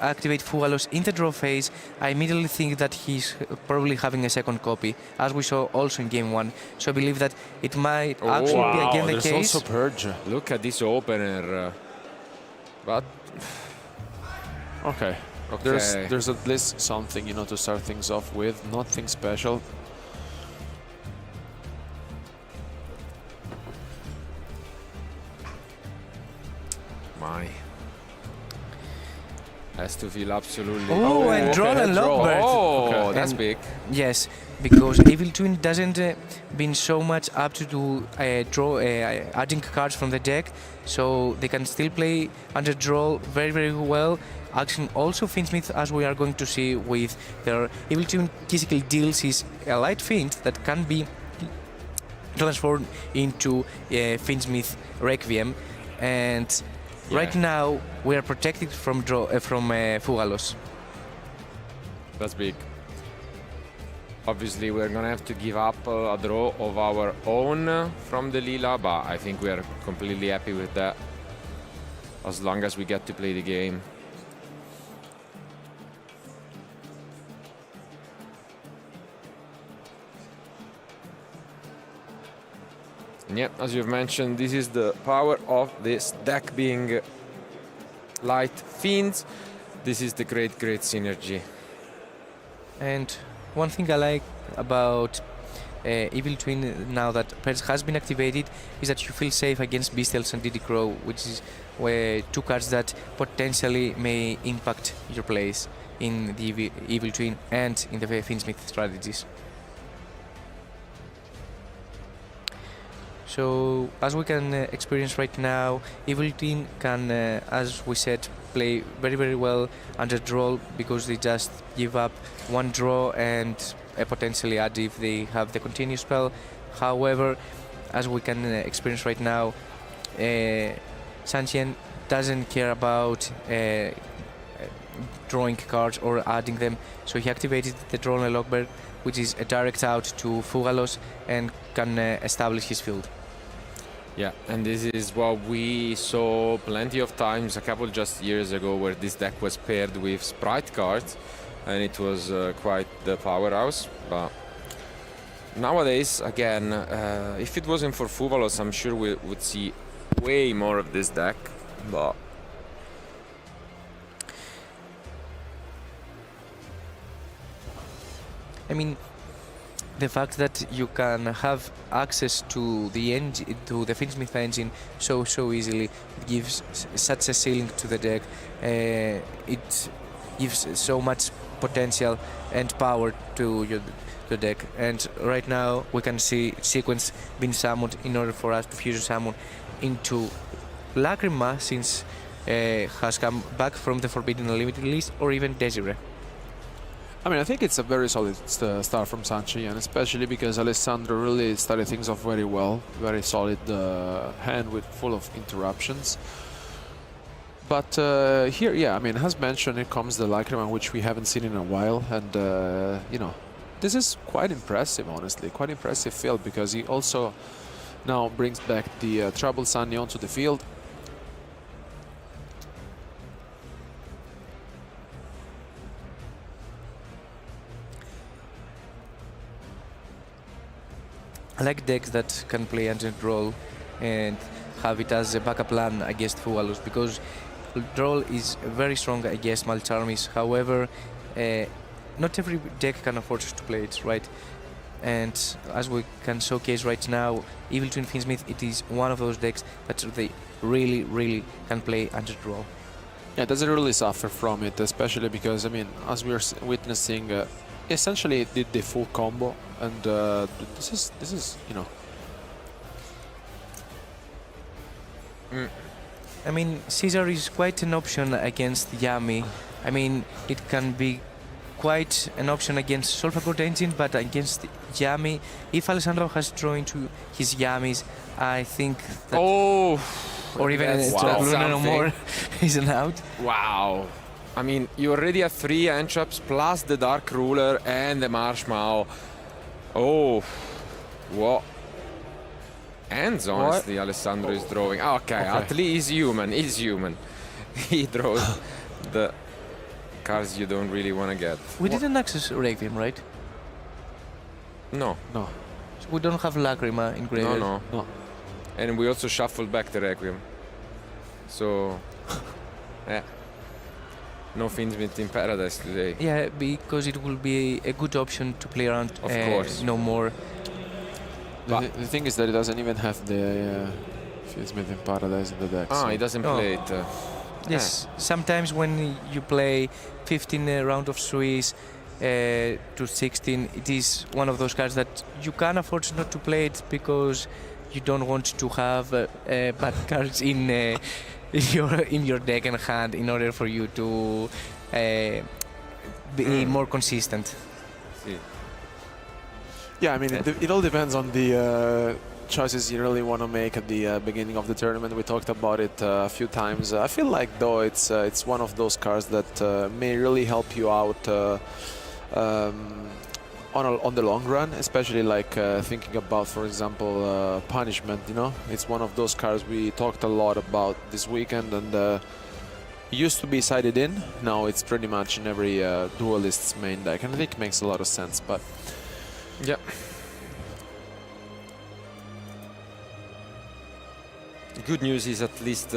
activate Fugalos in the draw phase, I immediately think that he's probably having a second copy, as we saw also in game 1. So I believe that it might actually be again the there's case. Also Purge. Look at this opener. But Okay. There's at least something, you know, to start things off with. Nothing special. my. Has to feel absolutely. Oh, and draw and Lockbird. Oh, Okay. that's And big. Yes, because Evil Twin doesn't been so much up to do draw adding cards from the deck, so they can still play under draw very, very well. Action also Finsmith, as we are going to see with their Evil Twin physical deals, is a light Fins that can be transformed into Finsmith Requiem, and right now we are protected from Fugalos. That's big. Obviously, we're gonna have to give up a draw of our own from the Lila, but I think we are completely happy with that, as long as we get to play the game. And yeah, as you've mentioned, this is the power of this deck being light fiends. This is the great synergy. And one thing I like about Evil Twin now that Purge has been activated is that you feel safe against Bestials and Diddy Crow, which is two cards that potentially may impact your plays in the Evil Twin and in the Finsmith strategies. So, as we can experience right now, Evil Twin can, as we said, play very, very well under draw because they just give up one draw and potentially add if they have the continue spell. However, as we can experience right now, Santian doesn't care about drawing cards or adding them, so he activated the Draw and Lockbird, which is a direct out to Fugalos and can establish his field. Yeah, and this is what we saw plenty of times a couple just years ago, where this deck was paired with Sprite cards, and it was quite the powerhouse. But nowadays, again, if it wasn't for Fugalos, I'm sure we would see way more of this deck. But I mean, the fact that you can have access to the Finsmith engine so easily, it gives such a ceiling to the deck. It gives so much potential and power to your deck. And right now we can see Sequence being summoned in order for us to fusion summon into Lacrima, since has come back from the Forbidden Unlimited list, or even Desiree. I mean, I think it's a very solid start from Sanchi, and especially because Alessandro really started things off very well. Very solid hand with full of interruptions. But here, yeah, I mean, as mentioned, it comes the Lacrima, which we haven't seen in a while, and you know, this is quite impressive, honestly, quite impressive field, because he also now brings back the Trouble Sunny onto the field. I like decks that can play under draw and have it as a backup plan against Fugalos, because draw is very strong against Malcharmis. However, not every deck can afford to play it, right? And as we can showcase right now, Evil Twin Finsmith, it is one of those decks that they really can play under draw. Yeah, it doesn't really suffer from it, especially because, I mean, as we are witnessing, essentially it did the full combo, and this is you know. I mean, Caesar is quite an option against Yami. I mean, it can be quite an option against Solfagord Engine, but against Yami, if Alessandro has drawn to his Yamis, I think that... oh, or even wow. Luna no more is an out. Wow. I mean, you already have 3 entraps plus the Dark Ruler and the Marshmallow. Oh, what? Hands, honestly, Alessandro is drawing. Okay, at least he's human. He draws the cards you don't really want to get. We didn't access Requiem, right? No, No. So we don't have Lacrima in graveyard. No. And we also shuffled back the Requiem. So, yeah. No Fiendsmith in Paradise today. Yeah, because it will be a good option to play around. Of course. No more. The thing is that it doesn't even have the Fiendsmith in Paradise in the deck. Ah, so- he doesn't Oh. play it. Yes, sometimes when you play 15 round of Swiss to 16, it is one of those cards that you can afford not to play it because you don't want to have bad cards in your deck and hand in order for you to be more consistent. See. Yeah, I mean, it all depends on the choices you really want to make at the beginning of the tournament. We talked about it a few times. I feel like, though, it's one of those cards that may really help you out on the long run, especially like thinking about, for example, punishment. You know, it's one of those cards we talked a lot about this weekend, and it used to be sided in. Now it's pretty much in every duelist's main deck, and I think it makes a lot of sense. But Yeah. Good news is at least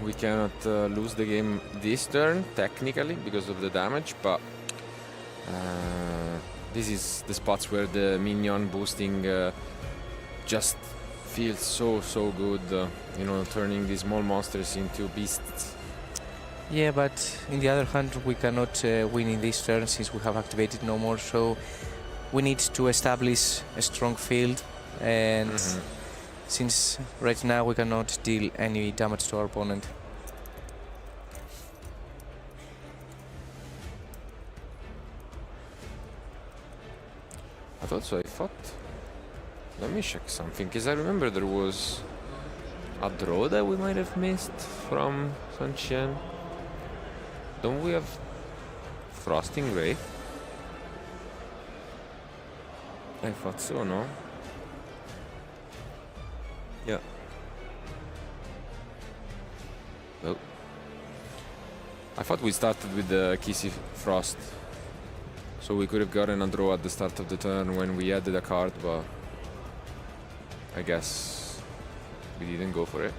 we cannot lose the game this turn, technically, because of the damage, but this is the spots where the minion boosting just feels so good, you know, turning these small monsters into beasts. Yeah, but in the other hand, we cannot win in this turn since we have activated no more. So we need to establish a strong field, and since right now we cannot deal any damage to our opponent. I thought so. I thought. Let me check something, because I remember there was a draw that we might have missed from Sanchen. Don't we have Frosting Ray? I thought so, no? Yeah. Well, I thought we started with the Kissy Frost, so we could have gotten a draw at the start of the turn when we added a card, but I guess we didn't go for it.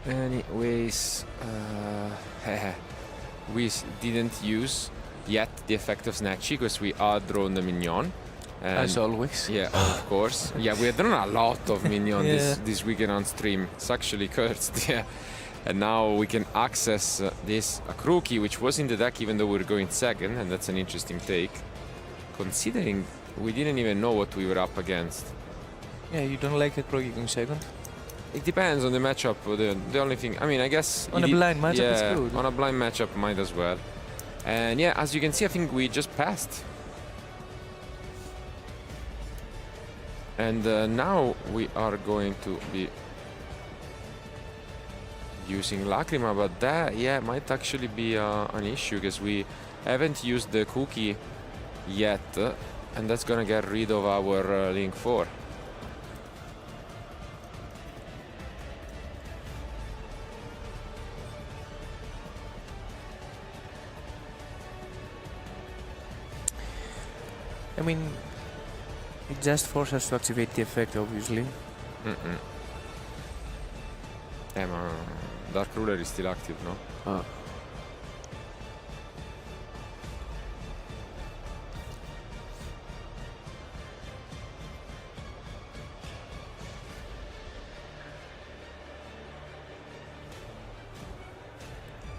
Anyways, we didn't use yet the effect of Snatchy because we are drawn the minion. And As always. yeah, of course. Yeah, we have done a lot of minion Yeah. this weekend on stream. It's actually cursed, yeah. And now we can access this Akruki, which was in the deck even though we were going second, and that's an interesting take, considering we didn't even know what we were up against. Yeah, you don't like a Krogi in second? It depends on the matchup. The only thing, I mean, I guess On a blind matchup, yeah, it's good. on a blind matchup, might as well. And yeah, as you can see, I think we just passed. And now we are going to be using Lacrima, but that, yeah, might actually be an issue because we haven't used the cookie yet, and that's gonna get rid of our Link 4. I mean, it just forces us to activate the effect, obviously. Ma Dark Ruler is still active, no?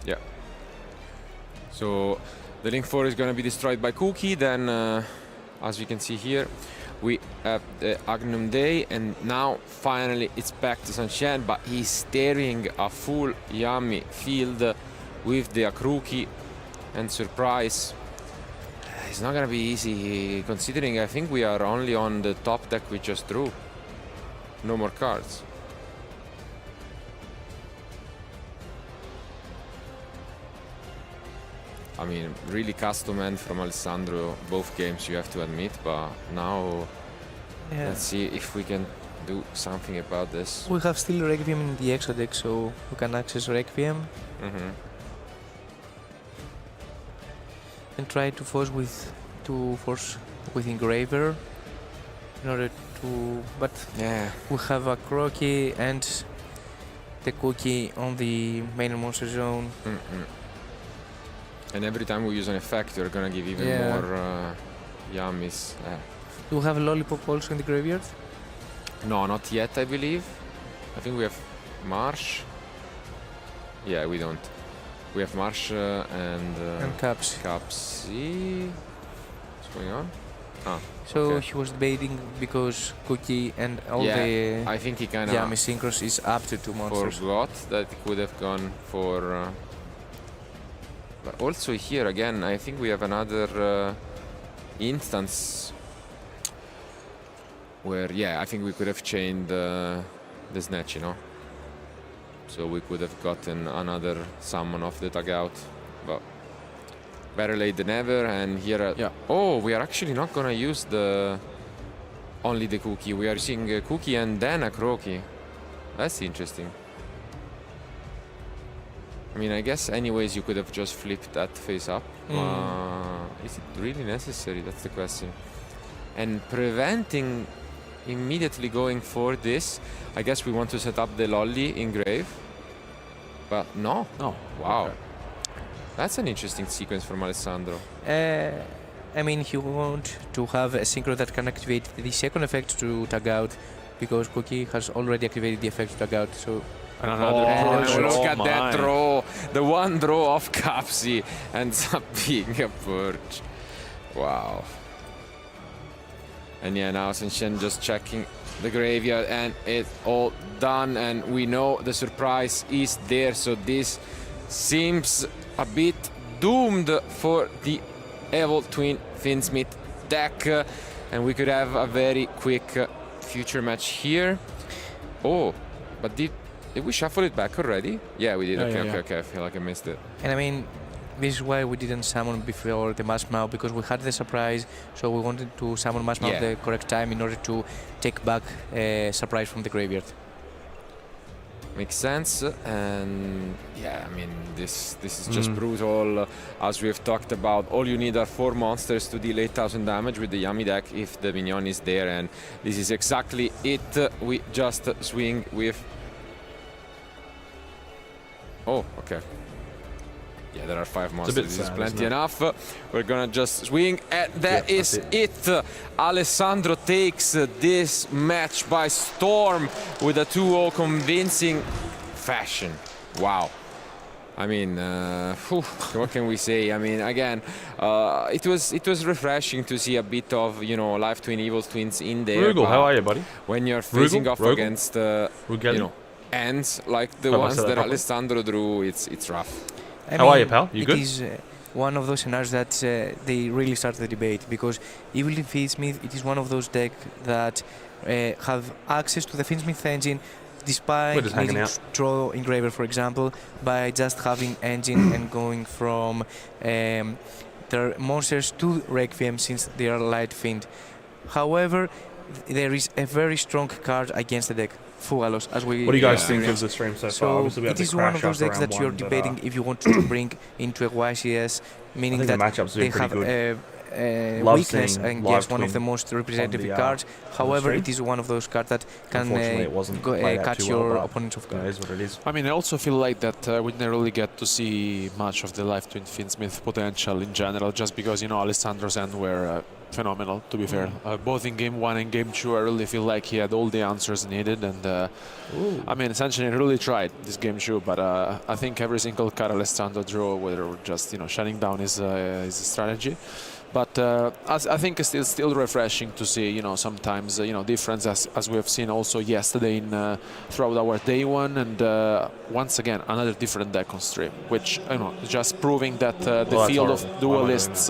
Yeah. So the Link 4 is going to be destroyed by Cookie. Then, as you can see here, we have the Agnum Day, and now finally it's back to Sunshine, but he's staring a full Yami field with the Akruki, and surprise, it's not gonna be easy considering I think we are only on the top deck we just drew. No more cards. I mean, really custom end from Alessandro, both games you have to admit, but now Yeah. let's see if we can do something about this. We have still Requiem in the extra deck, so we can access Requiem and try to force with Engraver in order to. But Yeah. we have a Croaky and the Cookie on the main monster zone. And every time we use an effect, we're gonna give even more yummies. Do we have a Lollipop also in the graveyard? No, not yet, I believe. I think we have Marsh. Yeah, we don't. We have Marsh and Caps. Capsi. What's going on? Ah, So okay. he was debating because Cookie and all Yeah, the I think he kind Yummy of synchros is up to 2 monsters. forgot that he could have gone for. But also here again, I think we have another instance where, yeah, I think we could have chained the Snatch, you know. So we could have gotten another summon off the dugout, but better late than never. And here, oh, we are actually not gonna use only the Cookie. We are using a Cookie and then a Croaky. That's interesting. I mean, I guess anyways you could have just flipped that face up. Is it really necessary? That's the question. And preventing immediately going for this, I guess we want to set up the Lolly engrave. But no. No. Wow. Okay. That's an interesting sequence from Alessandro. I mean, he want to have a synchro that can activate the second effect to tag out, because Cookie has already activated the effect to tag out. So And another Oh, purge. look Oh at that my. draw. The one draw of Capsi ends up being a purge. Wow. And yeah, now Senshen just checking the graveyard and it's all done, and we know the surprise is there, so this seems a bit doomed for the Evil Twin Finsmith deck, and we could have a very quick future match here. Oh, but did we shuffle it back already? Yeah, we did. Okay. I feel like I missed it. And I mean, this is why we didn't summon before the Mass Mao, because we had the surprise, so we wanted to summon Mass Mao at the correct time in order to take back a surprise from the graveyard. Makes sense. And yeah, I mean, this is just brutal. As we have talked about, all you need are 4 monsters to deal 8,000 damage with the Yummy deck if the minion is there, and this is exactly it. We just swing with... Oh, okay. Yeah, there are 5 monsters. This is plenty enough. We're gonna just swing, and that is it. Alessandro takes this match by storm with a 2-0 convincing fashion. Wow. I mean, what can we say? I mean, again, it was refreshing to see a bit of, you know, Live Twin Evil Twins in there. Rugel, how are you, buddy? When you're facing off against, you know, ends like the ones that Alessandro drew, it's rough. How are you, pal? You good? It is one of those scenarios that they really start the debate, because Evil Finsmith, it is one of those decks that have access to the Finsmith engine despite needing to draw Engraver, for example, by just having engine and going from their monsters to Requiem, since they are light fiend. However, there is a very strong card against the deck, Fugalos, as we... What do you guys think of the stream so far? So it is one of those decks that you're debating if you want to bring into a YCS, meaning that they have a weakness against one of the most representative cards. However, it is one of those cards that can catch your opponents off guard. I mean, I also feel like that we didn't really get to see much of the Live Twin Finsmith potential in general, just because, you know, Alessandro's end were phenomenal, to be fair. Both in Game 1 and Game 2, I really feel like he had all the answers needed, and I mean, essentially, he really tried this Game 2, but I think every single card Alessandro drew, whether just, you know, shutting down his strategy. But I think it's still refreshing to see, you know, sometimes, you know, difference as we have seen also yesterday throughout our day one, and once again another different deck on stream, which, you know, just proving that the field of duelists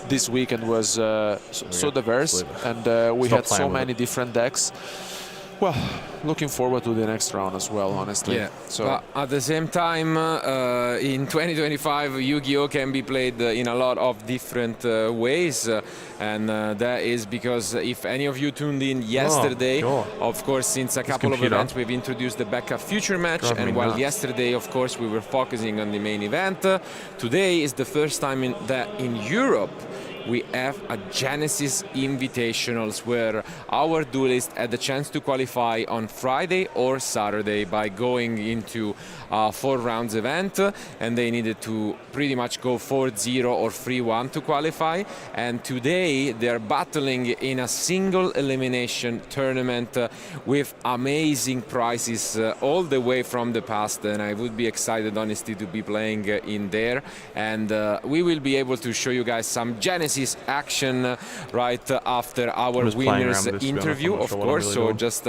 this weekend was so diverse, and we had so many different decks. Well, looking forward to the next round as well, honestly. Yeah. So but at the same time, in 2025, Yu-Gi-Oh can be played in a lot of different ways, and that is because if any of you tuned in yesterday, of course, since a couple of events, we've introduced the backup future match, and while yesterday, of course, we were focusing on the main event, today is the first time that in Europe we have a Genesis Invitationals where our duelists had the chance to qualify on Friday or Saturday by going into a 4 rounds event, and they needed to pretty much go 4-0 or 3-1 to qualify. And today they're battling in a single elimination tournament with amazing prizes all the way from the past, and I would be excited honestly to be playing in there, and we will be able to show you guys some Genesis action right after our winners interview, of course. So just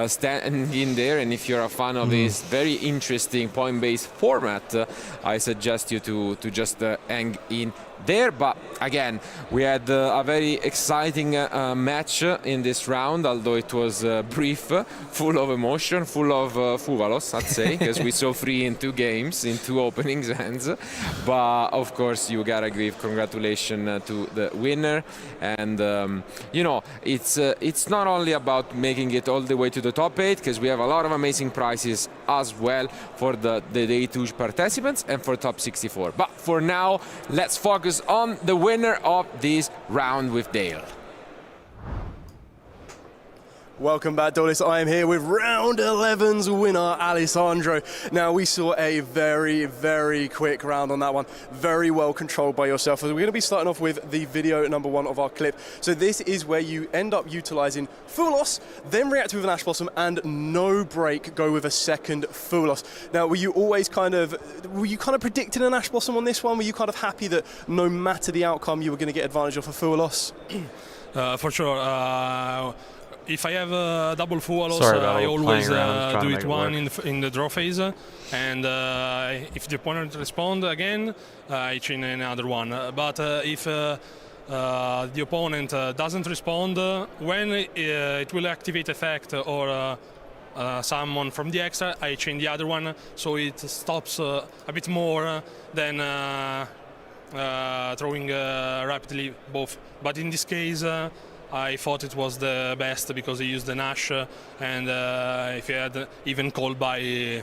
stand in there, and if you're a fan of this very interesting point-based format, I suggest you to just hang in there. But again, we had a very exciting match in this round, although it was brief, full of emotion, full of fuvalos, I'd say, because we saw 3 in 2 games, in 2 openings hands. But of course, you gotta give congratulations to the winner, and you know, it's not only about making it all the way to the top 8, because we have a lot of amazing prizes as well for the day 2 participants and for top 64. But for now, let's focus on the winner of this round with Dale. Welcome back, Dolis. I am here with round 11's winner, Alessandro. Now, we saw a very, very quick round on that one. Very well controlled by yourself. So we're going to be starting off with the video number 1 of our clip. So this is where you end up utilizing Fulos, then react with an Ash Blossom, and no break, go with a second Fulos. Now, were you kind of predicting an Ash Blossom on this one? Were you kind of happy that no matter the outcome, you were going to get advantage of a Fulos? For sure. If I have a double Fuvalos, I always do it one in the draw phase, and if the opponent responds again, I chain another one. But if the opponent doesn't respond, when it will activate effect or summon from the extra, I chain the other one, so it stops a bit more than throwing rapidly both. But in this case, I thought it was the best because he used an Ashe, and if he had even called by,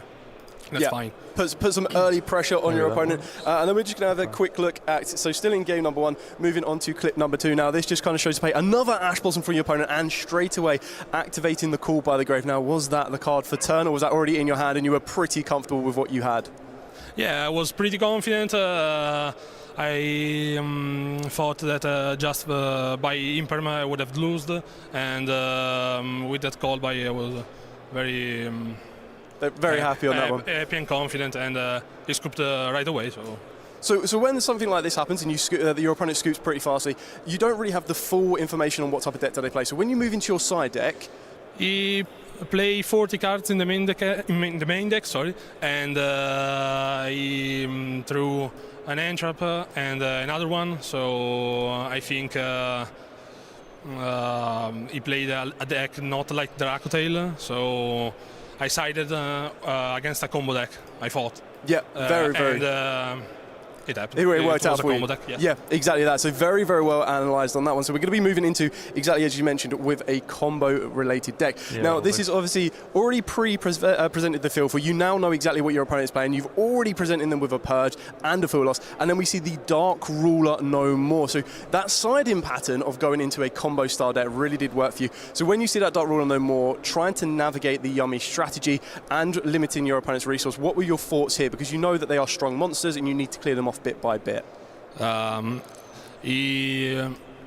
that's fine. Put some early pressure on your opponent. And then we're just going to have a quick look at, so still in game number 1, moving on to clip number 2. Now, this just kind of shows play another Ash Blossom from your opponent and straight away activating the Call by the Grave. Now, was that the card for turn, or was that already in your hand and you were pretty comfortable with what you had? Yeah, I was pretty confident. I thought that just by Imperma I would have lost, and with that call by I was very happy on that one. Happy and confident, and he scooped right away. So when something like this happens and your opponent scoops pretty fastly, you don't really have the full information on what type of deck do they play. So when you move into your side deck, he play 40 cards in the main deck, and he threw an Entrap and another one, so I think he played a deck not like Dracotail, so I sided against a combo deck, I thought. Yeah, very. And, it happened. It worked out for you. Deck, yeah, exactly that. So very, very well analysed on that one. So we're going to be moving into, exactly as you mentioned, with a combo-related deck. Yeah, now, this is obviously already presented the field for you. Now know exactly what your opponent is playing. You've already presented them with a Purge and a Full Loss. And then we see the Dark Ruler no more. So that side-in pattern of going into a combo-style deck really did work for you. So when you see that Dark Ruler no more, trying to navigate the Yummy strategy and limiting your opponent's resource, what were your thoughts here? Because you know that they are strong monsters and you need to clear them off bit by bit. He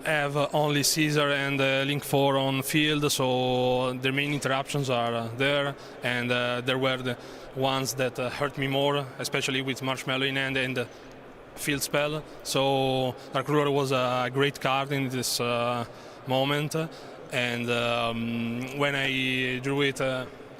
have only Caesar and Link 4 on field, so their main interruptions are there, and there were the ones that hurt me more, especially with Marshmallow in hand and field spell. So Dark Ruler was a great card in this moment, and when I drew it,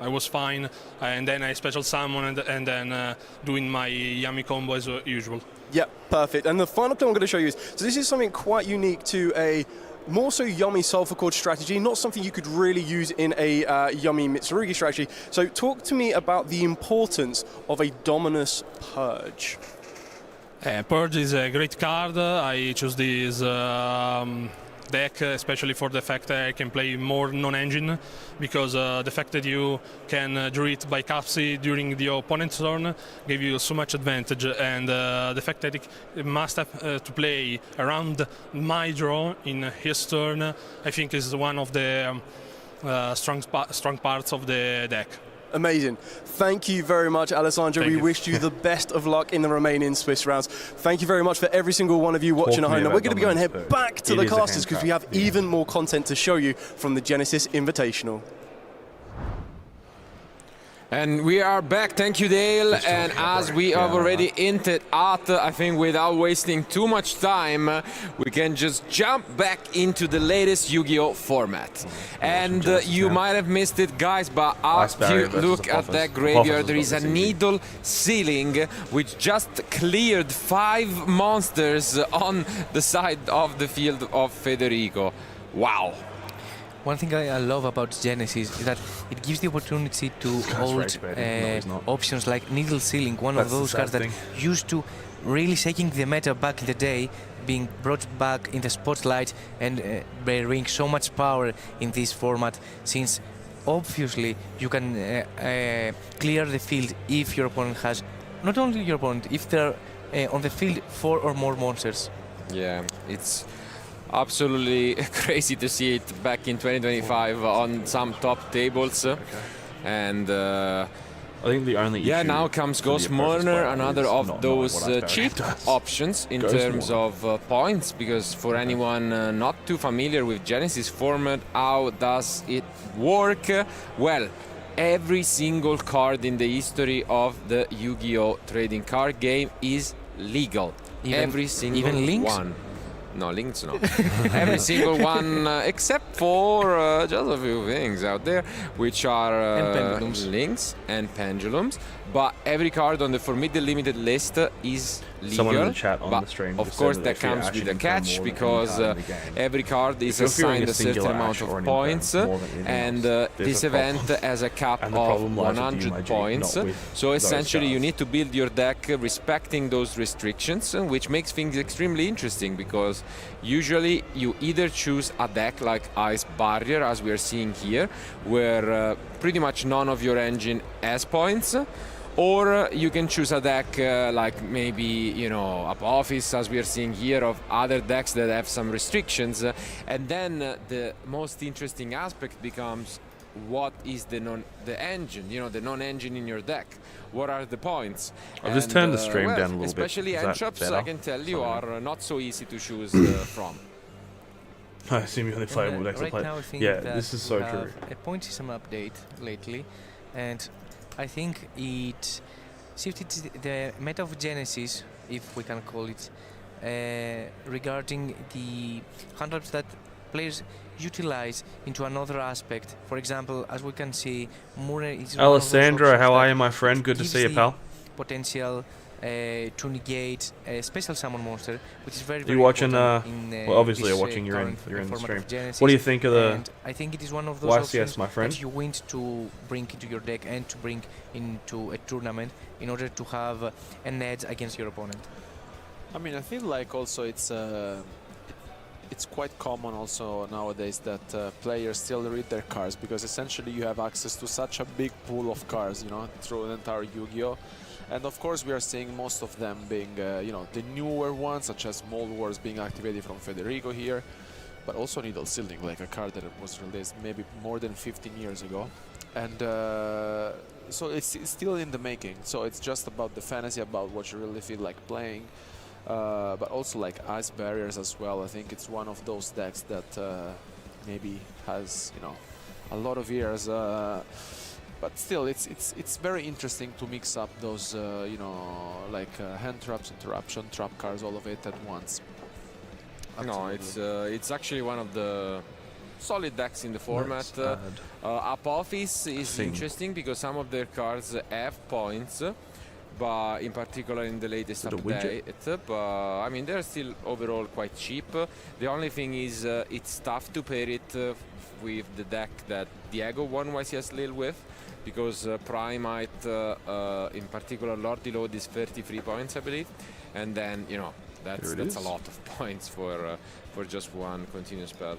I was fine, and then I special summon and then doing my Yummy combo as usual. Yeah, perfect. And the final thing I'm going to show you is, so this is something quite unique to a more so Yummy Sulfur Cord strategy, not something you could really use in a Yummy Mitsurugi strategy. So talk to me about the importance of a Dominus Purge. Purge is a great card. I choose this deck especially for the fact that I can play more non-engine, because the fact that you can draw it by Capsi during the opponent's turn gave you so much advantage, and the fact that it must have to play around my draw in his turn, I think is one of the strong parts of the deck. Amazing. Thank you very much, Alessandro. We wish you the best of luck in the remaining Swiss rounds. Thank you very much for every single one of you watching at home. Now we're going to be going head back to the casters because we have even more content to show you from the Genesis Invitational. And we are back, thank you Dale, and as we have already hinted at, I think without wasting too much time, we can just jump back into the latest Yu-Gi-Oh! Format. And you might have missed it, guys, but if you look at that graveyard, there is a needle ceiling which just cleared 5 monsters on the side of the field of Federico. Wow. One thing I love about Genesis is that it gives the opportunity to hold options like Needle Ceiling, one of those cards that used to really shaking the meta back in the day, being brought back in the spotlight and bring so much power in this format, since obviously you can clear the field if your opponent has, not only your opponent, if they're on the field 4 or more monsters. Yeah, it's absolutely crazy to see it back in 2025 on some top tables. And I think the only issue now comes Ghost Mourner, another of those cheap options in terms of points, because for anyone not too familiar with Genesis format, how does it work? Well, every single card in the history of the Yu-Gi-Oh! Trading card game is legal. Every single one. No, links no. Every single one except for just a few things out there, which are links and pendulums. But every card on the Forbidden Limited list is legal. Someone in the chat on the stream of course that comes with a catch, because every card is assigned a certain amount of points, and this event has a cap of 100 points. So essentially you need to build your deck respecting those restrictions, which makes things extremely interesting, because usually you either choose a deck like Ice Barrier, as we are seeing here, where pretty much none of your engine has points, or you can choose a deck like maybe, you know, Apophis, as we are seeing here, of other decks that have some restrictions. And then the most interesting aspect becomes, what is the engine, you know, the non-engine in your deck? What are the points? I've just turned the stream down a little bit. Especially Entrops, I can tell you, are not so easy to choose from. I assume you only play with decks. Right now I think this is so true. A point system update lately, and I think it shifted the meta of Genesis, if we can call it, regarding the hand-ups that players utilize into another aspect. For example, as we can see, Murray is Alessandro, how are you, my friend? Good to see you, pal. Potential to negate a special summon monster, which is very, you watching? Well, obviously, you're watching. You're in the stream. What do you think of the? And I think it is one of those YCS, my friend, that you want to bring into your deck and to bring into a tournament in order to have an edge against your opponent. I mean, I feel like also it's quite common also nowadays that players still read their cards, because essentially you have access to such a big pool of cards, you know, through the entire Yu-Gi-Oh! And of course we are seeing most of them being, you know, the newer ones, such as Mold Wars being activated from Federico here, but also Needle Ceiling, like a card that was released maybe more than 15 years ago. And so it's still in the making, so it's just about the fantasy, about what you really feel like playing. But also like Ice Barriers as well. I think it's one of those decks that maybe has, you know, a lot of years, but still it's very interesting to mix up those you know, like hand traps, interruption, trap cards, all of it at once. Absolutely. No, it's actually one of the solid decks in the format. Apophis is interesting because some of their cards have points, but in particular in the latest update. But I mean, they're still overall quite cheap. The only thing is it's tough to pair it with the deck that Diego won YCS Lille with, because Prime might, in particular, Lordy Load is 33 points, I believe, and then you know that's a lot of points for just one continuous spell.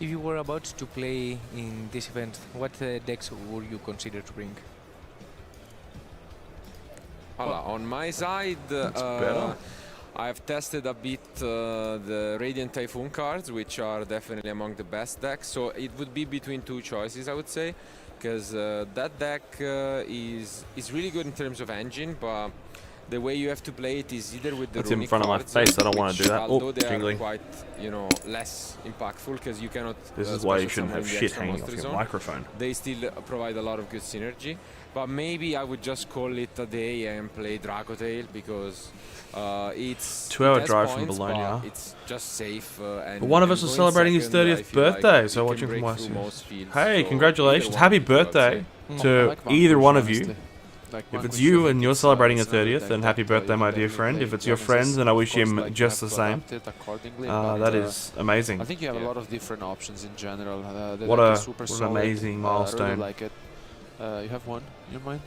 If you were about to play in this event, what decks would you consider to bring? On my side, I've tested a bit the Radiant Typhoon cards, which are definitely among the best decks. So it would be between two choices, I would say, because that deck is really good in terms of engine, but the way you have to play it is either with the That's in runic front of my cards, face. I don't want to do that. Although Oh, they jingling. are quite, you know, less impactful because you cannot. This is why you shouldn't summon have the shit extra hanging off monster your zone. microphone. They still provide a lot of good synergy, but maybe I would just call it a day and play Dragotail, because it's 2-hour has drive from points, Bologna. but it's just safe. And But one of us was going celebrating his second, I 30th feel like birthday, you so can watching from break through YCS. most fields, Hey, so congratulations. either Happy one, I would birthday say. to either one of you. If it's you and you're celebrating a 30th, then happy birthday, my dear friend. If it's your friends, then I wish him just the same. That is amazing. I think you have a lot of different options in general. What an amazing milestone. Really like it. You have one in your mind?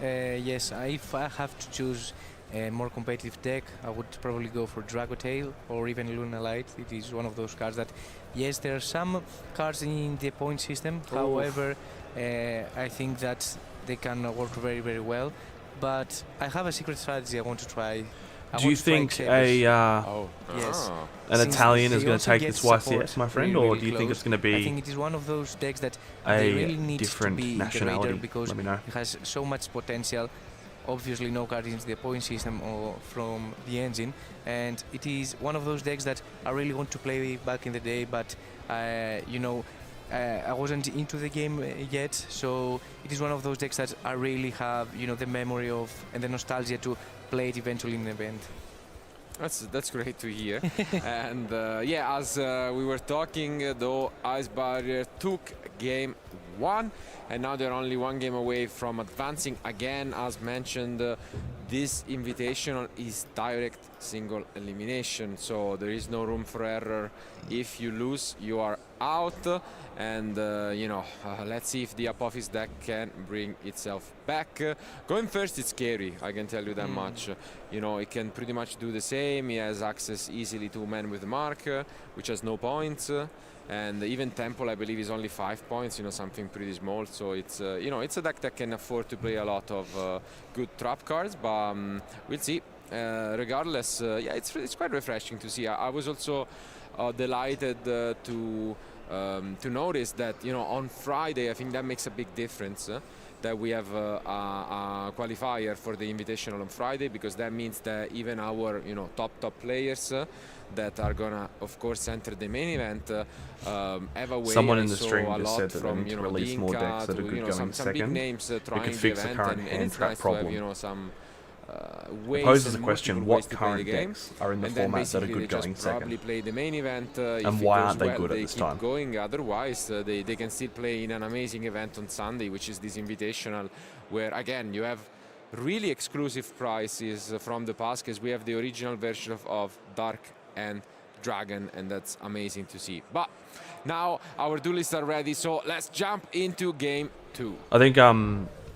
Yes, if I have to choose a more competitive deck, I would probably go for Dragotail or even Luna Light. It is one of those cards that, yes, there are some cards in the point system. However, I think that they can work very, very well. But I have a secret strategy I want to try. Do you think an Italian is going to take this YCS, my friend, or do you think it's going to be I think it is one of those decks that they really need different to be nationality? because Let me know. it has so much potential. Obviously, no card in the point system or from the engine, and it is one of those decks that I really want to play back in the day, but you know, I wasn't into the game yet, so it is one of those decks that I really have, you know, the memory of and the nostalgia to play it eventually in an event. That's great to hear. And yeah, as we were talking, though, Ice Barrier took game 1, and now they're only one game away from advancing again. As mentioned, this invitational is direct single elimination, so there is no room for error. If you lose, you are out. And you know, let's see if the Apophis deck can bring itself back. Going first, it's scary, I can tell you that much. You know, it can pretty much do the same. He has access easily to Man with Mark, which has no points. And even Temple, I believe, is only 5 points, you know, something pretty small. So it's, you know, it's a deck that can afford to play a lot of good trap cards, but we'll see. Regardless, yeah, it's quite refreshing to see. I was also delighted to notice that, you know, on Friday, I think that makes a big difference. That we have a qualifier for the invitational on Friday, because that means that even our, you know, top players that are gonna, of course, enter the main event have a way. Someone in I the saw stream a just lot said that they from, need you to know, release more decks that are to, good you know, going some big second. names It trying could the fix the event, current and hand it's trap nice to have, problem. you know, some It ways poses the and question, multiple ways what to play the current game. decks are in the And then format that are basically good they going just probably second? play the main event. And why aren't they good at this keep time? Going. Otherwise, they can still play in an amazing event on Sunday, which is this invitational, where again you have really exclusive prices from the past, because we have the original version of Dark and Dragon, and that's amazing to see. But now our duelists are ready, so let's jump into game 2. I think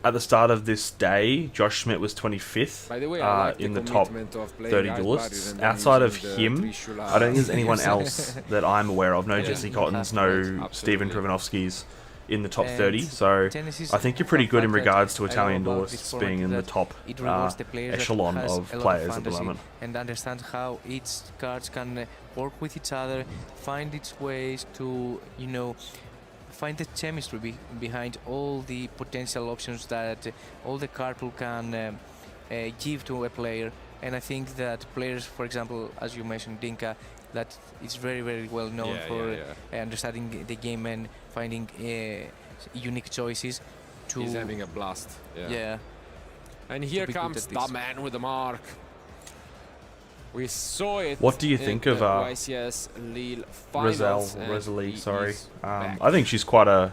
at the start of this day, Josh Schmidt was 25th By the way, I like in the the top commitment of playing 30 Ice duelists. Barrier and then Outside of using the him, Trishula I don't think there's anyone players. else that I'm aware of. No Yeah. Jesse Cottons, no Absolutely. Stephen Trivanovskis in the top And 30. So Genesis, I think you're pretty good in fact that regards to I love Italian about duelists this format being in the that top it rewards the players that echelon has of a lot players at the fantasy moment. and understand how each cards can work with each other, find its ways to, you know, find the chemistry behind all the potential options that all the card pool can give to a player. And I think that players, for example, as you mentioned, Dinka, that is very, very well known for understanding the game and finding unique choices. He's having a blast. Yeah. And here be good comes at the this. man with the mark. We saw it. What do you in think the of YCS Lille finals, and Rosalie, he sorry. is back. I think she's quite a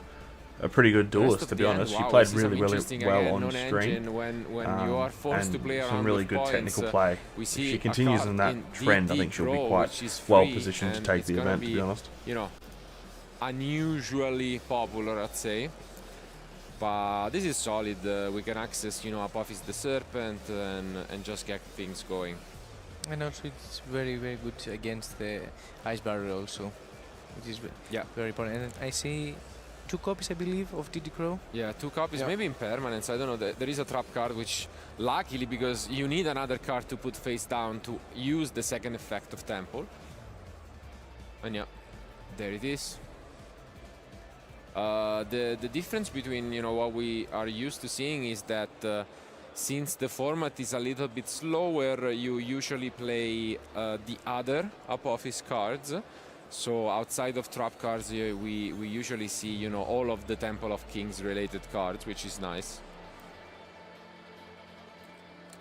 a pretty good duelist, to be honest. She played really well on screen. When you are forced to play some really good technical play. If she continues in that trend, I think she'll be quite well positioned to take the event, to be honest. You know, unusually popular, I'd say. But this is solid. We can access, you know, Apophis the Serpent and just get things going. And also it's very good against the Ice Barrier also, which is very important. And I see 2 copies, I believe, of DD Crow. Yeah, 2 copies, maybe impermanence. I don't know. There is a trap card, which luckily, because you need another card to put face down to use the second effect of Temple. And yeah, there it is. The difference between, you know, what we are used to seeing is that since the format is a little bit slower, you usually play the other Apophis cards. So outside of trap cards, we usually see, you know, all of the Temple of Kings related cards, which is nice.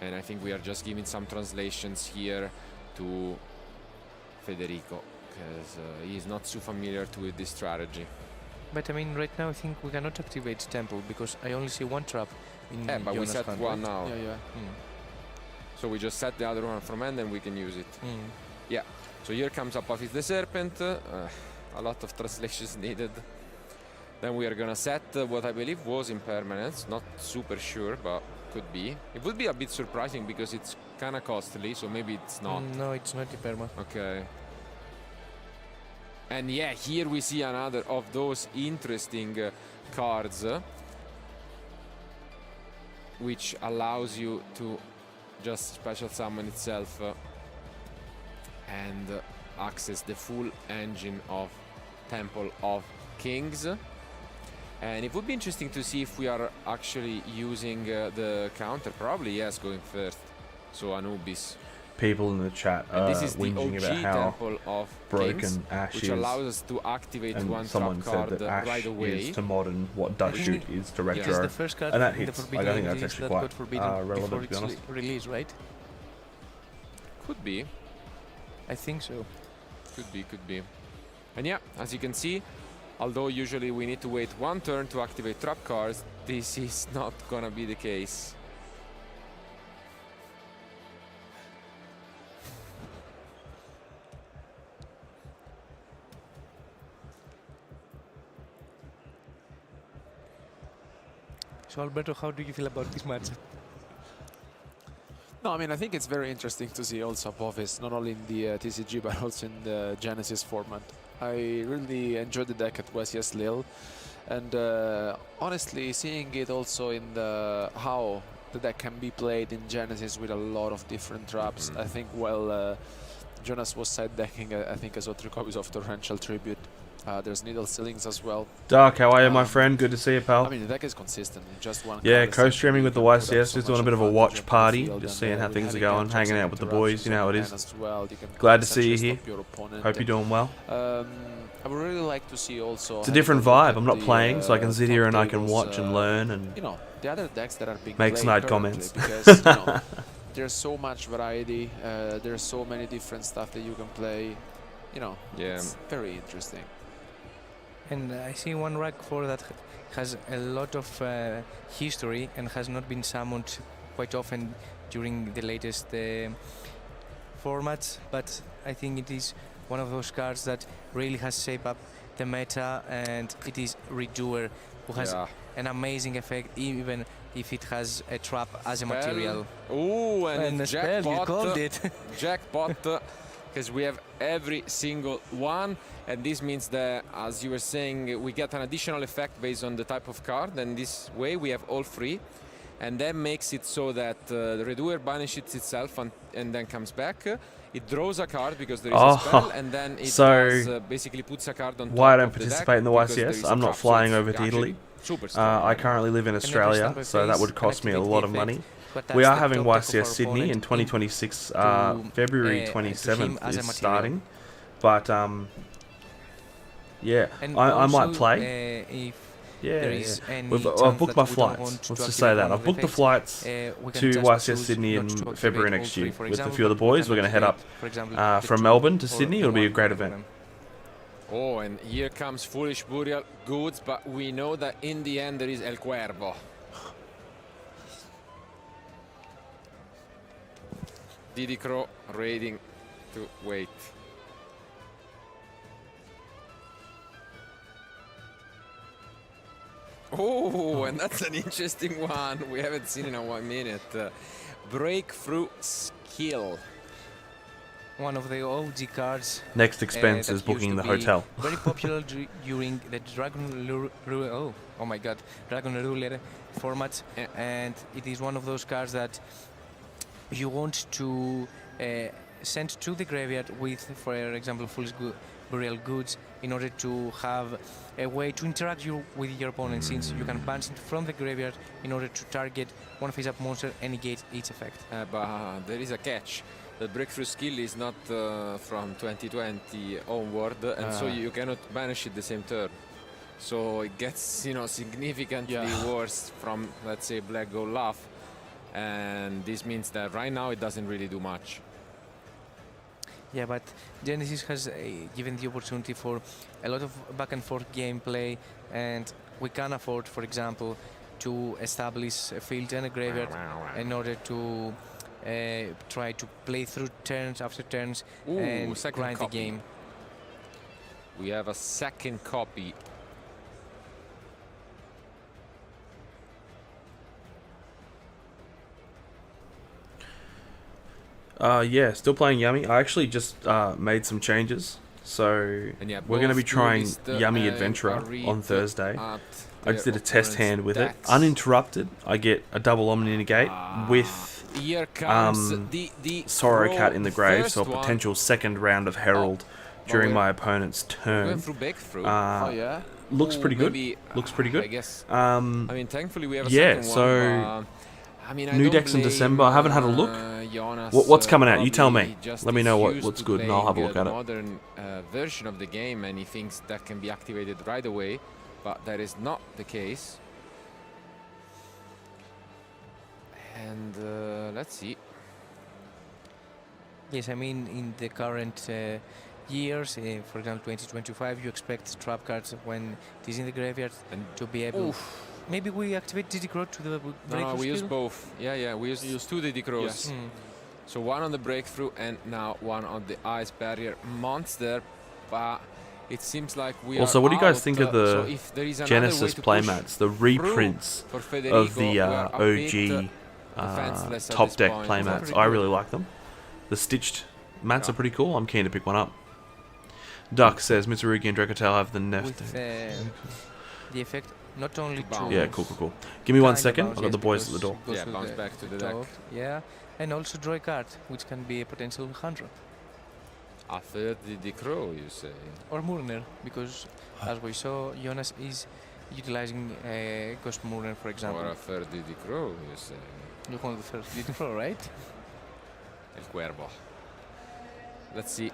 And I think we are just giving some translations here to Federico, because he is not too familiar with this strategy. But I mean, right now I think we cannot activate Temple because I only see 1 trap in but we Jonas' set hand, one right? now. Yeah. So we just set the other one from end and we can use it. Yeah. So here comes Apophis the Serpent. A lot of translations needed. Then we are gonna set what I believe was impermanence. Not super sure, but could be. It would be a bit surprising because it's kind of costly, so maybe it's not. No, it's not imperma. Okay. And yeah, here we see another of those interesting cards, which allows you to just special summon itself and access the full engine of Temple of Kings. And it would be interesting to see if we are actually using the counter. Probably yes, going first. So Anubis. People in the chat are whinging about how broken Ashe which is, allows us to activate and one someone trap said card that Ashe right away. is to modern what Dutch Shoot is to retro, It's the first card and that in the hits. Forbidden I think that's Release actually that quite got forbidden relevant, to be before honest. its release, right? Could be. I think so. Could be. And yeah, as you can see, although usually we need to wait 1 turn to activate trap cards, this is not gonna be the case. So Alberto, how do you feel about this match? No, I mean, I think it's very interesting to see also Apophis, not only in the TCG, but also in the Genesis format. I really enjoyed the deck at YCS Lille, and honestly, seeing it also in the how the deck can be played in Genesis with a lot of different traps. I think while Jonas was side decking, I think I saw 3 copies of Torrential Tribute. There's Needle Ceilings as well. Dark, how are you, my friend? Good to see you, pal. I mean, the deck is consistent. Just one. Yeah, co-streaming with the YCS, just doing a bit of a watch party, just seeing how things are going, hanging out with the boys, you know how it is. Glad to see you here. Hope you're doing well. I would really like to see also. It's a different vibe. I'm not playing, so I can sit here and I can watch and learn and you know, the other decks that are being make snide played comments. Because, you know, there's so much variety. There's so many different stuff that you can play. You know, it's very interesting. And I see one rack 4 that has a lot of history and has not been summoned quite often during the latest formats, but I think it is one of those cards that really has shaped up the meta, and it is Redoer, who has an amazing effect even if it has a trap as a material. Ooh, and a spell, you called it. Jackpot, because we have every single one. And this means that, as you were saying, we get an additional effect based on the type of card, and this way we have all 3. And that makes it so that the Redoer banishes itself and then comes back. It draws a card because there is a spell, and then it basically puts a card on top why I don't of the participate in the YCS, I'm not flying over to Italy. I currently live in Australia, so that would cost me a lot of money. We are having YCS Sydney in 2026, February 27th is starting, but yeah, I might play. I've booked my flights. Let's just say that. I've booked the flights to YCS Sydney in February next year with a few of the boys. We're going to head up from Melbourne to Sydney. It'll be a great event. Oh, and here comes Foolish Burial Goods, but we know that in the end there is El Cuervo. Diddy Crow raiding to wait. Oh, and that's an interesting one. We haven't seen in a 1 minute. Breakthrough Skill. One of the OG cards. Next expense is booking the hotel. Very popular during the Dragon Ruler format, and it is one of those cards that you want to send to the graveyard with, for example, Foolish Burial Goods, in order to have a way to interact with your opponent, since you can banish it from the graveyard in order to target one face-up monster and negate its effect. But there is a catch. The Breakthrough Skill is not from 2020 onward, and so you cannot banish it the same turn. So it gets, you know, significantly worse from, let's say, Black Gold Laugh, and this means that right now it doesn't really do much. Yeah, but Genesis has given the opportunity for a lot of back and forth gameplay, and we can afford, for example, to establish a field and a graveyard in order to try to play through turns after turns and grind the game. We have a second copy. Yeah, still playing Yummy. I actually just made some changes. So we're going to be trying Yummy Adventurer on Thursday. I just did a test hand with it. Uninterrupted, I get a double Omni Negate with Sorrow Cat in the grave, so a potential second round of Herald during my opponent's turn. Looks pretty good. Looks pretty good. I guess. I mean, thankfully we have a second so one. I mean, new decks in December. I haven't had a look. What's coming out? You tell me. Let me know what's good, and I'll have a look at it. Modern version of the game, and he thinks that can be activated right away, but that is not the case. And let's see. Yes, I mean, in the current years, for example 2025, you expect trap cards when it is in the graveyard and to be able. Maybe we activate Diddy Crow to the breakthrough. No, we use both. Yeah, we use two Diddy Crows. Yes. So one on the breakthrough and now one on the ice barrier monster. But it seems like we also, are what do you guys out, think of the Genesis playmats, the reprints of the OG top deck playmats? I really like them. The stitched mats are pretty cool. I'm keen to pick one up. Duck says Mitsurugi and Dracotail have the neft. The effect not only to... Yeah, cool. Give me 1 second. I've got the boys at the door. Yeah, bounce back to the deck. Yeah, and also draw a card, which can be a potential 100. A third Diddy Crow, you say? Or Murner, because as we saw, Jonas is utilizing Ghost Murner, for example. Or a third Diddy Crow, you say? You want the third Diddy Crow, right? El Cuervo. Let's see.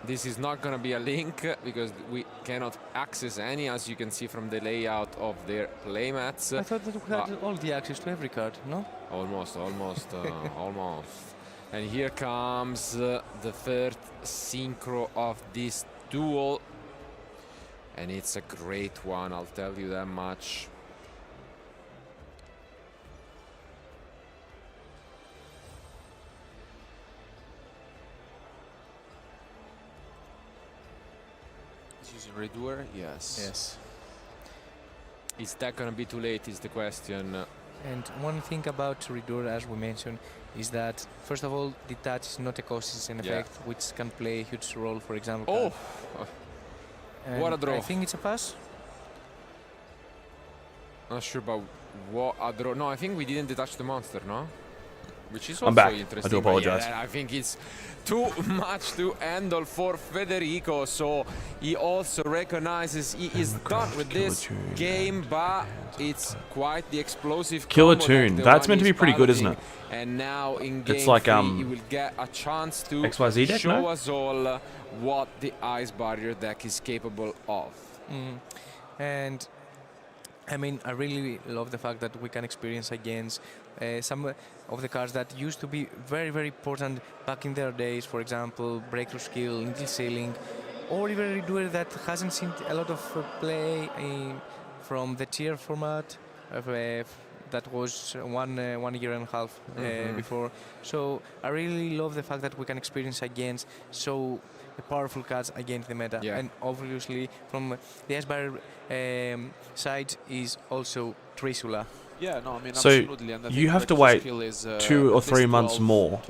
This is not going to be a link because we cannot access any, as you can see from the layout of their playmats. I thought that we had all the access to every card, no? Almost. And here comes the third synchro of this duel. And it's a great one, I'll tell you that much. Using Redoer? Yes. Is that gonna be too late is the question. And one thing about Redoer, as we mentioned, is that first of all, detach is not a cost, it's an effect which can play a huge role, for example. What a draw. I think it's a pass. Not sure about what a draw. No, I think we didn't detach the monster, no? Which is also I'm back. interesting. I do apologize. Yeah, I think it's too much to handle for Federico, so he also recognizes he is done with this game, but it's quite the explosive Killer Tune. That's meant to be pretty good, isn't it? And now in game it's like, 3, he will get a chance to XYZ deck, show us all what the Ice Barrier deck is capable of. And I mean, I really love the fact that we can experience against some of the cards that used to be very, very important back in their days. For example, Breakthrough Skill, Intel Ceiling, or even a duel that hasn't seen a lot of play from the tier format that was 1 year and a half before. So I really love the fact that we can experience against so powerful cards against the meta. And obviously from the Ice Barrier side is also Trisula. Yeah, no, I mean, so absolutely. And you have to wait 2 or 3 months more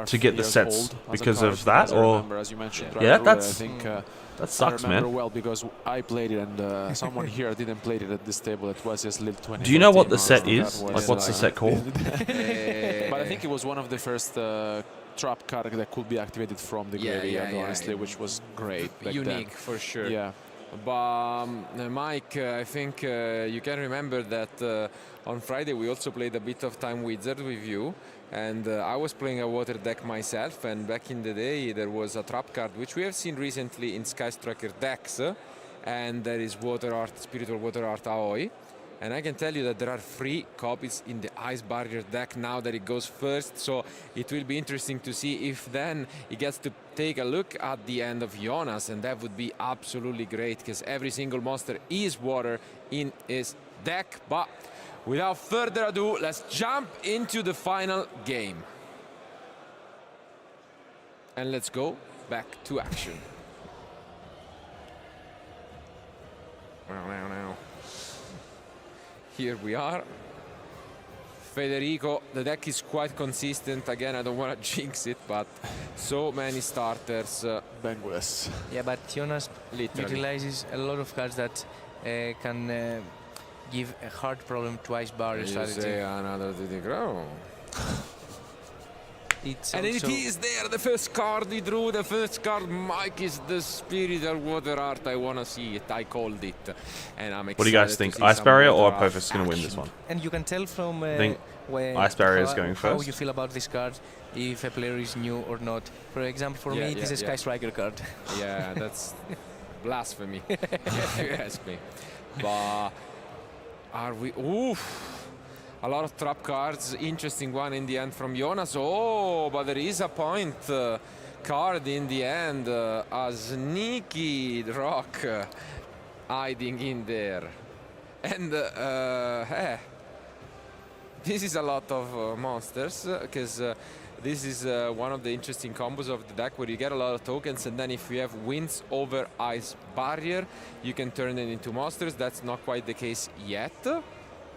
to get the sets because of that, or as you mentioned, yeah, I think that sucks, I remember man. well because I played it and someone here didn't play it at this table. It was just Lil 20. Do you know what the set is? Like, what's the set called? But I think it was one of the first trap card that could be activated from the graveyard, honestly, which was great. Unique for sure. Yeah. But Mike, I think you can remember that on Friday we also played a bit of Time Wizard with you, and I was playing a water deck myself, and back in the day there was a trap card which we have seen recently in Sky Striker decks, and there is Water Art, Spiritual Water Art Aoi. And I can tell you that there are 3 copies in the Ice Barrier deck now that it goes first, so it will be interesting to see if then he gets to take a look at the end of Jonas, and that would be absolutely great because every single monster is water in his deck. But without further ado, let's jump into the final game. And let's go back to action. Here we are. Federico, the deck is quite consistent. Again, I don't want to jinx it, but so many starters. Bangless. Yeah, but Jonas utilizes a lot of cards that can give a hard problem to Ice Barrier strategy. Say another Diddy Grow. And it is there, the first card he drew, the first card, Mike, is the Spiritual Water Art. I want to see it, I called it. And I'm excited. What do you guys think? Ice Barrier or Apophis is going to win this one? And you can tell from when Ice Barrier is going how first. you feel about this card, if a player is new or not. For example, for me, it is a Sky Striker card. Yeah, that's blasphemy, if you ask me. But are we... Oof! A lot of trap cards, interesting one in the end from Jonas. Oh, but there is a point card in the end. A sneaky rock hiding in there. And this is a lot of monsters, because this is one of the interesting combos of the deck where you get a lot of tokens, and then if you have wins over Ice Barrier, you can turn them into monsters. That's not quite the case yet.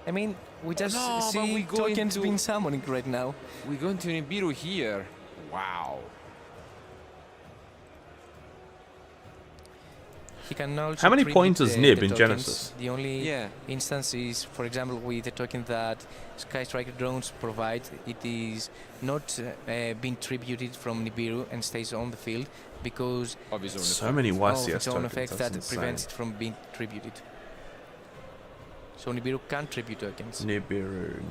I mean, we just see tokens being summoning right now. We go into Nibiru here. Wow. He can also How many points is Nib in tokens. Genesis? The only instance is, for example, with the token that Sky Striker drones provide, it is not being tributed from Nibiru and stays on the field because so many YCS its own tokens. effect that prevents it from being tributed. So Nibiru can't tribute tokens. Nibiru.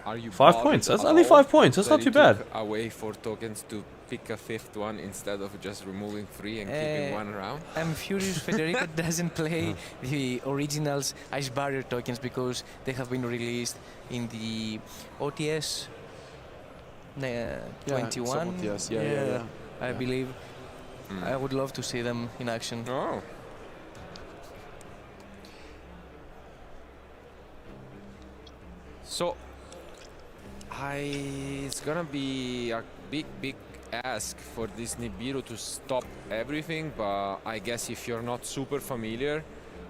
Are you 5 points. That's only 5 points. That's not too bad. Away 4 tokens to pick a 5th one instead of just removing 3 and keeping 1 around. I'm furious Federico doesn't play the originals Ice Barrier tokens because they have been released in the OTS 21. Yeah. I believe. I would love to see them in action. Oh. So, it's gonna be a big ask for this Nibiru to stop everything, but I guess if you're not super familiar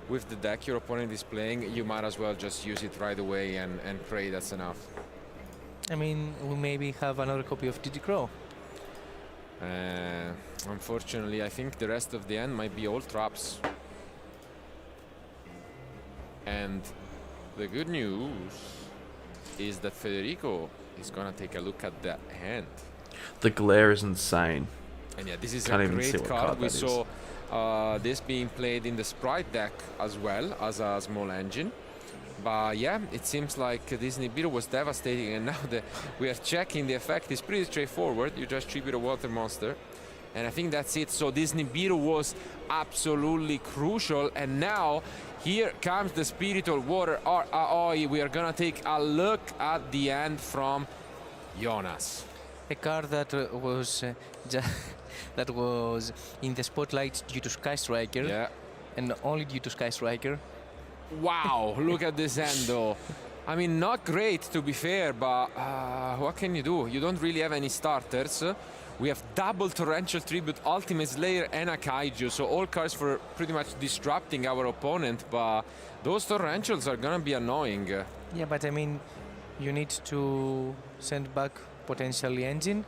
with the deck your opponent is playing, you might as well just use it right away and pray that's enough. I mean, we maybe have another copy of Diddy Crow. Unfortunately, I think the rest of the end might be all traps. And the good news is that Federico is gonna take a look at that hand. The glare is insane. And yeah, this is Can't a even see great what card. card We that saw this being played in the Sprite deck as well as a small engine. But yeah, it seems like this Nibiru was devastating, and now that we are checking the effect, it's pretty straightforward. You just tribute a water monster, and I think that's it. So this Nibiru was absolutely crucial, and now here comes the Spiritual Water Aoi. We are gonna take a look at the end from Jonas. a car that was that was in the spotlight due to Sky Striker, Yeah. and only due to Sky Striker. Wow, look at this endo. I mean, not great to be fair, but what can you do? You don't really have any starters. We have double Torrential Tribute, Ultimate Slayer, and a Kaiju, so all cars for pretty much disrupting our opponent, but those Torrentials are gonna be annoying. Yeah, but I mean, you need to send back potentially engine.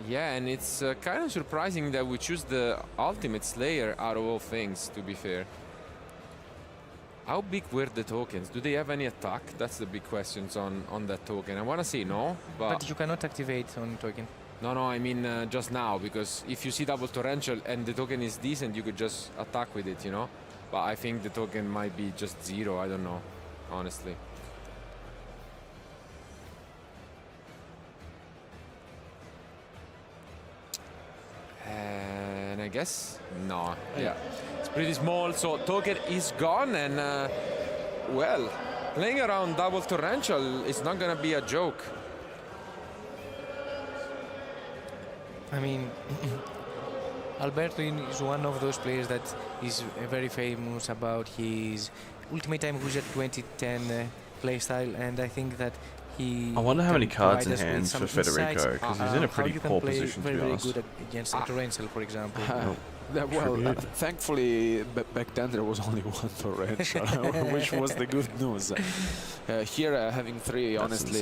Yeah, and it's kind of surprising that we choose the Ultimate Slayer out of all things, to be fair. How big were the tokens? Do they have any attack? That's the big questions on that token. I want to say no, But you cannot activate on token. No, I mean just now, because if you see double Torrential and the token is decent, you could just attack with it, you know? But I think the token might be just 0, I don't know, honestly. And I guess, no, yeah. It's pretty small, so token is gone, and well, playing around double Torrential is not gonna be a joke. I mean, Alberto is one of those players that is very famous about his Ultimate Time Wizard 2010 playstyle, and I think that he. I wonder how many can cards in provide us with hand some for Federico, insights, because he's in a how pretty you can poor play position, to be very honest. good against Torrential, for example. Well, thankfully back then there was only one Torrential, which was the good news. Here having 3, honestly,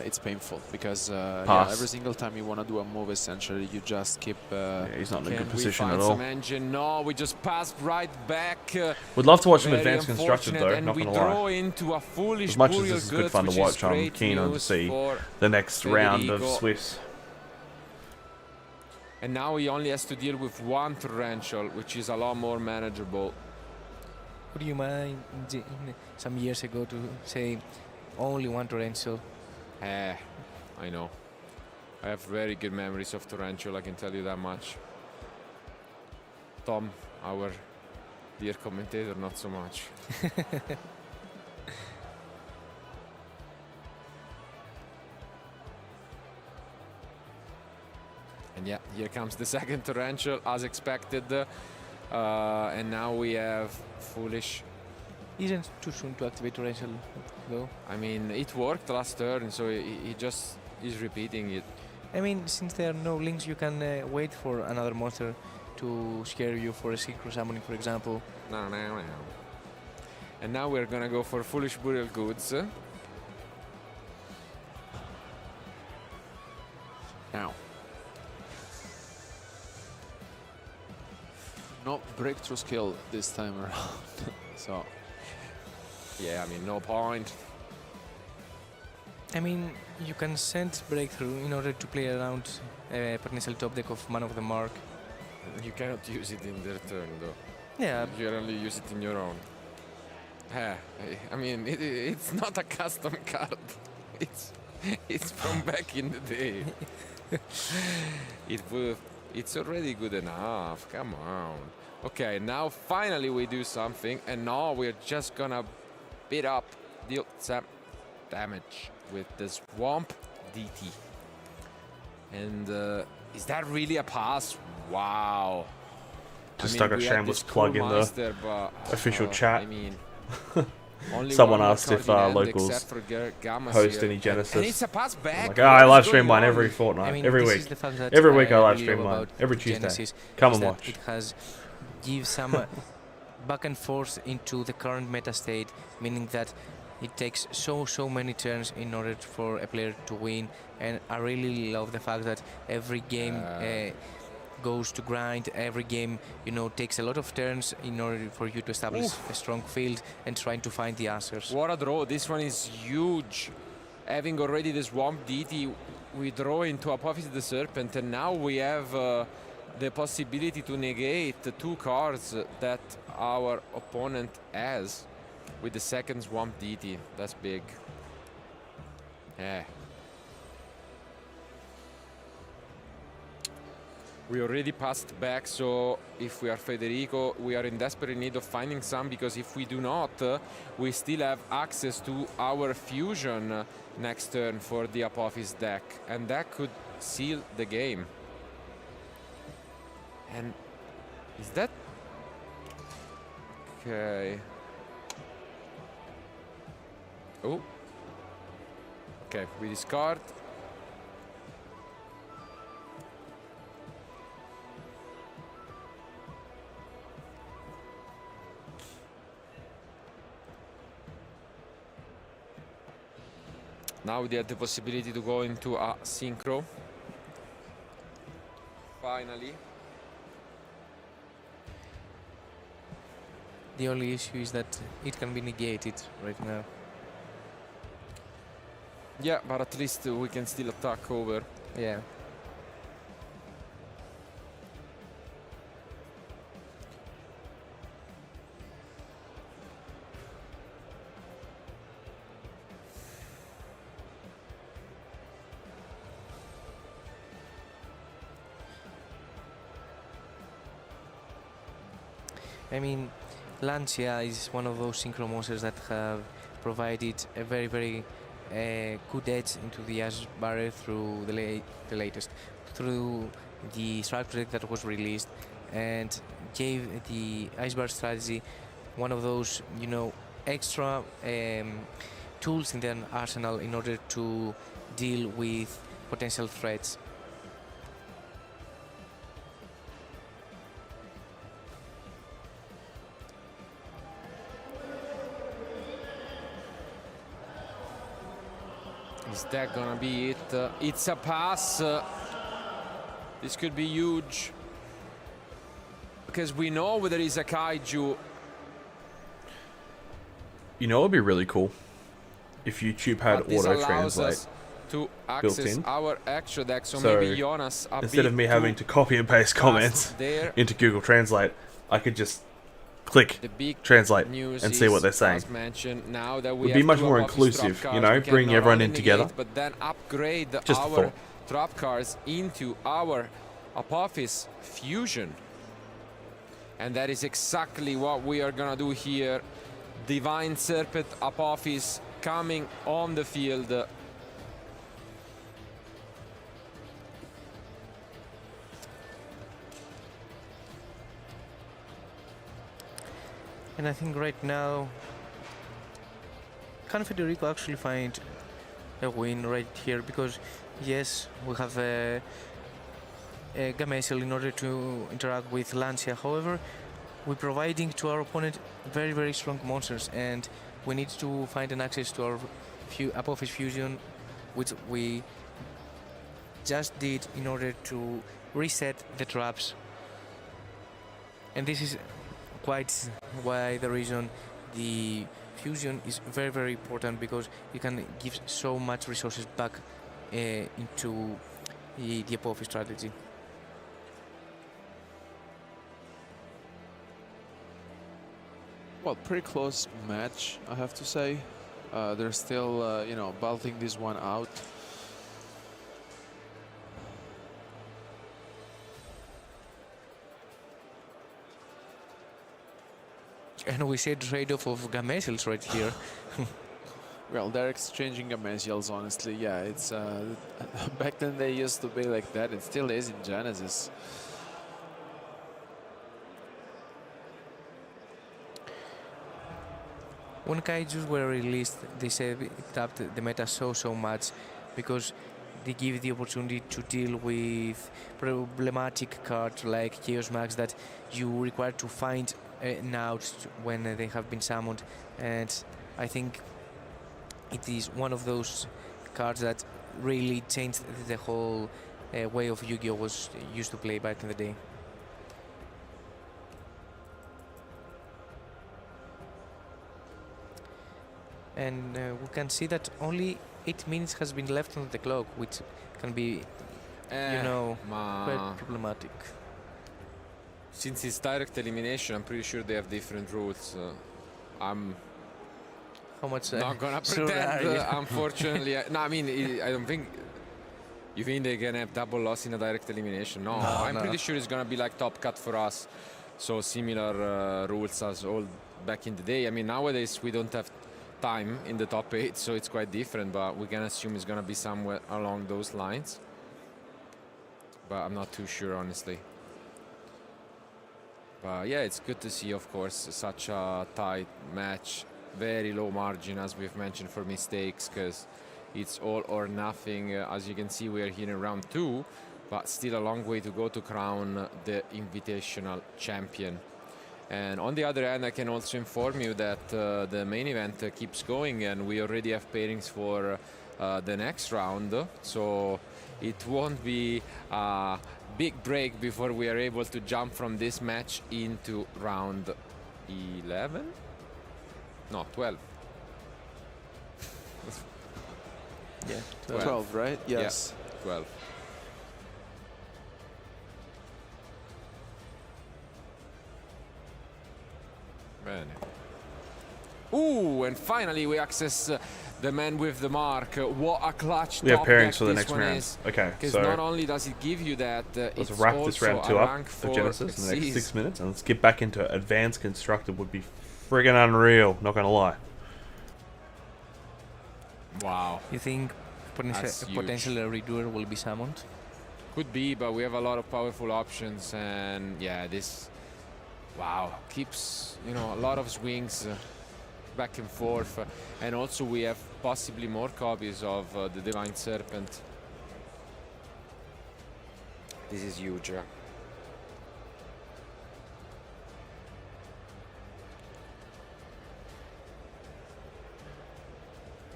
it's painful, because yeah, every single time you want to do a move, essentially you just keep. Yeah, he's not in a good Can we position find at all. some engine? No, we just passed right back. Would love to watch him Very advanced constructed though, unfortunate, not and gonna we draw lie. into a foolish As much as Burial this is good Goods, fun to which is watch, I'm great keen on to news see for the next round of Federico. Swifts. And now he only has to deal with one Torrential, which is a lot more manageable. Would you mind some years ago to say only one Torrential? I know. I have very good memories of Torrential, I can tell you that much. Tom, our dear commentator, not so much. And yeah, here comes the second Torrential, as expected. And now we have Foolish. Isn't too soon to activate Torrential, though. I mean, it worked last turn, so he just is repeating it. I mean, since there are no links, you can wait for another monster to scare you for a synchro summoning, for example. No. And now we're gonna go for Foolish Burial Goods. Now. No breakthrough skill this time around. So. Yeah, I mean, no point. I mean, you can send Breakthrough in order to play around potential top deck of Man of the Mark. You cannot use it in their turn, though. Yeah. You can only use it in your own. I mean, it's not a custom card. It's from back in the day. It's already good enough. Come on. Okay, now finally we do something, and now we're just gonna beat up, deal some damage with the Swamp DT. And is that really a pass? Wow. Just stuck a shameless plug in the official chat. I mean, someone asked if locals host any Genesis. And it's a pass back. Like, I live stream mine every fortnight, I mean, every this week. is the fact that Every week I live really stream love mine, about every Tuesday. Genesis Come is and that watch. It has give some back and forth into the current meta state, meaning that it takes so many turns in order for a player to win, and I really love the fact that every game goes to grind. Every game, you know, takes a lot of turns in order for you to establish a strong field and trying to find the answers. What a draw. This one is huge. Having already the Swamp DT, we draw into Apophis the Serpent, and now we have the possibility to negate the 2 cards that our opponent has with the second Swamp DT. That's big. Yeah. We already passed back, so if we are Federico, we are in desperate need of finding some, because if we do not, we still have access to our fusion next turn for the Apophis deck, and that could seal the game. And is that... Okay. Oh. Okay, we discard. Now they have the possibility to go into a synchro. Finally. The only issue is that it can be negated right now. Yeah, but at least we can still attack over. Yeah. I mean, Lancia is one of those synchro monsters that have provided a very, very good edge into the Ashe barrier through the latest, through the strike deck that was released, and gave the Ice Bar strategy one of those, you know, extra tools in their arsenal in order to deal with potential threats. Is that gonna be it? It's a pass. This could be huge, because we know there is a kaiju. You know, it'd be really cool if YouTube had auto translate to built access in. our extra deck. So So, maybe Jonas, instead of me having to copy and paste comments there, into Google Translate, I could just click the big translate news and see what they're saying. as mentioned, now that we Would be have much two more Apophis inclusive, trap you cards, know, we can bring not everyone only in together. negate, but then upgrade Just a our thought. trap cards into our Apophis fusion. And that is exactly what we are gonna do here. Divine Serpent Apophis coming on the field. And I think right now, can Federico actually find a win right here? Because yes, we have a Gameciel in order to interact with Lancia. However, we're providing to our opponent very, very strong monsters, and we need to find an access to our Apophis fusion, which we just did in order to reset the traps. And this is quite why the reason the fusion is very, very important, because you can give so much resources back into the Apophis strategy. Well, pretty close match, I have to say. They're still, you know, belting this one out. And we see a trade-off of Gameciels right here. Well, they're exchanging Gameciels, honestly. Yeah, it's back then they used to be like that. It still is in Genesis. When kaijus were released, they said it tapped the meta so much, because they give the opportunity to deal with problematic cards like Chaos Max that you require to find out when they have been summoned. And I think it is one of those cards that really changed the whole way of Yu-Gi-Oh was used to play back in the day. And we can see that only 8 minutes has been left on the clock, which can be, you know, quite problematic. Since it's direct elimination, I'm pretty sure they have different rules. I'm How much not gonna sure pretend, are you? unfortunately. No, I mean, I don't think You think they're gonna have double loss in a direct elimination? No, I'm pretty sure it's gonna be like top cut for us. So similar rules as all back in the day. I mean, nowadays we don't have time in the top 8, so it's quite different, but we can assume it's gonna be somewhere along those lines. But I'm not too sure, honestly. But yeah, it's good to see, of course, such a tight match. Very low margin, as we've mentioned, for mistakes, because it's all or nothing. As you can see, we are here in round 2, but still a long way to go to crown the Invitational champion. And on the other hand, I can also inform you that the main event keeps going, and we already have pairings for the next round. So it won't be a big break before we are able to jump from this match into round 11? No, 12. Yeah, 12, right? Yes. Yeah, 12. Bene. Ooh, and finally we access the man with the mark. What a clutch. We have pairings for the next round. Okay, because so not only does it give you that, let's it's wrap also this round 2 up of Genesis in the next 6 minutes, and let's get back into Advanced Constructed. Would be friggin' unreal, not gonna lie. Wow. You think potentially a redoer will be summoned? Could be, but we have a lot of powerful options, and yeah, this, wow, keeps, you know, a lot of swings back and forth, and also we have possibly more copies of the Divine Serpent. This is huge.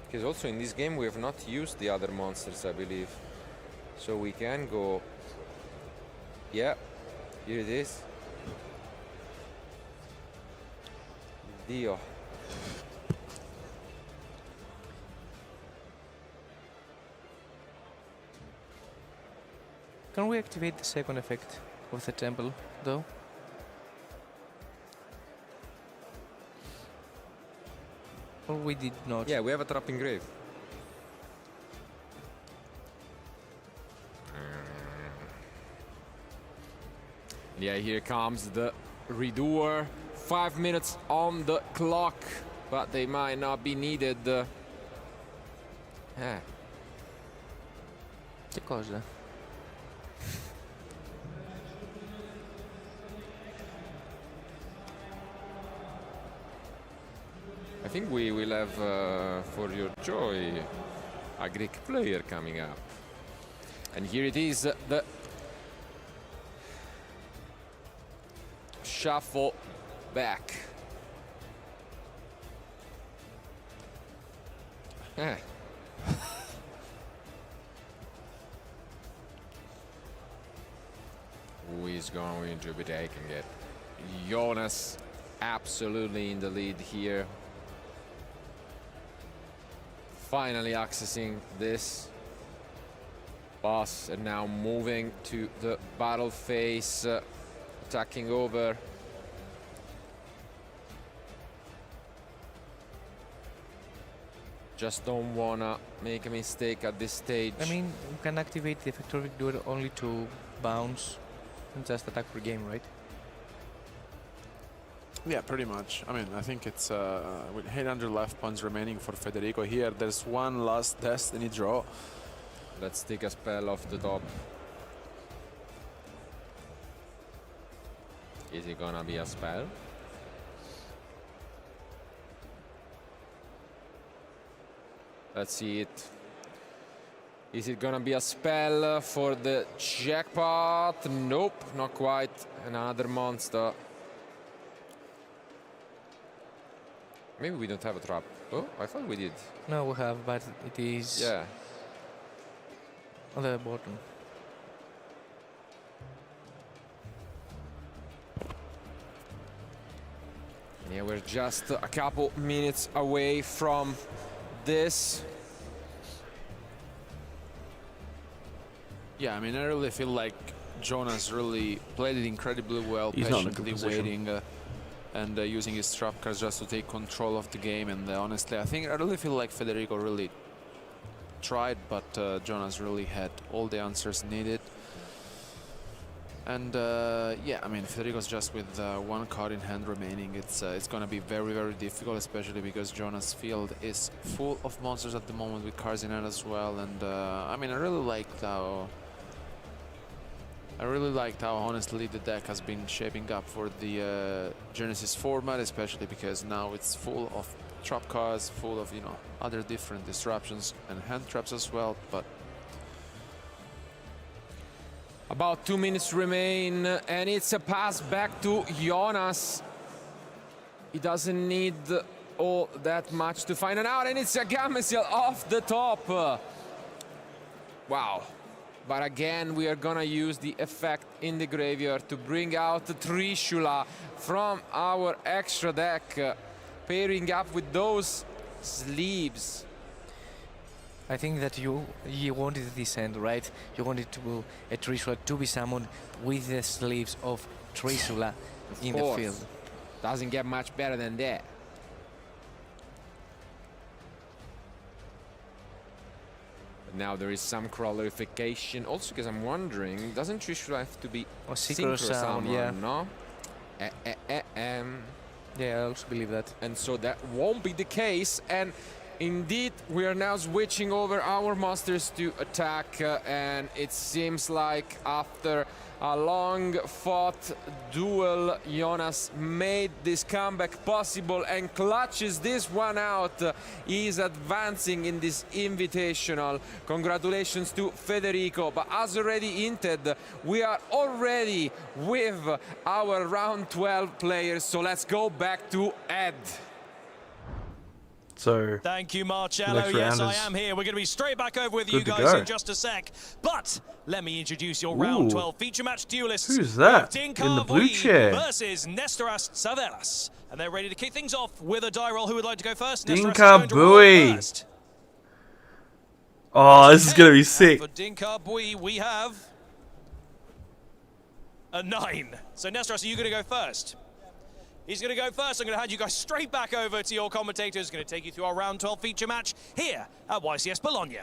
Because also in this game we have not used the other monsters, I believe. So we can go... Yeah, here it is. Dio. Can we activate the second effect of the temple, though? Or we did not? Yeah, we have a trap engrave. Yeah, here comes the redoer. 5 minutes on the clock, but they might not be needed. Che cosa? I think we will have, for your joy, a Greek player coming up. And here it is, the shuffle back. Who is going to be taking it? Jonas absolutely in the lead here. Finally accessing this boss, and now moving to the battle phase, attacking over. Just don't wanna make a mistake at this stage. I mean, you can activate the effect of redoer only to bounce and just attack for game, right? Yeah, pretty much. I mean, I think it's with 800 life points remaining for Federico here. There's one last Destiny draw. Let's take a spell off the top. Is it gonna be a spell? Let's see it. Is it gonna be a spell for the jackpot? Nope, not quite. Another monster. Maybe we don't have a trap. Oh, I thought we did. No, we have, but it is on the bottom. Yeah, we're just a couple minutes away from this. Yeah, I mean, I really feel like Jonas really played it incredibly well, He's patiently waiting and using his trap cards just to take control of the game. And honestly, I really feel like Federico really tried, but Jonas really had all the answers needed. And yeah, I mean, Federico's just with one card in hand remaining. It's going to be very, very difficult, especially because Jonas' field is full of monsters at the moment with cards in hand as well. And I mean, I really liked how honestly the deck has been shaping up for the Genesis format, especially because now it's full of trap cards, full of, you know, other different disruptions and hand traps as well. But about 2 minutes remain, and it's a pass back to Jonas. He doesn't need all that much to find it out, and it's a Gameciel off the top. Wow. But again, we are gonna use the effect in the graveyard to bring out the Trishula from our extra deck, pairing up with those sleeves. I think that you wanted this end, right? You wanted to a Trishula to be summoned with the sleeves of Trishula in the field. Doesn't get much better than that. But now there is some crawlerification. Also, because I'm wondering, doesn't Trishula have to be synchro summon, yeah. no? Yeah, I also believe that. And so that won't be the case. And indeed, we are now switching over our monsters to attack, and it seems like after a long-fought duel, Jonas made this comeback possible and clutches this one out. He is advancing in this invitational. Congratulations to Federico. But as already hinted, we are already with our round 12 players, so let's go back to Ed. So thank you, Marcello. Yes, I am here. We're going to be straight back over with you guys in just a sec. But let me introduce your round 12 feature match duelists. Who's that in the blue chair? Versus Nestoras Savelas. And they're ready to kick things off with a die roll. Who would like to go first? Dinka Bui. Oh, this is going to be sick. For Dinka Bui, we have a 9. So Nestoras, are you going to go first? He's going to go first. I'm going to hand you guys straight back over to your commentators. Going to take you through our round 12 feature match here at YCS Bologna.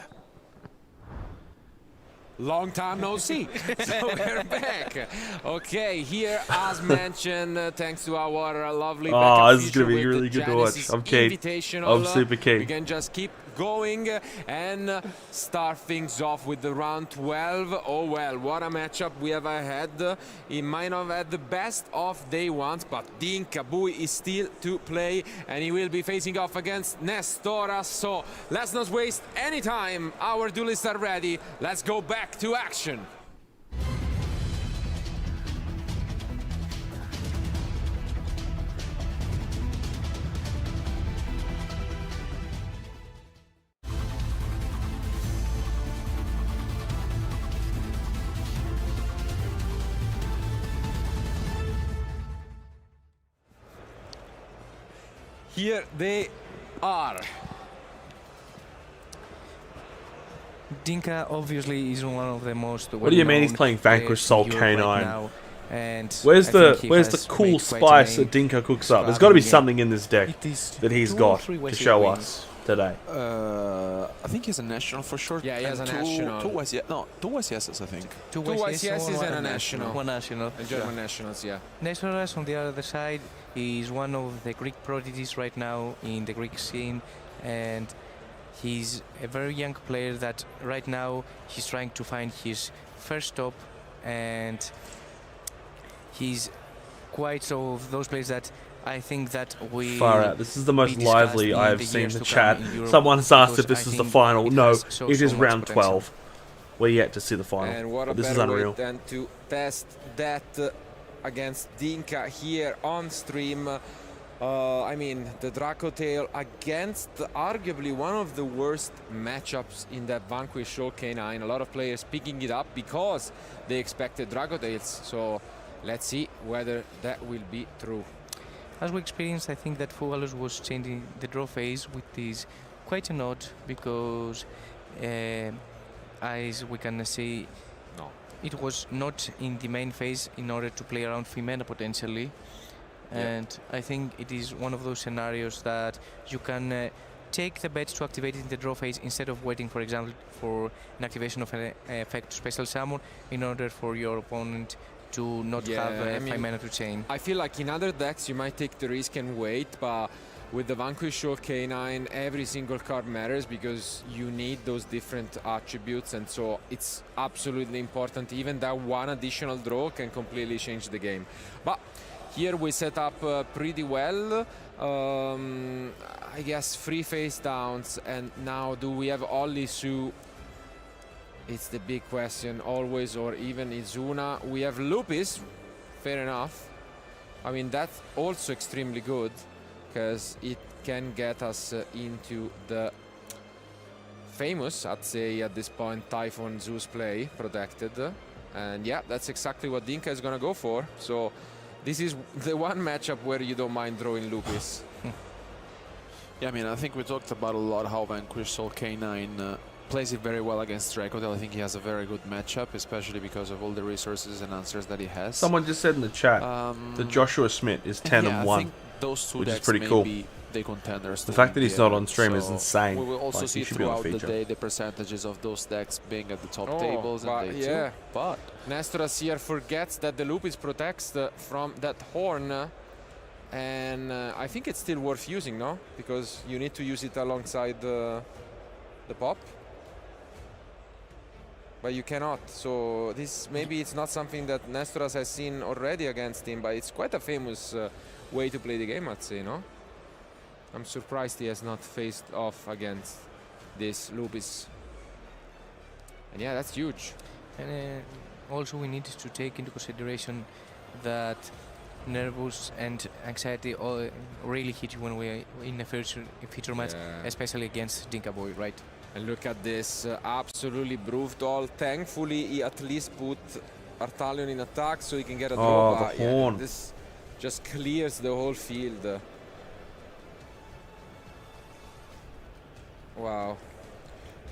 Long time no see. So we're back. Okay, here as mentioned, thanks to our lovely backup this is going to be really good to watch. I'm keen. I'm super keen. We can just keep going and start things off with the round 12. Oh well, what a matchup we have ahead. He might not have had the best of day ones, but Dinka Bui is still to play, and he will be facing off against Nestoras. So let's not waste any time. Our duelists are ready. Let's go back to action. Here they are. Dinka obviously is one of the most. What do you mean he's playing Vanquish Soul Canine? Right, and where's the cool spice that Dinka cooks up? There's got to be something in this deck that he's got to show us today. I think he has a national for sure. Yeah, he has a national. Two YCSs, I think. Two YCSs and a national. One national. And German nationals, yeah. Nestoras, on the other side, is one of the Greek prodigies right now in the Greek scene, and he's a very young player that right now he's trying to find his first stop, and he's quite of those players that I think that we far out. This is the most lively I have seen the chat. Someone has asked if this is the final. No, it is round 12. We're yet to see the final. And what a this is better unreal. way than to test that against Dinka here on stream. I mean, the Draco Tail against arguably one of the worst matchups in that Vanquish Soul Canine. A lot of players picking it up because they expected Draco Tails. So let's see whether that will be true. As we experienced, I think that Fugalos was changing the draw phase, which is quite an odd because, as we can see, it was not in the main phase in order to play around Femena potentially. And I think it is one of those scenarios that you can take the bet to activate it in the draw phase instead of waiting, for example, for an activation of an effect special summon in order for your opponent to not have 5 mana to chain. I feel like in other decks you might take the risk and wait, but with the Vanquish Soul K9 every single card matters because you need those different attributes, and so it's absolutely important. Even that one additional draw can completely change the game. But here we set up pretty well. I guess 3 face downs, and now do we have Ollie Su? It's the big question, always, or even Izuna. We have Lupis, fair enough. I mean, that's also extremely good because it can get us into the famous, I'd say at this point, Typhon Zeus play, protected. And yeah, that's exactly what Dinka is gonna go for. So this is the one matchup where you don't mind throwing Lupis. Yeah, I mean, I think we talked about a lot how Vanquish Soul K9 plays it very well against Dracodel. I think he has a very good matchup, especially because of all the resources and answers that he has. Someone just said in the chat that Joshua Schmidt is 10 and 1. I think those two which decks is pretty may cool. be the contenders. The fact that he's not on stream is so insane. We will also Like, see he should be on throughout the feature. day the percentages of those decks being at the top Oh, tables. but And yeah. But Nestoras here forgets that the Lupis protects from that horn, and I think it's still worth using, no? Because you need to use it alongside the pop. But you cannot, so this maybe it's not something that Nestoras has seen already against him, but it's quite a famous way to play the game, I'd say, no? I'm surprised he has not faced off against this Lupis. And yeah, that's huge. And also we need to take into consideration that nervous and anxiety all really hit you when we're in a feature match, especially against Dinka Boy, right? And look at this, absolutely brutal. Thankfully, he at least put Artalion in attack so he can get a draw. Oh, the horn. This just clears the whole field. Wow.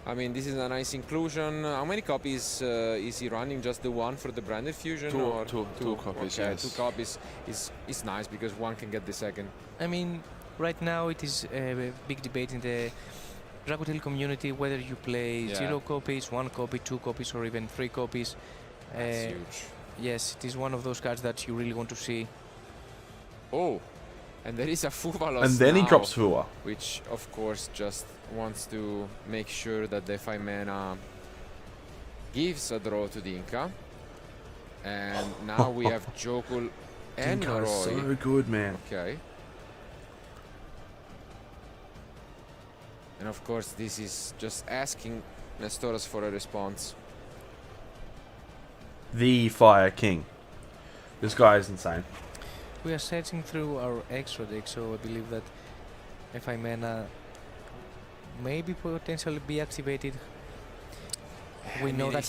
I mean, this is a nice inclusion. How many copies is he running? Just the one for the branded fusion? Two copies, okay, yes. 2 copies is nice because one can get the second. I mean, right now it is a big debate in the Dracodel community whether you play 0 copies, 1 copy, 2 copies, or even 3 copies. That's huge. Yes, it is one of those cards that you really want to see. Oh, and there is a Fuvalos And then he now, drops Fua. which of course just wants to make sure that the 5 mana gives a draw to Dinka. And now we have Jokul and Dinka is Roy. so good, man. Okay. And of course this is just asking Nestoras for a response. The Fire King. This guy is insane. We are searching through our extra deck, so I believe that a 5 mana maybe potentially be activated. We know that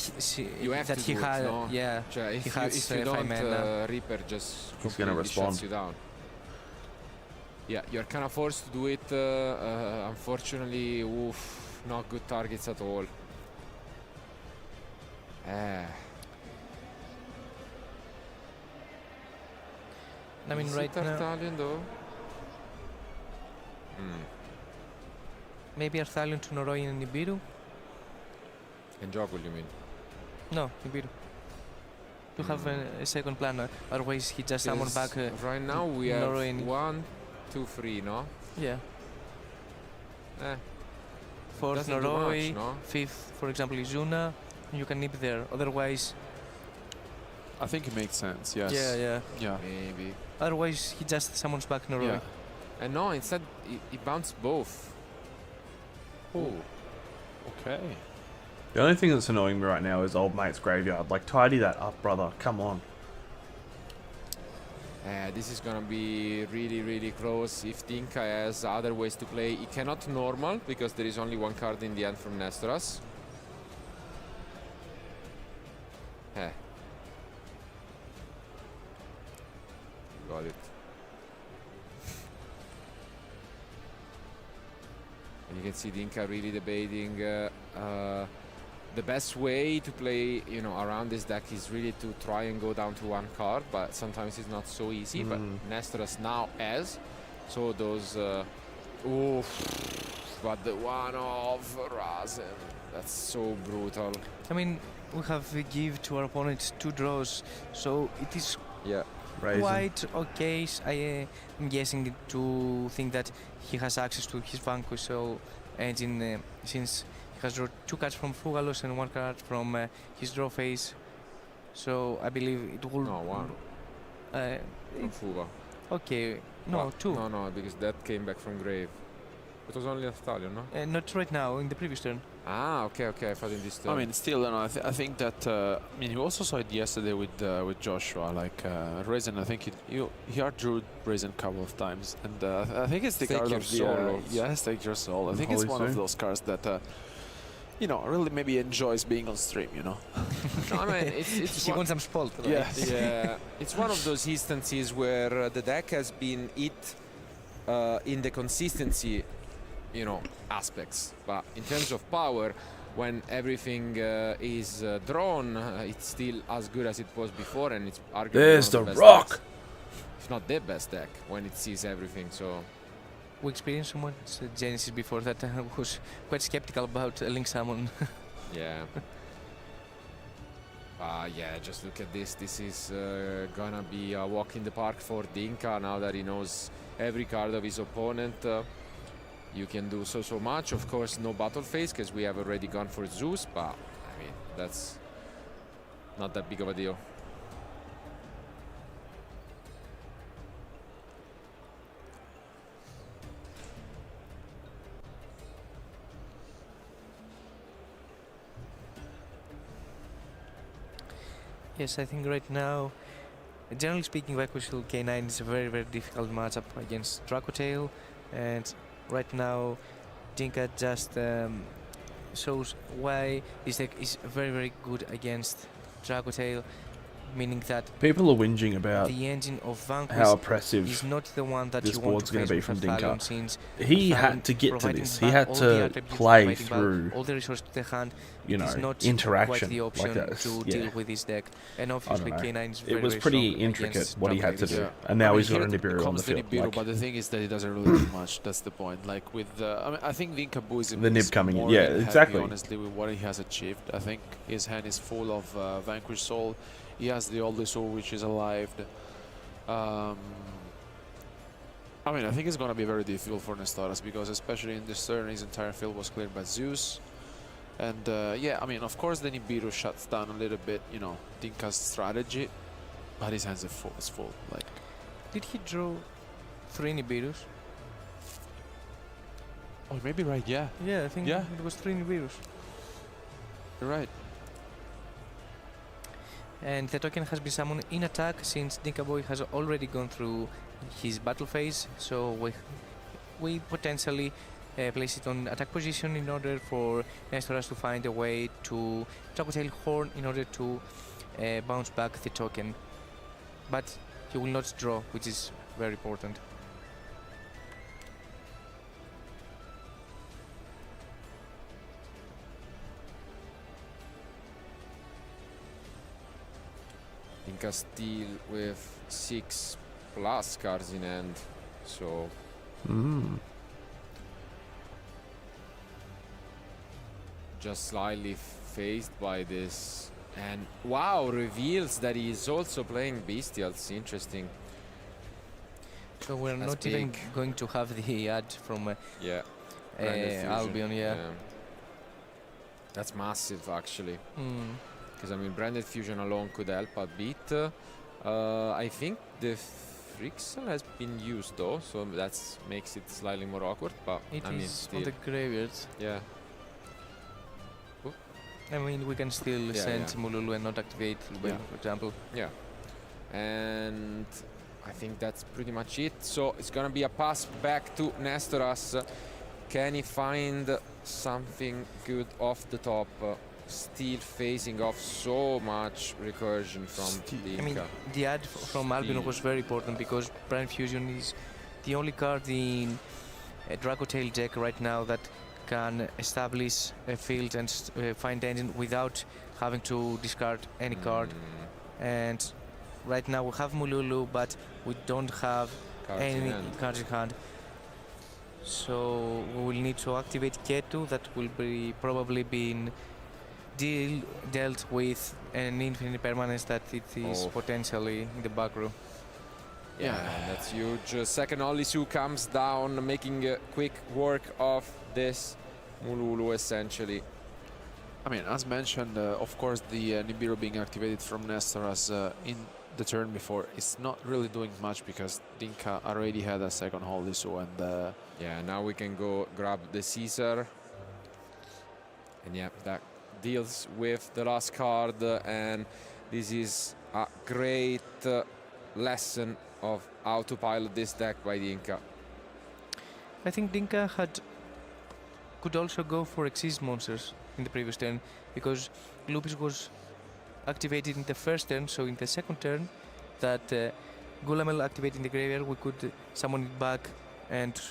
you have that to he do it, had, no? yeah, If he you, has if you 5 don't, mana. Reaper just He's gonna completely respond. shuts you down. Yeah, you're kind of forced to do it. Unfortunately, oof, not good targets at all. I mean, Is right it now, Artalion though? maybe Arthalion to Noroi and Nibiru? And Jogul, you mean? No, Nibiru. To have a second planner, otherwise he just summon back. Right now we have Noroi and 1, 2, 3, no? yeah. Eh, Fourth doesn't do Noroi, much, no? fifth, for example, Izuna. You can nip there. Otherwise, I think it makes sense, yes. Yeah. maybe. otherwise he just summons back Noroi. Yeah. And no, instead he bounced both. Oh. Okay. The only thing that's annoying me right now is old mate's graveyard. Like, tidy that up, brother. Come on. This is gonna be really, really close. If Dinka has other ways to play, he cannot normal because there is only 1 card in the end from Nestoras. Got it. And you can see Dinka really debating. The best way to play, you know, around this deck is really to try and go down to 1 card, but sometimes it's not so easy. But Nestoras now has, so those. but the one of Rasen, that's so brutal. I mean, we have give to our opponents 2 draws, so it is quite okay. I am guessing to think that he has access to his Vanquish engine since he has drawn 2 cards from Fugalos and 1 card from his draw phase. So I believe it will. No, 1. From Fuga. Okay, no, 2. No, because that came back from grave. It was only a stallion, no? Not right now, in the previous turn. Ah, okay, I thought in this turn. I mean, still, I think that. I mean, you also saw it yesterday with Joshua. Like Razen, I think he outdrew Razen a couple of times, and I think it's the Stake card your of soul. Stake Your Soul. I think it's one of those cards that. Really maybe enjoys being on stream, No, I mean, it's he wants some spot, right? Yeah. It's one of those instances where the deck has been hit in the consistency, aspects. But in terms of power, when everything is drawn, it's still as good as it was before, and it's arguably There's the best rock! decks, if not the best deck, when it sees everything, so... We experienced someone's Genesis before that was quite skeptical about Link Summon. Yeah. Just look at this. This is gonna be a walk in the park for Dinka now that he knows every card of his opponent. You can do so much. Of course, no battle phase because we have already gone for Zeus, but I mean, that's not that big of a deal. Yes, I think right now, generally speaking, Vanquish K9 is a very, very difficult matchup against Dracotail, and right now, Dinka just shows why this deck is very, very good against Dracotail, meaning that people are whinging about the engine of Vanquish how oppressive is not the one that this you want board's to going to be face from with Dinka. Athalion, since He had to get to this. He had to play through, all the resources to the hand. It's not interaction quite the option like this. to deal with this deck. And obviously K9 is very, it was very pretty strong intricate against what he had to do. Dracotail. And now he's got a here Nibiru on the comes the field. Nibiru, but the thing is that he doesn't really do much. That's the point. Like with I think the Inkabuism The nib is coming in. more Yeah, than exactly. happy, honestly, with what he has achieved. I think his hand is full of Vanquish Soul. He has the oldest soul which is alive. I mean, I think it's going to be very difficult for Nestoras because especially in this turn his entire field was cleared by Zeus. And I mean, of course the Nibiru shuts down a little bit, Dinka's strategy, but his hands are full. Like, Did he draw 3 Nibirus? oh, maybe right, yeah. Yeah, I think Yeah. it was 3 Nibirus. You're right. And the token has been summoned in attack since Dinka Boy has already gone through his battle phase, so we potentially place it on attack position in order for Nestoras to find a way to Dracotail Horn in order to bounce back the token. But he will not draw, which is very important. Dinka still with 6+ cards in hand, so just slightly phased by this. And wow, reveals that he is also playing Bestials. Interesting. So we're That's not even big. going to have the ad from Yeah. Branded Fusion. Albion, yeah. That's massive, actually. Mm. Because I mean, Branded Fusion alone could help a bit. I think the Frixel has been used though, so that makes it slightly more awkward. But It I mean, is still, on the graveyard. yeah. I mean, we can still send Mululu and not activate Lubel, for example. Yeah. And I think that's pretty much it. So it's gonna be a pass back to Nestoras. Can he find something good off the top? Still facing off so much recursion from Dinka. I mean, the ad from Albion was very important because Brand Fusion is the only card in a Dracotail deck right now that can establish a field and find engine without having to discard any card. And right now we have Mululu, but we don't have any cards in hand. So we will need to activate Ketu. That will be probably being dealt with an infinite permanence that it is potentially in the back row. Yeah, that's huge. Second Olisu comes down, making quick work of this Mululu essentially. I mean, as mentioned, of course, the Nibiru being activated from Nestor as in the turn before is not really doing much because Dinka already had a second Olisu and yeah, now we can go grab the Caesar. And yeah, that deals with the last card, and this is a great lesson of how to pilot this deck by Dinka. I think Dinka could also go for Exist monsters in the previous turn, because Lupus was activated in the first turn, so in the second turn that Gulamel activated in the graveyard, we could summon it back and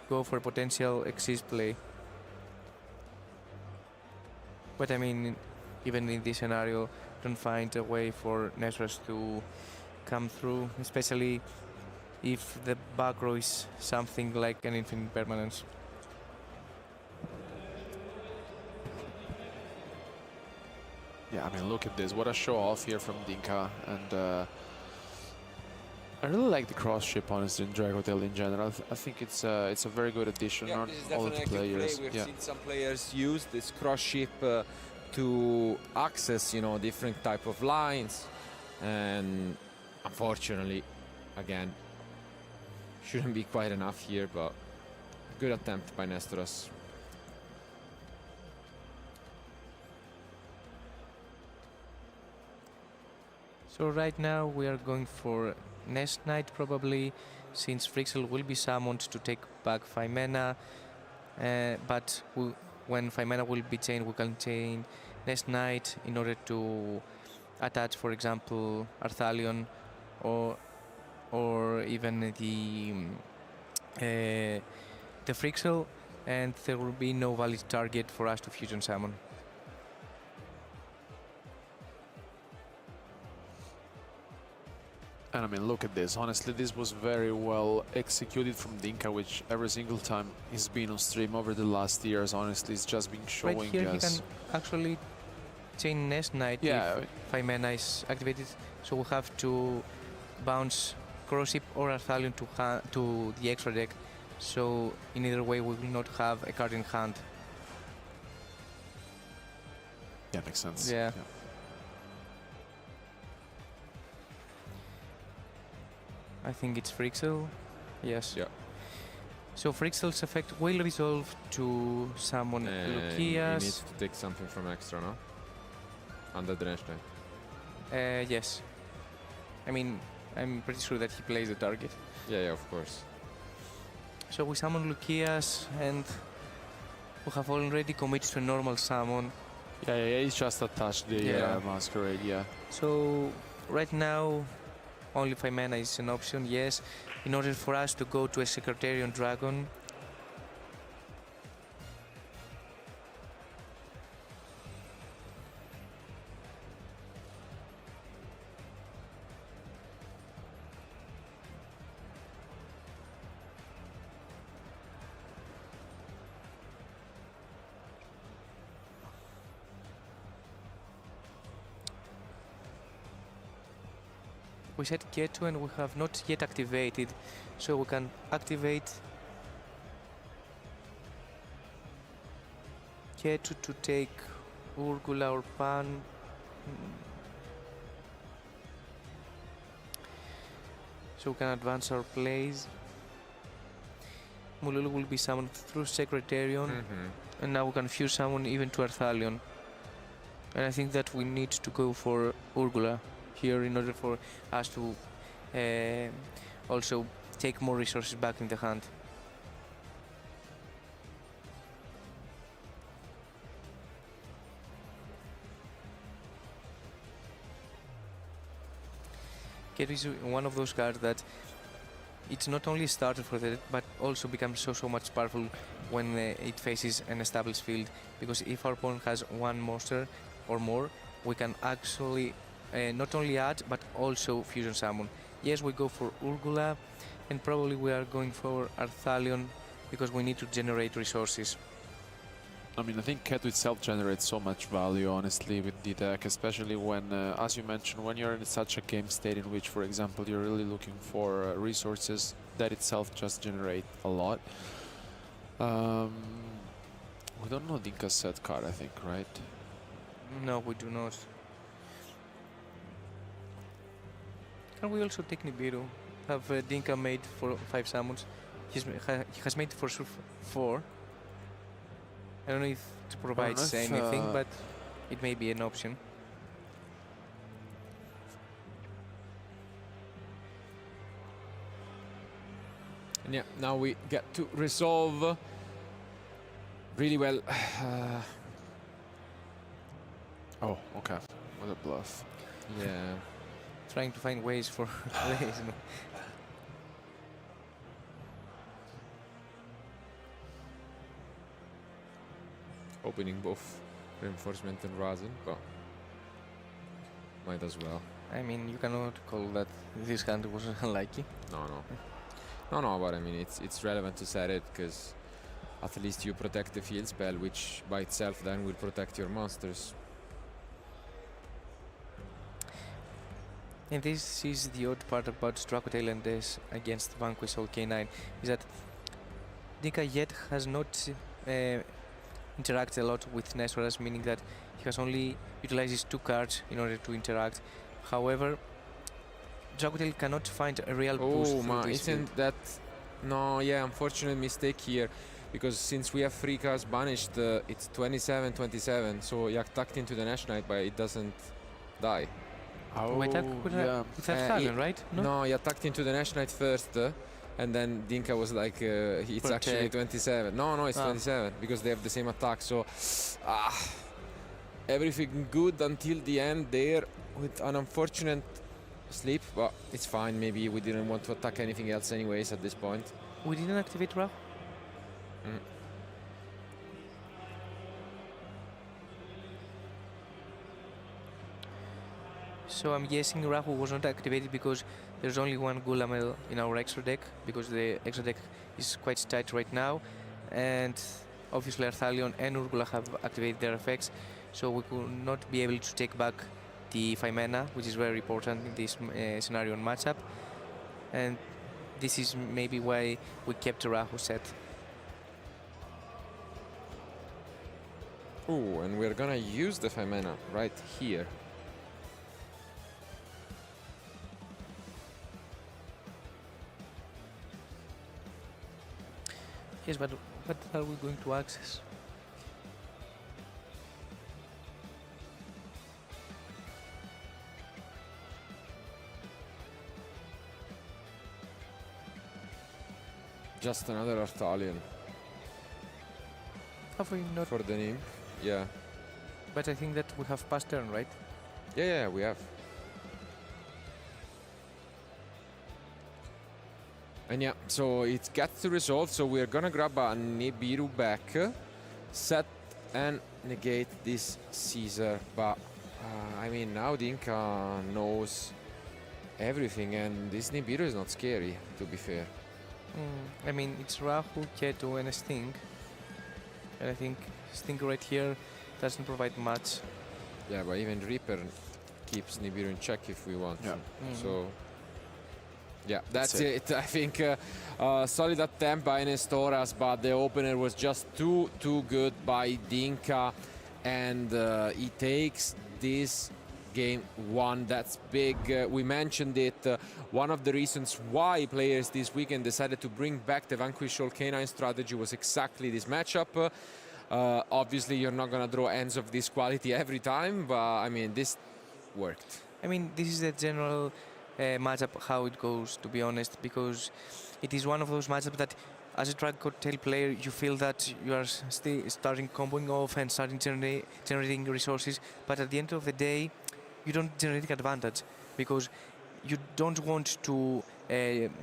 go for a potential Exist play. But I mean, even in this scenario, don't find a way for Nesros to come through, especially if the back row is something like an infinite permanence. yeah, I mean, look at this. What a show off here from Dinka. And I really like the cross ship, honestly, in Dragotail in general. I think it's a very good addition on all of the players. We've seen some players use this cross ship to access, different type of lines, and unfortunately, again, shouldn't be quite enough here, but good attempt by Nestoras. So right now we are going for Nest Knight probably, since Frixel will be summoned to take back 5 mana, but when 5 mana will be chained, we can chain Nest Knight in order to attach, for example, Arthalion or even the Frixel, and there will be no valid target for us to fusion summon. And I mean, look at this. Honestly, this was very well executed from Dinka, which every single time he's been on stream over the last years, honestly, it's just been showing right here us. He can actually chain Nest Knight if 5 mana is activated, so we'll have to bounce Crossship or Arthalion to the extra deck, so in either way we will not have a card in hand. Yeah, makes sense. Yeah. I think it's Frixel. Yes. Yeah. So Frixel's effect will resolve to summon Lucius. He needs to take something from extra, no? Under the Nest Knight. Yes. I mean, I'm pretty sure that he plays the target. Yeah, of course. So we summon Lucius, and we have already committed to a normal summon. Yeah, he's just attached the Masquerade, yeah. So right now, only 5 mana is an option, yes. In order for us to go to a Secretarian Dragon, we set Ketu and we have not yet activated, so we can activate Ketu to take Urgula or Pan. So we can advance our plays. Mululu will be summoned through Secretarian, and now we can fuse summon even to Arthalion. And I think that we need to go for Urgula here in order for us to also take more resources back in the hand. Ketu is one of those cards that it's not only starter for the deck, but also becomes so much powerful when it faces an established field, because if our opponent has one monster or more, we can actually not only add but also fusion summon. Yes, we go for Urgula, and probably we are going for Arthalion because we need to generate resources. I mean, I think Keto itself generates so much value, honestly, with the deck, especially when, as you mentioned, when you're in such a game state in which, for example, you're really looking for resources, that itself just generates a lot. We don't know Dinka's set card, I think, right? No, we do not. Can we also take Nibiru? Have Dinka made for 5 summons? He has made for sure 4. I don't know if it provides anything, but it may be an option. And yeah, now we get to resolve really well. Oh, okay. What a bluff. Yeah. Trying to find ways for plays. Opening both reinforcement and Razen, but might as well. I mean, you cannot call that this hand was unlucky. No, but I mean, it's relevant to set it because at least you protect the field spell, which by itself then will protect your monsters. And this is the odd part about Dracotail and Ashe against Vanquish Soul K9, is that Dinka yet has not interacted a lot with Neswaras, meaning that he has only utilizes 2 cards in order to interact. However, Dracotail cannot find a real boost. Oh man, isn't that... No, yeah, unfortunate mistake here. Because since we have 3 cards banished, it's 27-27, so he attacked into the Nash Knight, but it doesn't die. Oh, attack with that Stallion, right? No, he attacked into the Nash Knight first, and then Dinka was like, it's actually 27. No, it's 27, because they have the same attack, so... everything good until the end there, with an unfortunate sleep, but it's fine. Maybe we didn't want to attack anything else anyways at this point. We didn't activate Rahu? So I'm guessing Rahu was not activated because there's only one Gulamel in our extra deck, because the extra deck is quite tight right now, and obviously Arthalion and Urgula have activated their effects, so we could not be able to take back the 5 mana, which is very important in this scenario and matchup, and this is maybe why we kept Rahu set. Oh, and we're gonna use the 5 mana right here. Yes, but what are we going to access? Just another Arthalion. Have we not? For the name, yeah. But I think that we have passed turn, right? Yeah, we have. And yeah, so it gets to resolve, so we're gonna grab a Nibiru back, set and negate this Caesar, but I mean, now Dinka knows everything, and this Nibiru is not scary, to be fair. I mean, it's Rahu, Keto and a Sting, and I think Sting right here doesn't provide much. Yeah, but even Reaper keeps Nibiru in check if we want to. So yeah, that's it. I think solid attempt by Nestoras, but the opener was just too good by Dinka, and he takes this game 1. That's big. We mentioned it. One of the reasons why players this weekend decided to bring back the Vanquish Soul K9 strategy was exactly this matchup. Obviously, you're not going to draw ends of this quality every time, but I mean, this worked. I mean, this is the general matchup how it goes, to be honest, because it is one of those matchups that as a Dracotail player you feel that you are still starting comboing off and starting generating resources, but at the end of the day you don't generate advantage because you don't want to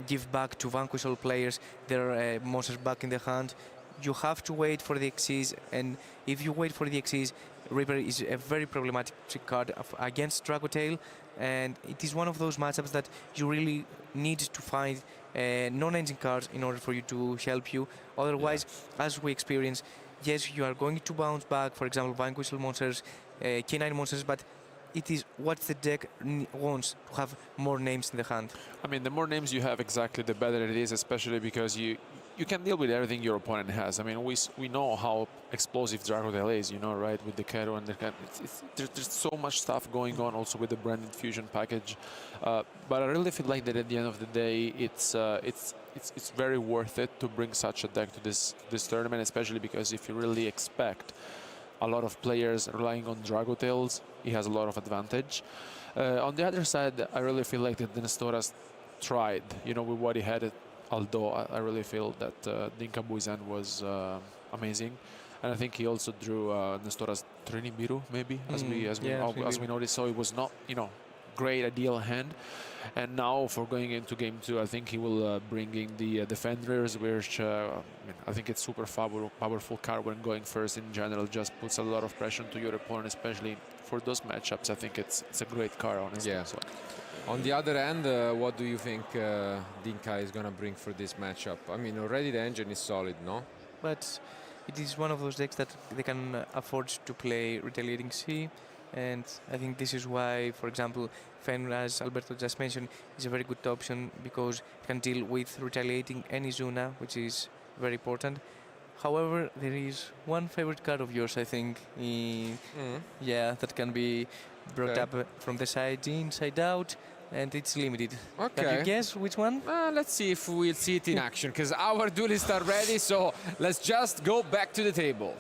give back to Vanquish Soul players their monsters back in the hand. You have to wait for the Xyz, and if you wait for the Xyz, Reaper is a very problematic card against Dragotail, and it is one of those matchups that you really need to find non-engine cards in order for you to help you. Otherwise, as we experience, yes, you are going to bounce back, for example, Vanquish monsters, K9 monsters, but it is what the deck wants to have more names in the hand. I mean, the more names you have, exactly, the better it is, especially because you can deal with everything your opponent has. I mean, we know how explosive Dragotail is, you know, right? With the Keto and the there's so much stuff going on also with the Branded Fusion package. But I really feel like that at the end of the day, it's very worth it to bring such a deck to this tournament, especially because if you really expect a lot of players relying on Dragotails, he has a lot of advantage. On the other side, I really feel like that Nestoras tried, you know, with what he had. Although I really feel that Dinka Buizan was amazing, and I think he also drew Nestoras Trinibiru, maybe, as we noticed. So it was not, you know, great ideal hand. And now for going into game 2, I think he will bring in the defenders, which I think it's super powerful card when going first in general. Just puts a lot of pressure to your opponent, especially for those matchups. I think it's a great card, honestly. Yeah. So. On the other hand, what do you think Dinka is going to bring for this matchup? I mean, already the engine is solid, no? But it is one of those decks that they can afford to play Retaliating Sea, and I think this is why, for example, Fen, as Alberto just mentioned, is a very good option because it can deal with Retaliating any Zuna, which is very important. However, there is one favorite card of yours, I think, that can be brought up from the side inside out, and it's limited. Okay. Can you guess which one? Let's see if we'll see it in action, because our duelists are ready, so let's just go back to the table.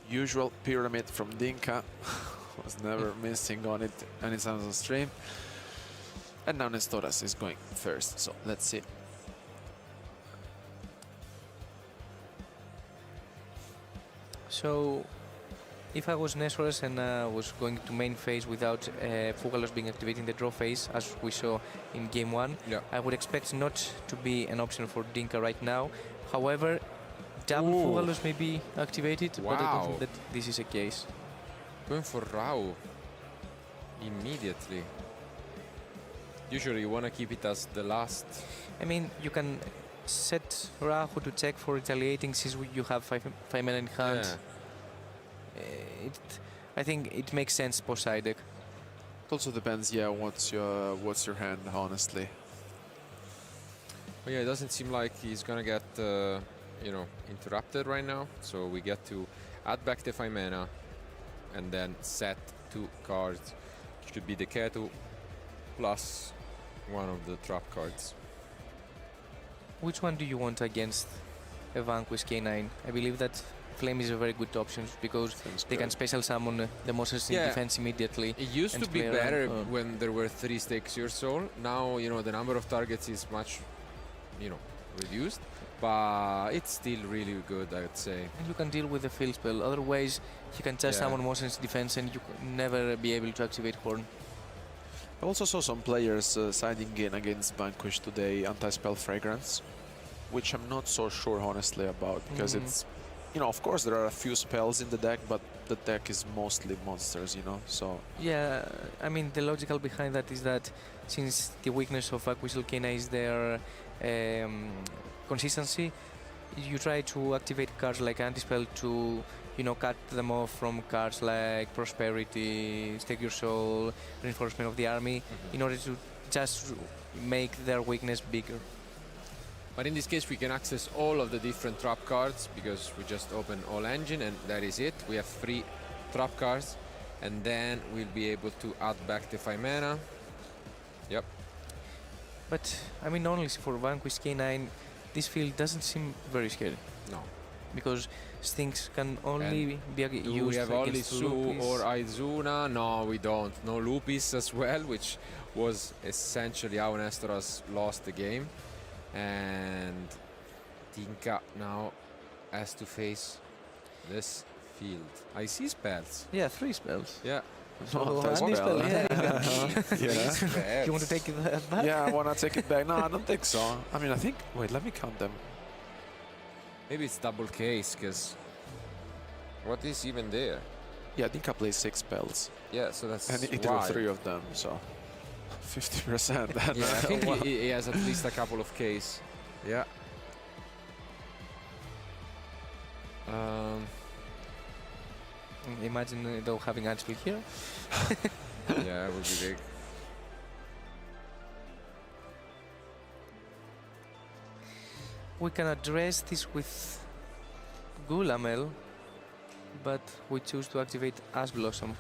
Usual pyramid from Dinka. Was never missing on it any sounds on stream. And now Nestoras is going first, so let's see. So, if I was Nestoras and was going to main phase without Fugalos being activated in the draw phase, as we saw in game 1, I would expect not to be an option for Dinka right now. However, double Fugalos may be activated, but I don't think that this is a case. Going for Rao immediately. Usually you want to keep it as the last. I mean, you can set Rahu to check for retaliating since you have 5 mana in hand. Yeah. I think it makes sense post side deck. It also depends, what's your hand, honestly. Well, yeah, it doesn't seem like he's gonna get interrupted right now. So we get to add back the 5 mana and then set 2 cards. Should be the Ketu plus one of the trap cards. Which one do you want against a Vanquish K9? I believe that Flame is a very good option because they can special summon the monsters in defense immediately. It used to be better when there were 3 stakes your soul. Now, the number of targets is much, reduced, but it's still really good, I would say. And you can deal with the field spell. Otherwise, you can just summon monsters in defense and you can never be able to activate Horn. I also saw some players siding in against Vanquish today, Anti-Spell Fragrance, which I'm not so sure, honestly, about, because it's, of course there are a few spells in the deck, but the deck is mostly monsters, so... Yeah, I mean, the logical behind that is that since the weakness of Vanquish K9 is their consistency, you try to activate cards like Anti-Spell to, cut them off from cards like Prosperity, Stake Your Soul, Reinforcement of the Army, in order to just make their weakness bigger. But in this case, we can access all of the different trap cards because we just open all engine and that is it. We have 3 trap cards and then we'll be able to add back the 5 mana. Yep. But, I mean, honestly, for Vanquish K9, this field doesn't seem very scary. No. Because things can only be used do we have only Su Lupis or Aizuna? No, we don't. No Lupis as well, which was essentially how Nestoras lost the game. And Dinka now has to face this field. I see spells. Yeah, 3 spells. Yeah. Oh, Anti-spell, yeah. Yeah. You want to take that back? Yeah, I want to take it back. No, I don't think so. I mean, I think... Wait, let me count them. Maybe it's double case, because what is even there? Yeah, Dinka plays 6 spells. Yeah, so that's And he drew 3 of them, so 50%. Yeah, I think he has at least a couple of Ks. Yeah. Imagine though having Anfield here. Yeah, it would be big. We can address this with Gulamel, but we choose to activate Ashe Blossom.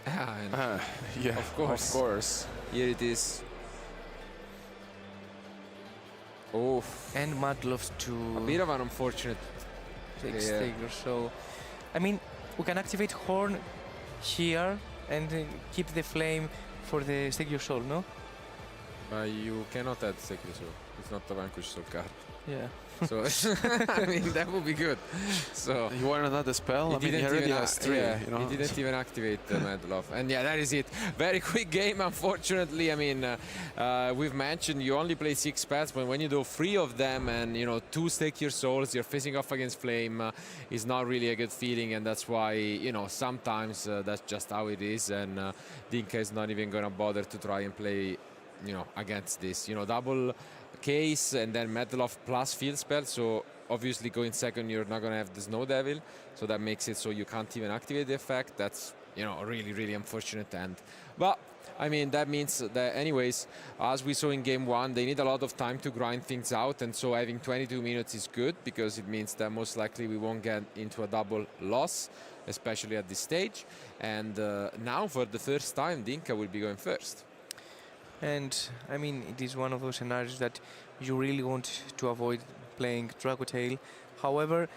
Yeah, Of course. Of course. Here it is. Oh, And Madloves a to bit of an unfortunate. take Yeah. Stagger. So, I mean, we can activate Horn here and keep the flame for the Stake Your Soul, no? You cannot add Sacred Soul. It's not a Vanquish Soul card. Yeah. So, I mean, that would be good. So, You want another spell? I mean, he already has 3, you know? He didn't even activate the Madlove. And yeah, that is it. Very quick game, unfortunately. I mean, we've mentioned you only play 6 spells, but when you do 3 of them and, you know, 2 Stake Your Souls, you're facing off against Flame, is not really a good feeling. And that's why, you know, sometimes that's just how it is. And Dinka is not even going to bother to try and play, you know, against this. You know, double case and then Metal of plus field spell, so obviously going second you're not gonna have the Snow Devil, so that makes it so you can't even activate the effect. That's, you know, really unfortunate. And but I mean, that means that anyways, as we saw in game 1, they need a lot of time to grind things out, and so having 22 minutes is good because it means that most likely we won't get into a double loss, especially at this stage. And now for the first time Dinka will be going first. And I mean, it is one of those scenarios that you really want to avoid playing Dragotail. However,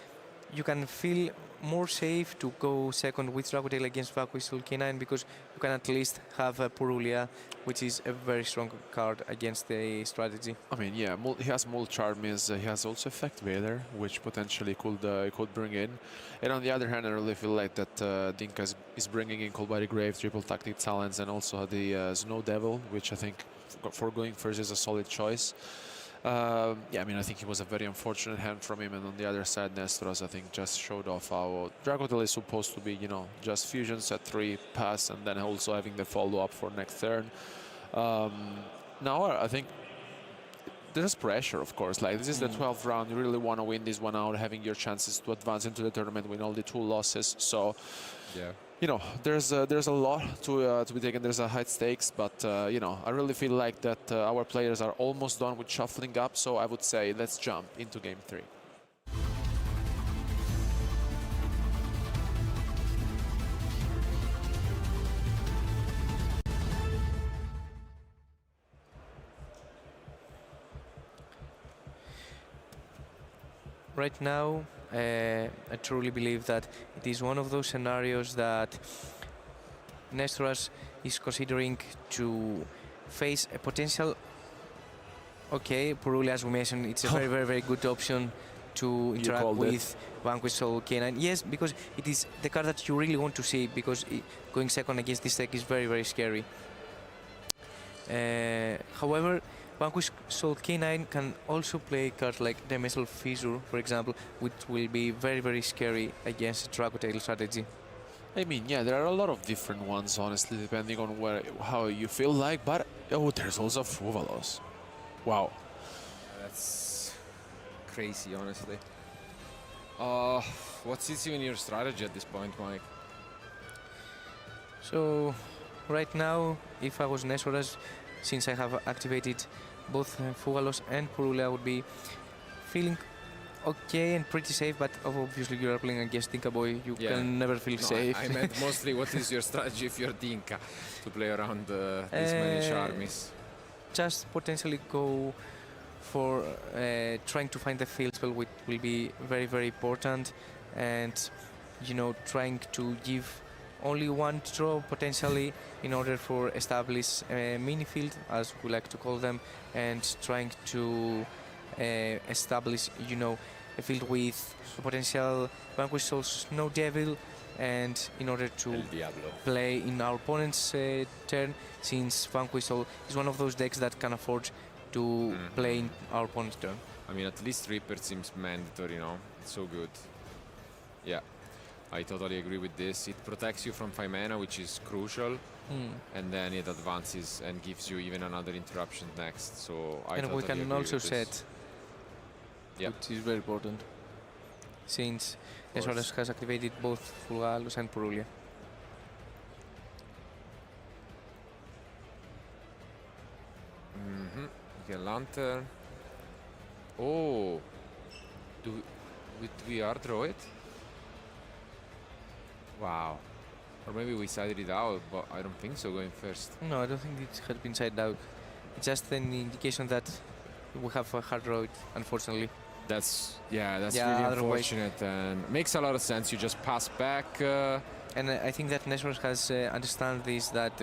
you can feel more safe to go second with Dragotail against Vanquish Soul K9 because you can at least have a Purulia, which is a very strong card against the strategy. I mean, yeah, he has Mult Charmis, he has also Effect Vader, which potentially could bring in. And on the other hand, I really feel like that Dinka is bringing in Cold Body Grave, Triple Tactic Talents, and also the Snow Devil, which I think for going first is a solid choice. Yeah, I mean, I think it was a very unfortunate hand from him, and on the other side, Nestros, I think, just showed off how Dragotail is supposed to be, you know, just fusion, set 3, pass, and then also having the follow-up for next turn. Now, I think there's pressure, of course. Like, this is the 12th round. You really want to win this one out, having your chances to advance into the tournament with only 2 losses. So, yeah, you know, there's a lot to be taken. There's a high stakes, but you know, I really feel like that our players are almost done with shuffling up. So I would say let's jump into game 3. Right now, I truly believe that it is one of those scenarios that Nestoras is considering to face a potential. Okay, Purulia, as we mentioned, it's a very good option to interact with Vanquish Soul K9. Yes, because it is the card that you really want to see, because going second against this deck is very scary. However, Vanquish Soul K9 can also play cards like Dimensional Fissure, for example, which will be very scary against Dragotail strategy. I mean, yeah, there are a lot of different ones, honestly, depending on how you feel like. But oh, there's also Fuvalos. Wow, That's crazy, honestly. What's even your strategy at this point, Mike? So, right now, if I was Nestoras, since I have activated both Fugalos and Purulia, I would be feeling okay and pretty safe, but obviously you are playing against Dinka Boy, you can never feel safe. I meant mostly what is your strategy if you're Dinka to play around these many Charmies? Just potentially go for trying to find the field spell, which will be very important, and, you know, trying to give only one draw potentially in order for establish a mini field, as we like to call them, and trying to establish, you know, a field with a potential Vanquish Soul Snow Devil, and in order to play in our opponent's turn, since Vanquish Soul is one of those decks that can afford to play in our opponent's turn. I mean, at least Reaper seems mandatory, no? It's so good. Yeah, I totally agree with this. It protects you from 5 mana, which is crucial, and then it advances and gives you even another interruption next. So I and totally we can agree also with this. set, Yeah. which is very important, since Neswaras has activated both Fulgalus and Purulia. Okay, Lantern. Oh, do we hard draw it? Wow. Or maybe we sided it out, but I don't think so going first. No, I don't think it had been sided out. It's just an indication that we have a hard road, unfortunately. That's really otherwise- unfortunate and makes a lot of sense. You just pass back. And I think that Neswaras has understand this, that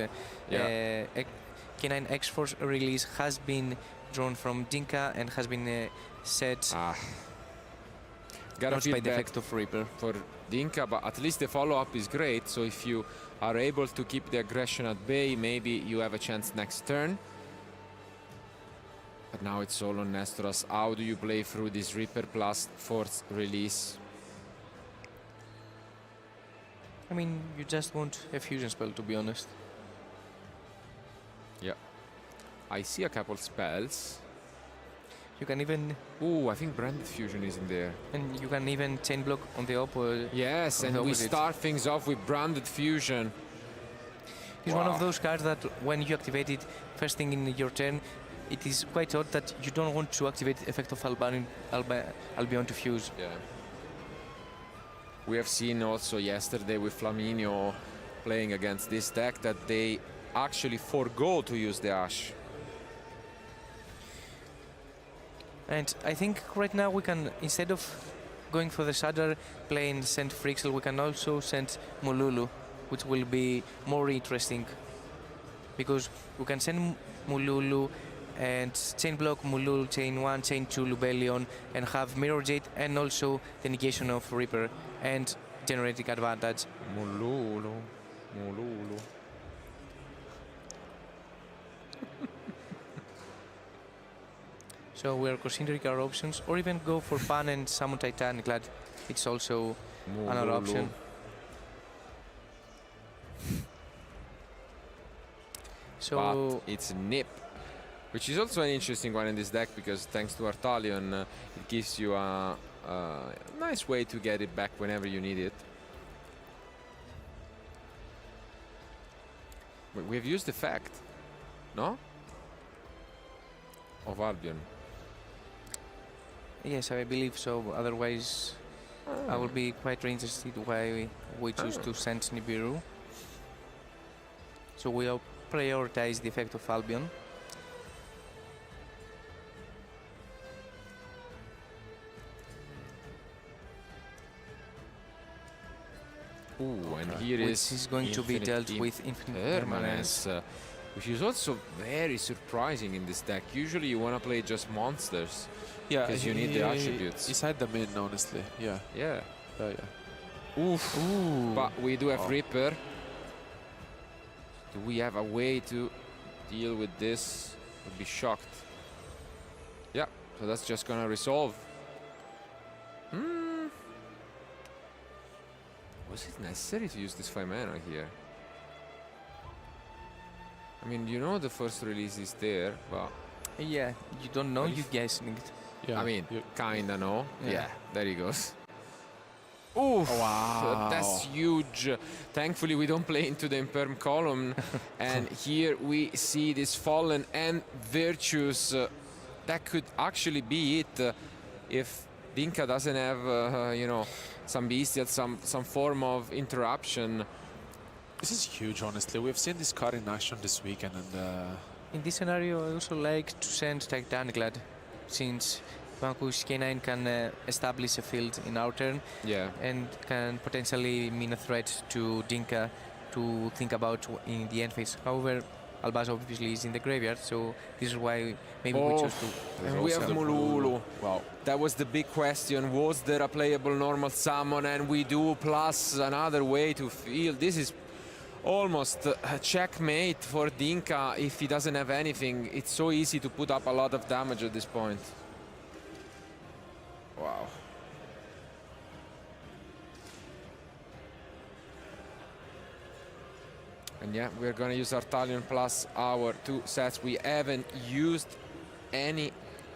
K9 X-Force release has been drawn from Dinka and has been set Gotta not feel by the bad effect of Reaper. for Dinka, but at least the follow-up is great. So if you are able to keep the aggression at bay, maybe you have a chance next turn. But now it's all on Nestoras. How do you play through this Reaper plus 4th release? I mean, you just want a fusion spell, to be honest. Yeah. I see a couple spells. You can even Ooh, I think Branded Fusion is in there. chain block on the opposite. Yes, on and the we opposite. start things off with Branded Fusion. It's one of those cards that when you activate it first thing in your turn, it is quite odd that you don't want to activate effect of Albion to fuse. Yeah. We have seen also yesterday with Flaminio playing against this deck that they actually forgo to use the Ashe. And I think right now we can, instead of going for the Shadar, playing send Frixel, we can also send Mululu, which will be more interesting. Because we can send Mululu and chain block Mululu, chain 1, chain 2 Lubellion, and have Mirror Jade and also the negation of Reaper and generating advantage. Mululu. So we are considering our options, or even go for Pan and summon Titanic Lad. It's also another option. So But it's Nip, which is also an interesting one in this deck because thanks to Artalion, it gives you a nice way to get it back whenever you need it. We've used the fact, no? Of Albion. yes, I believe so. Otherwise, I will be quite interested why we choose to send Nibiru. So we'll prioritize the effect of Albion. Ooh, and here Which is going to be dealt with Infinite Permanence. Which is also very surprising in this deck. Usually you want to play just monsters. Yeah, because you need the attributes. Inside the main, honestly. Yeah. Yeah. Oof. Ooh. But we do have Reaper. Do we have a way to deal with this? Would be shocked. Yeah, so that's just gonna resolve. Was it necessary to use this 5 mana here? I mean, you know the first release is there, but... Yeah, you don't know, you guessing it. Yeah. I mean, kinda know. Yeah. Yeah, there he goes. Oof, wow. That's huge. Thankfully, we don't play into the Imperm column. And here we see this Fallen and Virtues. That could actually be it if Dinka doesn't have, you know, some bestial, some form of interruption. This is huge, honestly. We've seen this card in action this weekend, and In this scenario, I also like to send Titanic Lad, since Vanquish K9 can establish a field in our turn, Yeah. and can potentially mean a threat to Dinka to think about in the end phase. However, Albaz obviously is in the graveyard, so this is why maybe we chose to. And we have Mululu. Wow. That was the big question. Was there a playable normal summon? And we do, plus another way to field. This is almost a checkmate for Dinka if he doesn't have anything. It's so easy to put up a lot of damage at this point. Wow. And yeah, we're gonna use Artalion plus our 2 sets. We haven't used any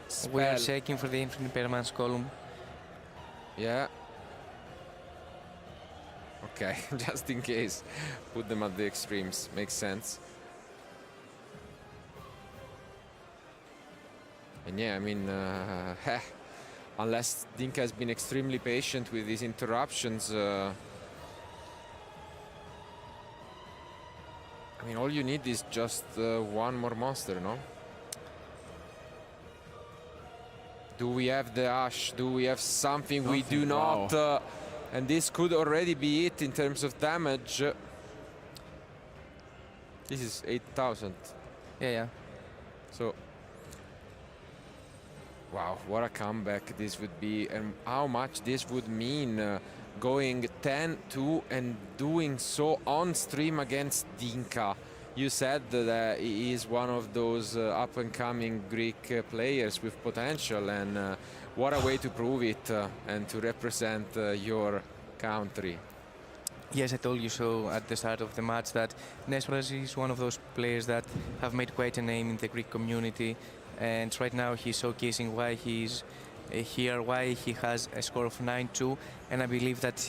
spell. We are checking for the Infinite Permanence column. Yeah. Okay, just in case. Put them at the extremes. Makes sense. And yeah, I mean, unless Dinka has been extremely patient with these interruptions, I mean, all you need is just one more monster, no? Do we have the Ashe? Do we have something? Nothing. We do not. Wow. And this could already be it in terms of damage. This is 8,000. Yeah. So, wow, what a comeback this would be, and how much this would mean going 10-2 and doing so on stream against Dinka. You said that he is one of those up-and-coming Greek players with potential, and what a way to prove it and to represent your country. Yes, I told you so at the start of the match that Nestoras is one of those players that have made quite a name in the Greek community, and right now he's showcasing why he's here, why he has a score of 9-2, and I believe that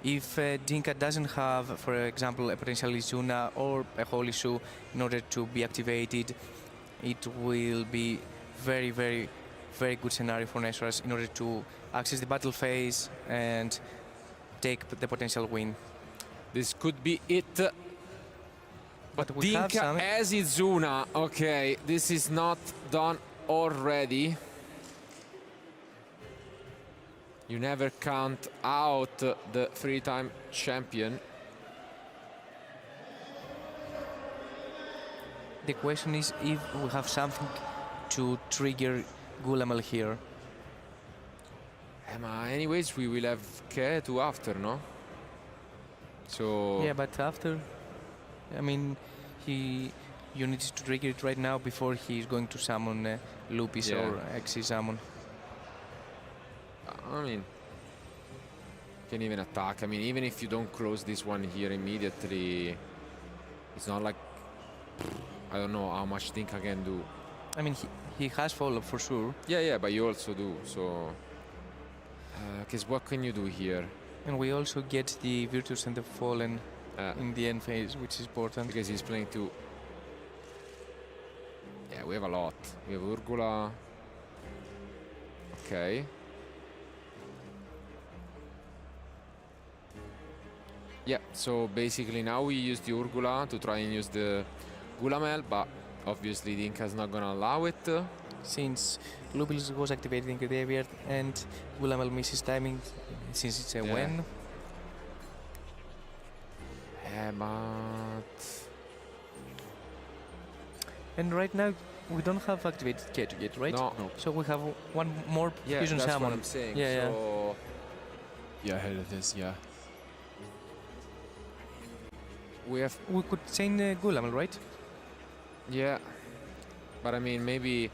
if Dinka doesn't have, for example, a potential Izuna or a Holy Shoe in order to be activated, it will be very, very, very good scenario for Nestoras in order to access the battle phase and take the potential win. This could be it. But Dinka has Izuna. Okay, this is not done already. You never count out the 3-time champion. The question is if we have something to trigger Gulamel here. Anyways, we will have K2 after, no? So... Yeah, but after... I mean, you need to trigger it right now before he's going to summon Lupis or Exi summon. I mean, you can even attack. I mean, even if you don't close this one here immediately, it's not like, I don't know how much Dinka can do. I mean, he has follow-up for sure. Yeah, but you also do, so... Because what can you do here? And we also get the Virtus and the Fallen in the end phase, which is important. Because he's playing two. Yeah, we have a lot. We have Urgula. Okay. Yeah, so basically now we use the Urgula to try and use the Gulamel, but obviously Dinka's not gonna allow it. Since Lupis was activated in the graveyard and Gulamel misses timing since it's a when. Yeah, but... And right now we don't have activated K2 yet, right? No. So we have one more fusion that's summon. What I'm saying. Yeah, so yeah, ahead of this, yeah. We could chain Gulamel, right? Yeah, but I mean, maybe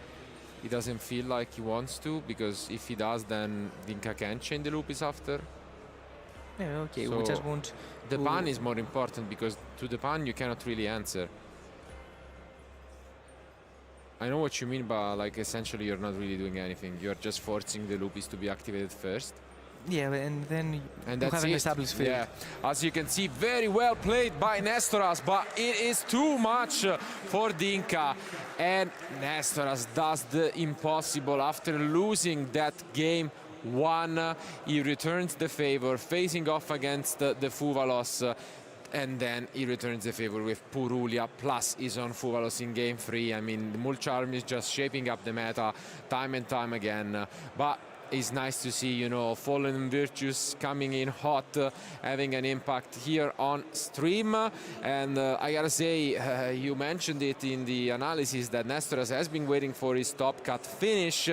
he doesn't feel like he wants to, because if he does, then Dinka can chain the Lupis after. Yeah, okay, so we just want... The ban is more important, because to the ban you cannot really answer. I know what you mean, but like essentially you're not really doing anything. You're just forcing the Lupis to be activated first. Yeah, and then you that's have an established field. Yeah, as you can see, very well played by Nestoras, but it is too much for Dinka. And Nestoras does the impossible. After losing that game 1, he returns the favor, facing off against the Fuvalos. And then he returns the favor with Purulia plus his own Fuvalos in game 3. I mean, the Mulcharm is just shaping up the meta time and time again. But it's nice to see, you know, Fallen Virtus coming in hot, having an impact here on stream. And I gotta say, you mentioned it in the analysis that Nestoras has been waiting for his top cut finish.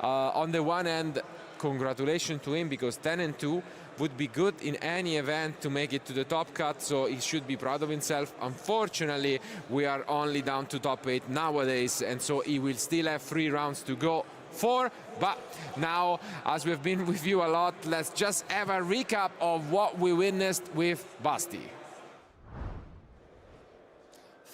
On the one hand, congratulations to him, because 10-2 would be good in any event to make it to the top cut, so he should be proud of himself. Unfortunately, we are only down to top 8 nowadays, and so he will still have 3 rounds to go for. But now, as we've been with you a lot, let's just have a recap of what we witnessed with Basti.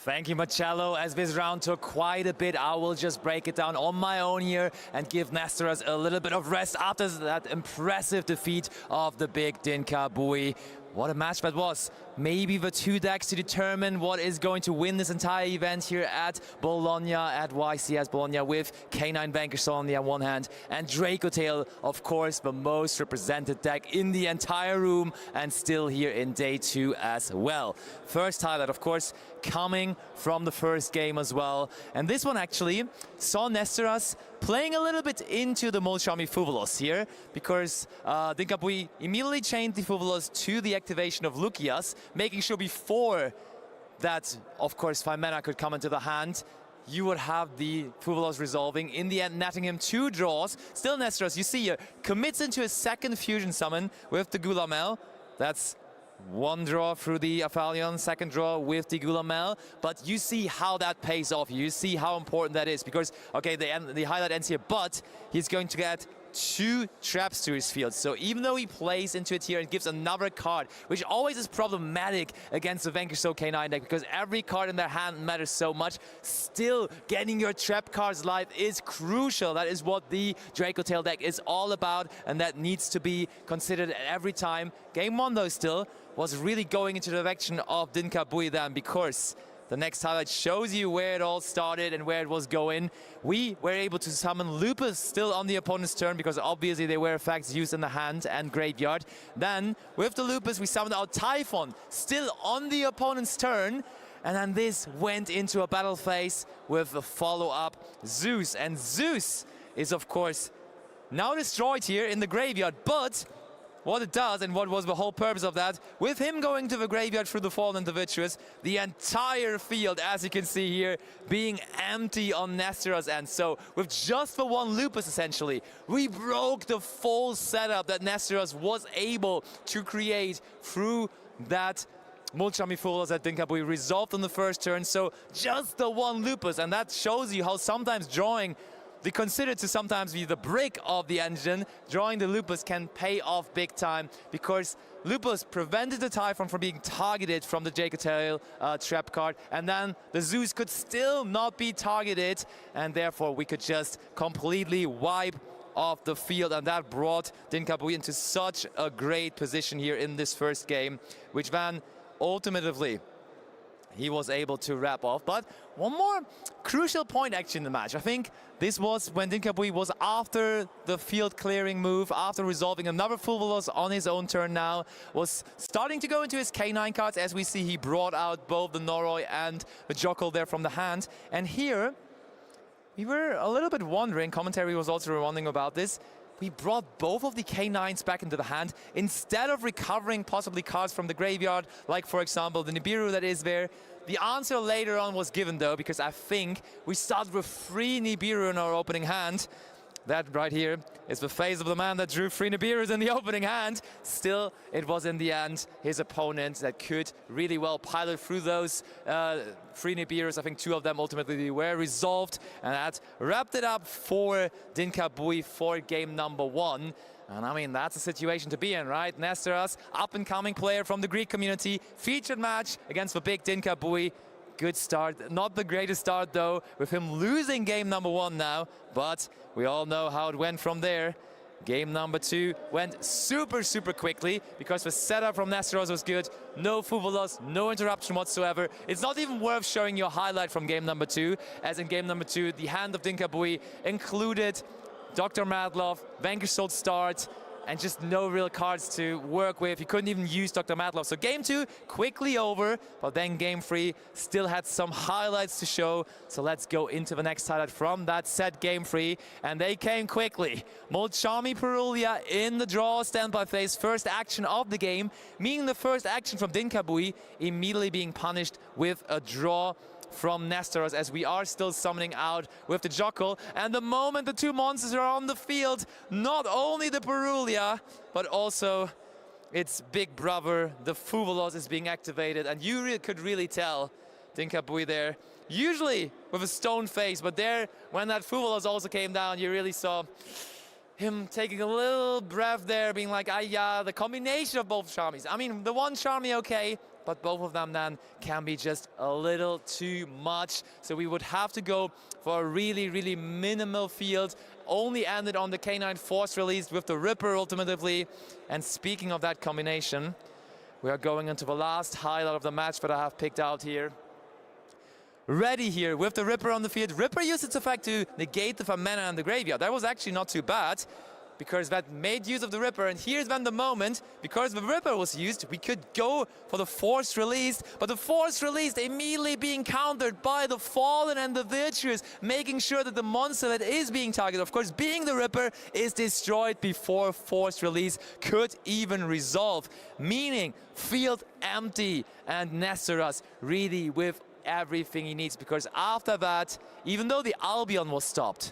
Thank you, Marcello. As this round took quite a bit, I will just break it down on my own here and give Nestoras a little bit of rest after that impressive defeat of the big Dinka Bui. What a match that was. Maybe the 2 decks to determine what is going to win this entire event here at Bologna, at YCS Bologna, with K9 Vankersol on the one hand and Draco Tail, of course, the most represented deck in the entire room and still here in day 2 as well. First highlight, of course, coming from the first game as well. And this one actually saw Nestoras playing a little bit into the Molchami Fuvolos here, because Dinka Bui immediately changed the Fuvolos to the activation of Lukias, making sure before that, of course, 5 mana could come into the hand, you would have the Fuvolos resolving, in the end netting him 2 draws. Still Nestoras, you see here, commits into a second fusion summon with the Gulamel. That's 1 draw through the Aphelion, 2nd draw with the Gulamel, but you see how that pays off. You see how important that is, because, okay, the highlight ends here, but he's going to get 2 traps to his field. So even though he plays into it here and gives another card, which always is problematic against the Vankersol K9 deck, because every card in their hand matters so much, still getting your trap cards live is crucial. That is what the Draco Tail deck is all about, and that needs to be considered every time. Game 1, though, still was really going into the direction of Dinka Bui then, because the next highlight shows you where it all started and where it was going. We were able to summon Lupus still on the opponent's turn, because obviously they were effects used in the hand and graveyard. Then, with the Lupus, we summoned out Typhon, still on the opponent's turn. And then this went into a battle phase with a follow-up Zeus. And Zeus is, of course, now destroyed here in the graveyard, but what it does, and what was the whole purpose of that, with him going to the graveyard through the Fallen to Virtuous, the entire field, as you can see here, being empty on Nestoras' end. So with just the 1 Lupus, essentially, we broke the full setup that Nestoras was able to create through that Molchami Fuvolos that Dinka Bui resolved on the first turn. So just the 1 Lupus, and that shows you how sometimes drawing considered to sometimes be the brick of the engine, drawing the Lupus can pay off big time, because Lupus prevented the Typhon from being targeted from the Draco Tail trap card, and then the Zeus could still not be targeted, and therefore we could just completely wipe off the field, and that brought Dinka Bui into such a great position here in this first game, which then ultimately he was able to wrap off. But one more crucial point actually in the match. I think this was when Dinka Bui was after the field clearing move, after resolving another Fuvolos on his own turn now, was starting to go into his K9 cards. As we see, he brought out both the Noroi and the Jokel there from the hand. And here, we were a little bit wondering, commentary was also wondering about this, we brought both of the K9s back into the hand instead of recovering possibly cards from the graveyard, like for example the Nibiru that is there. The answer later on was given though, because I think we started with 3 Nibiru in our opening hand. That right here is the face of the man that drew 3 Nibirus in the opening hand. Still, it was in the end his opponent that could really well pilot through those 3 Nibirus. I think 2 of them ultimately were resolved, and that wrapped it up for Dinka Bui for game number 1. And I mean, that's a situation to be in, right? Nestoras, up-and-coming player from the Greek community, featured match against the big Dinka Bui. Good start, not the greatest start though, with him losing game number 1 now, but we all know how it went from there. Game number 2 went super quickly, because the setup from Nestoras was good. No Fuvolos, no interruption whatsoever. It's not even worth showing you a highlight from game number 2, as in game number 2, the hand of Dinka Bui included Dr. Madlov, Vankersol start, and just no real cards to work with. He couldn't even use Dr. Matlov. So game 2, quickly over, but then game 3 still had some highlights to show. So let's go into the next highlight from that set game 3, and they came quickly. Molchami Perulia in the draw standby phase, first action of the game, meaning the first action from Dinkabui, immediately being punished with a draw from Nestoros, as we are still summoning out with the Jockle. And the moment the two monsters are on the field, not only the Perulia, but also its big brother, the Fuvolos, is being activated. And you could really tell Dinkabui there, usually with a stone face, but there, when that Fuvolos also came down, you really saw him taking a little breath there, being like, ah, yeah, the combination of both Charmies. I mean, the one Charmy, okay, but both of them then can be just a little too much. So we would have to go for a really, really minimal field. Only ended on the K9 Force release with the Ripper ultimately. And speaking of that combination, we are going into the last highlight of the match that I have picked out here. Ready here with the Ripper on the field. Ripper used its effect to negate the Famena in the graveyard. That was actually not too bad, because that made use of the Ripper. And here's then the moment, because the Ripper was used, we could go for the Force release, but the Force release immediately being countered by the Fallen and the Virtuous, making sure that the monster that is being targeted, of course being the Ripper, is destroyed before Force release could even resolve, meaning field empty, and Nestoros really with everything he needs, because after that, even though the Albion was stopped,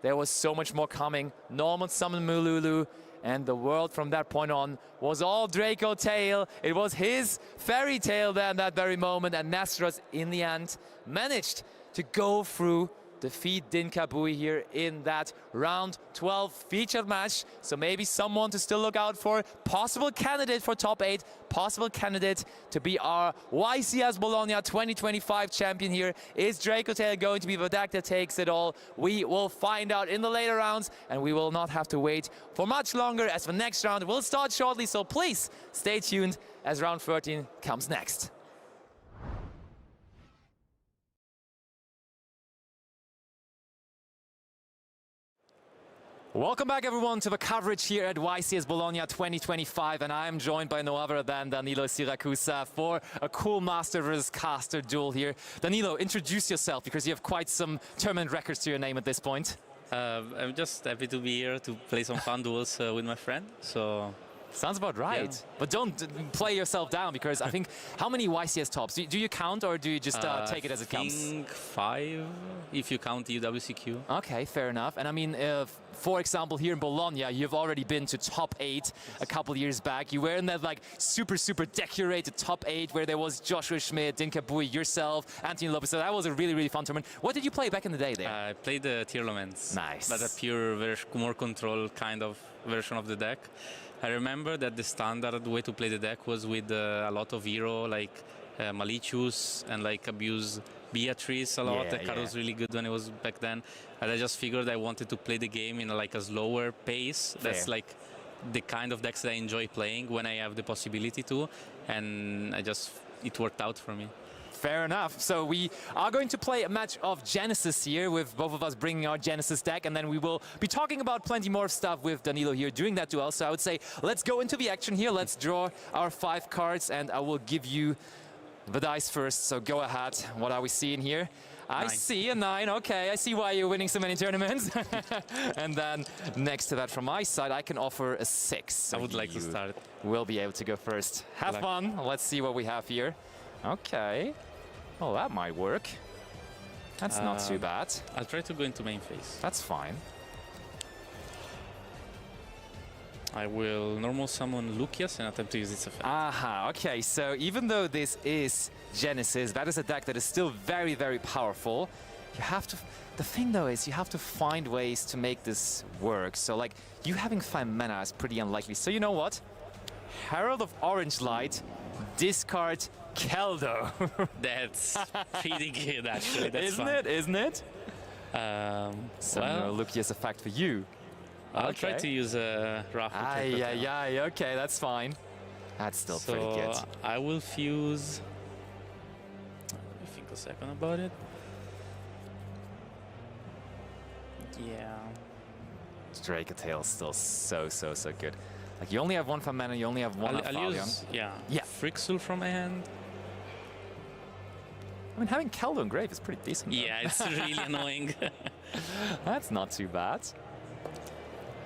there was so much more coming. Normal summon Mululu, and the world from that point on was all Draco Tail. It was his fairy tale then that very moment, and Nestoros in the end managed to go through, defeat Dinkabui here in that round 12 featured match. So maybe someone to still look out for. Possible candidate for top 8, possible candidate to be our YCS Bologna 2025 champion here. Is Draco Tail going to be the deck that takes it all? We will find out in the later rounds, and we will not have to wait for much longer, as the next round will start shortly. So please stay tuned as round 13 comes next. Welcome back, everyone, to the coverage here at YCS Bologna 2025, and I am joined by no other than Danilo Siracusa for a cool Master vs. Caster duel here. Danilo, introduce yourself, because you have quite some tournament records to your name at this point. I'm just happy to be here to play some fun duels with my friend. So sounds about right. Yeah. But don't play yourself down, because I think, how many YCS tops? Do you count, or do you just take it as it comes? I think 5, if you count the UWCQ. Okay, fair enough. And I mean, for example, here in Bologna, you've already been to top 8 a couple years back. You were in that like super decorated top 8 where there was Joshua Schmidt, Dinkabui, yourself, Anthony Lopez. So that was a really, really fun tournament. What did you play back in the day there? I played the Tearlaments. Nice. But a pure, more control kind of version of the deck. I remember that the standard way to play the deck was with a lot of hero, like Malicious, and like abuse Beatrice a lot. The card was really good when it was back then. And I just figured I wanted to play the game in like a slower pace. Fair. That's like the kind of decks that I enjoy playing when I have the possibility to. And it worked out for me. Fair enough. So we are going to play a match of Genesis here, with both of us bringing our Genesis deck, and then we will be talking about plenty more stuff with Danilo here during that duel. So I would say let's go into the action here. Let's draw our 5 cards, and I will give you the dice first. So go ahead. What are we seeing here? I see a 9. Okay, I see why you're winning so many tournaments. And then next to that from my side, I can offer a 6. So I would like to start. We'll be able to go first. Have fun. Let's see what we have here. Okay. Oh, that might work. That's not too bad. I'll try to go into main phase. That's fine. I will normal summon Lucius and attempt to use its effect. Aha, okay, so even though this is Genesis, that is a deck that is still very, very powerful. You have to... The thing, though, is you have to find ways to make this work. So, like, you having 5 mana is pretty unlikely. So, you know what? Herald of Orange Light, discard Keldo. That's pretty good, actually. That's Isn't fun. it? Isn't it? So well, Lucius effect for you. I'll try to use a Raffle. Okay, that's fine. That's still pretty good. I will fuse... Let me think a second about it. Yeah. Drake Tail still so good. Like, you only have 1 for mana, you only have 1 I'll use, yeah, Frixel from my hand. I mean, having Keldo and Grave is pretty decent. Yeah, it's really annoying. That's not too bad.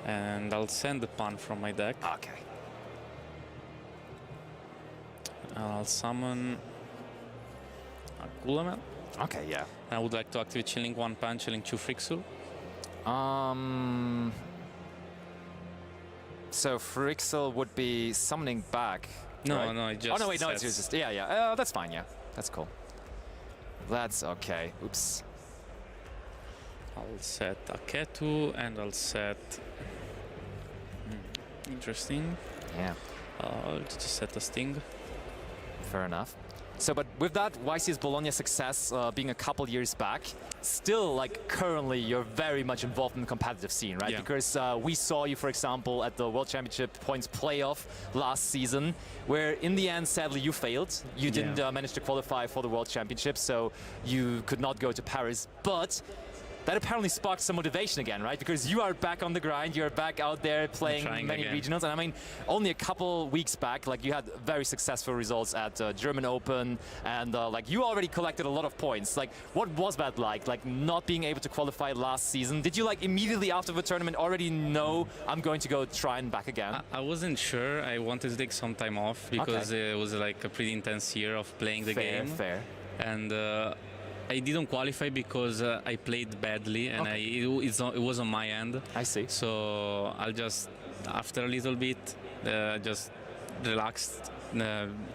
And I'll send the pun from my deck. Okay. And I'll summon a Gulaman. Okay, yeah. I would like to activate Chilling 1 Pan, Chilling 2 Frixel. So Frixel would be summoning back. No, right? no, it just. Oh no, wait, no, it's just yeah. That's fine. Yeah, that's cool. That's okay. Oops. I'll set a Ketu and I'll set. Interesting. Yeah. I'll just set a Sting. Fair enough. So, but with that YCS Bologna success being a couple years back, still, like, currently you're very much involved in the competitive scene, right? Yeah. Because we saw you, for example, at the World Championship Points playoff last season, where in the end, sadly, you failed. You didn't manage to qualify for the World Championship, so you could not go to Paris. But that apparently sparked some motivation again, right? Because you are back on the grind, you're back out there playing many regionals. And I mean, only a couple weeks back, like, you had very successful results at German Open, and like, you already collected a lot of points. Like, what was that like not being able to qualify last season? Did you, like, immediately after the tournament already know, I'm going to go try and back again? I wasn't sure. I wanted to take some time off because it was like a pretty intense year of playing the game. Fair. And I didn't qualify because I played badly, and it was on my end. I see. So I'll just, after a little bit, just relaxed,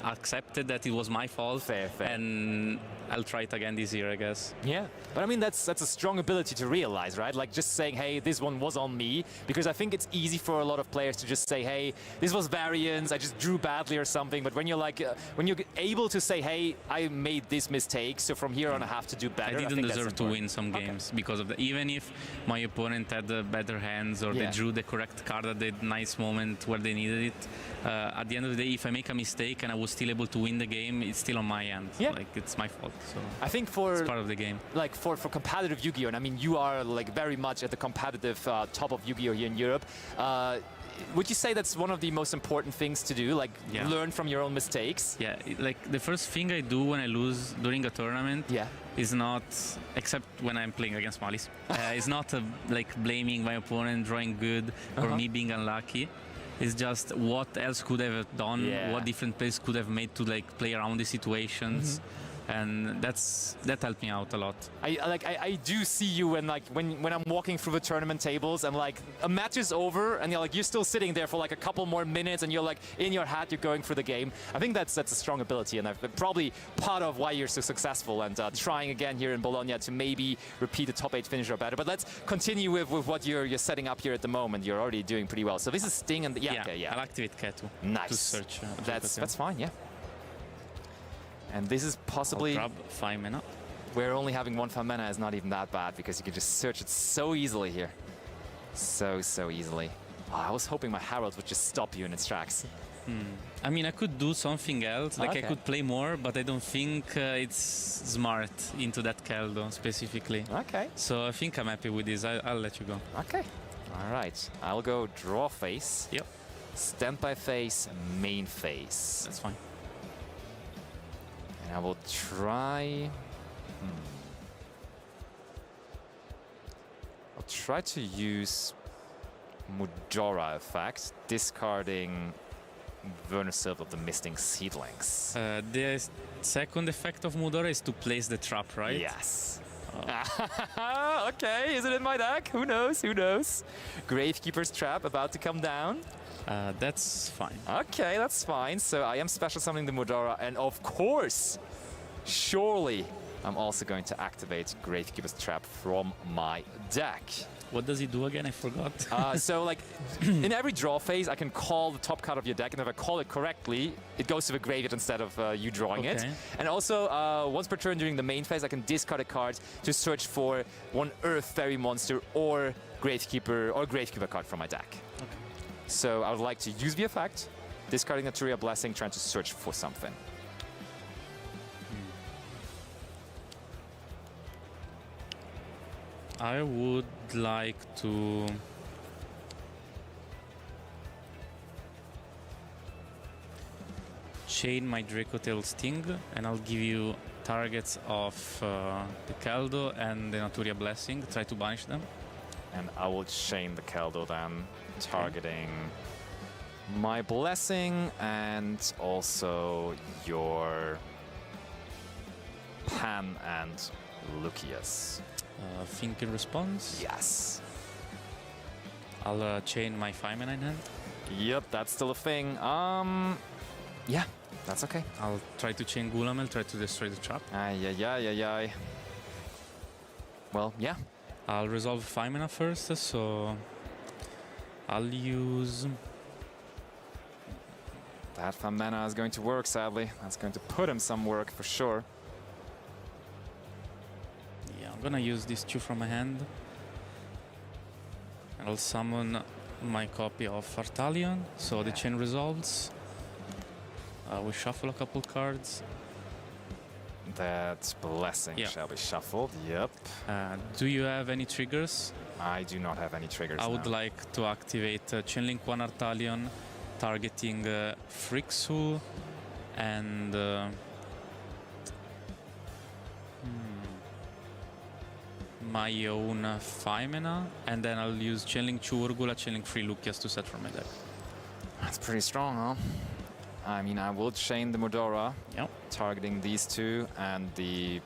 accepted that it was my fault. Fair. And I'll try it again this year, I guess. Yeah, but I mean, that's a strong ability to realize, right? Like, just saying, hey, this one was on me, because I think it's easy for a lot of players to just say, hey, this was variance, I just drew badly or something. But when you're like, when you're able to say, hey, I made this mistake, so from here on I have to do better. I didn't deserve to win some games because of that. Even if my opponent had better hands or they drew the correct card at the nice moment where they needed it, at the end of the day, if I make a mistake and I was still able to win the game, it's still on my end. Yeah. Like, it's my fault. So I think it's part of the game. Like, for competitive Yu-Gi-Oh, and I mean, you are, like, very much at the competitive top of Yu-Gi-Oh here in Europe. Would you say that's one of the most important things to do, like, learn from your own mistakes? Yeah, like, the first thing I do when I lose during a tournament is not, except when I'm playing against Malice, is not like blaming my opponent drawing good or me being unlucky. It's just what else could I have done, what different plays could have made to, like, play around the situations. And that helped me out a lot. I do see you when I'm walking through the tournament tables and, like, a match is over and you're still sitting there for, like, a couple more minutes and you're, like, in your hat, you're going through the game. I think that's a strong ability, and probably part of why you're so successful and trying again here in Bologna to maybe repeat the top 8 finish or better. But let's continue with what you're setting up here at the moment. You're already doing pretty well. So this is Sting and I'll activate Ketu. Nice. To search. That's fine. Yeah. And this is possibly... I'll grab 5 mana. Where only having 1 5 mana is not even that bad, because you can just search it so easily here. So easily. Oh, I was hoping my Herald would just stop you in its tracks. I mean, I could do something else. Like, I could play more, but I don't think it's smart into that Keldo specifically. Okay. So I think I'm happy with this. I'll let you go. Okay. All right. I'll go draw phase. Yep. Standby phase, main phase. That's fine. I will try... I'll try to use Mudora effect, discarding Vernusilv of the Misting Seedlings. The second effect of Mudora is to place the trap, right? Yes. Okay, is it in my deck? Who knows? Gravekeeper's Trap about to come down. That's fine. Okay, that's fine. So I am special summoning the Mudora, and of course, surely, I'm also going to activate Gravekeeper's Trap from my deck. What does he do again? I forgot. So, like, in every draw phase, I can call the top card of your deck, and if I call it correctly, it goes to the graveyard instead of you drawing it. And also, once per turn during the main phase, I can discard a card to search for one Earth Fairy monster or Gravekeeper card from my deck. Okay. So I would like to use the effect, discarding a Turia Blessing, trying to search for something. I would like to chain my Dracotail Sting, and I'll give you targets of the Caldo and the Naturia Blessing. Try to banish them. And I will chain the Caldo then, targeting my Blessing and also your Pan and Lucius. Think in response. Yes. I'll chain my 5-mana in hand. Yep, that's still a thing. Yeah, that's okay. I'll try to chain Gulamel, try to destroy the trap. Ay. Well, yeah. I'll resolve 5-mana first, so I'll use... That 5-mana is going to work, sadly. That's going to put him some work for sure. Yeah, I'm gonna use these 2 from my hand. And I'll summon my copy of Artalion, so the chain resolves. We shuffle a couple cards. That Blessing shall be shuffled, yep. Do you have any triggers? I do not have any triggers I would like to activate Chainlink 1 Artalion, targeting Frixul and... my own 5-mana, and then I'll use Chainlink 2 Urgula, Chainlink 3 Lucius to set from my deck. That's pretty strong, huh? I mean, I will chain the Mudora, targeting these 2 and the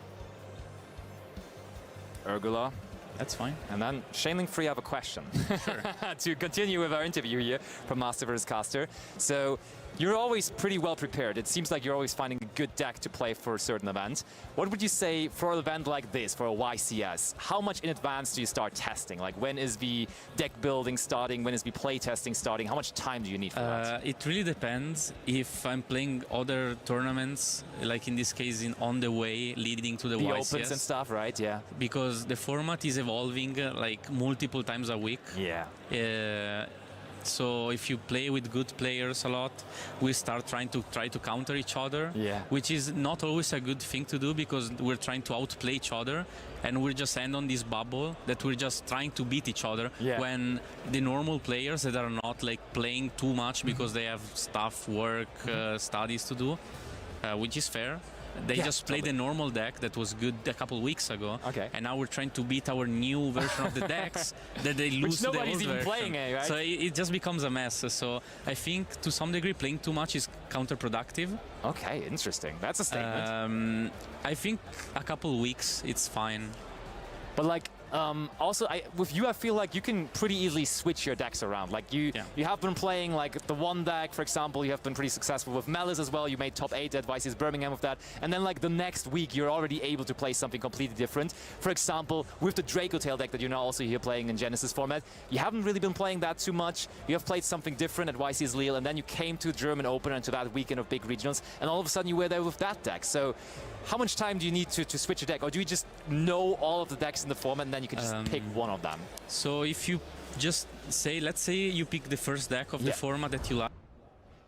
Urgula. That's fine. And then, Chainlink 3, I have a question. Sure. To continue with our interview here from Master vs. Caster. So, you're always pretty well prepared. It seems like you're always finding a good deck to play for a certain event. What would you say for an event like this, for a YCS? How much in advance do you start testing? Like, when is the deck building starting? When is the play testing starting? How much time do you need for that? It really depends. If I'm playing other tournaments, like in this case on the way leading to the YCS. Opens and stuff, right? Yeah. Because the format is evolving like multiple times a week. Yeah. So if you play with good players a lot, we start trying to counter each other, which is not always a good thing to do because we're trying to outplay each other and we're just end on this bubble that we're just trying to beat each other when the normal players that are not like playing too much because they have stuff, work, studies to do, which is fair. They just played the normal deck that was good a couple weeks ago, and now we're trying to beat our new version of the decks that they lose to the old version. Playing, right? So it just becomes a mess. So I think to some degree playing too much is counterproductive. Okay, interesting. That's a statement. I think a couple weeks it's fine. But like, also, with you, I feel like you can pretty easily switch your decks around. Like you have been playing like the one deck, for example. You have been pretty successful with Melis as well. You made top 8 at YCS Birmingham with that. And then like the next week, you're already able to play something completely different. For example, with the Dracotail deck that you're now also here playing in Genesis format, you haven't really been playing that too much. You have played something different at YCS Lille, and then you came to German Open and to that weekend of big regionals, and all of a sudden you were there with that deck. So how much time do you need to switch a deck? Or do you just know all of the decks in the format and then you can just pick one of them? So if you just say, let's say you pick the first deck of the format that you like.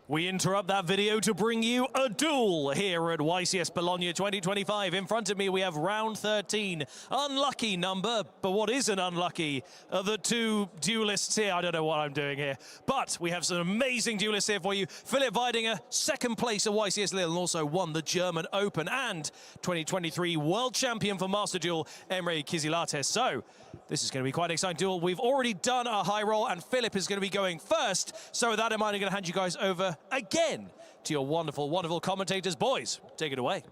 We interrupt that video to bring you a duel here at YCS Bologna 2025. In front of me, we have round 13. Unlucky number, but what isn't unlucky are the 2 duelists here. I don't know what I'm doing here, but we have some amazing duelists here for you. Philipp Weidinger, second place at YCS Lille, and also won the German Open, and 2023 world champion for Master Duel, Emre Kizillates. So this is going to be quite an exciting duel. We've already done our high roll, and Philipp is going to be going first. So with that in mind, I'm going to hand you guys over again to your wonderful, wonderful commentators. Boys, take it away.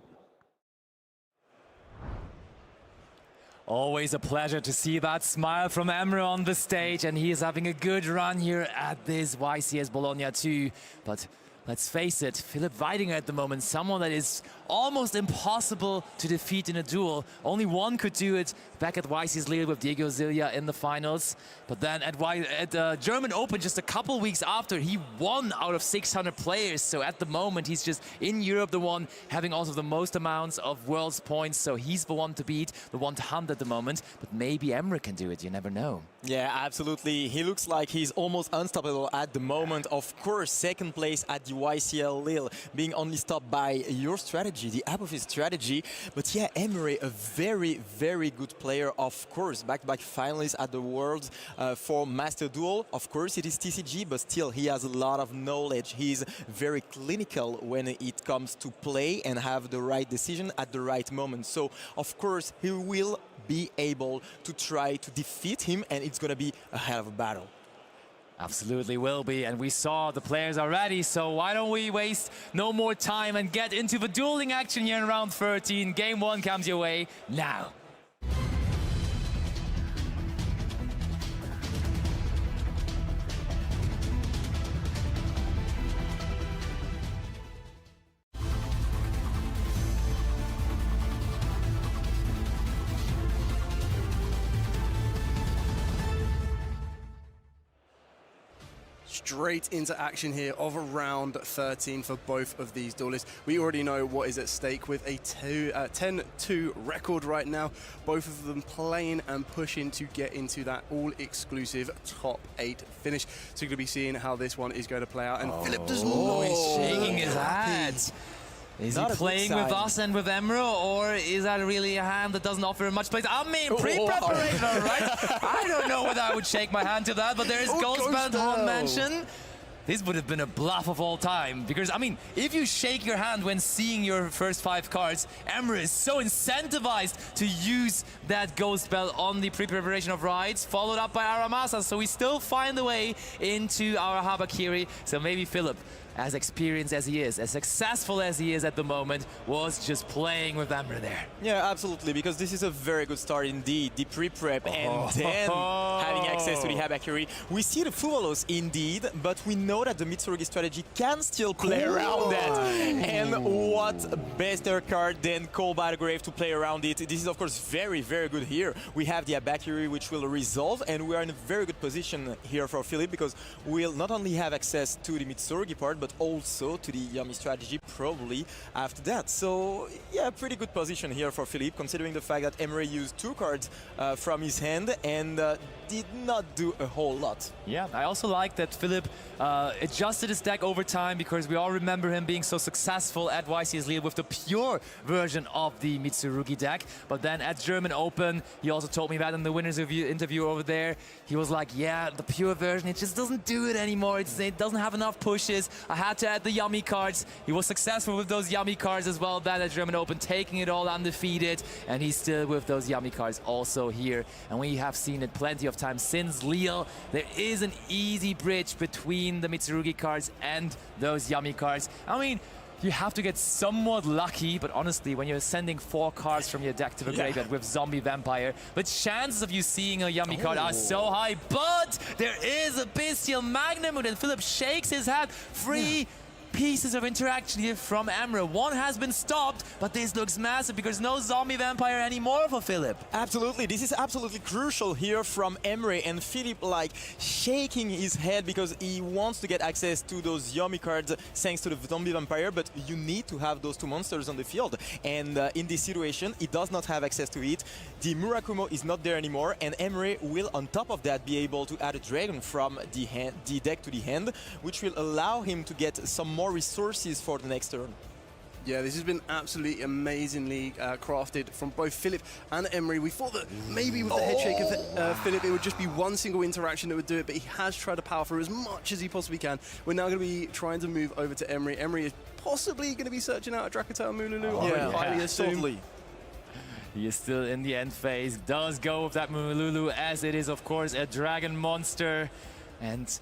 Always a pleasure to see that smile from Emre on the stage, and he is having a good run here at this YCS Bologna too. But let's face it, Philipp Weidinger at the moment, someone that is almost impossible to defeat in a duel. Only one could do it back at YCS Lille with Diego Zillia in the finals. But then at German Open just a couple weeks after, he won out of 600 players. So at the moment, he's just in Europe the one having also the most amounts of world's points. So he's the one to beat, the one to hunt at the moment. But maybe Emre can do it, you never know. Yeah, absolutely. He looks like he's almost unstoppable at the moment. Of course, second place at the YCL Lille, being only stopped by your strategy, the Apophis strategy. But yeah, Emre, a very, very good player, of course. Back-to-back finalist at the Worlds for Master Duel. Of course, it is TCG, but still, he has a lot of knowledge. He's very clinical when it comes to play and have the right decision at the right moment. So, of course, he will be able to try to defeat him, and it's going to be a hell of a battle. Absolutely will be, and we saw the players are ready, so why don't we waste no more time and get into the dueling action here in round 13. Game 1 comes your way now. Straight into action here of round 13 for both of these duelists. We already know what is at stake with a 10-2 record right now. Both of them playing and pushing to get into that all-exclusive top 8 finish. So you're going to be seeing how this one is going to play out. And Philip does not. He's shaking his head. Is he playing with us and with Emre, or is that really a hand that doesn't offer much place? I mean, pre-preparation, right? I don't know whether I would shake my hand to that, but there's Ghostbelt on mention. This would have been a bluff of all time, because, I mean, if you shake your hand when seeing your first 5 cards, Emre is so incentivized to use that Ghost Bell on the pre-preparation of rides, followed up by Aramasa, so we still find the way into our Habakiri. So maybe Philip, as experienced as he is, as successful as he is at the moment, was just playing with Emre there. Yeah, absolutely, because this is a very good start indeed. The pre-prep and then having access to the Habakiri. We see the Fuvalos indeed, but we know that the Mitsurugi strategy can still play around that. And what better card than Call by the Grave to play around it? This is of course very, very good here. We have the Habakiri which will resolve, and we are in a very good position here for Philip, because we'll not only have access to the Mitsurugi part, but also to the Yami strategy probably after that. So yeah, pretty good position here for Philippe, considering the fact that Emre used 2 cards from his hand and did not do a whole lot. Yeah, I also like that Philippe adjusted his deck over time, because we all remember him being so successful at YCS Lille with the pure version of the Mitsurugi deck. But then at German Open, he also told me that in the winners interview over there, he was like, yeah, the pure version, it just doesn't do it anymore. It doesn't have enough pushes. I had to add the Yummy cards. He was successful with those Yummy cards as well, then at German Open, taking it all undefeated, and he's still with those Yummy cards also here. And we have seen it plenty of times since Lille. There is an easy bridge between the Mitsurugi cards and those Yummy cards. I mean, you have to get somewhat lucky, but honestly, when you're sending 4 cards from your deck to the graveyard with Zombie Vampire, the chances of you seeing a Yummy card are so high. But there is a Bestial Magnum, and Philip shakes his head. 3 pieces of interaction here from Emre. 1 has been stopped, but this looks massive because no Zombie Vampire anymore for Philip. Absolutely, this is absolutely crucial here from Emre, and Philip like shaking his head because he wants to get access to those Yummy cards thanks to the Zombie Vampire, but you need to have those 2 monsters on the field, and in this situation he does not have access to it. The Murakumo is not there anymore, and Emre will on top of that be able to add a dragon from the deck to the hand, which will allow him to get some more resources for the next turn. Yeah, this has been absolutely amazingly crafted from both Philip and Emre. We thought that maybe with the head shake of Philip, it would just be 1 single interaction that would do it, but he has tried to power through as much as he possibly can. We're now going to be trying to move over to Emre. Emre is possibly going to be searching out a Drakatel Mululu. I assume. Totally. He is still in the end phase, does go with that Mululu, as it is of course a dragon monster. And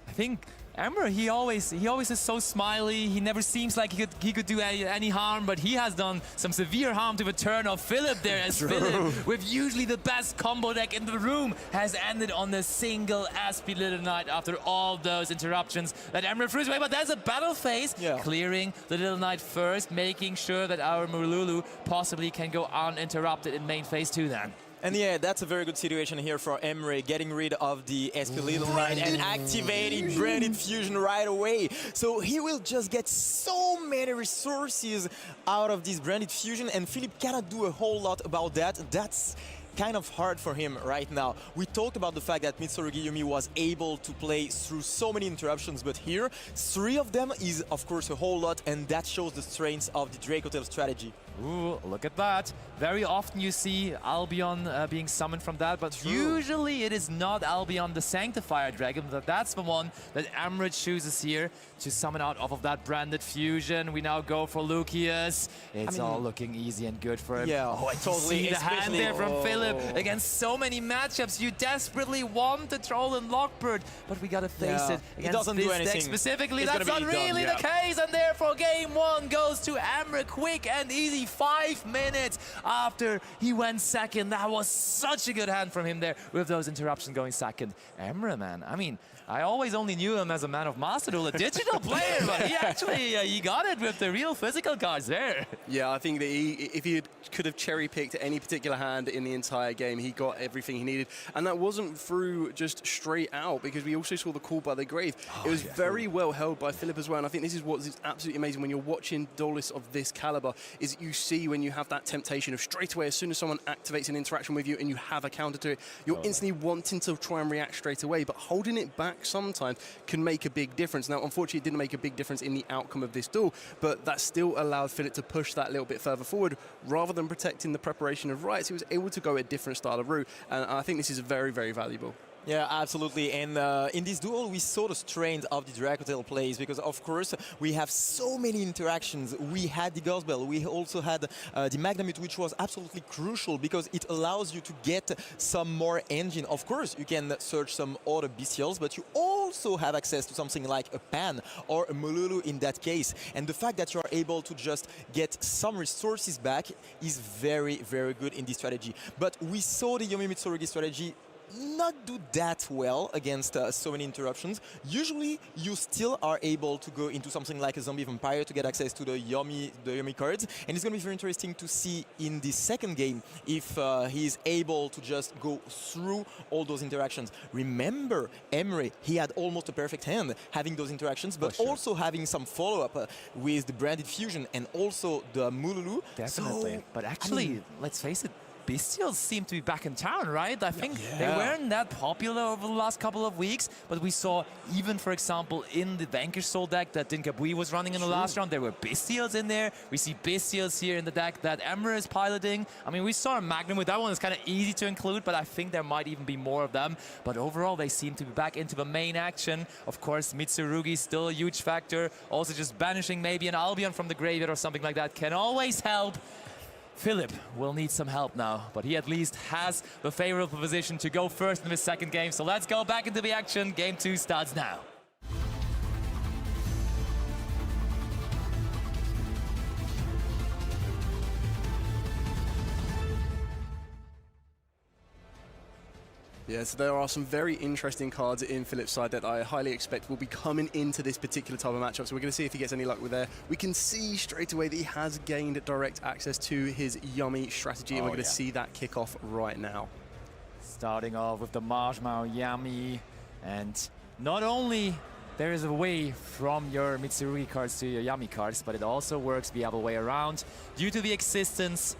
I think Emre, he always is so smiley. He never seems like he could do any harm, but he has done some severe harm to the turn of Philip there, as Philip, with usually the best combo deck in the room, has ended on the single Aspe Little Knight after all those interruptions that Emre threw away. But there's a battle phase, clearing the Little Knight first, making sure that our Mululu possibly can go uninterrupted in main phase 2 then. And yeah, that's a very good situation here for Emre, getting rid of the SP Little Knight and activating Branded Fusion right away. So he will just get so many resources out of this Branded Fusion, and Philip cannot do a whole lot about that. That's kind of hard for him right now. We talked about the fact that Mitsurugi Yumi was able to play through so many interruptions, but here, 3 of them is of course a whole lot, and that shows the strengths of the Drake Hotel strategy. Ooh, look at that. Very often you see Albion being summoned from that, but usually it is not Albion the Sanctifier Dragon, but that's the one that Emre chooses here to summon out off of that branded fusion. We now go for Lucius. It's all looking easy and good for him. Yeah, oh, and totally. You see the hand there from Philip against so many matchups. You desperately want to troll in Lockbird, but we gotta face it against doesn't this do anything. deck specifically. It's That's not really the case, and therefore game 1 goes to Emre quick and easy. 5 minutes after he went second. That was such a good hand from him there with those interruptions going second. Emre, man, I mean, I always only knew him as a man of Master Duel, a digital player, but he actually he got it with the real physical cards there. Yeah, I think that if he could have cherry-picked any particular hand in the entire game, he got everything he needed. And that wasn't through just straight out, because we also saw the call by the grave. It was very well held by Philip as well, and I think this is what is absolutely amazing when you're watching duelists of this caliber, is you see when you have that temptation of straight away, as soon as someone activates an interaction with you and you have a counter to it, you're instantly wanting to try and react straight away, but holding it back sometimes can make a big difference. Now, unfortunately, it didn't make a big difference in the outcome of this duel, but that still allowed Philip to push that little bit further forward. Rather than protecting the preparation of rights, he was able to go a different style of route, and I think this is very, very valuable. Yeah, absolutely. And in this duel, we saw the strength of the Drake Hotel plays, because, of course, we have so many interactions. We had the Gospel. We also had the Magnamut, which was absolutely crucial because it allows you to get some more engine. Of course, you can search some other bestials, but you also have access to something like a Pan or a Molulu in that case. And the fact that you are able to just get some resources back is very, very good in this strategy. But we saw the Yomi Mitsurugi strategy not do that well against so many interruptions. Usually you still are able to go into something like a zombie vampire to get access to the Yomi cards, and it's going to be very interesting to see in the second game if he's able to just go through all those interactions. Remember, Emre, he had almost a perfect hand having those interactions, but also having some follow-up with the branded fusion and also the Mululu. Definitely. So, but actually, let's face it, Bestials seem to be back in town, right? I think they weren't that popular over the last couple of weeks, but we saw even, for example, in the Vanquish Soul deck that Dinkabui was running in the last round, there were Bestials in there. We see Bestials here in the deck that Emre is piloting. I mean, we saw a Magnum with that one. It's kind of easy to include, but I think there might even be more of them. But overall, they seem to be back into the main action. Of course, Mitsurugi still a huge factor. Also, just banishing maybe an Albion from the graveyard or something like that can always help. Philip will need some help now, but he at least has the favorable position to go first in the second game. So let's go back into the action. Game 2 starts now. Yeah, so there are some very interesting cards in Philip's side that I highly expect will be coming into this particular type of matchup. So we're going to see if he gets any luck with there. We can see straight away that he has gained direct access to his Yummy strategy, and we're going to see that kick off right now. Starting off with the Marshmallow Yummy, and not only there is a way from your Mitsurugi cards to your Yummy cards, but it also works the other way around due to the existence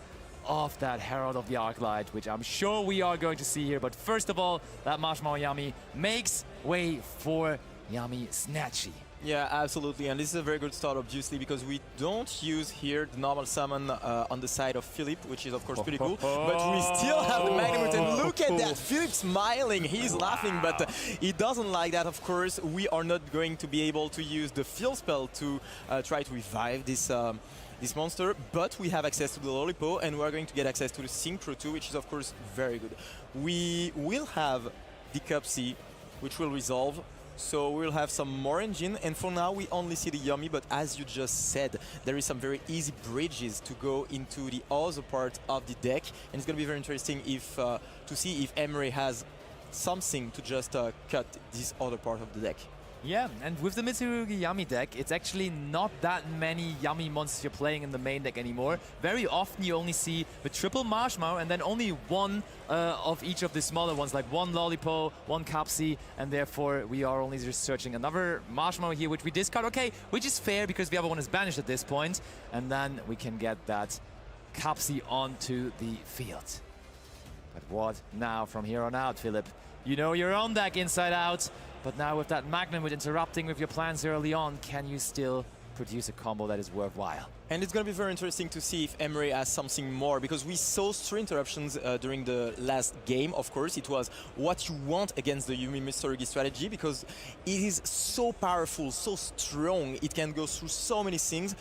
of that Herald of the Arclight, which I'm sure we are going to see here. But first of all, that Marshmallow Yummy makes way for Yummy Snatchy. Yeah, absolutely, and this is a very good start, obviously, because we don't use here the normal summon on the side of Philip, which is of course pretty cool, but we still have the Magnamut, and look at that, Philip smiling, he's laughing, but he doesn't like that, of course. We are not going to be able to use the Field Spell to try to revive this this monster, but we have access to the Lollipop, and we're going to get access to the Synchro too, which is of course very good. We will have the Cup C, which will resolve, so we'll have some more engine, and for now we only see the Yummy, but as you just said, there is some very easy bridges to go into the other part of the deck, and it's going to be very interesting if to see if Emre has something to just cut this other part of the deck. Yeah, and with the Mitsurugi Yummy deck, it's actually not that many Yummy monsters you're playing in the main deck anymore. Very often you only see the triple Marshmallow and then only one of each of the smaller ones, like one Lollipop, one Capsi, and therefore we are only just searching another Marshmallow here, which we discard, okay, which is fair because the other one is banished at this point, and then we can get that Capsi onto the field. But what now from here on out, Philip? You know your own deck inside out, but now with that Magnum with interrupting with your plans early on, can you still produce a combo that is worthwhile? And it's going to be very interesting to see if Emre has something more, because we saw 3 interruptions during the last game. Of course, it was what you want against the Yumi Mitsurugi strategy, because it is so powerful, so strong, it can go through so many things.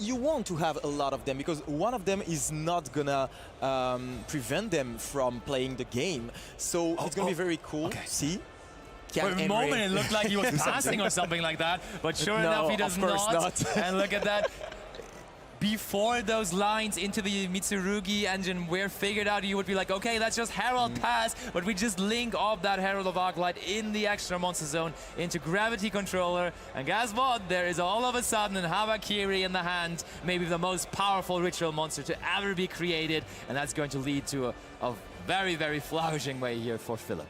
You want to have a lot of them, because one of them is not gonna prevent them from playing the game. So it's gonna be very cool. Okay. See? For a moment it looked like he was passing or something like that, but sure enough he does not. And look at that. Before those lines into the Mitsurugi engine were figured out, you would be like, okay, that's just Herald pass, but we just link off that Herald of Arclight in the extra monster zone into Gravity Controller, and guess what? There is all of a sudden an Havakiri in the hand, maybe the most powerful ritual monster to ever be created, and that's going to lead to a very, very flourishing way here for Philip.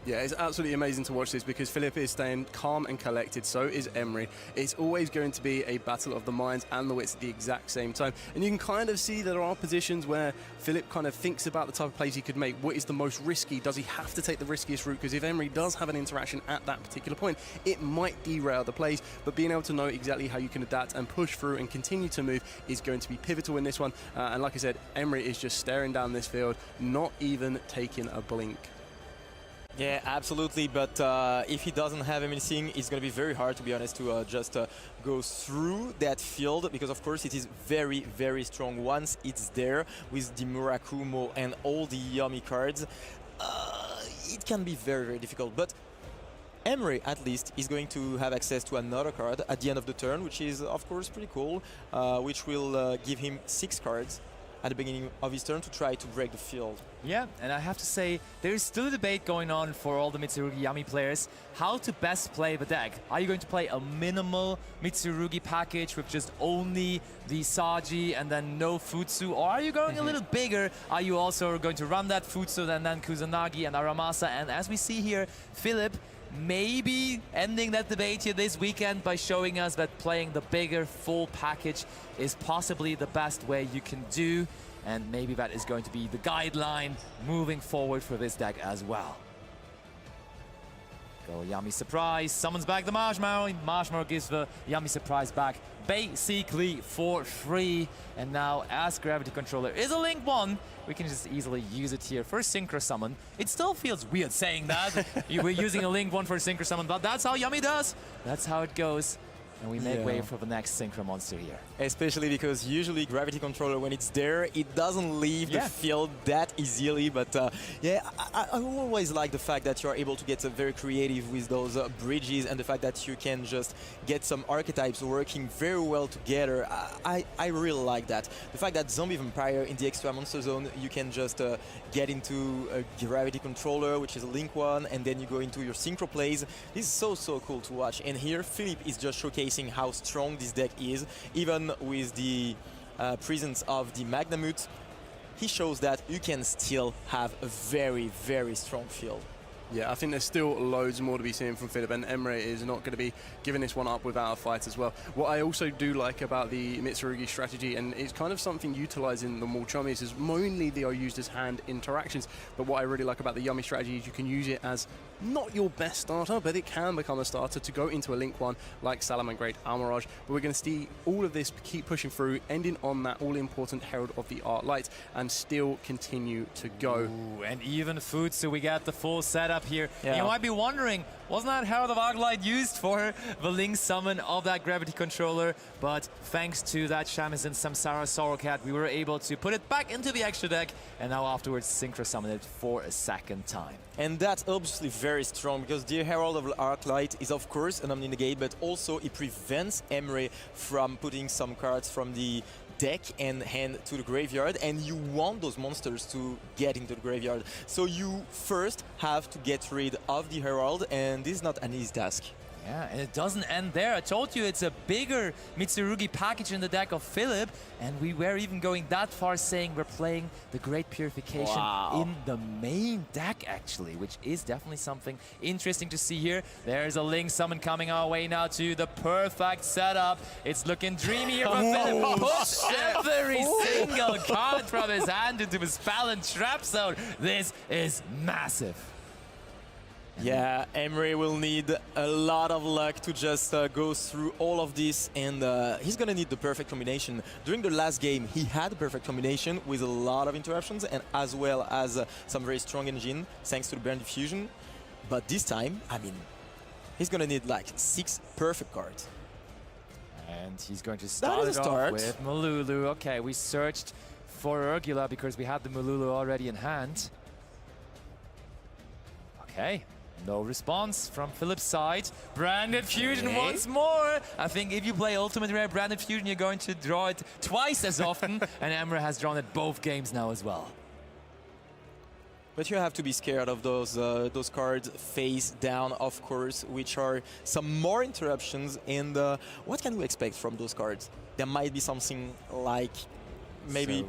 Yeah, it's absolutely amazing to watch this, because Philip is staying calm and collected, so is Emre. It's always going to be a battle of the minds and the wits at the exact same time. And you can kind of see that there are positions where Philip kind of thinks about the type of plays he could make. What is the most risky? Does he have to take the riskiest route? Because if Emre does have an interaction at that particular point, it might derail the plays. But being able to know exactly how you can adapt and push through and continue to move is going to be pivotal in this one. And like I said, Emre is just staring down this field, not even taking a blink. Yeah, absolutely, but if he doesn't have anything, it's going to be very hard, to be honest, to just go through that field, because of course it is very, very strong once it's there with the Murakumo and all the Yami cards. It can be very, very difficult, but Emre, at least, is going to have access to another card at the end of the turn, which is, of course, pretty cool, which will give him 6 cards at the beginning of his turn to try to break the field. Yeah, and I have to say, there's still a debate going on for all the Mitsurugi Yami players, how to best play the deck. Are you going to play a minimal Mitsurugi package with just only the Saji and then no Futsu, or are you going a little bigger? Are you also going to run that Futsu and then Kusanagi and Aramasa? And as we see here, Philip maybe ending that debate here this weekend by showing us that playing the bigger full package is possibly the best way you can do, and maybe that is going to be the guideline moving forward for this deck as well. Go Yami Surprise, summons back the Marshmallow. Marshmallow gives the Yami Surprise back basically for free. And now, as Gravity Controller is a Link 1, we can just easily use it here for Synchro Summon. It still feels weird saying that. We're using a Link 1 for Synchro Summon, but that's how Yami does. That's how it goes. And we make way for the next Synchro monster here. Especially because usually Gravity Controller, when it's there, it doesn't leave the field that easily. But yeah, I always like the fact that you're able to get very creative with those bridges, and the fact that you can just get some archetypes working very well together. I really like that. The fact that Zombie Vampire in the extra monster zone, you can just get into a Gravity Controller, which is a Link 1, and then you go into your Synchro plays. This is so cool to watch. And here, Philip is just showcasing how strong this deck is. Even with the presence of the Magnamut, he shows that you can still have a very, very strong field. Yeah, I think there's still loads more to be seen from Philip, and Emre is not going to be giving this one up without a fight as well. What I also do like about the Mitsurugi strategy, and it's kind of something utilising the more chummies, is mainly they are used as hand interactions. But what I really like about the Yami strategy is you can use it as not your best starter, but it can become a starter to go into a Link 1 like Salamangreat Almirage. But we're going to see all of this keep pushing through, ending on that all-important Herald of the Arclight, and still continue to go. Ooh, and even Futsu, we got the full setup here. Yeah. You might be wondering, wasn't that Herald of Arclight used for the Link summon of that Gravity Controller? But thanks to that Shamisen Samsara Sorrowcat, we were able to put it back into the extra deck, and now afterwards Synchro summon it for a second time. And that's obviously very strong, because the Herald of Arclight is of course an Omni-Negate, but also it prevents Emre from putting some cards from the deck and hand to the graveyard, and you want those monsters to get into the graveyard. So you first have to get rid of the Herald, and this is not an easy task. Yeah, and it doesn't end there. I told you it's a bigger Mitsurugi package in the deck of Philip, and we were even going that far saying we're playing the Great Purification in the main deck, actually, which is definitely something interesting to see here. There's a Link summon coming our way now to the perfect setup. It's looking dreamy here for Philip. Puts every single card from his hand into his balanced trap zone. This is massive. Yeah, Emre will need a lot of luck to just go through all of this, and he's going to need the perfect combination. During the last game, he had a perfect combination with a lot of interruptions and as well as some very strong engine, thanks to the Burn Diffusion. But this time, I mean, he's going to need like 6 perfect cards. And he's going to start it off with Malulu. Okay, we searched for Urgula because we had the Malulu already in hand. Okay. No response from Philip's side. Branded Fusion once more. I think if you play Ultimate Rare Branded Fusion, you're going to draw it twice as often. And Emre has drawn it both games now as well. But you have to be scared of those cards face down, of course, which are some more interruptions. And what can we expect from those cards? There might be something like maybe...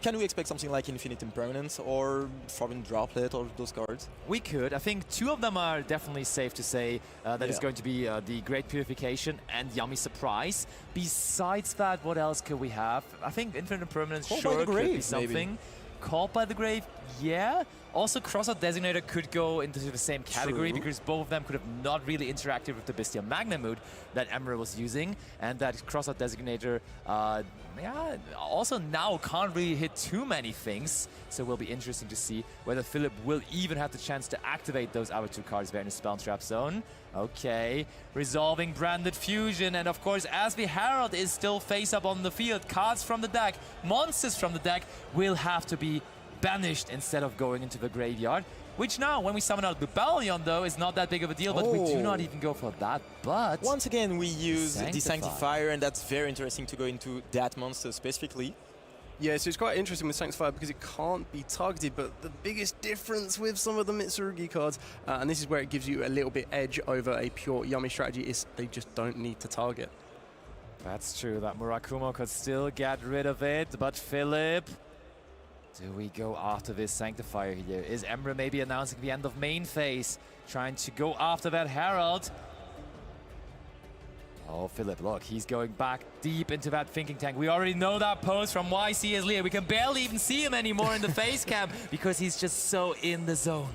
Can we expect something like Infinite Impermanence or Forbidden Droplet or those cards? We could. I think 2 of them are definitely safe to say that is going to be the Great Purification and Yummy Surprise. Besides that, what else could we have? I think Infinite Impermanence sure could be something. Called by the Grave, yeah. Also, Crossout Designator could go into the same category because both of them could have not really interacted with the Bestial Magnamute that Emre was using, and that Crossout Designator, yeah, also now can't really hit too many things. So it will be interesting to see whether Philip will even have the chance to activate those other 2 cards there in the Spell Trap Zone. Okay, resolving Branded Fusion, and of course, as the Herald is still face up on the field, cards from the deck, monsters from the deck will have to be banished instead of going into the graveyard. Which now, when we summon out Rebellion, though, is not that big of a deal, but we do not even go for that. But once again, we use the Sanctifier, and that's very interesting to go into that monster specifically. Yeah, so it's quite interesting with Sanctifier because it can't be targeted, but the biggest difference with some of the Mitsurugi cards, and this is where it gives you a little bit edge over a pure Yummy strategy, is they just don't need to target. That's true, that Murakumo could still get rid of it, but Philip... Do we go after this Sanctifier here? Is Emre maybe announcing the end of main phase, trying to go after that Herald? Oh, Philip, look, he's going back deep into that thinking tank. We already know that pose from YCS Bologna. We can barely even see him anymore in the face cam because he's just so in the zone.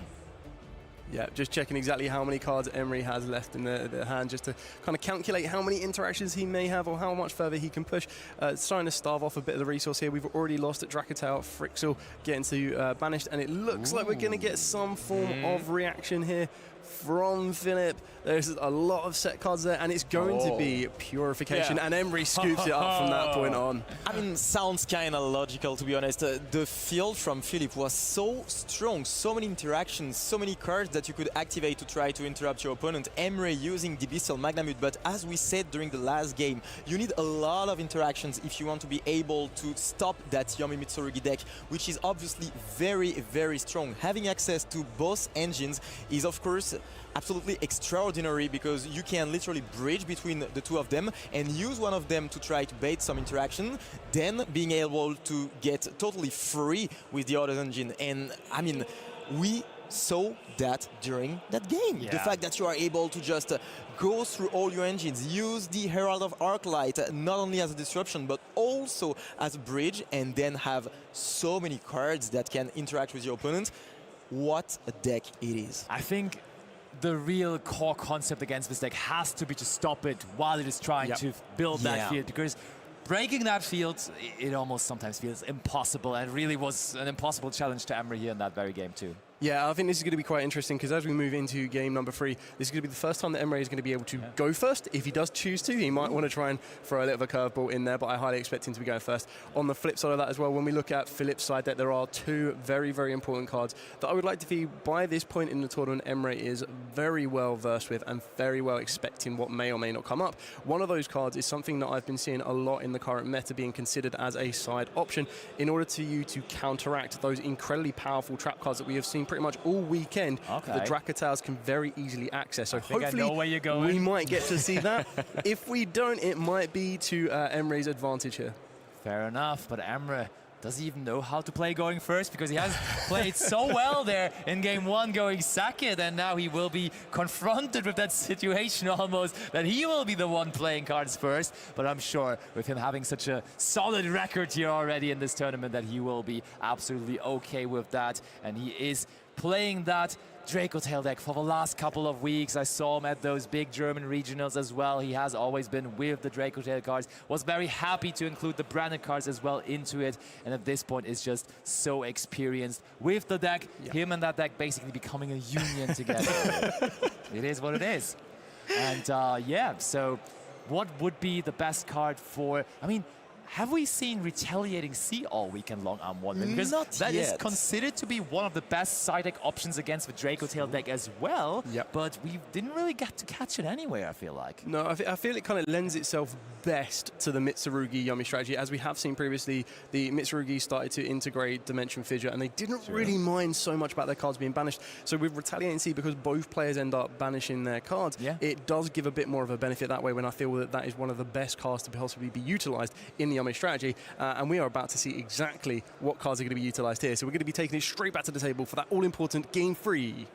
Yeah, just checking exactly how many cards Emery has left in the hand, just to kind of calculate how many interactions he may have or how much further he can push. It's trying to starve off a bit of the resource here. We've already lost at Drakatau, Frixel getting to banished, and it looks like we're going to get some form of reaction here from Philip. There's a lot of set cards there, and it's going to be Purification, and Emery scoops it up from that point on. I mean, sounds kind of logical, to be honest. The field from Philip was so strong, so many interactions, so many cards that you could activate to try to interrupt your opponent. Emery using the Bestial Magnamute, but as we said during the last game, you need a lot of interactions if you want to be able to stop that Yummy Mitsurugi deck, which is obviously very, very strong. Having access to both engines is, of course, absolutely extraordinary because you can literally bridge between the 2 of them and use one of them to try to bait some interaction, then being able to get totally free with the other engine. And I mean, we saw that during that game. The fact that you are able to just go through all your engines, use the Herald of Arclight not only as a disruption but also as a bridge, and then have so many cards that can interact with your opponent. What a deck it is. I think the real core concept against this deck has to be to stop it while it is trying to build that field, because breaking that field, it almost sometimes feels impossible, and really was an impossible challenge to Emery here in that very game too. Yeah, I think this is going to be quite interesting because as we move into game number 3, this is going to be the first time that Emery is going to be able to go first. If he does choose to, he might want to try and throw a little bit of a curveball in there, but I highly expect him to be going first. On the flip side of that as well, when we look at Philip's side deck, there are 2 very, very important cards that I would like to see by this point in the tournament Emery is very well versed with and very well expecting what may or may not come up. One of those cards is something that I've been seeing a lot in the current meta being considered as a side option in order to you to counteract those incredibly powerful trap cards that we have seen pretty much all weekend that the Drakataurs can very easily access. So hopefully we might get to see that. If we don't, it might be to Emery's advantage here. Fair enough, but Emre does he even know how to play going first? Because he has played so well there in game 1 going second, and now he will be confronted with that situation almost, that he will be the one playing cards first. But I'm sure with him having such a solid record here already in this tournament that he will be absolutely okay with that. And he is playing that Draco Tail deck for the last couple of weeks. I saw him at those big German regionals as well. He has always been with the Draco Tail cards. Was very happy to include the branded cards as well into it. And at this point is just so experienced with the deck. Yeah. Him and that deck basically becoming a union together. It is what it is. And yeah, so what would be the best card for... I mean, have we seen Retaliating Sea all weekend long, I'm wondering? Because that is considered to be one of the best side deck options against the Draco Tail deck as well. Yep. But we didn't really get to catch it anyway, I feel like. No, I feel it kind of lends itself best to the Mitsurugi Yumi strategy. As we have seen previously, the Mitsurugi started to integrate Dimension Fissure, and they didn't really mind so much about their cards being banished. So with Retaliating Sea, because both players end up banishing their cards, it does give a bit more of a benefit that way, when I feel that that is one of the best cards to possibly be utilized in the Yumi strategy. And we are about to see exactly what cards are going to be utilized here. So we're going to be taking it straight back to the table for that all-important Game 3.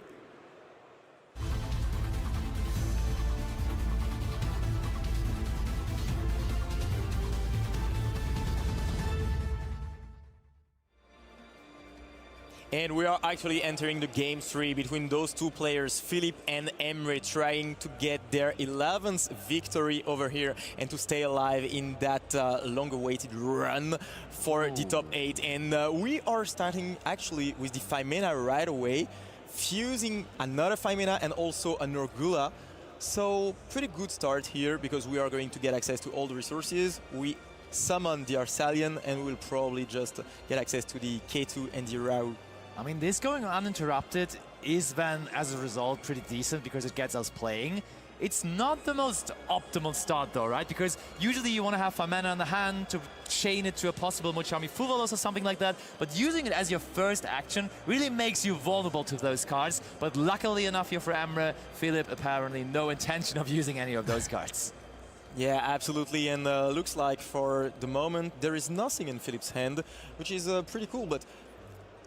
And we are actually entering the Game 3 between those two players, Philip and Emre, trying to get their 11th victory over here and to stay alive in that long-awaited run for the top 8. And we are starting actually with the 5-mana right away, fusing another 5-mana and also a Norgula. So pretty good start here, because we are going to get access to all the resources. We summon the Arsalian, and we'll probably just get access to the K2 and the Rau. I mean, this going uninterrupted is then, as a result, pretty decent because it gets us playing. It's not the most optimal start though, right? Because usually you want to have 5 mana in the hand to chain it to a possible Mochami Fuvalos or something like that, but using it as your first action really makes you vulnerable to those cards. But luckily enough here for Emre, Philip apparently no intention of using any of those cards. Yeah, absolutely, and looks like for the moment there is nothing in Philip's hand, which is pretty cool. But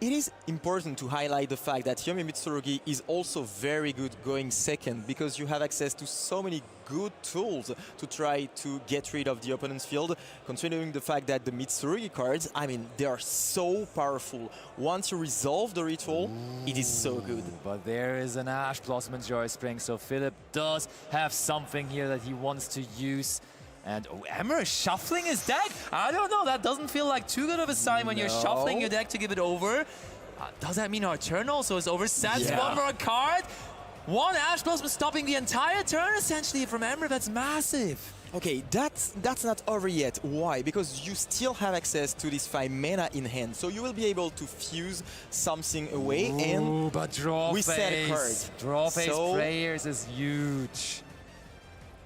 it is important to highlight the fact that Yumi Mitsurugi is also very good going second, because you have access to so many good tools to try to get rid of the opponent's field, considering the fact that the Mitsurugi cards, I mean, they are so powerful. Once you resolve the ritual, it is so good. But there is an Ash Blossom and Joy Spring, so Philip does have something here that he wants to use. And Emre is shuffling his deck? I don't know, that doesn't feel like too good of a sign when you're shuffling your deck to give it over. Does that mean our turn also is over? Sends one more card. One Ash Blossom stopping the entire turn essentially from Emre, that's massive. Okay, that's not over yet. Why? Because you still have access to this 5 mana in hand, so you will be able to fuse something away. And but draw we phase. set a card. Draw phase prayers is huge.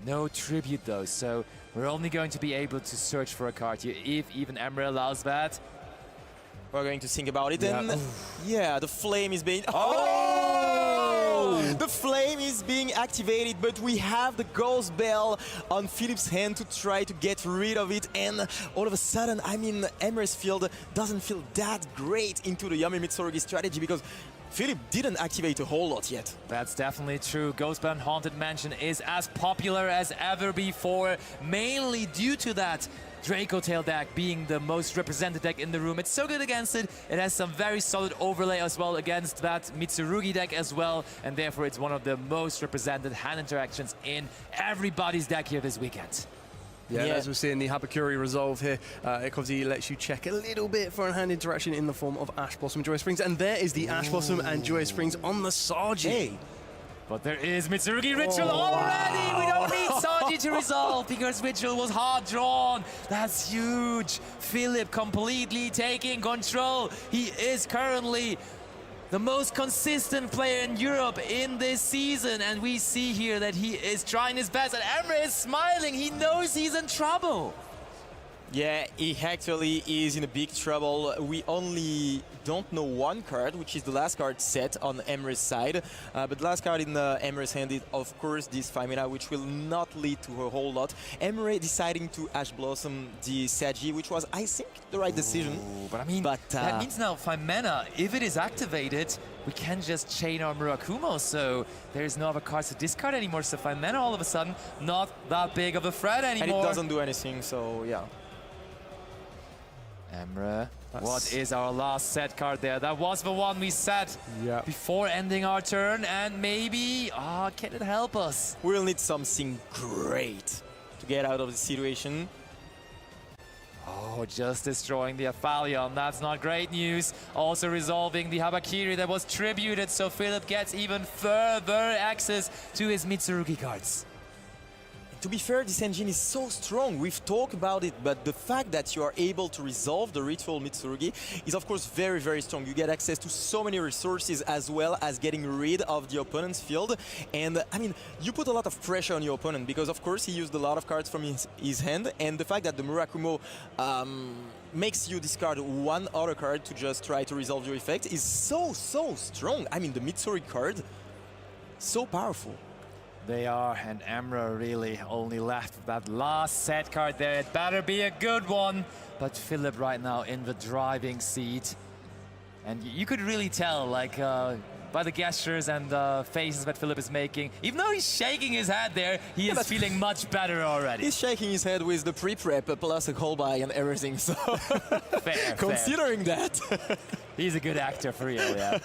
No tribute though, so we're only going to be able to search for a card here if even Emre allows that. We're going to think about it, and yeah, the flame is being... The flame is being activated, but we have the Ghost Bell on Philip's hand to try to get rid of it, and all of a sudden, I mean, Emre's field doesn't feel that great into the Yumi Mitsurugi strategy, because Philip didn't activate a whole lot yet. That's definitely true. Ghostbound Haunted Mansion is as popular as ever before, mainly due to that Draco Tail deck being the most represented deck in the room. It's so good against it. It has some very solid overlay as well against that Mitsurugi deck as well, and therefore it's one of the most represented hand interactions in everybody's deck here this weekend. Yeah, as we're seeing the Habakuri resolve here, it obviously lets you check a little bit for a hand interaction in the form of Ash Blossom Joy Springs, and there is the Ash Blossom and Joy Springs on the Saji. But there is Mitsurugi Ritual already! We don't need Saji to resolve because Ritual was hard drawn. That's huge. Philip completely taking control. He is currently the most consistent player in Europe in this season, and we see here that he is trying his best, and Emre is smiling. He knows he's in trouble. Yeah, he actually is in a big trouble. We only don't know one card, which is the last card set on Emre's side. But the last card in Emre's hand is, of course, this 5 mana, which will not lead to a whole lot. Emre deciding to Ash Blossom the Sagi, which was, I think, the right decision. Ooh, but I mean, that means now 5 mana, if it is activated, we can just chain our Murakumo, so there's no other cards to discard anymore. So 5 mana all of a sudden, not that big of a threat anymore. And it doesn't do anything, so yeah. Emre, what is our last set card there? That was the one we set before ending our turn, and maybe, can it help us? We'll need something great to get out of the situation. Oh, just destroying the Aphelion, that's not great news. Also resolving the Habakiri that was tributed, so Philip gets even further access to his Mitsurugi cards. To be fair, this engine is so strong. We've talked about it, but the fact that you are able to resolve the Ritual Mitsurugi is, of course, very, very strong. You get access to so many resources as well as getting rid of the opponent's field. And, I mean, you put a lot of pressure on your opponent because, of course, he used a lot of cards from his hand. And the fact that the Murakumo makes you discard one other card to just try to resolve your effect is so, so strong. I mean, the Mitsurugi card, so powerful. They are, and Emre really only left with that last set card there. It better be a good one. But Philip right now in the driving seat. And you could really tell, like, by the gestures and the faces that Philip is making. Even though he's shaking his head there, he is feeling much better already. He's shaking his head with the pre-prep plus a call by and everything, so considering that. He's a good actor for real, yeah.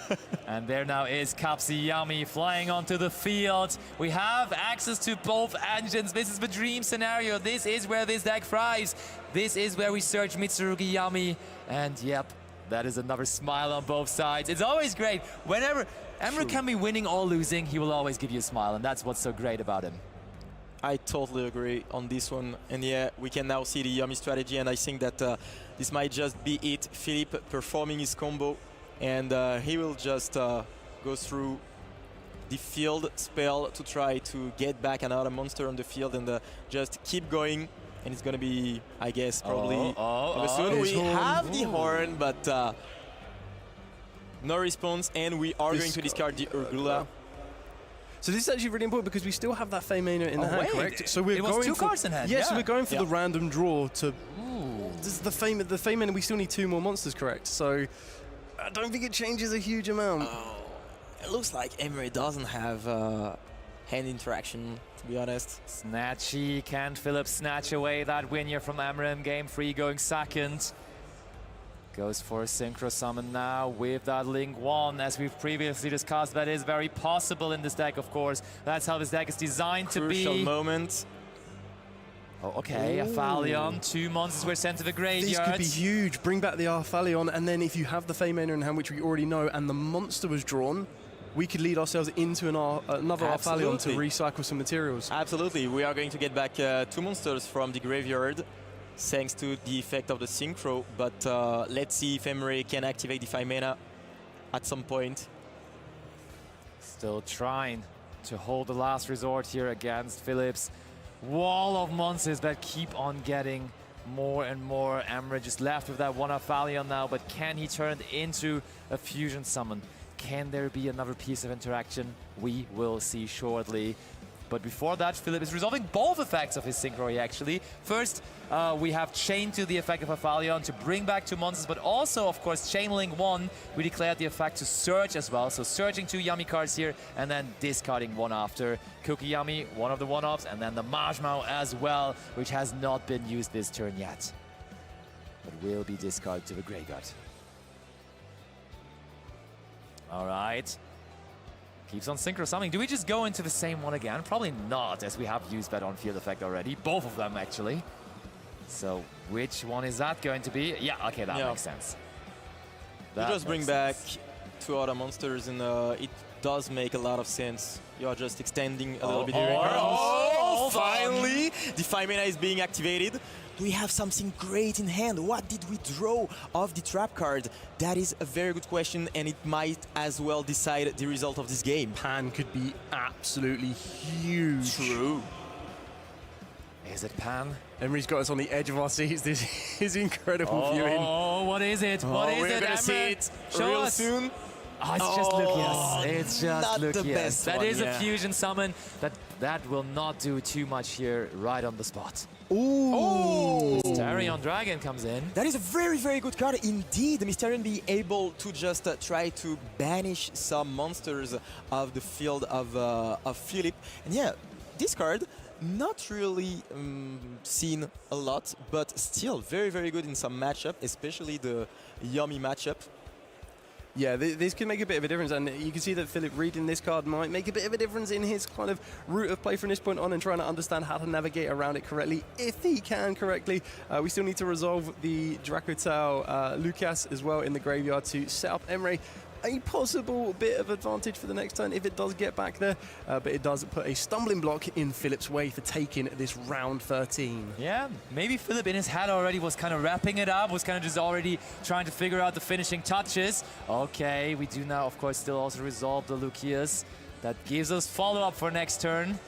And there now is Kapsiyami flying onto the field. We have access to both engines. This is the dream scenario. This is where this deck thrives. This is where we search Mitsurugi Yami. And yep, that is another smile on both sides. It's always great. Whenever Emre can be winning or losing, he will always give you a smile, and that's what's so great about him. I totally agree on this one. And yeah, we can now see the Yami strategy, and I think that this might just be it. Philippe performing his combo, and he will just go through the field spell to try to get back another monster on the field and just keep going. And it's going to be, I guess, probably soon. We have the horn, but no response, and we are going to discard the Urgula. So this is actually really important because we still have that Femina in the hand, correct? So we're going two cards in hand. Yes, so we're going for the random draw to. This is the Femina. We still need 2 more monsters, correct? So I don't think it changes a huge amount. It looks like Emre doesn't have hand interaction, to be honest. Snatchy, can Philip snatch away that win here from Emre in game 3, going second? Goes for a Synchro Summon now with that Link 1, as we've previously discussed. That is very possible in this deck, of course. That's how this deck is designed to be. Crucial moment. Oh, okay, Aphelion, 2 monsters were sent to the graveyard. This could be huge. Bring back the Aphelion, and then if you have the Femina in hand, which we already know, and the monster was drawn, we could lead ourselves into another Aphelion to recycle some materials. Absolutely. We are going to get back 2 monsters from the graveyard, thanks to the effect of the Synchro, but let's see if Emre can activate the 5 mana at some point. Still trying to hold the last resort here against Philip's wall of monsters that keep on getting more and more. Emre just left with that one Aphelion now, but can he turn it into a fusion summon? Can there be another piece of interaction? We will see shortly. But before that, Philip is resolving both effects of his Synchro actually. First, we have Chain to the effect of Aphelion to bring back 2 monsters, but also, of course, Chain Link 1, we declared the effect to search as well. So searching 2 Yami cards here, and then discarding 1 after. Cookie Yami, one of the 1-offs, and then the Majmao as well, which has not been used this turn yet, but will be discarded to the graveyard. All right. Keeps on Synchro Summoning. Do we just go into the same one again? Probably not, as we have used that on-field effect already. Both of them, actually. So, which one is that going to be? Yeah, okay, that makes sense. You just bring back 2 other monsters, and it does make a lot of sense. You're just extending a little bit here. Finally! The 5 mana is being activated. Do we have something great in hand? What did we draw of the trap card? That is a very good question, and it might as well decide the result of this game. Pan could be absolutely huge. True. Is it Pan? Emery's got us on the edge of our seats. This is incredible viewing. Oh, what is it? What is we're it, gonna see Emre? it Show real us. soon. Oh, it's just Lucius. It's just not the Lucius. best That one, is yeah. a fusion summon. That will not do too much here, right on the spot. Ooh! Mysterion Dragon comes in. That is a very, very good card indeed. The Mysterion being able to just try to banish some monsters of the field of Philip. And yeah, this card, not really seen a lot, but still very, very good in some matchup, especially the Yummy matchup. Yeah, this can make a bit of a difference, and you can see that Philip reading this card might make a bit of a difference in his kind of route of play from this point on and trying to understand how to navigate around it correctly, if he can correctly. We still need to resolve the Dracotau Lucas as well in the graveyard to set up Emre a possible bit of advantage for the next turn if it does get back there, but it does put a stumbling block in Philip's way for taking this round 13. Yeah, maybe Philip in his head already was kind of wrapping it up, was kind of just already trying to figure out the finishing touches. Okay, we do now, of course, still also resolve the Lucius. That gives us follow-up for next turn.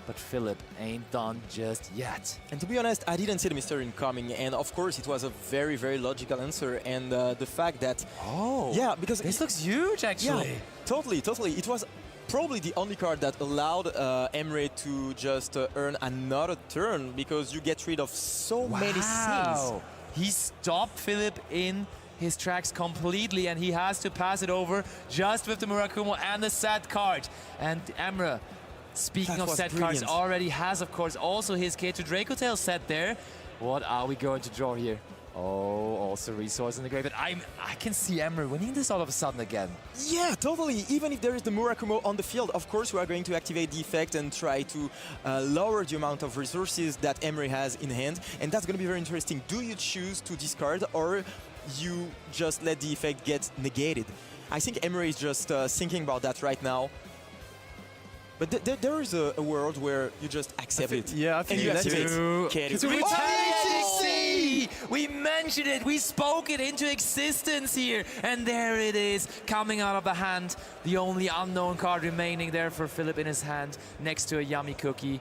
But Philip ain't done just yet. And to be honest, I didn't see the Mysterion coming, and of course it was a very, very logical answer. And the fact that... Oh! Yeah, because... This looks huge, actually. Yeah, totally, totally. It was probably the only card that allowed Emre to just earn another turn, because you get rid of so many scenes. He stopped Philip in his tracks completely, and he has to pass it over just with the Murakumo and the set card. And Emre, speaking of set cards, already has, of course, also his K2 Dracotail set there. What are we going to draw here? Oh, also resource in the graveyard. I can see Emre winning this all of a sudden again. Yeah, totally. Even if there is the Murakumo on the field, of course we are going to activate the effect and try to lower the amount of resources that Emre has in hand. And that's going to be very interesting. Do you choose to discard, or you just let the effect get negated? I think Emre is just thinking about that right now. But there is a world where you just accept it. Yeah, I think you activate Retaliating! We mentioned it, we spoke it into existence here, and there it is, coming out of the hand. The only unknown card remaining there for Philip in his hand, next to a yummy cookie.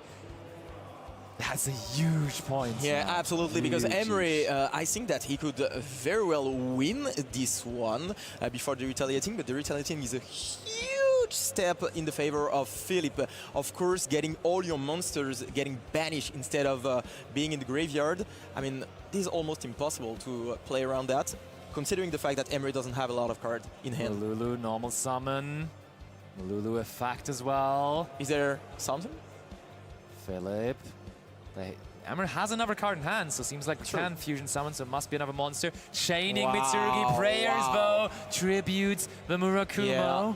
That's a huge point. Yeah, absolutely, because Emre, I think that he could very well win this one before the retaliating, but the retaliating is a huge step in the favor of Philip. Of course, getting all your monsters getting banished instead of being in the graveyard. I mean, this is almost impossible to play around that, considering the fact that Emre doesn't have a lot of cards in hand. Lulu, normal summon. Lulu effect as well. Is there something? Philip. Emre has another card in hand, so seems like we can fusion summon, so it must be another monster. Chaining Mitsurugi, Prayer's Bow, tributes the Murakumo. Yeah.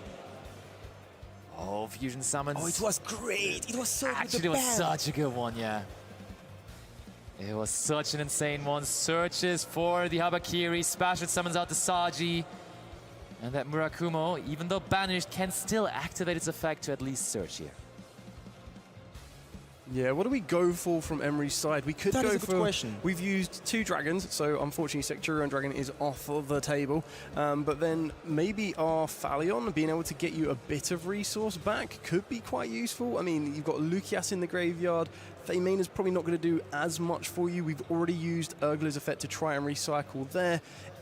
Oh, fusion summons. Oh, it was great. It was so Actually, it was such a good one, yeah. It was such an insane one. Searches for the Habakiri, Spashed summons out the Saji. And that Murakumo, even though banished, can still activate its effect to at least search here. Yeah, what do we go for from Emery's side? We could go for... question. We've used 2 dragons, so unfortunately Secturion Dragon is off of the table. But then maybe our Phalion, being able to get you a bit of resource back, could be quite useful. I mean, you've got Lucius in the graveyard. Thaymane's probably not going to do as much for you. We've already used Urgler's effect to try and recycle there.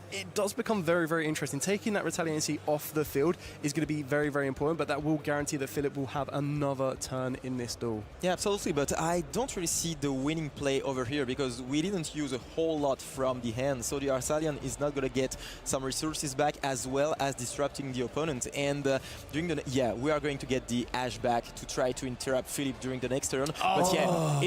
It does become very, very interesting. Taking that Retaliancy off the field is going to be very, very important, but that will guarantee that Philip will have another turn in this duel. Yeah, absolutely, but I don't really see the winning play over here because we didn't use a whole lot from the hand, so the Arsalian is not going to get some resources back as well as disrupting the opponent. And during the... Yeah, we are going to get the Ashe back to try to interrupt Philip during the next turn. But yeah,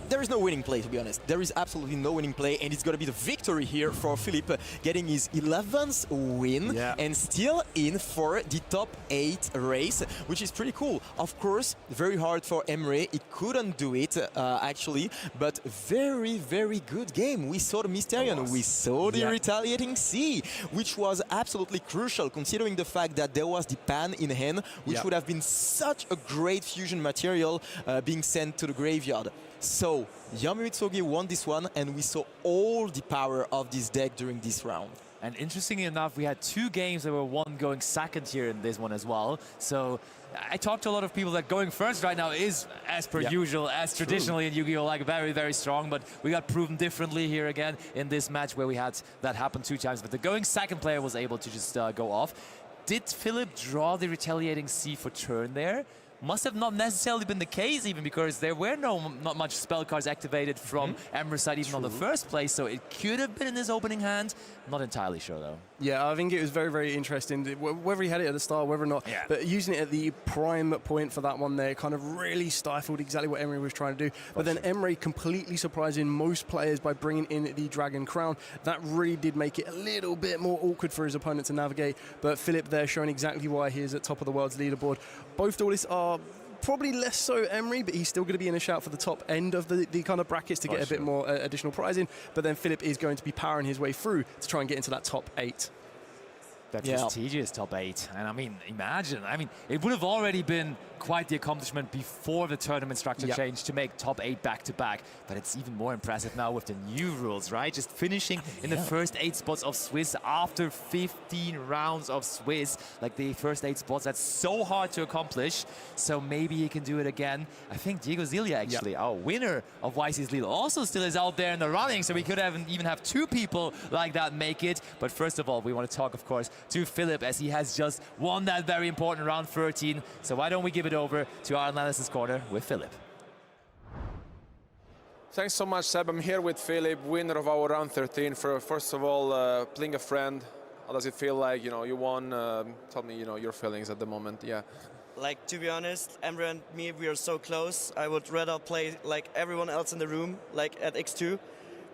there is no winning play, to be honest. There is absolutely no winning play, and it's going to be the victory here for Philip, getting his 11th win and still in for the top 8 race, which is pretty cool. Of course, very hard for Emre. He couldn't do it, actually, but very, very good game. We saw the Mysterion, we saw the Retaliating Sea, which was absolutely crucial, considering the fact that there was the Pan in hand, which would have been such a great fusion material being sent to the graveyard. So, Yami Mitsurugi won this one, and we saw all the power of this deck during this round. And interestingly enough, we had 2 games that were won going second here in this one as well. So I talked to a lot of people that going first right now is, as per usual, as traditionally in Yu-Gi-Oh! Like very, very strong. But we got proven differently here again in this match where we had that happen 2 times. But the going second player was able to just go off. Did Philip draw the retaliating C for turn there? Must have not necessarily been the case even, because there were not much spell cards activated from Emre's side even on the first place, so it could have been in his opening hand. Not entirely sure though. Yeah, I think it was very, very interesting, whether he had it at the start, whether or not, but using it at the prime point for that one there kind of really stifled exactly what Emre was trying to do. But then Emre completely surprising most players by bringing in the Dragon Crown. That really did make it a little bit more awkward for his opponent to navigate, but Philip there showing exactly why he is at top of the world's leaderboard. Both duelists are probably less so Emre, but he's still going to be in a shout for the top end of the kind of brackets to get a bit more additional prizing. But then Philip is going to be powering his way through to try and get into that top 8. That prestigious top 8. And I mean, imagine. I mean, it would have already been quite the accomplishment before the tournament structure changed to make top 8 back-to-back. But it's even more impressive now with the new rules, right? Just finishing in the first 8 spots of Swiss after 15 rounds of Swiss. Like the first 8 spots, that's so hard to accomplish. So maybe he can do it again. I think Diego Zilia, actually, our winner of YCS Lille, also still is out there in the running. So we could even have 2 people like that make it. But first of all, we want to talk, of course, to Philip, as he has just won that very important round 13. So why don't we give it over to our analysis corner with Philip. Thanks so much, Seb. I'm here with Philip, winner of our round 13. For first of all, playing a friend, how does it feel like? You know, you won. Tell me, you know, your feelings at the moment. Yeah. Like, to be honest, Emre and me, we are so close. I would rather play like everyone else in the room, like at X2.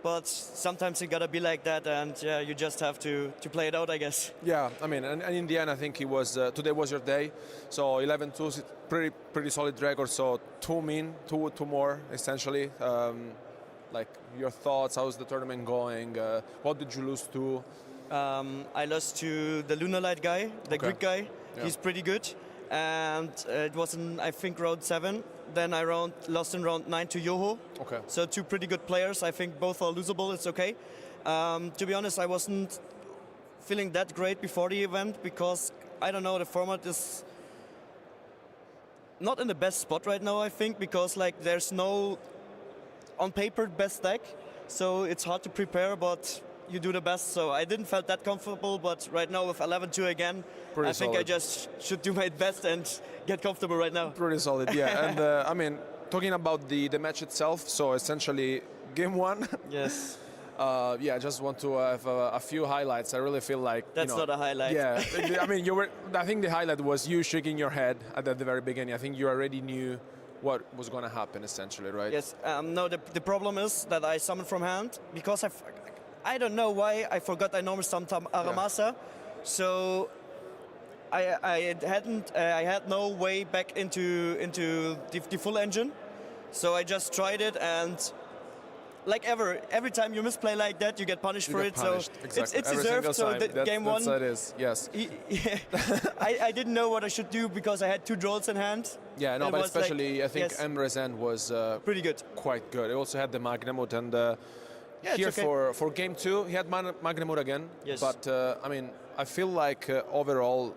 But sometimes you gotta be like that, and yeah, you just have to play it out, I guess. Yeah, I mean, and in the end, I think it was today was your day. So 11-2, pretty solid record. So 2 more essentially. Like your thoughts? How's the tournament going? What did you lose to? I lost to the Lunar Light guy, the Greek guy. Yeah. He's pretty good, and it was in, I think, round 7. Then I lost in round 9 to Yoho. Okay. So 2 pretty good players. I think both are losable. It's okay. To be honest, I wasn't feeling that great before the event because, I don't know, the format is not in the best spot right now, I think, because like there's no on paper best deck. So it's hard to prepare, but you do the best. So I didn't feel that comfortable, but right now with 11-2 again, I think I just should do my best and get comfortable right now. Pretty solid, yeah. And I mean, talking about the match itself, so essentially game 1. Yes. Yeah, I just want to have a few highlights. I really feel like that's not a highlight. Yeah, I mean, I think the highlight was you shaking your head at the very beginning. I think you already knew what was going to happen, essentially, right? Yes. No, the problem is that I summoned from hand because I don't know why I forgot I normally summon Aramasa, so I had no way back into the full engine, so I just tried it, and like every time you misplay like that, you get punished for it. Punished. So exactly. it's deserved. So game 1, that is yes. I didn't know what I should do because I had 2 draws in hand. Yeah, no, but especially like, I think Emre's end was pretty good, quite good. It also had the Magnamut and. Yeah, here okay. for game 2, he had Magnamut again. Yes. But I mean, I feel like overall,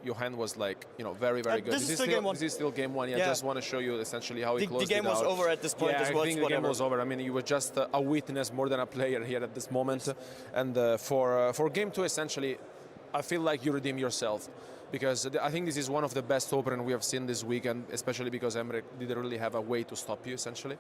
your hand was like very good. This is still game 1. This is still game 1. Yeah, I just want to show you essentially how he closed it out. The game was over at this point. Yeah, I think the game was over. I mean, you were just a witness more than a player here at this moment. And for game 2, essentially, I feel like you redeem yourself. Because I think this is one of the best openers we have seen this weekend, especially because Emre didn't really have a way to stop you, essentially.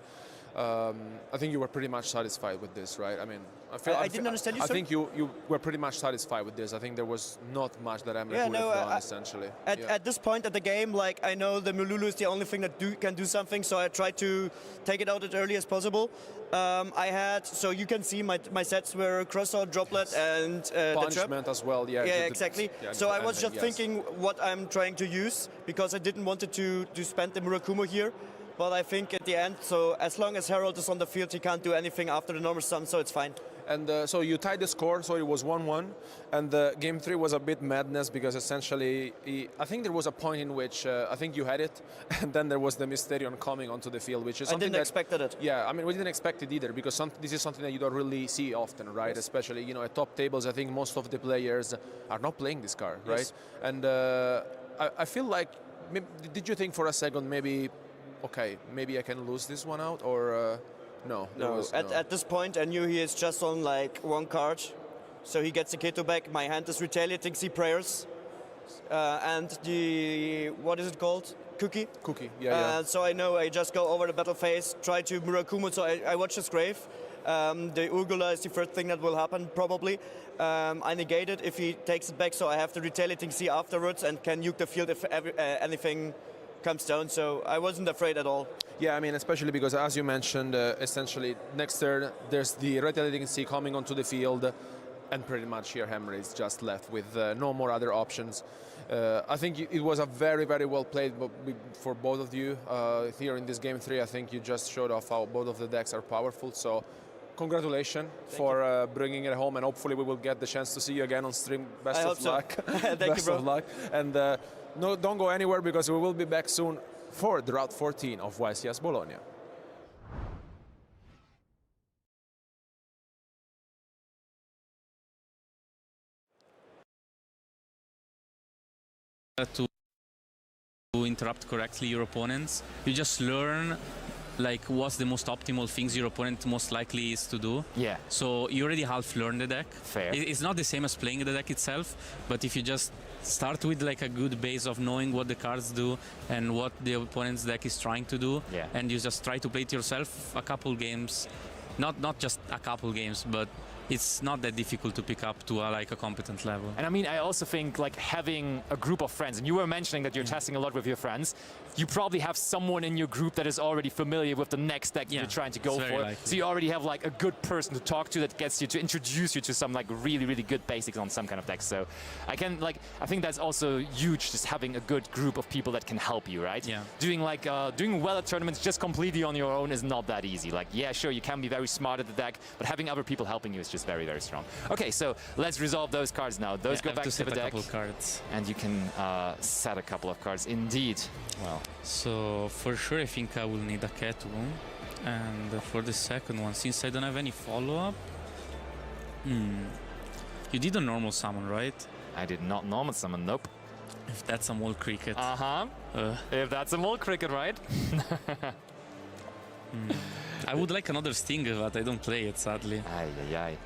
I think you were pretty much satisfied with this, right? I mean, I didn't understand you. I think you were pretty much satisfied with this. I think there was not much that Emre could have done, essentially. At this point of the game, like I know the Mululu is the only thing that can do something, so I tried to take it out as early as possible. I had, so you can see my sets were Crossout, Droplet, and punishment as well. Yeah. Yeah, exactly. So I was just thinking what I'm trying to use because I didn't want to spend the Murakumo here. But I think at the end, so as long as Harold is on the field, he can't do anything after the normal stun, so it's fine. And so you tied the score, so it was 1-1. And game 3 was a bit madness because essentially, I think there was a point in which I think you had it, and then there was the Mysterion coming onto the field, which is something I didn't expect it. Yeah, I mean, we didn't expect it either because this is something that you don't really see often, right? Yes. Especially, you know, at top tables, I think most of the players are not playing this card, right? Yes. And I feel like, did you think for a second maybe, okay, maybe I can lose this one out, or no? No. At this point, I knew he is just on like one card, so he gets the Keto back. My hand is retaliating Sea Prayers, and the what is it called? Cookie. Cookie. Yeah. So I know I just go over the battle phase, try to Murakumo. So I watch his grave. The Urgula is the first thing that will happen probably. I negate it if he takes it back, so I have the retaliating Sea afterwards and can nuke the field if anything comes down, so I wasn't afraid at all. Yeah, I mean, especially because, as you mentioned, essentially next turn there's the retaliating Sea coming onto the field, and pretty much here Hammer is just left with no more other options. I think it was a very, very well played for both of you here in this game 3. I think you just showed off how both of the decks are powerful, so congratulations for bringing it home, and hopefully we will get the chance to see you again on stream. Best of luck. Thank you, bro. Of luck. And no, don't go anywhere because we will be back soon for the Route 14 of YCS Bologna. To interrupt correctly your opponents, you just learn like what's the most optimal things your opponent most likely is to do. Yeah. So you already half learned the deck. Fair. It's not the same as playing the deck itself, but if you just start with like a good base of knowing what the cards do and what the opponent's deck is trying to do, yeah, and you just try to play it yourself a couple games, not just a couple games, but it's not that difficult to pick up to like a competent level. And I mean, I also think like having a group of friends, and you were mentioning that you're testing a lot with your friends, you probably have someone in your group that is already familiar with the next deck you're trying to go for. Likely. So you already have like a good person to talk to that gets you to introduce you to some like really, really good basics on some kind of deck. So I think that's also huge, just having a good group of people that can help you, right? Yeah. Doing well at tournaments just completely on your own is not that easy. Like, yeah, sure, you can be very smart at the deck, but having other people helping you is just very, very strong. Okay, so let's resolve those cards now. Those go back to the deck. A couple cards. And you can set a couple of cards. Indeed. Well. So for sure, I think I will need a Ketu. And for the second one, since I don't have any follow-up, you did a normal summon, right? I did not normal summon. Nope. If that's a mole cricket. If that's a mole cricket, right? I would like another Stinger, but I don't play it, sadly. Aye.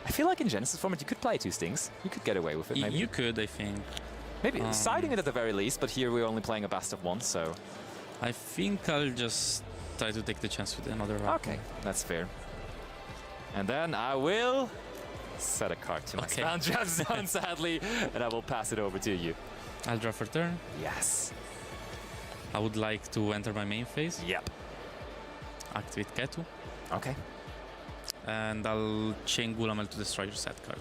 I feel like in Genesis format you could play 2 Stings. You could get away with it, maybe. You could, I think. Maybe siding it at the very least, but here we're only playing a best of 1, so... I think I'll just try to take the chance with another round. Okay, that's fair. And then I will set a card to my spell just zone, sadly, and I will pass it over to you. I'll draw for turn. Yes. I would like to enter my main phase. Yep. Activate Ketu. Okay. And I'll chain Gulamel to destroy your set card.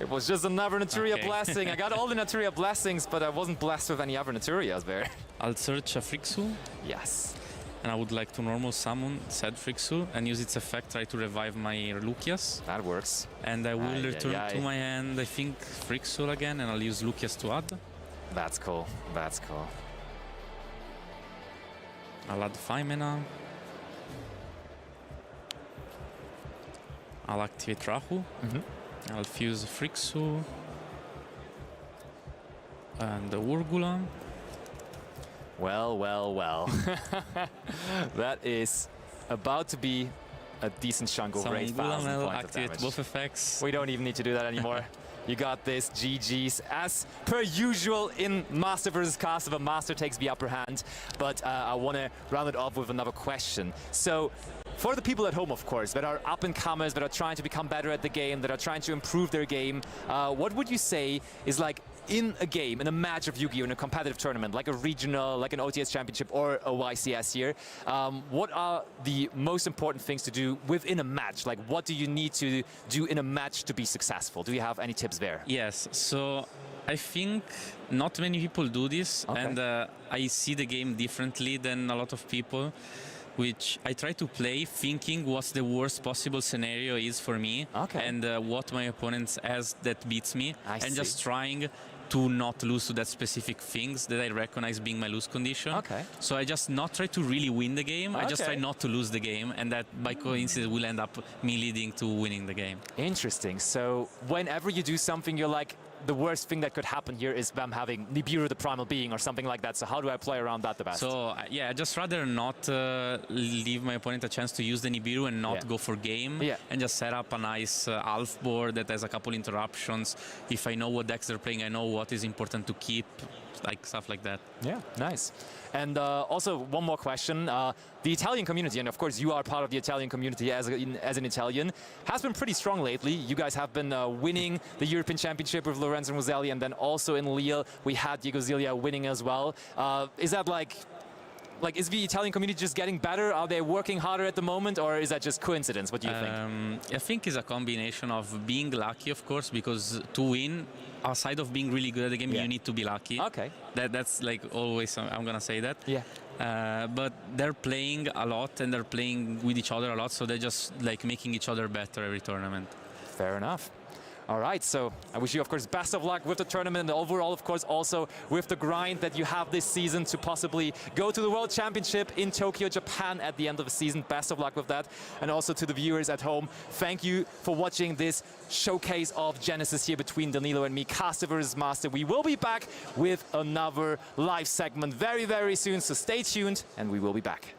It was just another Naturia blessing. I got all the Naturia blessings, but I wasn't blessed with any other Naturias there. I'll search a Frixu. Yes. And I would like to normal summon said Frixu and use its effect, try to revive my Lucias. That works. And I will return to my hand, I think, Frixu again, and I'll use Lucias to add. That's cool. That's cool. I'll add 5 mana. I'll activate Rahu. I'll fuse Frixu and the Urgula. Well. That is about to be a decent chunk over 8,000 points of damage. Both effects. We don't even need to do that anymore. You got this, GG's. As per usual in Master versus Caster, the Master takes the upper hand. But I want to round it off with another question. So, for the people at home, of course, that are up-and-comers, that are trying to become better at the game, that are trying to improve their game, what would you say is like in a game, in a match of Yu-Gi-Oh!, in a competitive tournament, like a regional, like an OTS championship or a YCS here, what are the most important things to do within a match? Like, what do you need to do in a match to be successful? Do you have any tips there? Yes, so I think not many people do this, and I see the game differently than a lot of people. which I try to play thinking what's the worst possible scenario is for me, and what my opponent has that beats me, and just trying to not lose to that specific things that I recognize being my lose condition. So I just not try to really win the game, I just try not to lose the game, and that by coincidence will end up me leading to winning the game. Interesting. So whenever you do something, you're like, the worst thing that could happen here is them having Nibiru the primal being or something like that. So how do I play around that the best? So yeah, I just rather not leave my opponent a chance to use the Nibiru and not go for game, and just set up a nice half board that has a couple interruptions. If I know what decks they're playing, I know what is important to keep, like stuff like that. Yeah, nice. And also one more question. The Italian community, and of course you are part of the Italian community as an Italian, has been pretty strong lately. You guys have been winning the European Championship with Lorenzo Muselli, and then also in Lille we had Diego Zilia winning as well. Is that like is the Italian community just getting better? Are they working harder at the moment, or is that just coincidence? What do you think? I think it's a combination of being lucky, of course, because to win, aside of being really good at the game, you need to be lucky. That's like always, I'm gonna say that. But they're playing a lot and they're playing with each other a lot, so they're just like making each other better every tournament. Fair enough. All right, so I wish you, of course, best of luck with the tournament, and overall, of course, also with the grind that you have this season to possibly go to the World Championship in Tokyo, Japan at the end of the season. Best of luck with that. And also to the viewers at home, thank you for watching this showcase of Genesis here between Danilo and me, Caster vs. Master. We will be back with another live segment very, very soon, so stay tuned, and we will be back.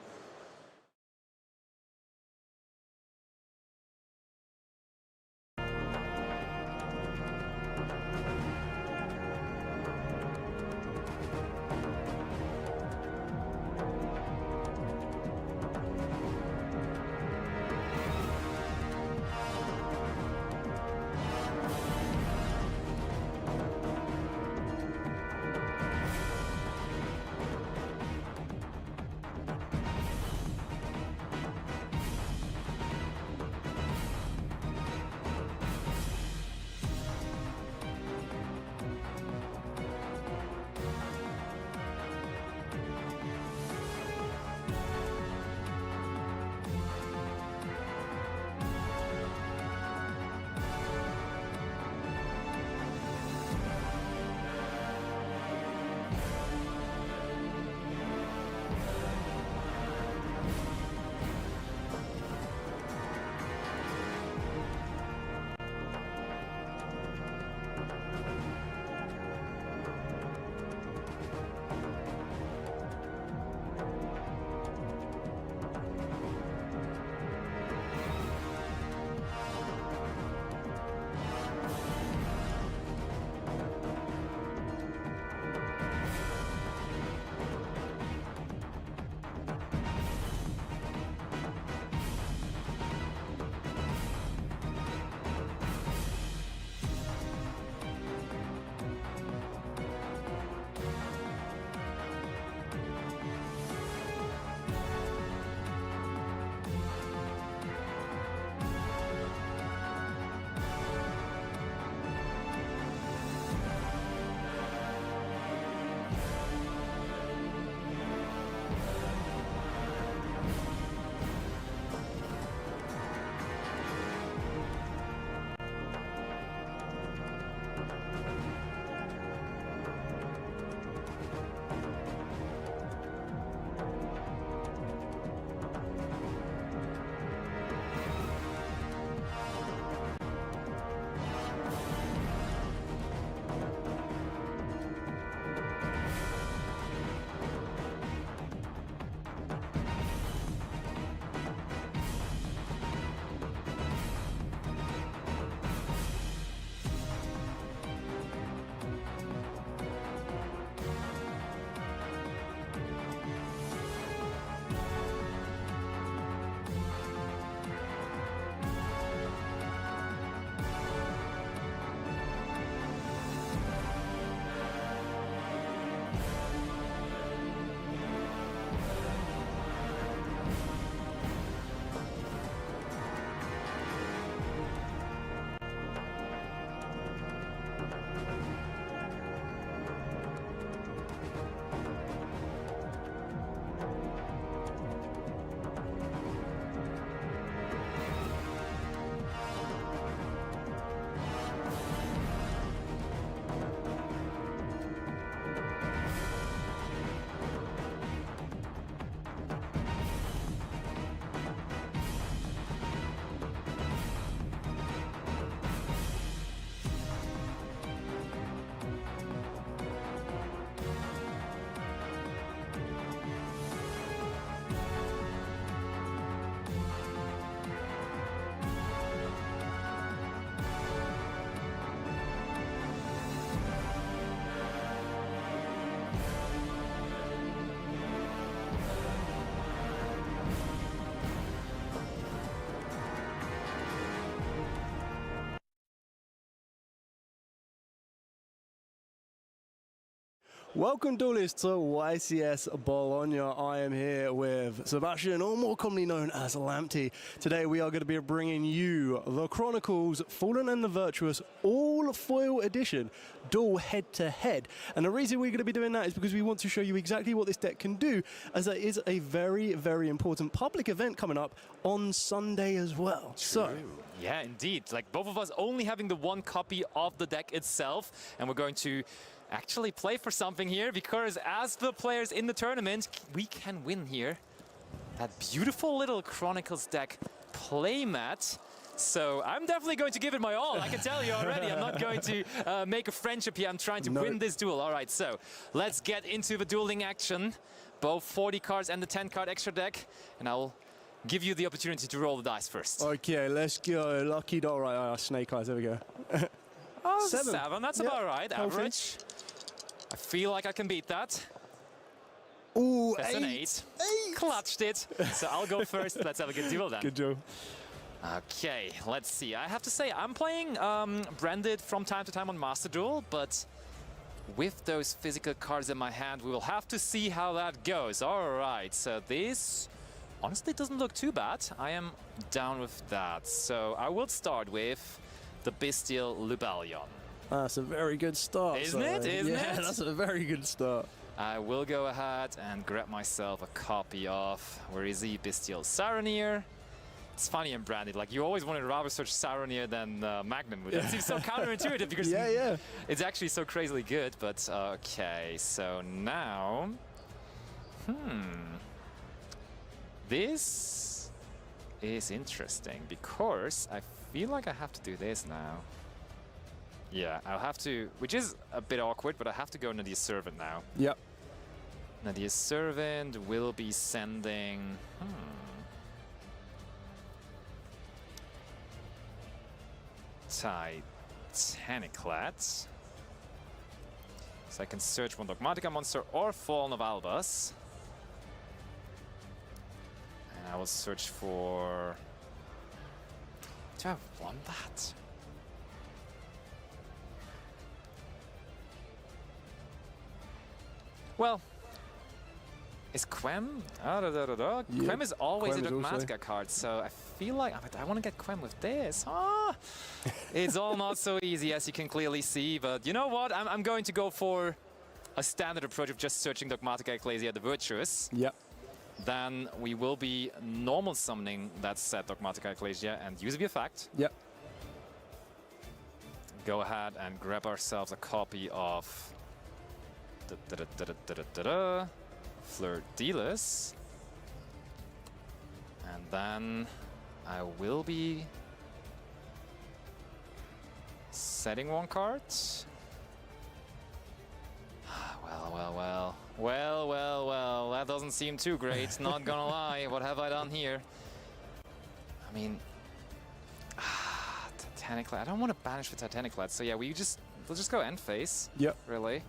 Welcome, duelists, to YCS Bologna. I am here with Sebastian, or more commonly known as Lamptey. Today we are going to be bringing you the Chronicles Fallen and the Virtuous All Foil Edition duel head-to-head. And the reason we're going to be doing that is because we want to show you exactly what this deck can do, as there is a very, very important public event coming up on Sunday as well. True. So, yeah, indeed. Like both of us only having the one copy of the deck itself, and we're going to actually play for something here, because as the players in the tournament, we can win here. That beautiful little Chronicles deck playmat. So I'm definitely going to give it my all, I can tell you already. I'm not going to make a friendship here. I'm trying to win this duel. All right, so let's get into the dueling action. Both 40 cards and the 10-card extra deck. And I'll give you the opportunity to roll the dice first. okay, let's go. Lucky dot. Right, snake eyes. There we go. Oh, 7. That's about right. Average. I feel like I can beat that. Ooh, that's an 8. Clutched it. So I'll go first. Let's have a good duel then. Good job. Okay, let's see. I have to say, I'm playing Branded from time to time on Master Duel, but with those physical cards in my hand, we will have to see how that goes. All right, so this honestly doesn't look too bad. I am down with that. So I will start with the Bestial Lubellion. That's a very good start. Isn't it? Yeah, that's a very good start. I will go ahead and grab myself a copy of, where is he, Bestial Saronir. It's funny in Branded, like you always wanted to rather search Saronir than Magnum. That seems so counterintuitive because it's actually so crazily good. But okay, so now, this is interesting because I feel like I have to do this now. Yeah, I'll have to, which is a bit awkward, but I have to go Nadia's Servant now. Yep. Nadia's Servant will be sending... Titaniclad. So I can search one Dogmatica monster or Fallen of Albus. And I will search for... Do I want that? Well, is Quem? Quem is always a Dogmatica card, so I feel like I want to get Quem with this. It's all not so easy, as you can clearly see, but you know what? I'm going to go for a standard approach of just searching Dogmatica Ecclesia the Virtuous. Yep. Then we will be normal summoning that set Dogmatica Ecclesia and use the effect. Yep. Go ahead and grab ourselves a copy of Fleur-Delis. And then I will be setting one card. Well, that doesn't seem too great, not gonna lie. What have I done here? I mean, Titaniclad. I don't want to banish the Titaniclad, so yeah, we'll just go end phase. Yep. Really.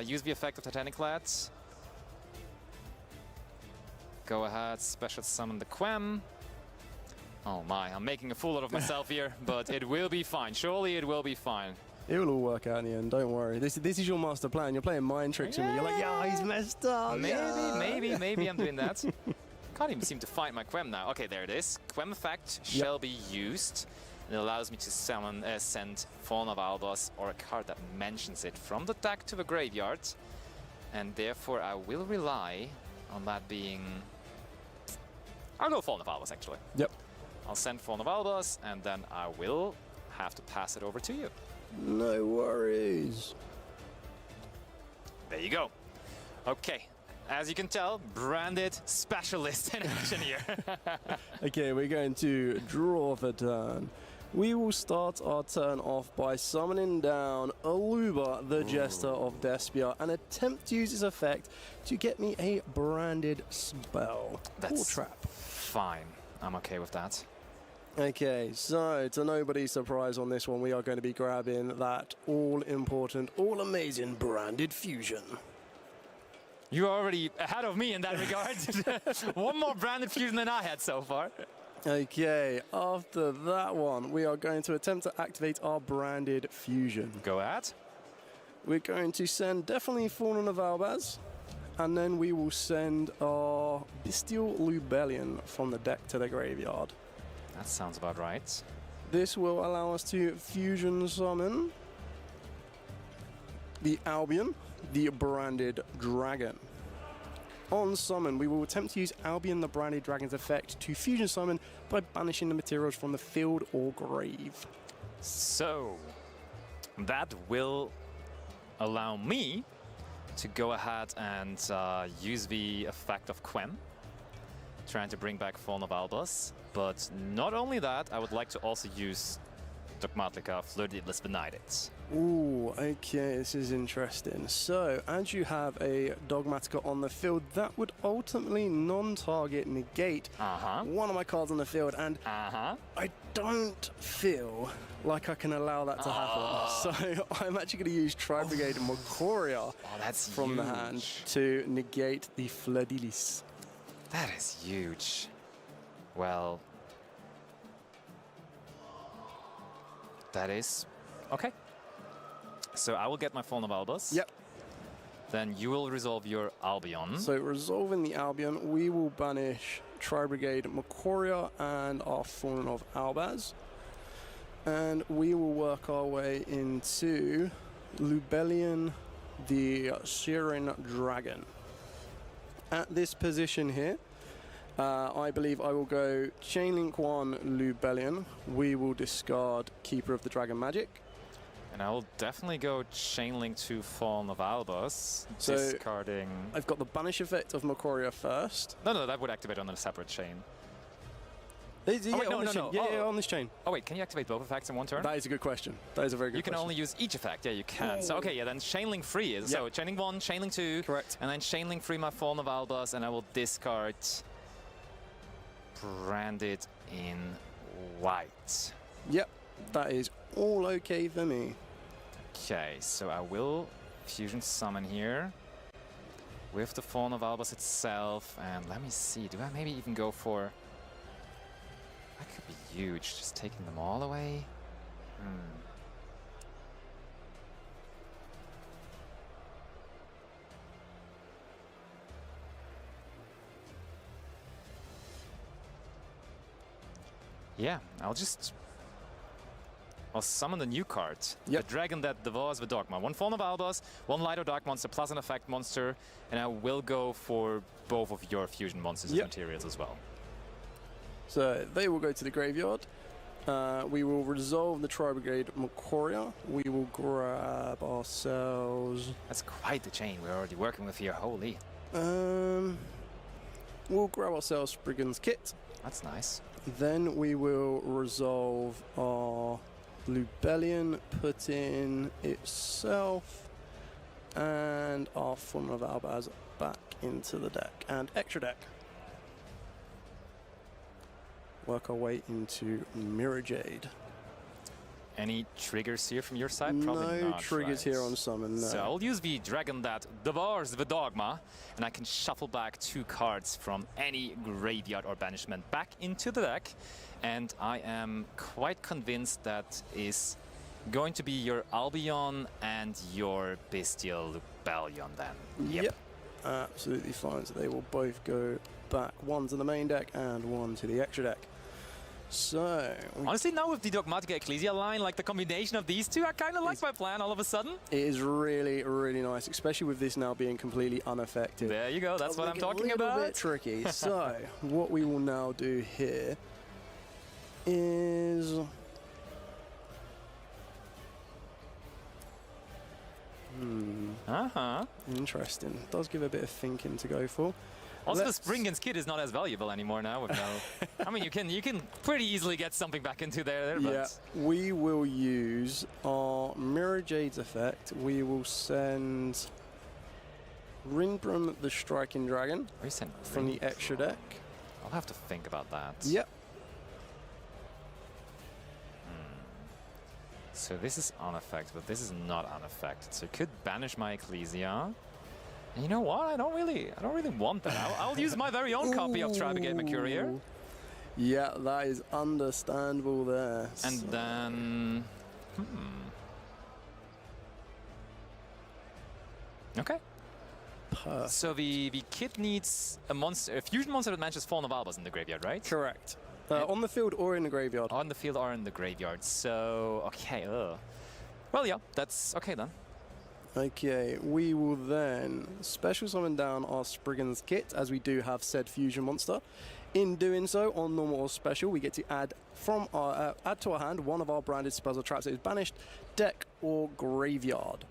Use the effect of Titaniclad. Go ahead, special summon the Quem. Oh my, I'm making a fool out of myself here, but it will be fine. Surely it will be fine. It will all work out in the end, don't worry. This is your master plan. You're playing mind tricks with me. You're like, yeah, he's messed up. Maybe I'm doing that. Can't even seem to find my Quem now. Okay, there it is. Quem effect shall be used. It allows me to summon, send Fallen of Albus or a card that mentions it from the deck to the graveyard. And therefore I will rely on that being... I'll go Fallen of Albus, actually. Yep. I'll send Fallen of Albus, and then I will have to pass it over to you. No worries. There you go. Okay. As you can tell, Branded specialist in action here. Okay, we're going to draw the turn. We will start our turn off by summoning down Aluba, the Jester of Despia, and attempt to use his effect to get me a branded spell. That's trap. Fine. I'm okay with that. Okay, so to nobody's surprise on this one, we are going to be grabbing that all-important, all-amazing branded fusion. You're already ahead of me in that regard. One more branded fusion than I had so far. Okay, after that one, we are going to attempt to activate our branded fusion. Go at. we're going to send definitely Fallen of Albaz, and then we will send our Bestial Lubellion from the deck to the graveyard. That sounds about right. This will allow us to fusion summon the Albion, the Branded Dragon. On summon, we will attempt to use Albion the Branded Dragon's effect to fusion summon by banishing the materials from the field or grave. So, that will allow me to go ahead and use the effect of Quen, trying to bring back Fallen of Albaz. But not only that, I would like to also use Dogmatica Fleur-de-Lis Benighted. Ooh, okay, this is interesting. So, as you have a Dogmatica on the field, that would ultimately non-target negate one of my cards on the field, and I don't feel like I can allow that to happen. So, I'm actually going to use Tri-Brigade Mokoria from the hand to negate the Fleur-de-Lis. That is huge. Well, that is okay. So I will get my Fallen of Albaz. Yep. Then you will resolve your Albion. So resolving the Albion, we will banish Tri-Brigade Mokoria and our Fallen of Albaz. And we will work our way into Lubellion, the Searing Dragon. At this position here, I believe I will go Chainlink 1 Lubellion. We will discard Keeper of the Dragon Magic. And I will definitely go Chainlink 2 Fallen of Albaz, so discarding... I've got the banish effect of Mokoria first. No, that would activate on a separate chain. On this chain. Oh wait, can you activate both effects in one turn? That is a good question. That is a very good question. You can only use each effect. Yeah, you can. So okay, yeah, then Chainlink 3 is. So Chainlink 1, Chainlink 2. Correct. And then Chainlink 3 my Fallen of Albaz, and I will discard Branded in white. Yep, that is all okay for me. Okay, so I will fusion summon here with the Fallen of Albaz itself, and let me see, do I maybe even go for... That could be huge, just taking them all away. Yeah, I'll summon the new card. The Dragon that devours the Dogma. One Fallen of Albaz, one Light Dark monster plus an effect monster, and I will go for both of your fusion monsters as materials as well. So they will go to the graveyard. We will resolve the Tri-Brigade Mokoria. We will grab ourselves... That's quite the chain we're already working with here, holy. We'll grab ourselves Brigand's Kit. That's nice. Then we will resolve our Lubellion, put in itself, and our Fallen of Albaz back into the deck. And extra deck. Work our way into Mirror Jade. Any triggers here from your side? Probably no not, triggers here on summon, no. So I'll use the Dragon that devours the Dogma, and I can shuffle back 2 cards from any graveyard or banishment back into the deck. And I am quite convinced that is going to be your Albion and your Bestial Lubellion then. Yep. Absolutely fine. So they will both go back. One to the main deck and one to the extra deck. So... Honestly, now with the Dogmatica Ecclesia line, like the combination of these two, I kind of like my plan all of a sudden. It is really, really nice, especially with this now being completely unaffected. There you go, that's what I'm talking about. A little bit tricky. So, what we will now do here is... Interesting. Does give a bit of thinking to go for. Also, the Springen's Kit is not as valuable anymore now. With no, I mean, you can pretty easily get something back into there. Yeah, we will use our Mirror Jade's effect. We will send Rinbrum the Striking Dragon from the extra deck. I'll have to think about that. Yep. So this is unaffected, but this is not unaffected. So it could banish my Ecclesia. And you know what? I don't really want that. I'll use my very own copy of Tri-Brigade Mercurier. Yeah, that is understandable there. And then... Okay. So the kid needs a fusion monster that matches 4 Novalbas in the graveyard, right? Correct. On the field or in the graveyard? On the field or in the graveyard. So, okay. Well, yeah, that's okay then. Okay, we will then special summon down our Spriggan's kit, as we do have said fusion monster. In doing so, on normal or special, we get to add add to our hand one of our branded spells or traps that is banished, deck or graveyard.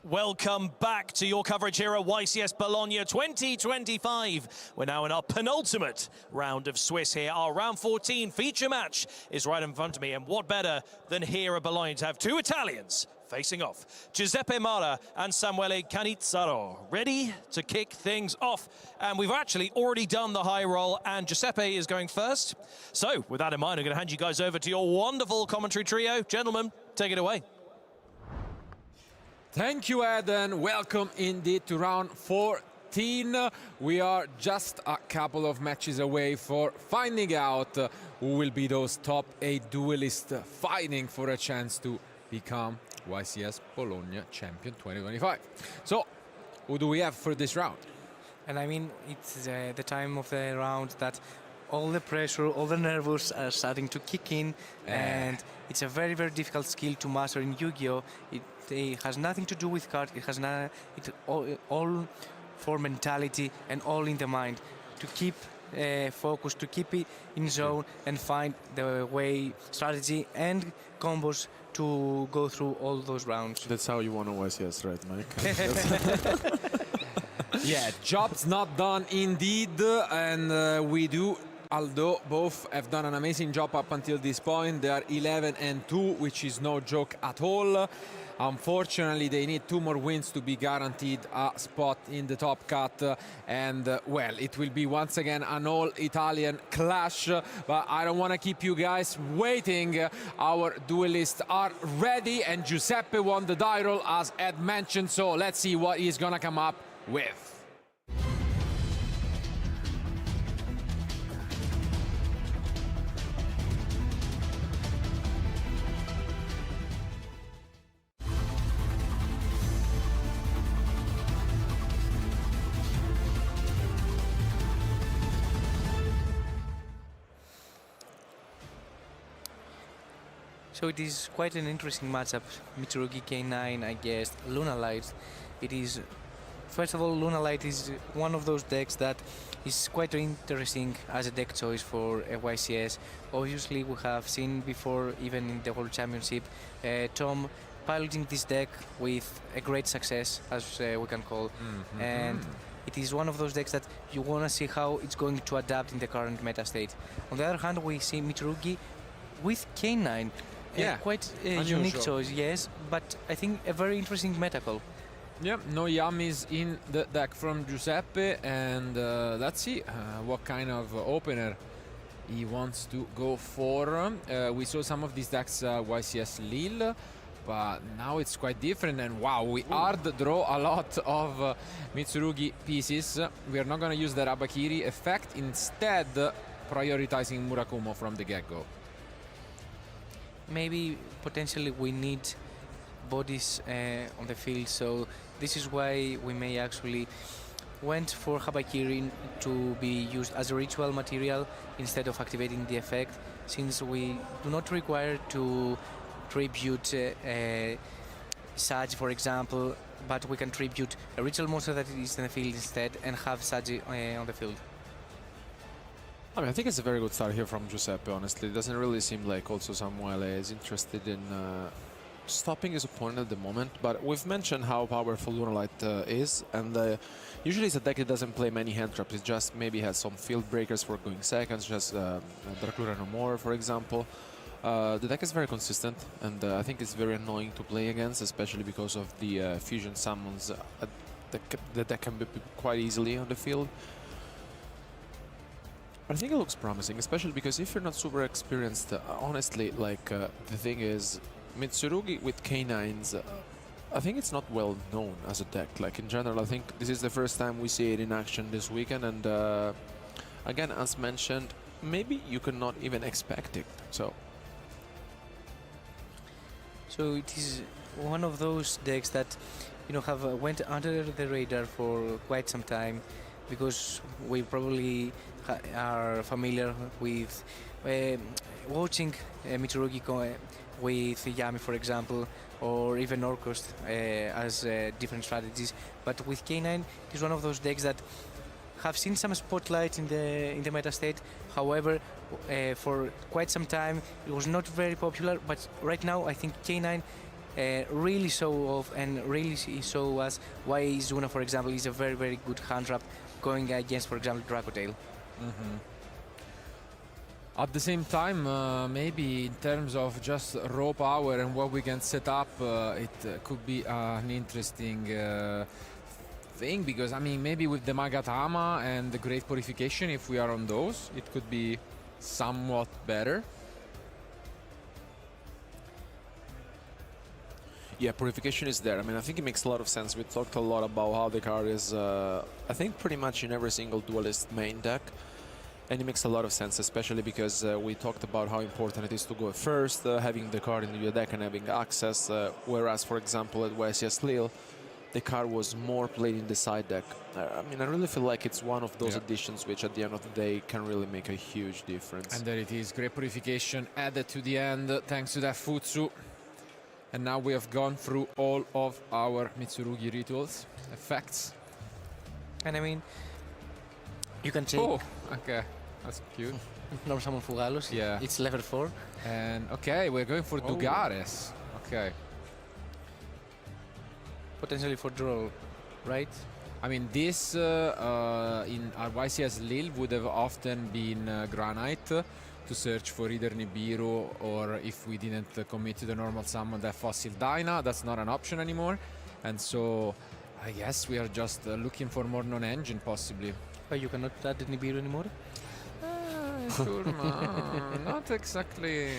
Welcome back to your coverage here at YCS Bologna 2025. We're now in our penultimate round of Swiss here. Our round 14 feature match is right in front of me, and what better than here at Bologna to have 2 Italians facing off. Giuseppe Mara and Samuele Canizzaro ready to kick things off. And we've actually already done the high roll, and Giuseppe is going first. So with that in mind, I'm going to hand you guys over to your wonderful commentary trio. Gentlemen, take it away. Thank you, Ed, and welcome indeed to round 14. We are just a couple of matches away for finding out who will be those top 8 duelists fighting for a chance to become YCS Bologna Champion 2025. So, who do we have for this round? And I mean, it's the time of the round that all the pressure, all the nerves are starting to kick in, and it's a very, very difficult skill to master in Yu-Gi-Oh! It has nothing to do with cards. It has all for mentality and all in the mind. To keep focused, to keep it in zone and find the way, strategy and combos to go through all those rounds. That's how you want to YCS, right, Mike? Yeah, job's not done indeed, and we do. Although both have done an amazing job up until this point, they are 11-2, which is no joke at all. Unfortunately, they need 2 more wins to be guaranteed a spot in the top cut, and well, it will be once again an all-Italian clash, but I don't want to keep you guys waiting. Our duelists are ready, and Giuseppe won the die roll, as Ed mentioned, so let's see what he's gonna come up with. So it is quite an interesting matchup. Mitsurugi K9 against Lunalight. It is, first of all, Lunalight is one of those decks that is quite interesting as a deck choice for a YCS. Obviously, we have seen before, even in the World Championship, Tom piloting this deck with a great success, as we can call. And it is one of those decks that you want to see how it's going to adapt in the current meta state. On the other hand, we see Mitsurugi with K9. Yeah, quite a unique choice, yes, but I think a very interesting meta call. Yeah, no yummies in the deck from Giuseppe, and let's see what kind of opener he wants to go for. We saw some of these decks YCS Lille, but now it's quite different, and wow, we hard draw a lot of Mitsurugi pieces. We are not going to use the Rabakiri effect, instead prioritizing Murakumo from the get-go. Maybe potentially we need bodies on the field, so this is why we may actually went for Habakiri to be used as a ritual material instead of activating the effect, since we do not require to tribute Saj, for example, but we can tribute a ritual monster that is in the field instead and have Saj on the field. I mean, I think it's a very good start here from Giuseppe, honestly. It doesn't really seem like also Samuele is interested in stopping his opponent at the moment, but we've mentioned how powerful Lunalight is, and usually it's a deck that doesn't play many hand traps. It just maybe has some field breakers for going seconds, just Dracula No More, for example. The deck is very consistent, and I think it's very annoying to play against, especially because of the fusion summons. The deck can be quite easily on the field. I think it looks promising, especially because if you're not super experienced, honestly, like the thing is, Mitsurugi with K9s, I think it's not well known as a deck. Like in general, I think this is the first time we see it in action this weekend, and again, as mentioned, maybe you could not even expect it. So it is one of those decks that have went under the radar for quite some time, because we probably are familiar with watching Mitsurugi with Yami, for example, or even Orkost as different strategies. But with K9, it is one of those decks that have seen some spotlight in the meta state. However, for quite some time it was not very popular. But right now, I think K9 really show off and really show us why Izuna, for example, is a very, very good hand trap going against, for example, Dracotail. At the same time, maybe in terms of just raw power and what we can set up, it could be an interesting thing, because I mean, maybe with the Magatama and the Great Purification, if we are on those, it could be somewhat better. Yeah, Purification is there. I mean, I think it makes a lot of sense. We talked a lot about how the card is, I think, pretty much in every single duelist main deck. And it makes a lot of sense, especially because we talked about how important it is to go first, having the card in your deck and having access, whereas, for example, at YCS Lille, the card was more played in the side deck. I mean, I really feel like it's one of those additions which, at the end of the day, can really make a huge difference. And there it is, Great Purification added to the end, thanks to that Futsu. And now we have gone through all of our Mitsurugi rituals effects. And I mean, you can take... Oh, okay, that's cute. Normal Summon Fugalos, yeah. It's level 4. And okay, we're going for Dugares. Okay. Potentially for draw, right? I mean, this in our YCS Lille would have often been Granite to search for either Nibiru, or if we didn't commit to the normal summon, that Fossil Dyna. That's not an option anymore. And so I guess we are just looking for more non-engine, possibly. But you cannot add the Nibiru anymore? Sure, not exactly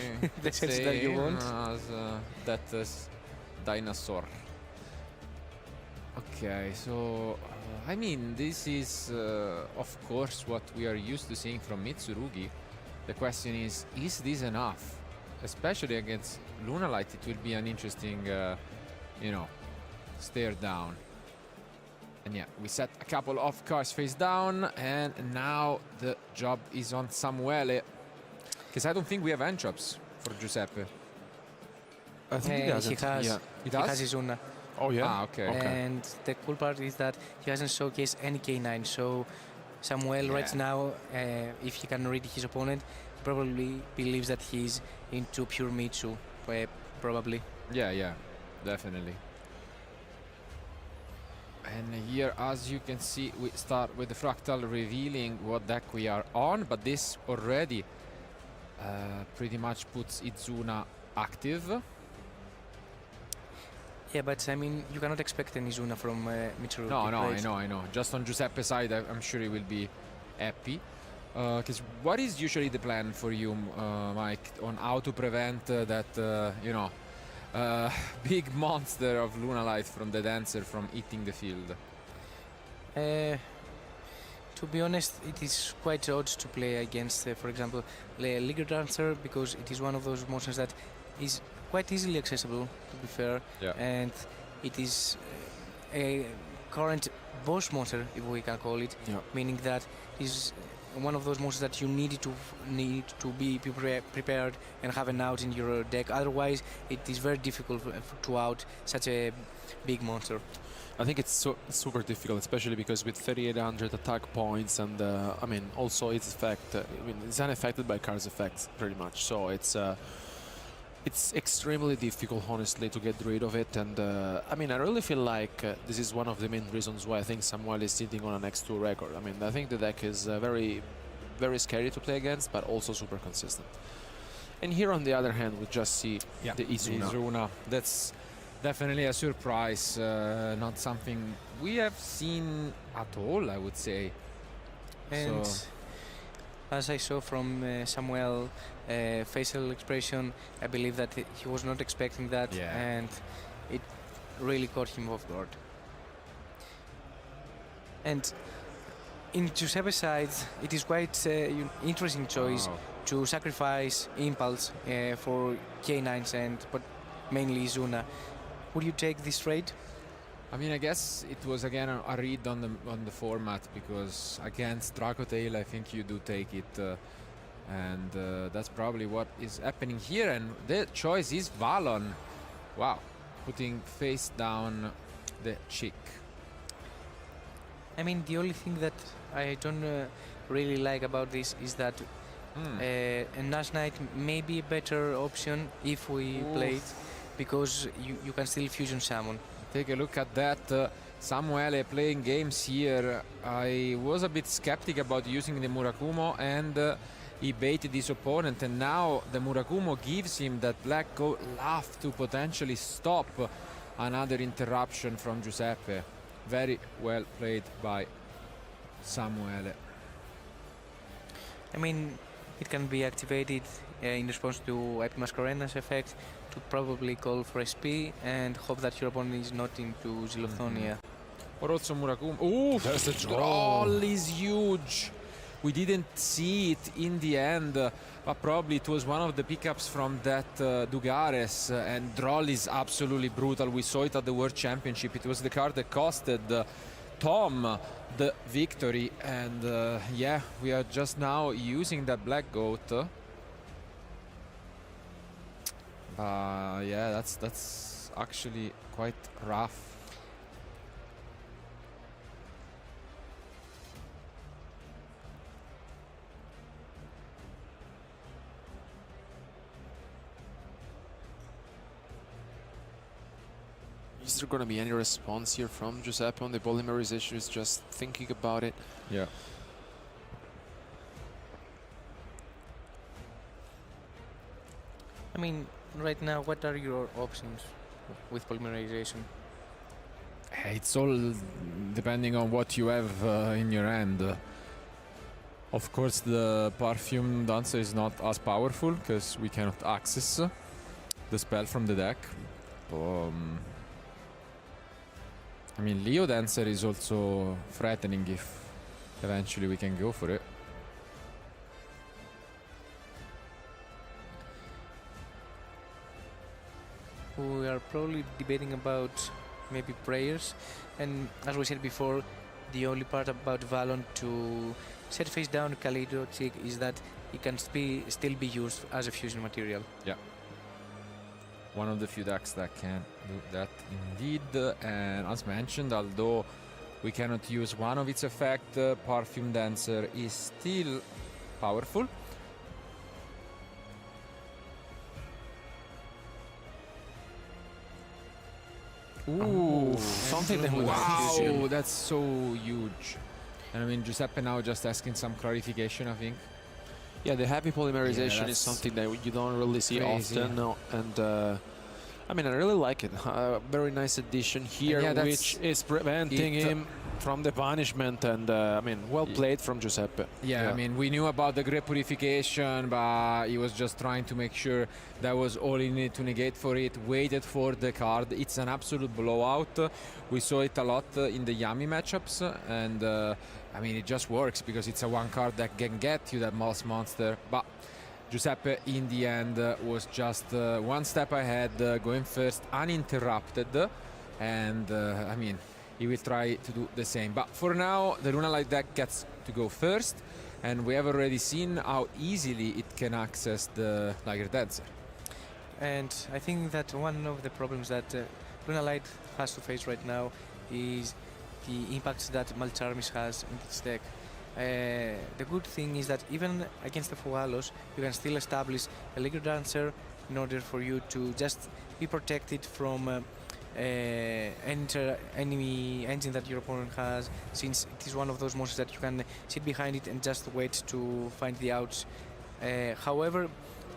the sense that you want as that dinosaur. Okay, so I mean, this is of course what we are used to seeing from Mitsurugi. The question is this enough? Especially against Lunalight, it will be an interesting, you know, stare down. And yeah, we set a couple of cards face down, and now the job is on Samuele. Because I don't think we have end drops for Giuseppe. I think he doesn't. He has. Yeah. He does? He has Izuna. Oh yeah. Ah, okay. And the cool part is that he hasn't showcased any K9, so Samuel right now, if he can read his opponent, probably believes that he's into pure Mitsu, probably. Yeah, definitely. And here, as you can see, we start with the Fractal revealing what deck we are on, but this already pretty much puts Izuna active. Yeah, but I mean, you cannot expect an Izuna from Mitsurugi. No, right? I know. Just on Giuseppe's side, I'm sure he will be happy. Because what is usually the plan for you, Mike, on how to prevent that, you know, big monster of Lunalight from the Dancer from eating the field? To be honest, it is quite odd to play against, for example, the Liger Dancer, because it is one of those monsters that is quite easily accessible, to be fair, and it is a current boss monster, if we can call it, meaning that it is one of those monsters that you need to be prepared and have an out in your deck. Otherwise, it is very difficult to out such a big monster. I think it's super difficult, especially because with 3,800 attack points, and I mean, also its effect. I mean, it's unaffected by card's effects pretty much. So it's extremely difficult, honestly, to get rid of it. And I mean, I really feel like this is one of the main reasons why I think Samuel is sitting on an X2 record. I mean, I think the deck is very, very scary to play against, but also super consistent. And here, on the other hand, we just see the Izuna. That's definitely a surprise, not something we have seen at all, I would say. And as I saw from Samuel facial expression, I believe that he was not expecting that, and it really caught him off guard. And in Giuseppe's side, it is quite an interesting choice to sacrifice Impulse for K9s, but mainly Izuna. Would you take this trade? I mean, I guess it was again a read on the format, because against Dracotail, I think you do take it, and that's probably what is happening here. And the choice is Valon. Wow, putting face down the chick. I mean, the only thing that I don't really like about this is that a Nash Knight may be a better option if we play it, because you can still fusion summon. Take a look at that. Samuele playing games here. I was a bit skeptic about using the Murakumo, and he baited his opponent, and now the Murakumo gives him that black laugh to potentially stop another interruption from Giuseppe. Very well played by Samuele. I mean, it can be activated in response to Epic Mascarena's effect to probably call for SP and hope that your opponent is not into Xylothonia. Or also Murakumo. Ooh, there's the Droll is huge. We didn't see it in the end, but probably it was one of the pickups from that Dugares, and Droll is absolutely brutal. We saw it at the World Championship. It was the card that costed Tom the victory, and yeah, we are just now using that Black Goat. Yeah, that's actually quite rough. Is there going to be any response here from Giuseppe on the polymerization? Is just thinking about it. Yeah. I mean, right now, what are your options with polymerization? It's all depending on what you have in your hand. Of course, the Perfume Dancer is not as powerful because we cannot access the spell from the deck. I mean, Leo Dancer is also threatening if eventually we can go for it. We are probably debating about maybe prayers, and as we said before, the only part about Valon to set face down Kaleido Chick is that it can still be used as a fusion material. Yeah. One of the few decks that can do that indeed, and as mentioned, although we cannot use one of its effects, Perfume Dancer is still powerful. Ooh, something that would wow, that's so huge. And I mean, Giuseppe now just asking some clarification, I think. Yeah, the heavy polymerization is something that you don't really see often, and I mean, I really like it. Very nice addition here, which is preventing him from the punishment, and I mean, well played from Giuseppe. Yeah, I mean, we knew about the Great Purification, but he was just trying to make sure that was all he needed to negate for it, waited for the card. It's an absolute blowout. We saw it a lot in the Yami matchups, and I mean, it just works because it's a one card that can get you that Moss Monster, but Giuseppe in the end was just one step ahead, going first uninterrupted, and I mean, he will try to do the same. But for now, the Luna Light deck gets to go first, and we have already seen how easily it can access the Liger Dancer. And I think that one of the problems that Luna Light has to face right now is the impacts that Malcharmis has in its deck. The good thing is that even against the Fugalos, you can still establish a Liger Dancer in order for you to just be protected from enemy engine that your opponent has, since it is one of those monsters that you can sit behind it and just wait to find the outs. However,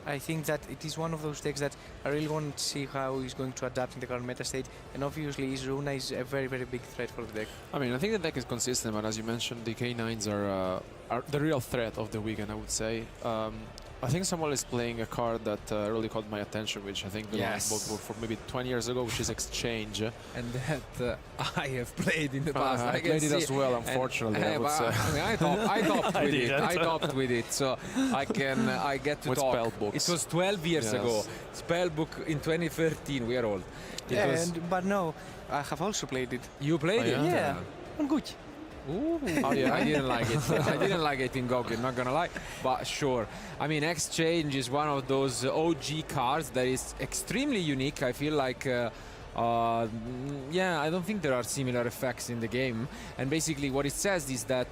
I think that it is one of those decks that I really want to see how he's going to adapt in the current meta state, and obviously his Runa is a very, very big threat for the deck. I mean, I think the deck is consistent, but as you mentioned, the K9s are the real threat of the weekend, I would say. I think Samuel is playing a card that really caught my attention, which I think belongs both for maybe 20 years ago, which is Exchange. And that I have played in the past. I played it as well, unfortunately. I topped with it, so I get to with talk. Spellbooks. It was 12 years ago. Spellbook in 2013. We are old. But no, I have also played it. You played it? Yeah, I'm good. Ooh, I didn't like it. I didn't like it in Goblin, not gonna lie. But sure. I mean, Exchange is one of those OG cards that is extremely unique. I feel like, yeah, I don't think there are similar effects in the game. And basically what it says is that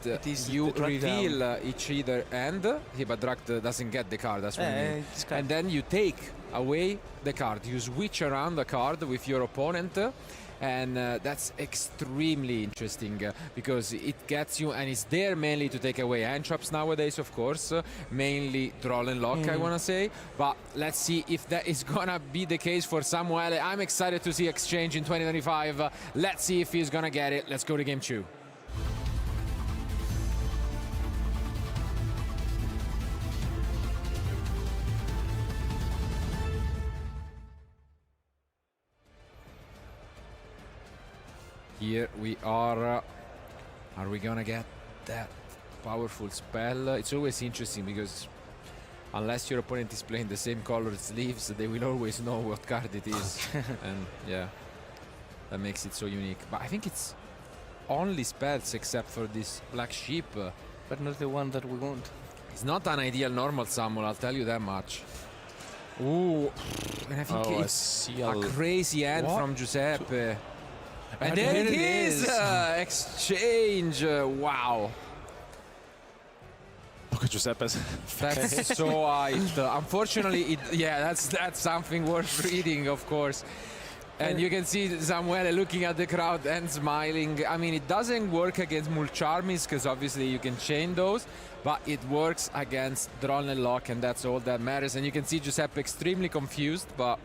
you reveal each other end, but Drag doesn't get the card, that's what I mean. And then you take away the card. You switch around the card with your opponent. And that's extremely interesting because it gets you, and it's there mainly to take away hand traps nowadays, of course, mainly draw and lock, I want to say. But let's see if that is gonna be the case for Samuele. I'm excited to see Exchange in 2025. Let's see if he's gonna get it. Let's go to game 2. Here we are. Are we gonna get that powerful spell? It's always interesting because unless your opponent is playing the same colored sleeves, they will always know what card it is. And yeah, that makes it so unique. But I think it's only spells except for this black sheep. But not the one that we want. It's not an ideal normal summon, I'll tell you that much. Ooh, and I think it's a crazy hand from Giuseppe. And there it is! Exchange! Wow! Look at Giuseppe's. That's so hyped. Unfortunately, that's something worth reading, of course. And you can see Samuele looking at the crowd and smiling. I mean, it doesn't work against Mulcharmis because obviously you can chain those, but it works against Drawn and Lock, and that's all that matters. And you can see Giuseppe extremely confused, but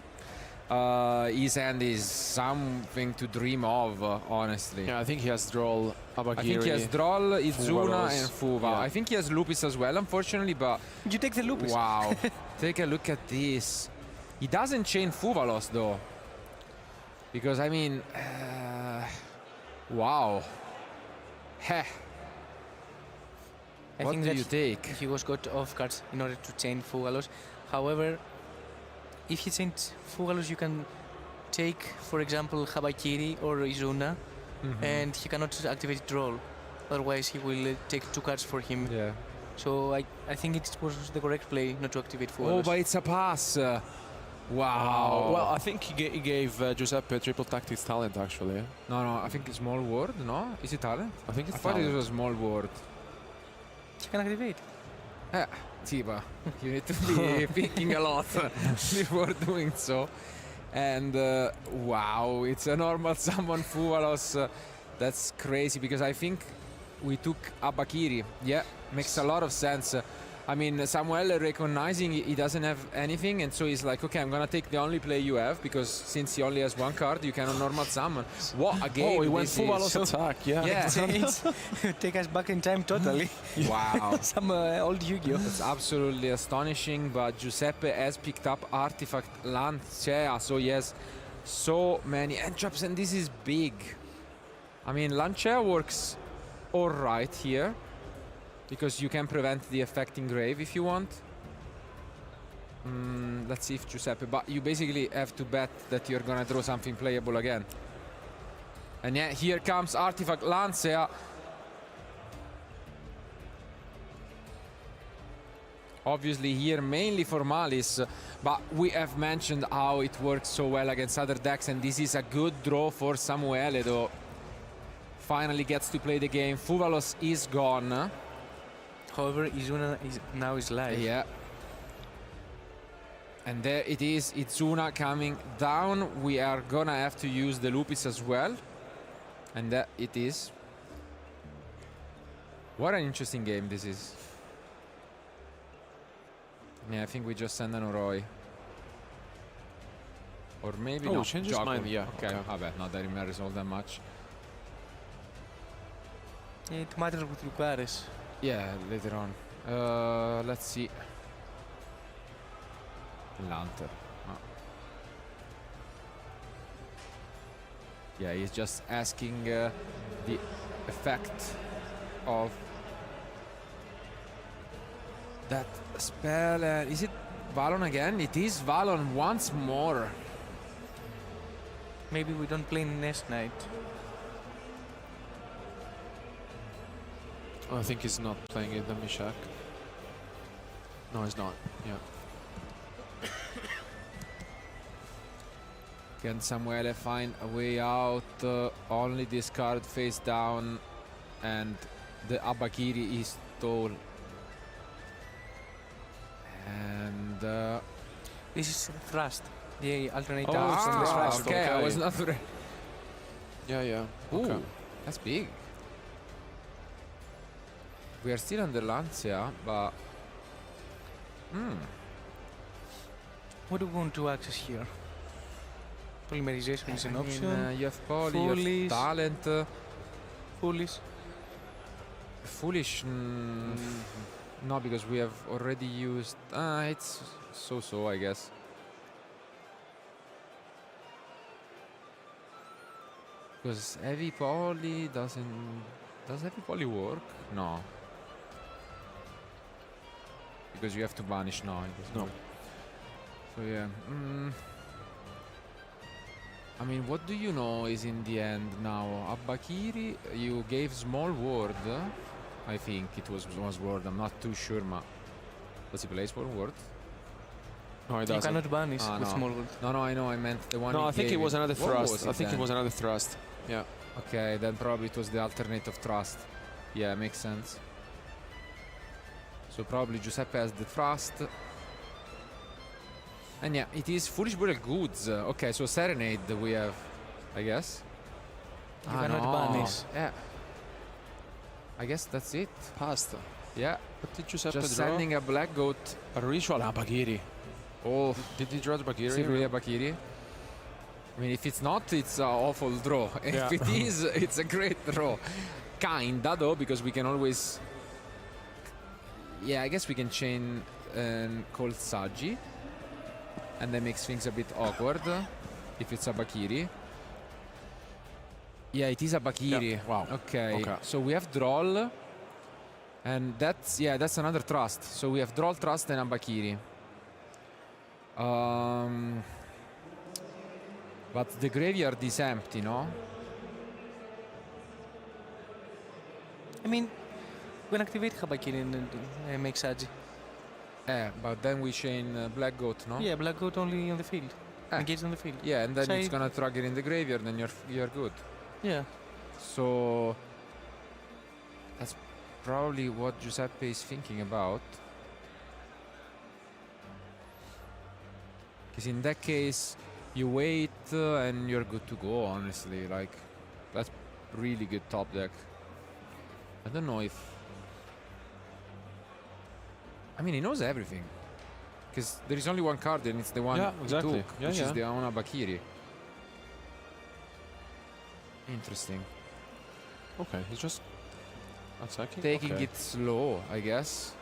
his hand is something to dream of, honestly. Yeah, I think he has Droll, Abagiri. I think he has Droll, Izuna, and Fuva. Yeah. I think he has Lupus as well, unfortunately, but... You take the Lupus. Wow. Take a look at this. He doesn't chain Fuvalos, though. Because, I mean... wow. Heh. What do you take? He was got off cards in order to chain Fugalos. However, if he chains Fugalos, you can take, for example, Habakiri or Izuna, and he cannot activate Droll. Otherwise, he will take 2 cards for him. Yeah. So I think it was the correct play not to activate Fugalos. Oh, but it's a pass. Wow. Well, I think he gave Giuseppe triple tactics talent, actually. No, I think it's small word, no? Is it talent? I think it's I thought talent. it was a small word. He can activate. Tiba, you need to be thinking a lot before doing so. And wow, it's a normal summon Fuvalos. That's crazy because I think we took Abakiri. Yeah, makes a lot of sense. I mean, Samuel recognizing he doesn't have anything, and so he's like, okay, I'm gonna take the only play you have because since he only has 1 card, you cannot normal summon. What a game! Oh, he went this Fuvalos is. attack. Yeah. Take us back in time totally. Wow. Some old Yu-Gi-Oh. It's absolutely astonishing, but Giuseppe has picked up Artifact Lancea, so he has so many end traps, and this is big. I mean, Lancea works alright here, because you can prevent the effect in grave if you want. Let's see if Giuseppe, but you basically have to bet that you're gonna draw something playable again. And yeah, here comes Artifact Lancea. Obviously here mainly for Malice, but we have mentioned how it works so well against other decks, and this is a good draw for Samuele, though. Finally gets to play the game. Fuvalos is gone. However, Izuna now is live. Yeah. And there it is, Izuna coming down. We are gonna have to use the Lupus as well. And that it is. What an interesting game this is. Yeah, I think we just send an Oroi. Or maybe no. not. Change his mind, yeah. Okay, I bet not that it matters all that much. It matters with Lucares. Yeah, later on. Let's see. Lanter. Yeah, he's just asking the effect of that spell. Is it Valon again? It is Valon once more. Maybe we don't play Nest Knight. I think he's not playing it, the Mishak. No, he's not. Yeah. Can Samuele find a way out? Only discard face down, and the Abakiri is stole. And this is thrust. The alternate oh, out from the thrust. Okay, I was not. Yeah. Ooh, Okay. that's big. We are still under Lancia, but What do we want to access here? Polymerization is an option. You have poly, you have talent. Foolish. Foolish. No, because we have already used. It's so, I guess. Because heavy poly doesn't. Does heavy poly work? No. Because you have to banish now. No. So yeah. I mean, what do you know is in the end now? Abakiri, you gave small word. I think it was word. I'm not too sure, ma. Does he play small word? No, he doesn't. You cannot banish with no. small word. No, I know. I meant the one. No, I think it was another thrust. I think then? it was another thrust. Yeah. Okay, then probably it was the alternate of trust. Yeah, makes sense. So probably Giuseppe has the trust. And yeah, it is Foolish Burial Goods. Okay, so Serenade we have, I guess. You cannot banish. Yeah. I guess that's it. Pasta. Yeah. What did Giuseppe Just draw? sending a black goat. A ritual Abakiri. Oh, Did he draw the Bakiri? Silvia Bakiri. I mean, if it's not, it's an awful draw. If it is, it's a great draw. Kinda, though, because we can always... Yeah, I guess we can chain Cold Saji. And that makes things a bit awkward if it's a Bakiri. Yeah, it is a Bakiri. Yeah. Wow. Okay. So we have Droll. And that's another trust. So we have Droll, Trust, and a Bakiri. But the graveyard is empty, no? I mean, we can activate Habakiri and make Saji. But then we chain Black Goat, no? Yeah, Black Goat only on the field. Engaged on the field. Yeah, and then Say it's gonna trigger in the graveyard, and you're good. Yeah. So that's probably what Giuseppe is thinking about. Because in that case, you wait and you're good to go, honestly. Like, that's really good top deck. I don't know if... I mean, he knows everything. Because there is only one card and it's the one he took, which is the Aona Bakiri. Interesting. Okay, he's just attacking. Taking it slow, I guess.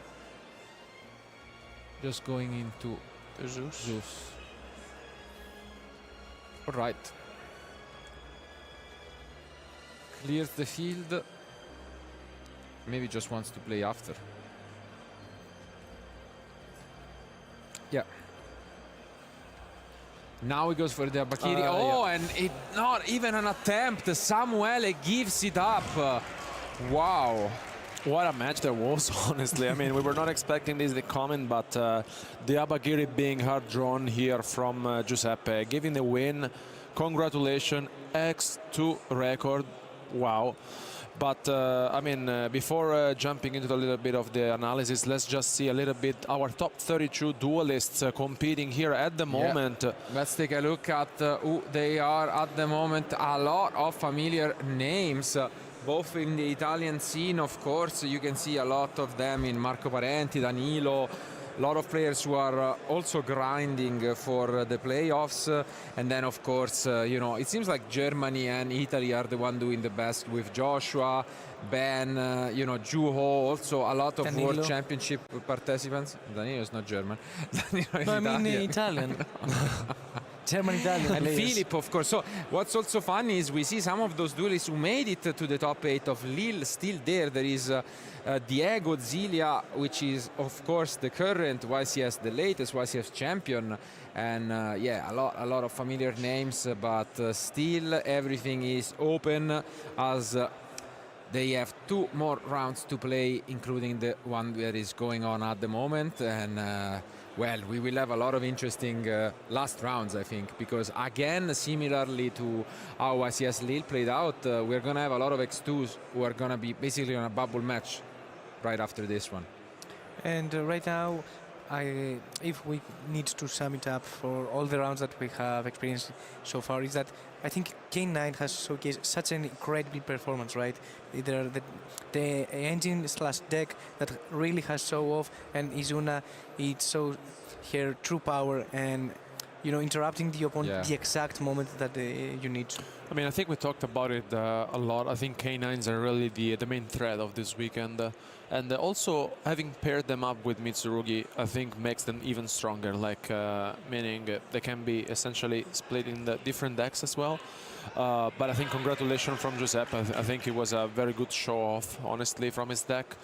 Just going into the Zeus. Alright. Clears the field. Maybe just wants to play after. Yeah. Now he goes for the Bakiri. And it not even an attempt. Samuele gives it up. Wow. What a match there was, honestly. I mean, we were not expecting this to come, but the Abakiri being hard drawn here from Giuseppe, giving the win. Congratulations, X2 record. Wow. But, I mean, before jumping into a little bit of the analysis, let's just see a little bit our top 32 duelists competing here at the moment. Yeah. Let's take a look at who they are at the moment. A lot of familiar names. Both in the Italian scene, of course, you can see a lot of them in Marco Parenti, Danilo, a lot of players who are also grinding for the playoffs. And then, of course, you know, it seems like Germany and Italy are the one doing the best with Joshua, Ben, you know, Juho, also a lot of Danilo. World Championship participants. Danilo is not German. Danilo is No, I mean Italian. Italian. German Italian And players. Philip, of course. So what's also funny is we see some of those duelists who made it to the top 8 of Lille still there. There is Diego Zilia, which is, of course, the current YCS, the latest YCS champion. And yeah, a lot of familiar names, but still everything is open as they have 2 more rounds to play, including the one that is going on at the moment. And well, we will have a lot of interesting last rounds, I think, because again, similarly to how YCS Lille played out, we're going to have a lot of X2s who are going to be basically on a bubble match right after this one. And right now, if we need to sum it up for all the rounds that we have experienced so far, is that I think K9 has showcased such an incredible performance, right? Either the engine / deck that really has show off, and Izuna, it shows her true power and, you know, interrupting the opponent the exact moment that you need to. I mean, I think we talked about it a lot. I think K9s are really the main thread of this weekend. And also having paired them up with Mitsurugi, I think makes them even stronger, like meaning they can be essentially split in the different decks as well. But I think congratulations from Giuseppe. I think it was a very good show-off, honestly, from his deck.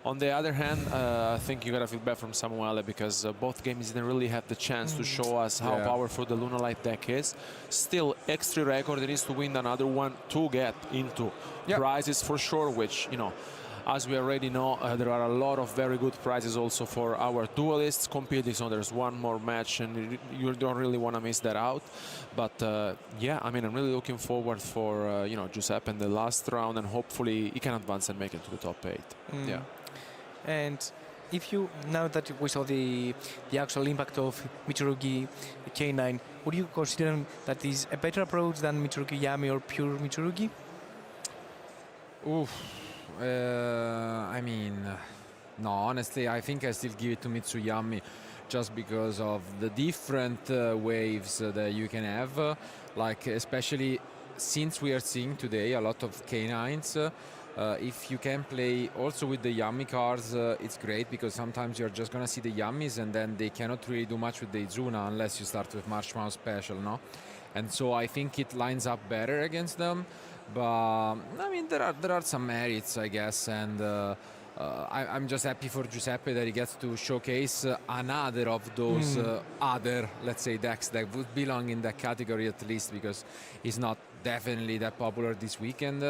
On the other hand, I think you gotta feel bad from Samuele, because both games didn't really have the chance to show us how powerful the Lunalight deck is. Still, X3 record, it needs to win another one to get into prizes for sure, which, you know, as we already know, there are a lot of very good prizes also for our duelists competing. So there's one more match, and you don't really want to miss that out. But yeah, I mean, I'm really looking forward for you know, Giuseppe in the last round, and hopefully he can advance and make it to the top 8. Yeah. And if you, now that we saw the actual impact of Mitsurugi K9, would you consider that is a better approach than Mitsurugi Yami or pure Mitsurugi? Oof. I mean, no, honestly, I think I still give it to Mitsuyami, just because of the different waves that you can have, like especially since we are seeing today a lot of K9s. If you can play also with the Yami cards, it's great, because sometimes you're just gonna see the Yamis and then they cannot really do much with the Izuna unless you start with Marshmallow Special, no? And so I think it lines up better against them. But I mean, there are some merits, I guess, and I'm just happy for Giuseppe that he gets to showcase another of those other, let's say, decks that would belong in that category at least, because he's not definitely that popular this weekend.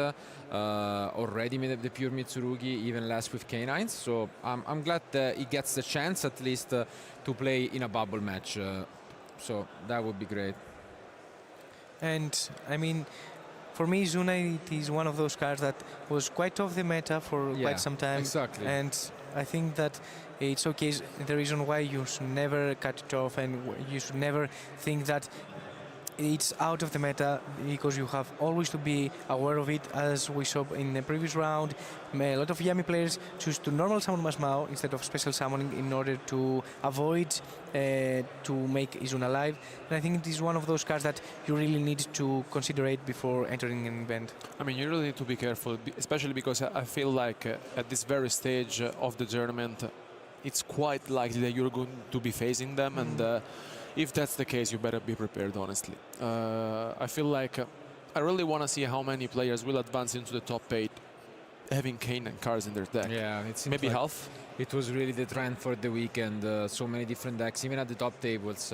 Already made the pure Mitsurugi, even less with K9s. So I'm glad that he gets the chance at least to play in a bubble match. So that would be great. And I mean, for me, Izuna, it is one of those cards that was quite off the meta for quite some time. Exactly. And I think that it's okay. The reason why you should never cut it off, and you should never think that it's out of the meta, because you have always to be aware of it. As we saw in the previous round, a lot of Yami players choose to normal summon Masmao instead of special summoning in order to avoid to make Izuna alive. And I think it is one of those cards that you really need to consider it before entering an event. I mean, you really need to be careful, especially because I feel like at this very stage of the tournament, it's quite likely that you're going to be facing them, and if that's the case, you better be prepared, honestly. I feel like I really want to see how many players will advance into the top 8 having K9 cards in their deck. Yeah, it seems maybe like half. It was really the trend for the weekend. So many different decks, even at the top tables.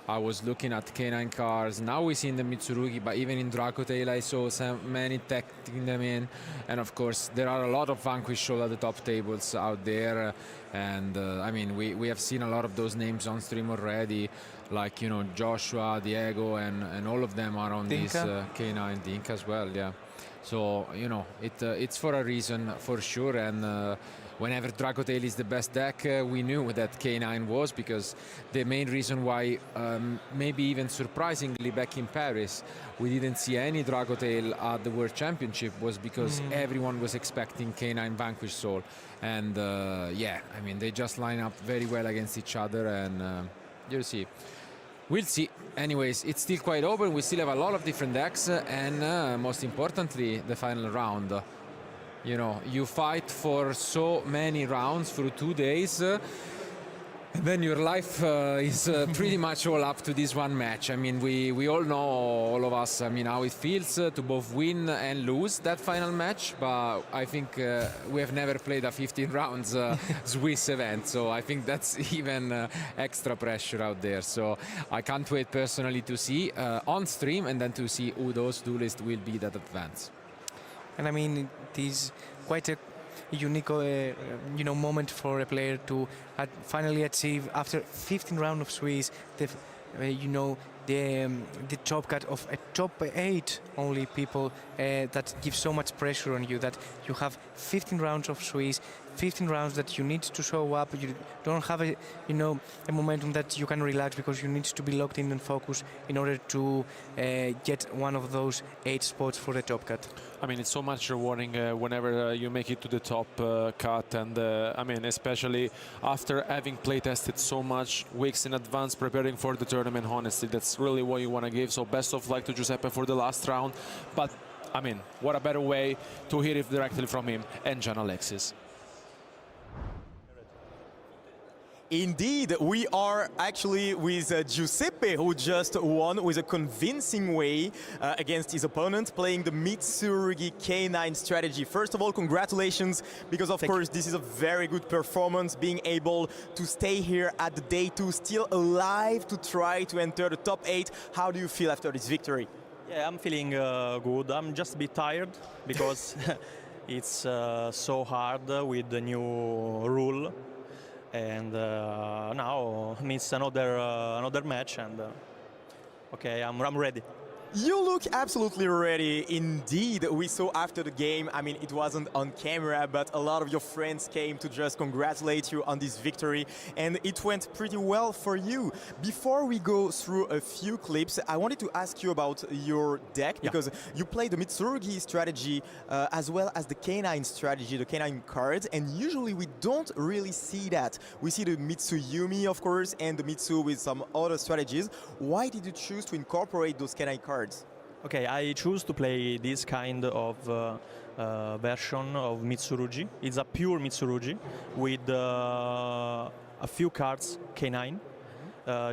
I was looking at K9 cards. Now we see in the Mitsurugi, but even in Dracotail I saw so many taking them in. And of course, there are a lot of Vanquish shown at the top tables out there. And I mean, we have seen a lot of those names on stream already, like, you know, Joshua, Diego, and all of them are on this K9, Dinka as well, yeah. So, you know, it's for a reason, for sure. And whenever Dracotail is the best deck, we knew that K9 was, because the main reason why, maybe even surprisingly back in Paris, we didn't see any Dracotail at the World Championship was because everyone was expecting K9 Vanquish Soul. And yeah, I mean, they just line up very well against each other, and you'll see. We'll see. Anyways, it's still quite open. We still have a lot of different decks, and most importantly, the final round. You know, you fight for so many rounds through 2 days, and then your life is pretty much all up to this one match. I mean, we all know, all of us, I mean, how it feels to both win and lose that final match, but I think we have never played a 15 rounds Swiss event, so I think that's even extra pressure out there. So I can't wait personally to see on stream, and then to see who those duelists will be that advance. And I mean, it is quite a unique you know, moment for a player to finally achieve, after 15 rounds of Swiss, you know, the top cut of a top 8 only people, that gives so much pressure on you, that you have 15 rounds of Swiss, 15 rounds that you need to show up. You don't have a, you know, a momentum that you can relax, because you need to be locked in and focused in order to get one of those 8 spots for the top cut. I mean, it's so much rewarding whenever you make it to the top cut, and I mean, especially after having playtested so much weeks in advance preparing for the tournament. Honestly, that's really what you want to give. So best of luck to Giuseppe for the last round. But I mean, what a better way to hear it directly from him and Gian Alexis. Indeed, we are actually with Giuseppe, who just won with a convincing way against his opponent, playing the Mitsurugi K9 strategy. First of all, congratulations, because of course this is a very good performance, being able to stay here at the day 2, still alive to try to enter the top 8. How do you feel after this victory? Yeah, I'm feeling good. I'm just a bit tired because it's so hard with the new rule. And now it's another match, and okay, I'm ready. You look absolutely ready indeed. We saw after the game, I mean, it wasn't on camera, but a lot of your friends came to just congratulate you on this victory, and it went pretty well for you. Before we go through a few clips, I wanted to ask you about your deck, because you play the Mitsurugi strategy as well as the K9 strategy, the K9 cards, and usually we don't really see that. We see the Mitsuyumi, of course, and the Mitsu with some other strategies. Why did you choose to incorporate those K9 cards? Okay, I choose to play this kind of version of Mitsurugi. It's a pure Mitsurugi with a few cards K9,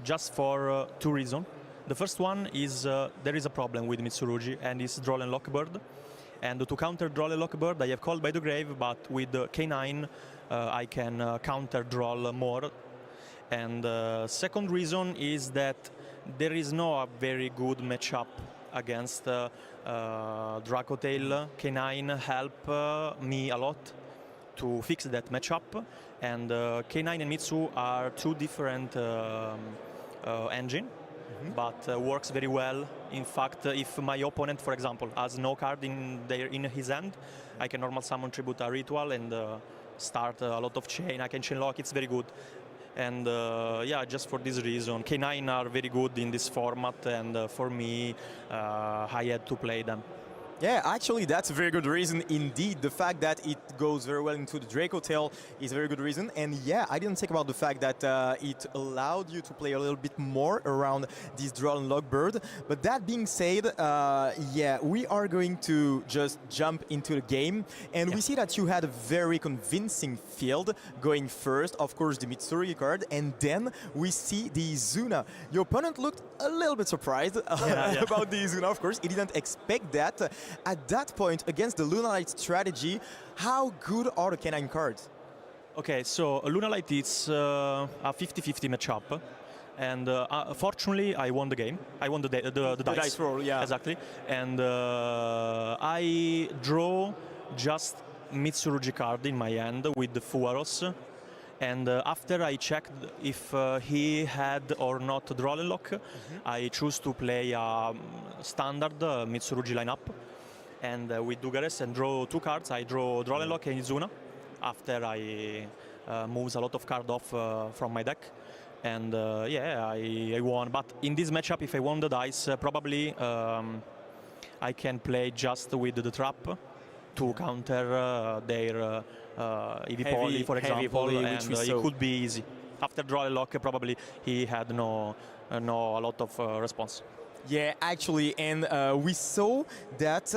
just for 2 reasons. The first one is there is a problem with Mitsurugi, and it's Droll and Lockbird. And to counter Droll and Lockbird, I have Called by the Grave, but with K9 I can counter Droll more. And second reason is that there is no a very good matchup against Dracotail. K9 help me a lot to fix that matchup, and K9 and Mitsu are 2 different engines, but works very well. In fact, if my opponent, for example, has no card in his hand, I can normal summon Tribute a Ritual and start a lot of chain. I can chain lock. It's very good. And yeah, just for this reason, K9 are very good in this format, and for me, I had to play them. Yeah, actually, that's a very good reason indeed. The fact that it goes very well into the Dracotail is a very good reason. And yeah, I didn't think about the fact that it allowed you to play a little bit more around this Droll and Lockbird. But that being said, yeah, we are going to just jump into the game. And we see that you had a very convincing field going first, of course, the Mitsurugi card. And then we see the Izuna. Your opponent looked a little bit surprised about the Izuna, of course. He didn't expect that. At that point, against the Lunalight strategy, how good are the K9 cards? Okay, so Lunalight is a 50-50 matchup, and fortunately, I won the game. I won the dice roll, yeah. Exactly. And I draw just Mitsurugi card in my hand with the Fuaros. And after I checked if he had or not Droll and Lock, I choose to play a standard Mitsurugi lineup. And with Dugares and draw 2 cards. I draw Droll and Lock and Izuna. after I moves a lot of cards off from my deck. And yeah, I won. But in this matchup, if I won the dice, probably I can play just with the trap to counter their EV poly, for example, and it could be easy. After draw a lock, probably he had a lot of response. Yeah, actually, and we saw that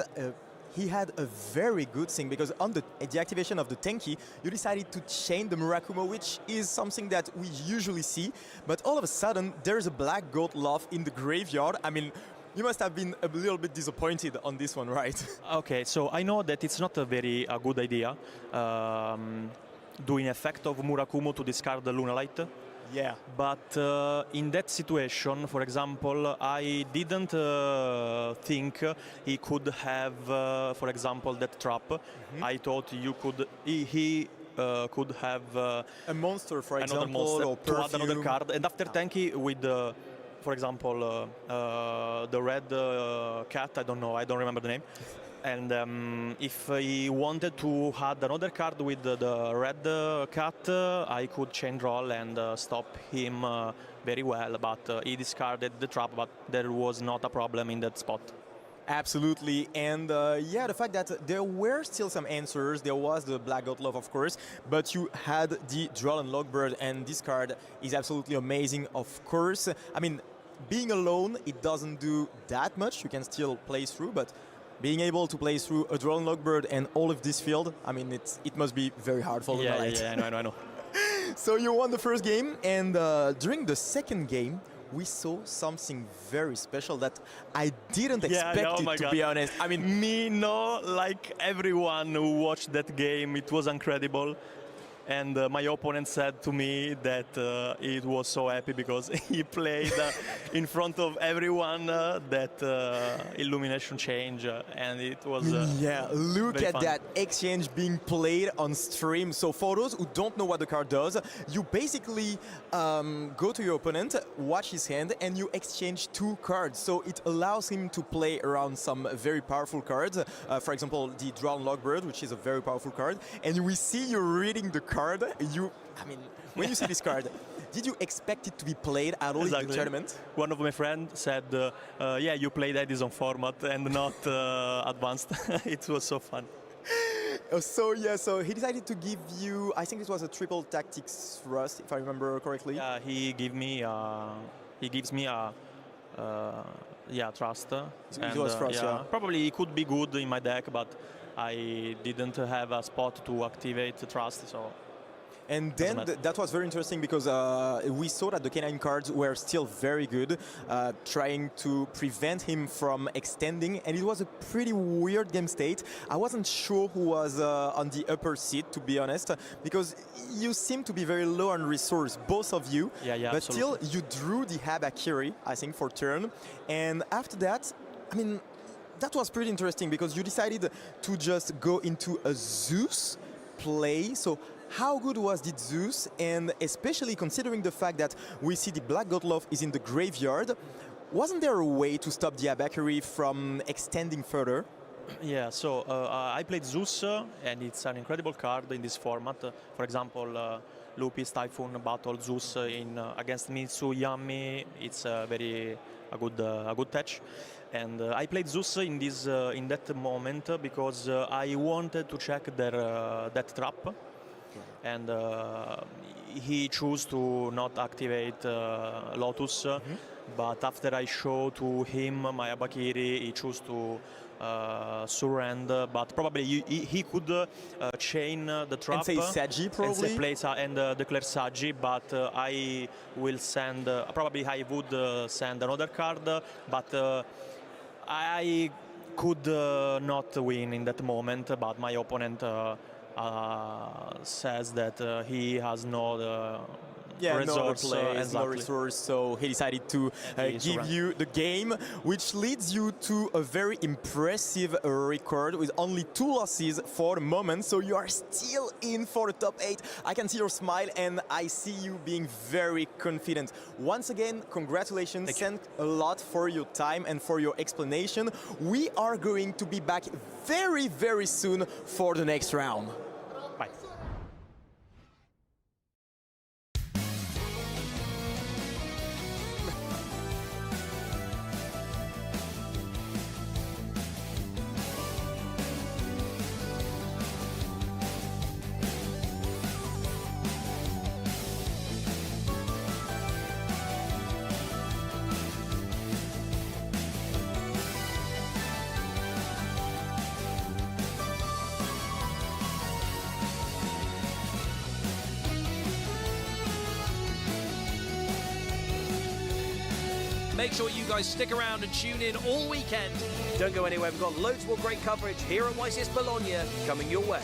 he had a very good thing, because on the activation of the Tenki, you decided to chain the Murakumo, which is something that we usually see, but all of a sudden there's a black gold love in the graveyard. I mean, you must have been a little bit disappointed on this one, right? Okay, so I know that it's not a very good idea doing effect of Murakumo to discard the Lunalight. Yeah. But in that situation, for example, I didn't think he could have, for example, that trap. I thought you could, he could have a monster, for another example, monster or to add another card. And after Tenki with, for example, the red cat, I don't remember the name. And if he wanted to add another card with the red cat, I could chain roll and stop him very well. But he discarded the trap, but there was not a problem in that spot. Absolutely, and yeah, the fact that there were still some answers. There was the Black Gold Love, of course, but you had the Droll and Logbird, and this card is absolutely amazing, of course. I mean, being alone, it doesn't do that much. You can still play through, but being able to play through a Droll and Logbird and all of this field, I mean, it must be very hard for Lunalight. Yeah, I know. So you won the first game, and during the second game, we saw something very special that I didn't expect it, to be honest. I mean, like everyone who watched that game, it was incredible. And my opponent said to me that it was so happy because he played in front of everyone that illumination change, and it was yeah, look at fun. that exchange being played on stream. So for those who don't know what the card does, you basically go to your opponent, watch his hand, and you exchange 2 cards. So it allows him to play around some very powerful cards. For example, the Drown Logbird, which is a very powerful card. And we see you reading the card. I mean, when you see this card, did you expect it to be played at all in the tournament? One of my friends said, yeah, you played Edison format and not advanced. It was so fun. So yeah, so he decided to give you, I think this was a triple tactics thrust, if I remember correctly. Yeah, he gives me a trust. It was thrust, yeah. Probably it could be good in my deck, but I didn't have a spot to activate the trust, so. And then that was very interesting because we saw that the K9 cards were still very good, trying to prevent him from extending, and it was a pretty weird game state. I wasn't sure who was on the upper seat, to be honest, because you seem to be very low on resource, both of you. Yeah, but absolutely. Still, you drew the Habakiri, I think, for turn, and after that, I mean, that was pretty interesting because you decided to just go into a Zeus play. So how good was the Zeus? And especially considering the fact that we see the Black God Love is in the graveyard, wasn't there a way to stop the Abakiri from extending further? Yeah, so I played Zeus, and it's an incredible card in this format. For example, Lupis Typhoon battle Zeus against Mitsuyami. It's a good touch. And I played Zeus in that moment because I wanted to check that trap, and he chose to not activate Lotus. But after I showed to him my Abakiri, he chose to surrender. But probably he could chain the trap and say Saji, probably, and declare Saji. But I will send. Probably I would send another card, but. I could not win in that moment, but my opponent says that he has no resource, so he decided to give you the game, which leads you to a very impressive record with only 2 losses for the moment. So you are still in for the top 8. I can see your smile and I see you being very confident. Once again, congratulations. Thanks a lot for your time and for your explanation. We are going to be back very, very soon for the next round. Bye. Make sure you guys stick around and tune in all weekend. Don't go anywhere, we've got loads more great coverage here at YCS Bologna coming your way.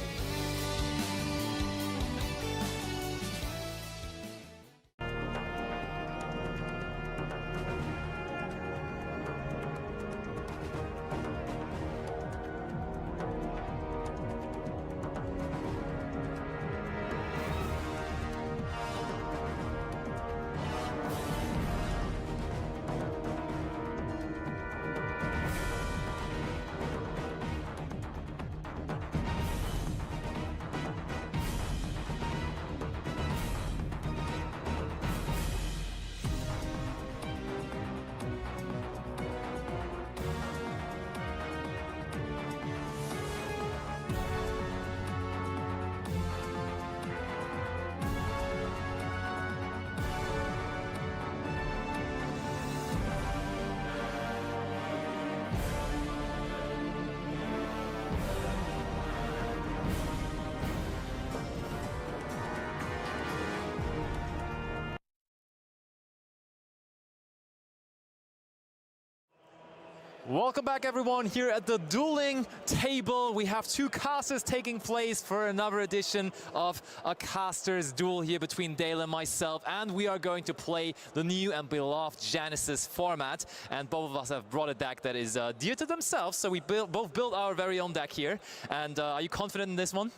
Welcome back, everyone, here at the dueling table. We have two casters taking place for another edition of a caster's duel here between Dale and myself, and we are going to play the new and beloved Genesis format, and both of us have brought a deck that is dear to themselves, so we both built our very own deck here. And are you confident in this one?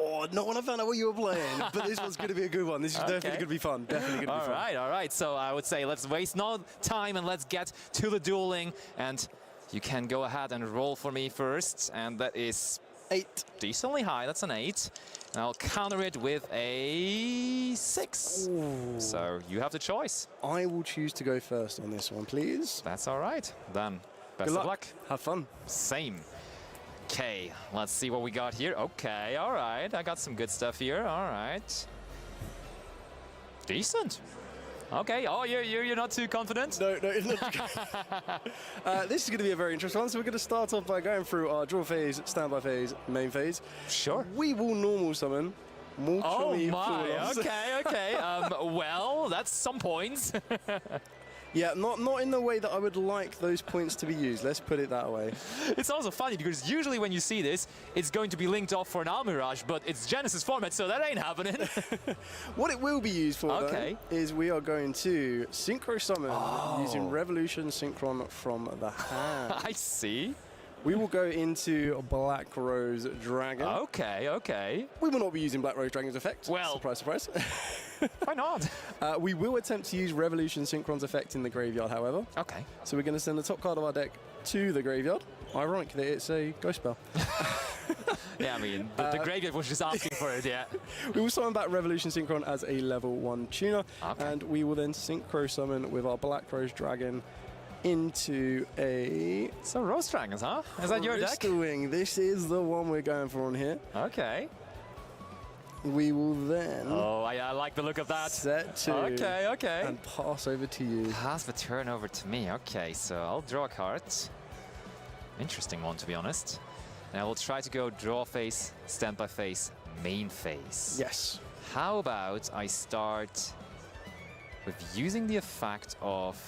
Oh, not when I found out what you were playing, but this one's going to be a good one. This is definitely going to be fun. Definitely going to be fun. All right. So I would say let's waste no time and let's get to the dueling. And you can go ahead and roll for me first. And that is 8. Decently high. That's an 8. And I'll counter it with a 6. Ooh. So you have the choice. I will choose to go first on this one, please. That's all right. Then best of luck. Have fun. Same. Okay, let's see what we got here. Okay, all right. I got some good stuff here. All right. Decent. Okay. Oh, you're not too confident? No, it's not. This is going to be a very interesting one. So we're going to start off by going through our draw phase, standby phase, main phase. Sure. We will normal summon. Oh my. Okay. Well, that's some points. Yeah, not in the way that I would like those points to be used. Let's put it that way. It's also funny because usually when you see this, it's going to be linked off for an Army Rush, but it's Genesis format, so that ain't happening. What it will be used for, though, is we are going to Synchro Summon using Revolution Synchron from the hand. I see. We will go into Black Rose Dragon. Okay. We will not be using Black Rose Dragon's effect. Well, surprise. Why not? We will attempt to use Revolution Synchron's effect in the graveyard, however. Okay. So we're going to send the top card of our deck to the graveyard. Ironic that it's a ghost spell. Yeah, I mean, the graveyard was just asking for it, yeah. We will summon back Revolution Synchron as a level 1 tuner, and we will then Synchro Summon with our Black Rose Dragon into a... So Rose Dragons, huh? Is that your deck? Crystal Wing. This is the one we're going for on here. Okay. We will then... Oh, I like the look of that. Set 2. Okay. And pass over to you. Pass the turn over to me. Okay, so I'll draw a card. Interesting one, to be honest. And I will try to go draw phase, standby phase, main phase. Yes. How about I start with using the effect of...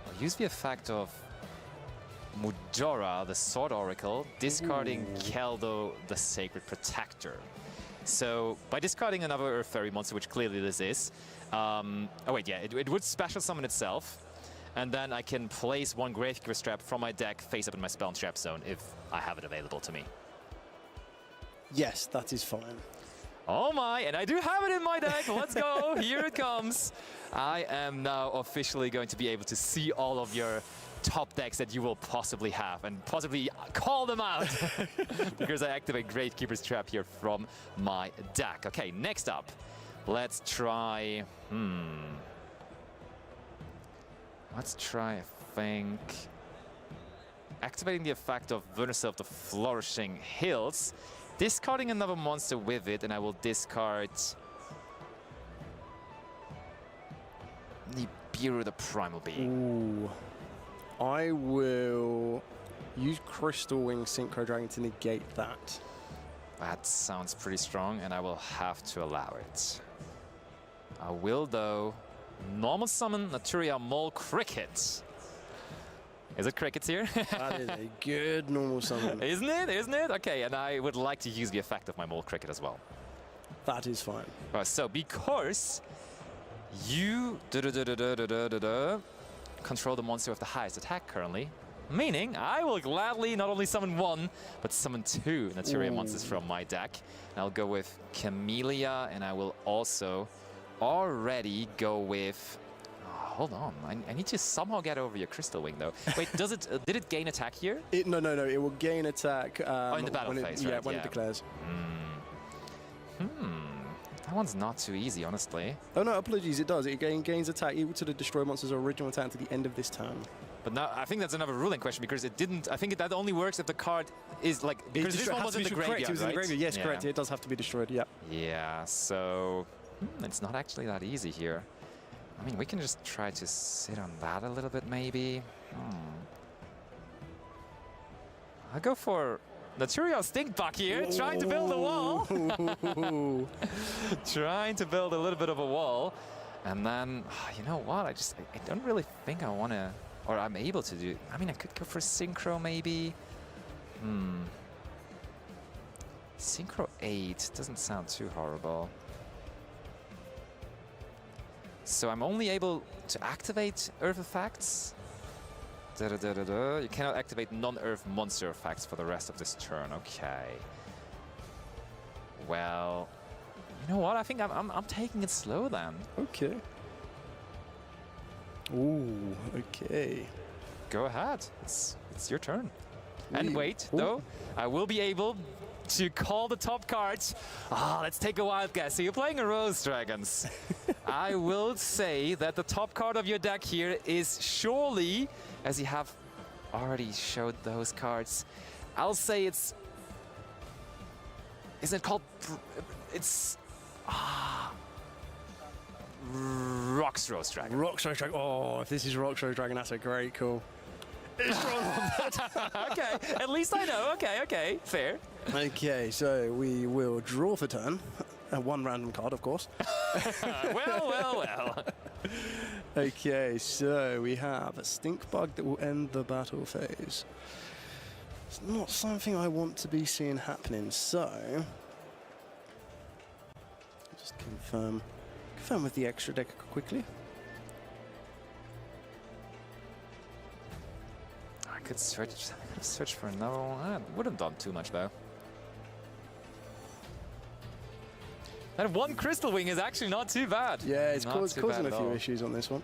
I'll use the effect of Mujora, the Sword Oracle, discarding Keldo, the Sacred Protector. So by discarding another Earth Fairy monster, which clearly this is, it would special summon itself, and then I can place one Gravekeeper Trap from my deck face up in my spell and trap zone if I have it available to me. Yes, that is fine. Oh my, and I do have it in my deck. Let's go. Here it comes. I am now officially going to be able to see all of your top decks that you will possibly have and possibly call them out because I activate Gravekeeper's Trap here from my deck. Okay, next up, let's try... Let's try, I think... Activating the effect of Vulnerable of the Flourishing Hills. Discarding another monster with it, and I will discard Nibiru, the Primal Being. Ooh. I will use Crystal Wing Synchro Dragon to negate that. That sounds pretty strong, and I will have to allow it. I will, though, normal summon Naturia Mole Cricket. Is it crickets here? That is a good normal summon. Isn't it? Isn't it? Okay, and I would like to use the effect of my Mole Cricket as well. That is fine. So, because you control the monster with the highest attack currently, meaning I will gladly not only summon 1, but summon 2 Naturia monsters from my deck. And I'll go with Camellia, and I will also already go with... hold on, I need to somehow get over your Crystal Wing, though. Wait, does it? Did it gain attack here? No, it will gain attack. In the battle phase, right? Yeah, when it declares. That one's not too easy, honestly. Oh no, apologies, it does. It gains attack equal to the destroy monster's original attack to the end of this turn. But now, I think that's another ruling question, because it didn't... I think that only works if the card is, like... Because this one was in the graveyard, correct, it was in the graveyard. Yes, yeah. correct. It does have to be destroyed, yeah. Yeah, so... it's not actually that easy here. I mean, we can just try to sit on that a little bit, maybe. I'll go for Naturia Stinkbug here, trying to build a wall. Trying to build a little bit of a wall. And then, you know what, I don't really think I want to, or I'm able to do. I mean, I could go for Synchro, maybe. Synchro 8 doesn't sound too horrible. So I'm only able to activate Earth effects. You cannot activate non-Earth monster effects for the rest of this turn. Okay. Well, you know what? I think I'm taking it slow then. Okay. Ooh, okay. Go ahead. It's your turn. And wait, though, I will be able to call the top cards. Let's take a wild guess. So you're playing a Rose Dragons. I will say that the top card of your deck here is surely, as you have already showed those cards, I'll say it's... Is it called... It's... Rox Rose Dragon. Rox Rose Dragon. Oh, if this is Rox Rose Dragon, that's a great call. It's strong. Okay, at least I know. Okay, fair. Okay, so we will draw for turn. One random card, of course. well. Okay, so we have a stink bug that will end the battle phase. It's not something I want to be seeing happening, so just confirm with the extra deck quickly. I could search for another one. It wouldn't have done too much though. That one Crystal Wing is actually not too bad. Yeah, it's causing a few issues on this one.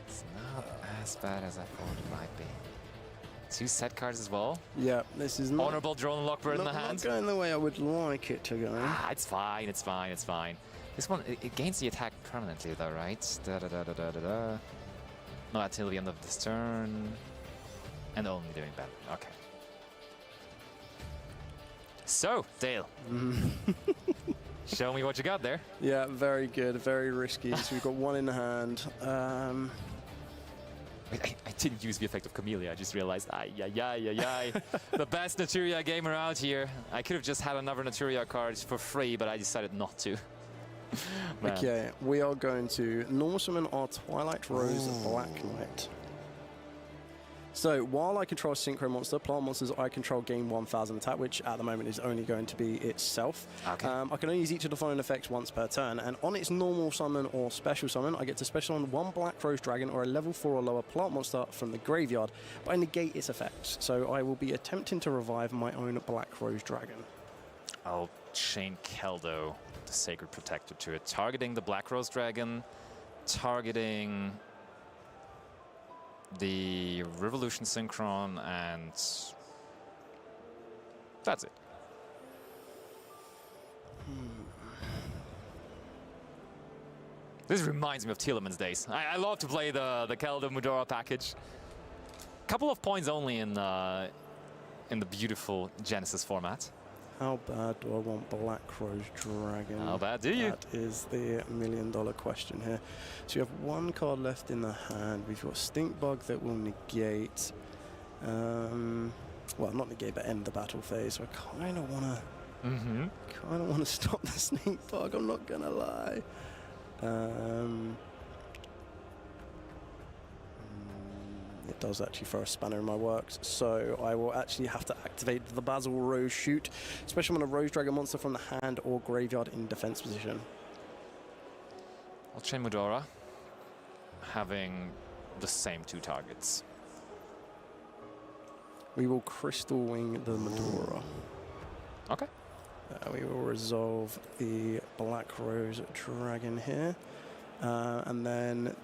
It's not as bad as I thought it might be. 2 set cards as well. Yeah, this is not... Honorable Drone Lockbird in the hand. Not going the way I would like it to go. It's fine. This one, it gains the attack permanently though, right? Not until the end of this turn. And only doing bad. Okay. So, Dale. Show me what you got there. Yeah, very good, very risky. So we've got 1 in the hand. Wait, I didn't use the effect of Camellia. I just realized, the best Naturia game around here. I could have just had another Naturia card for free, but I decided not to. Okay, we are going to normal summon our Twilight Rose Black Knight. So while I control a Synchro monster, plant monsters I control gain 1,000 attack, which at the moment is only going to be itself. Okay. I can only use each of the following effects once per turn, and on its normal summon or special summon, I get to special summon 1 Black Rose Dragon or a level 4 or lower plant monster from the graveyard, but I negate its effects. So I will be attempting to revive my own Black Rose Dragon. I'll chain Keldo, the Sacred Protector, to it, targeting the Black Rose Dragon, targeting the Revolution Synchron, and that's it. This reminds me of Telemann's days. I love to play the Keldo Mudora package. Couple of points only in the beautiful Genesis format. How bad do I want Black Rose Dragon? How bad do you? That is the $1,000,000 question here. So you have 1 card left in the hand. We've got Stink Bug that will negate. Well, not negate, but end the battle phase. So I kind of want to Kind of want to stop the sneak bug, I'm not gonna lie. It does actually throw a spanner in my works, so I will actually have to activate the Basil Rose shoot, especially when a Rose Dragon monster from the hand or graveyard in defense position. I'll chain Mudora, having the same 2 targets. We will Crystal Wing the Medora. Okay. We will resolve the Black Rose Dragon here, and then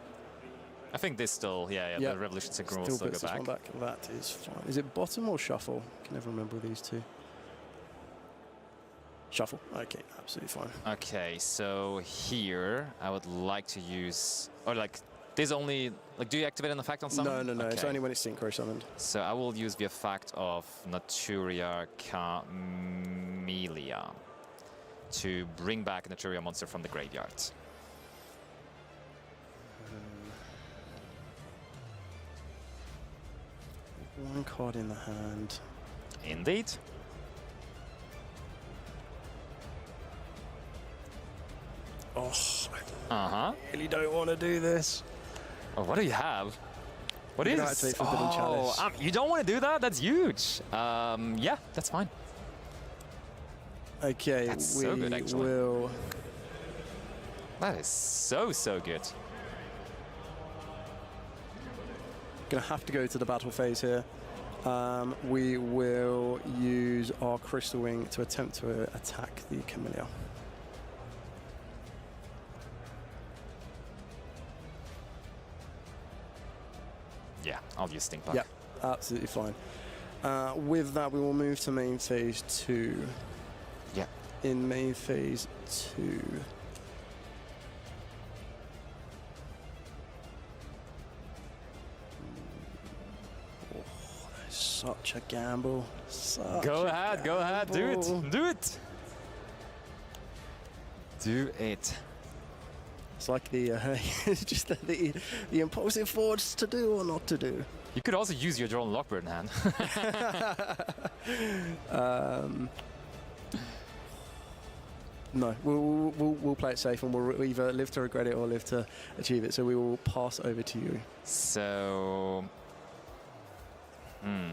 I think this still, the Revolution Synchro will still go back. That is fine. Is it bottom or shuffle? I can never remember these two. Shuffle. Okay, absolutely fine. Okay, so here I would like to use, or like, there's only, like, do you activate an effect on summon? No. Okay. It's only when it's synchro summoned. So I will use the effect of Naturia Camellia to bring back a Naturia monster from the graveyard. One card in the hand. Indeed. Oh, I really don't want to do this. Oh, what do you have? What is this? Oh, you don't want to do that? That's huge. Yeah, that's fine. Okay, that's so good, actually. Will. That is so good. Gonna have to go to the battle phase here. We will use our Crystal Wing to attempt to attack the Camellia. Yeah, I'll use Stink Bug. Yeah, absolutely fine. With that, we will move to main phase 2. Yeah. In main phase 2. Such a gamble. Go ahead, do it. Do it. Do it. It's like the just the impulsive thoughts to do or not to do. You could also use your Drone Lockbird in hand. No, we'll play it safe, and we'll either live to regret it or live to achieve it. So we will pass over to you. So, I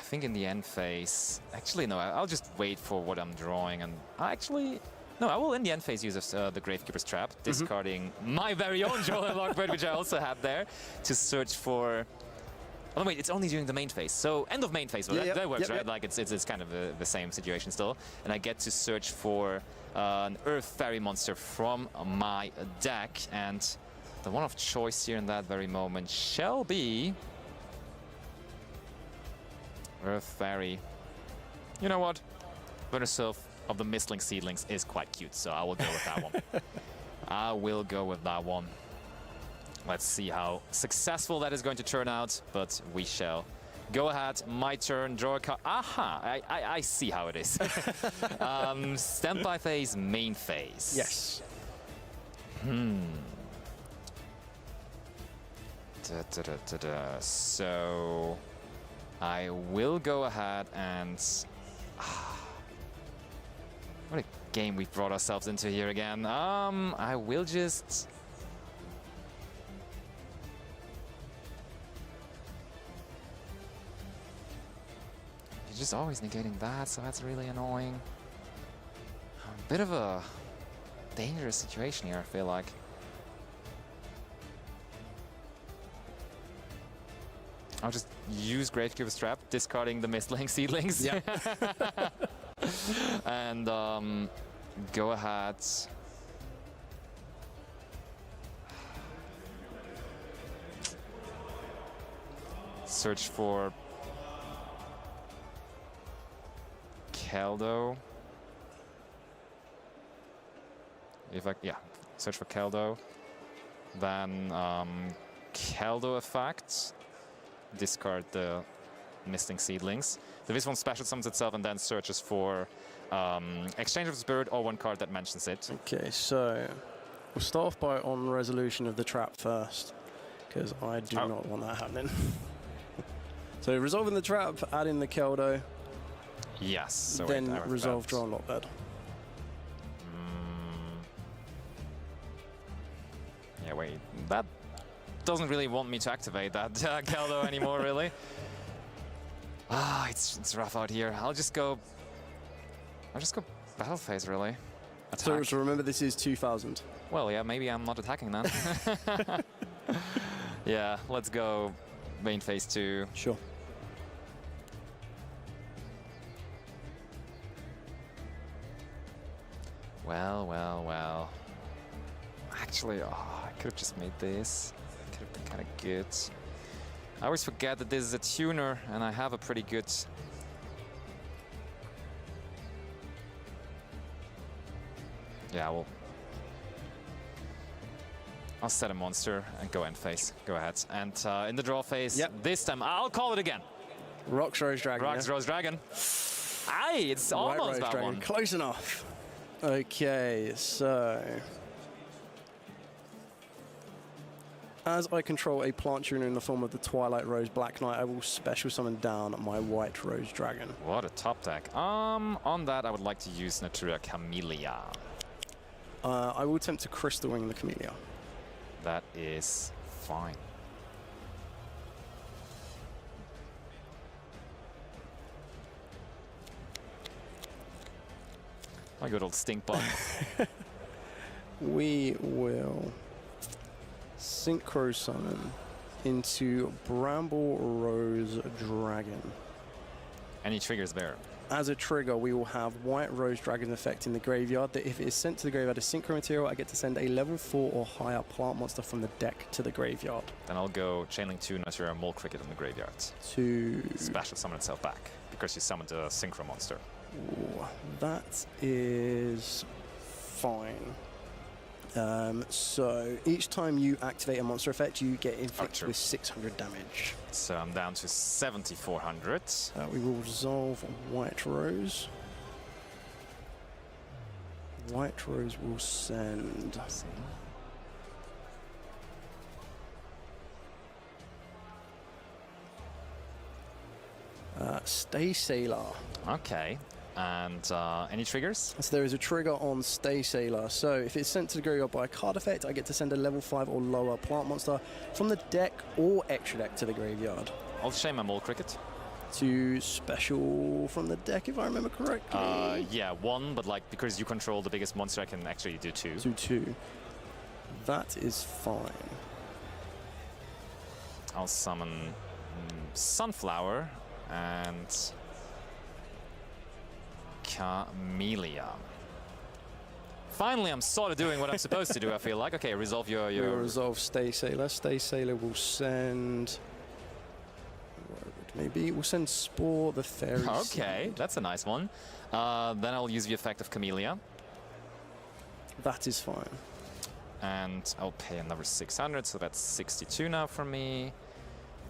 think in the end phase, actually no, I'll just wait for what I'm drawing, and I will in the end phase use the Gravekeeper's Trap, discarding my very own Drone Lockbird, which I also have there, to search for. Oh wait, it's only during the main phase. So end of main phase, well, that works, right? Like it's kind of the same situation still. And I get to search for an Earth Fairy monster from my deck, and the one of choice here in that very moment shall be Earth Fairy. You know what? Vertisilf of the Mistling Seedlings is quite cute, so I will go with that one. I will go with that one. Let's see how successful that is going to turn out, but we shall. Go ahead, my turn, draw a card. Aha, I see how it is. Standby phase, main phase. Yes. So I will go ahead and... what a game we've brought ourselves into here again. I will just... just always negating that, so that's really annoying. A bit of a dangerous situation here, I feel like. I'll just use Gravekeeper's Trap, discarding the Mistling Seedlings. Yeah. And go ahead. Search for Keldo. Search for Keldo. Then Keldo effect. Discard the Misting Seedlings. So this one special summons itself and then searches for Exchange of Spirit or one card that mentions it. Okay, so we'll start off by on resolution of the trap first, because I do not want that happening. So resolving the trap, adding the Keldo. Yes. So then resolve draw and lock bed. Yeah, wait. That doesn't really want me to activate that Keldo anymore, really. It's rough out here. I'll just go battle phase, really. So remember, this is 2000. Well, yeah, maybe I'm not attacking then. Yeah, let's go main phase 2. Sure. Well. Actually, I could have just made this. Could have been kind of good. I always forget that this is a tuner, and I have a pretty good... Yeah, I'll set a monster and go end phase. Go ahead. And in the draw phase, this time I'll call it again. Rocks Rose Dragon. Rose Dragon. Aye, it's almost that one. Close enough. Okay, so... As I control a plant tuner in the form of the Twilight Rose Black Knight, I will special summon down my White Rose Dragon. What a top deck. On that, I would like to use Naturia Camellia. I will attempt to Crystal Wing the Camellia. That is fine. My good old stink bug. We will Synchro Summon into Bramble Rose Dragon. Any triggers there? As a trigger, we will have White Rose Dragon effect in the graveyard that if it is sent to the graveyard as synchro material, I get to send a level 4 or higher plant monster from the deck to the graveyard. Then I'll go Chainlink 2 Naturia Mole Cricket in the graveyard. To special summon itself back because you summoned a synchro monster. Ooh, that is fine. So each time you activate a monster effect, you get inflicted with 600 damage. So I'm down to 7,400. We will resolve White Rose. White Rose will send... Stay Sailor. Okay. And any triggers? So there is a trigger on Stay Sailor. So if it's sent to the graveyard by a card effect, I get to send a level 5 or lower plant monster from the deck or extra deck to the graveyard. I'll chain my Mole Cricket. To special from the deck, if I remember correctly. Yeah, 1, but like because you control the biggest monster, I can actually do 2. Do 2. That is fine. I'll summon Sunflower and Camellia. Finally, I'm sort of doing what I'm supposed to do, I feel like. Okay, resolve your... We'll resolve Stay Sailor. Stay Sailor will send... Maybe we'll send Spore the Fairy Okay, Seed. That's a nice one. Then I'll use the effect of Camellia. That is fine. And I'll pay another 600, so that's 62 now for me.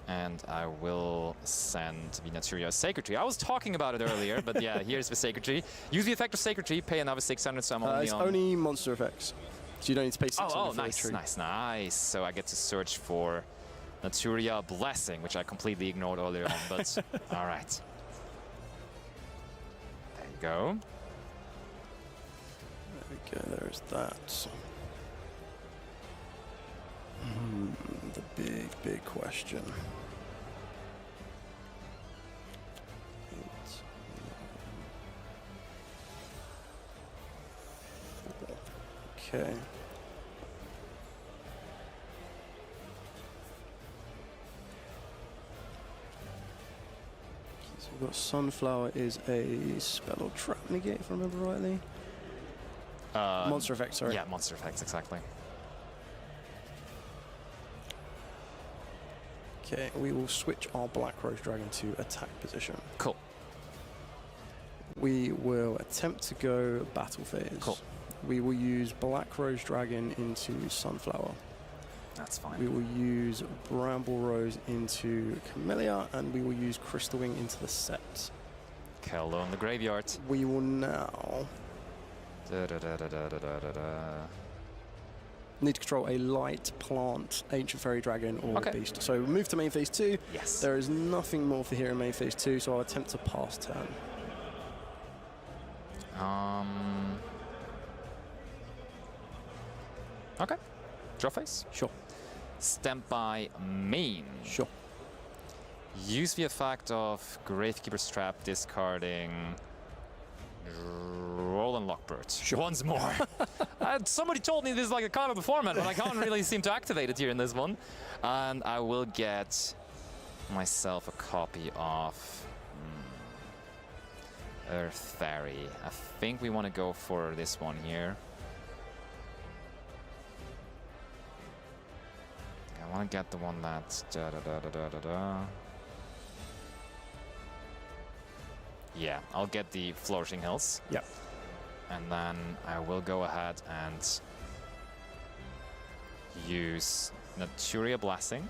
And I will send the Naturia Sacred Tree. I was talking about it earlier, but yeah, here's the Sacred Tree. Use the effect of Sacred Tree, pay another 600, so I'm only it's on... only monster effects. So you don't need to pay 600 Oh, for nice, the tree. nice. So I get to search for Naturia Blessing, which I completely ignored earlier on, but all right. There you go. There we go, there's that. The big question. Okay. So we've got Sunflower is a spell or trap negate, if I remember rightly. Monster effect, sorry. Yeah, monster effects, exactly. Okay, we will switch our Black Rose Dragon to attack position. Cool. We will attempt to go battle phase. Cool. We will use Black Rose Dragon into Sunflower. That's fine. We will use Bramble Rose into Camellia, and we will use Crystal Wing into the set. Keldo in the graveyard. We will now... Need to control a light, plant, ancient fairy dragon, or beast. So move to main phase 2. Yes. There is nothing more for here in main phase 2, so I'll attempt to pass turn. Okay. Draw phase. Sure. Standby main. Sure. Use the effect of Gravekeeper's Trap, discarding Roll and Lockbird. Sure. Once more. Somebody told me this is like a card of the format, but I can't really seem to activate it here in this one. And I will get myself a copy of Earth Fairy. I think we want to go for this one here. I want to get the one that's Yeah, I'll get the Flourishing Hills. Yep. And then I will go ahead and use Naturia Blessing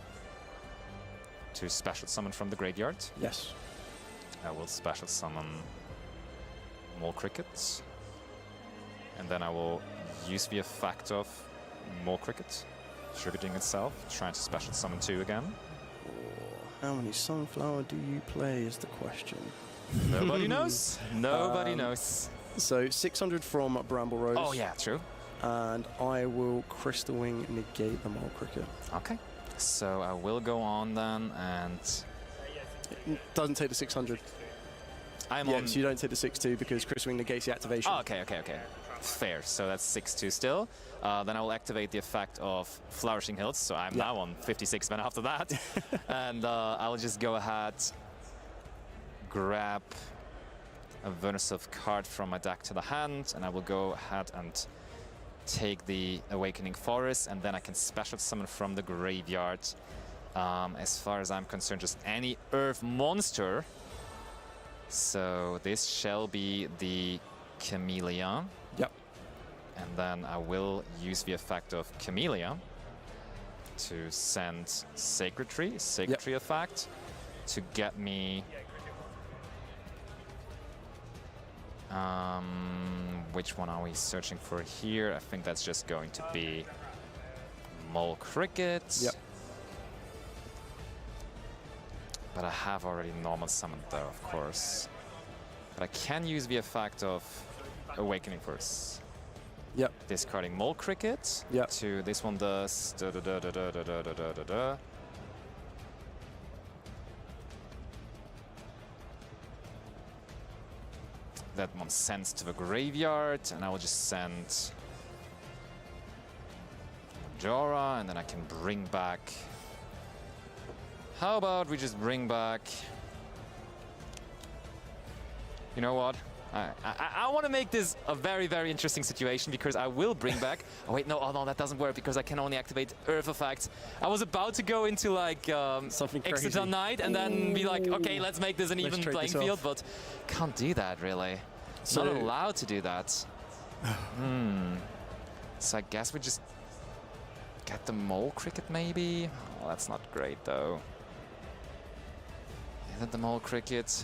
to special summon from the graveyard. Yes. I will special summon Mole Cricket. And then I will use the effect of Mole Cricket, triggering itself, trying to special summon 2 again. How many Sunflower do you play is the question. Nobody knows. Nobody knows. So 600 from Bramble Rose. Oh yeah, true. And I will Crystal Wing negate the Mole Cricket. Okay. So I will go on then and... It doesn't take the 600. I'm on... so you don't take the 6-2 because Crystal Wing negates the activation. Oh, okay. Fair. So that's 6-2 still. Then I will activate the effect of Flourishing Hills. So I'm now on 56 men after that. And I'll just go ahead, grab a Venusaur card from my deck to the hand, and I will go ahead and take the Awakening Forest, and then I can special summon from the graveyard. As far as I'm concerned, just any Earth monster. So this shall be the Camellia. Yep. And then I will use the effect of Camellia to send Sacred Tree effect to get me... which one are we searching for here? I think that's just going to be Mole Cricket. Yep. But I have already normal summoned though, of course. But I can use the effect of Awakening Force. Yep. Discarding Mole Cricket. Yep. To this one does that one sends to the graveyard, and I will just send Jora, and then I can bring back... How about we just bring back... You know what? I want to make this a very, very interesting situation because I will bring back... Oh wait, no, that doesn't work because I can only activate Earth effects. I was about to go into like something crazy. Exeter Knight and then be like, okay, let's make this an even playing field, but can't do that really. So, not allowed to do that. So I guess we just get the Mole Cricket maybe? Oh, that's not great though. Is it the Mole Cricket?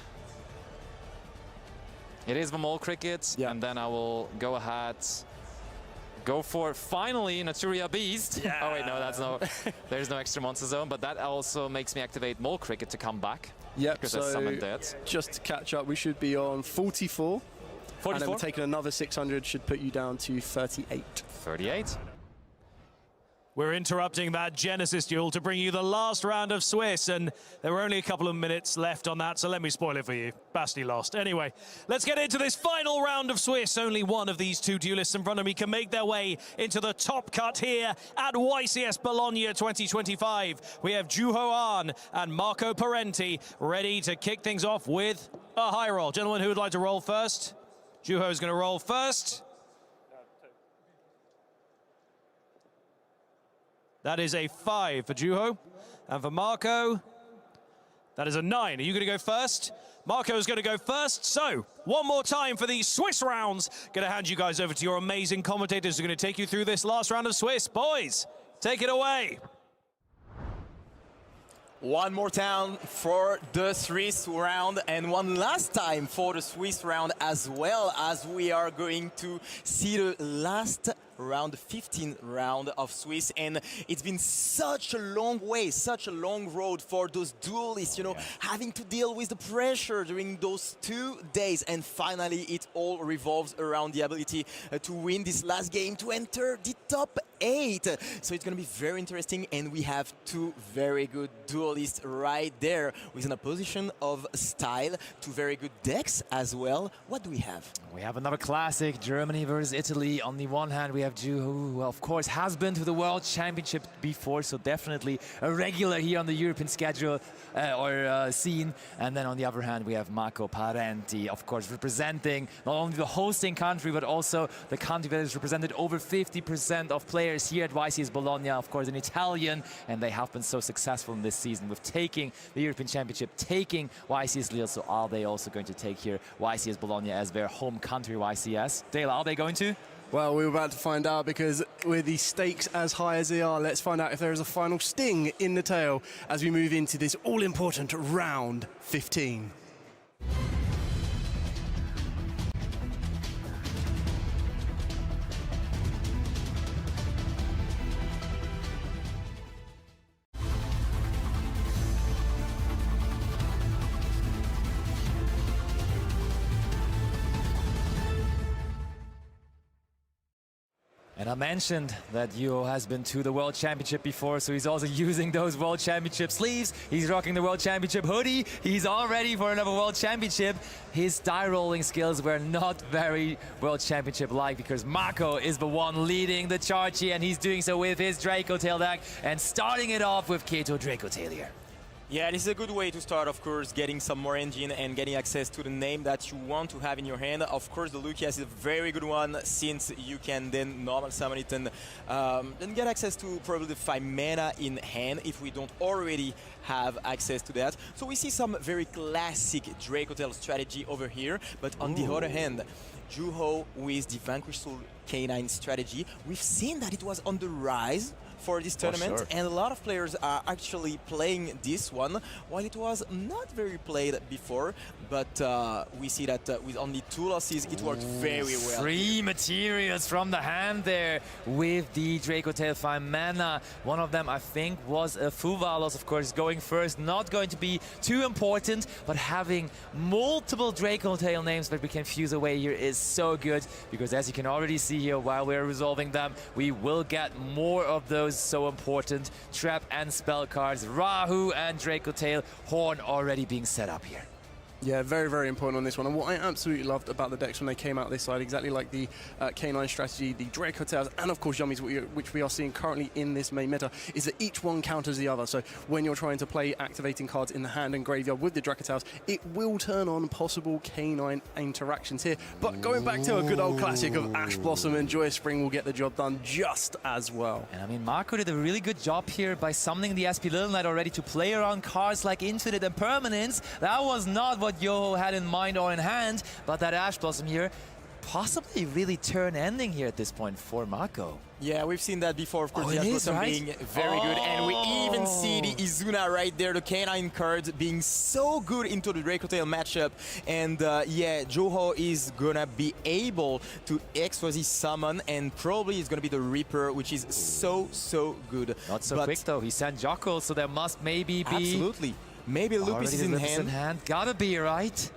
It is the Mole Cricket, and then I will go ahead, go for finally Naturia Beast. Yeah. Oh wait, no, that's no. There's no extra monster zone, but that also makes me activate Mole Cricket to come back. Yep. Because I summoned it. Just to catch up, we should be on 44. 44. And then we're taking another 600, should put you down to 38. 38. We're interrupting that Genesis duel to bring you the last round of Swiss, and there were only a couple of minutes left on that, so let me spoil it for you. Basti lost. Anyway, let's get into this final round of Swiss. Only one of these two duelists in front of me can make their way into the top cut here at YCS Bologna 2025. We have Juho Ahn and Marco Parenti ready to kick things off with a high roll. Gentlemen, who would like to roll first? Juho is going to roll first. That is a 5 for Juho. And for Marco, that is a 9. Are you going to go first? Marco is going to go first. So, one more time for these Swiss rounds. Going to hand you guys over to your amazing commentators who are going to take you through this last round of Swiss. Boys, take it away. One more time for the Swiss round and one last time for the Swiss round, as well as we are going to see the last around the 15th round of Swiss, and it's been such a long way, such a long road for those duelists, you know, having to deal with the pressure during those 2 days, and finally it all revolves around the ability to win this last game to enter the top 8. So it's going to be very interesting, and we have 2 very good duelists right there with an opposition of style, 2 very good decks as well. What do we have? We have another classic, Germany versus Italy. On the one hand, we have Ju, who, of course, has been to the World Championship before, so definitely a regular here on the European schedule scene. And then on the other hand, we have Marco Parenti, of course, representing not only the hosting country, but also the country that has represented over 50% of players here at YCS Bologna, of course, an Italian, and they have been so successful in this season with taking the European Championship, taking YCS Lille. So are they also going to take here YCS Bologna as their home country, YCS? Dale, are they going to? Well, we're about to find out, because with the stakes as high as they are, let's find out if there is a final sting in the tail as we move into this all-important round 15. And I mentioned that Juho has been to the World Championship before, so he's also using those World Championship sleeves. He's rocking the World Championship hoodie. He's all ready for another World Championship. His die rolling skills were not very World Championship-like, because Marco is the one leading the charge here, and he's doing so with his Draco Tail deck, and starting it off with Keto Draco Tail here. Yeah, this is a good way to start, of course, getting some more engine and getting access to the name that you want to have in your hand. Of course, the Lucias is a very good one, since you can then normal summon it and then get access to probably the 5 mana in hand if we don't already have access to that. So we see some very classic Dracotail strategy over here, but on the other hand, Juho with the Vanquish Soul K9 strategy, we've seen that it was on the rise for this tournament, and a lot of players are actually playing this one, while it was not very played before, but we see that with only 2 losses, it worked very well. 3 materials from the hand there with the Draco Tail 5 mana. One of them, I think, was a Fuvalos, of course, going first. Not going to be too important, but having multiple Draco Tail names that we can fuse away here is so good, because as you can already see here, while we're resolving them, we will get more of those so important trap and spell cards. Rahu and Draco Tail Horn already being set up here. Yeah, very, very important on this one. And what I absolutely loved about the decks when they came out this side, exactly like the K9 strategy, the Draco Tails, and of course Yummies, which we are seeing currently in this main meta, is that each one counters the other. So when you're trying to play activating cards in the hand and graveyard with the Draco Tails, it will turn on possible K9 interactions here. But going back to a good old classic of Ash Blossom and Joyous Spring will get the job done just as well. And I mean, Marco did a really good job here by summoning the SP Little Knight already to play around cards like Infinite and Permanence. That was not what Juho had in mind or in hand, but that Ash Blossom here possibly really turn ending here at this point for Marco. Yeah, we've seen that before, of course, the Ash Blossom being very good, and we even see the Izuna right there, the K9 card being so good into the Draco Tail matchup, and yeah, Juho is gonna be able to XYZ summon, and probably is gonna be the Reaper, which is so good. Not so quick though, he sent Jocko, so there must maybe be... Absolutely. Maybe Lupus is in hand. Gotta be, right?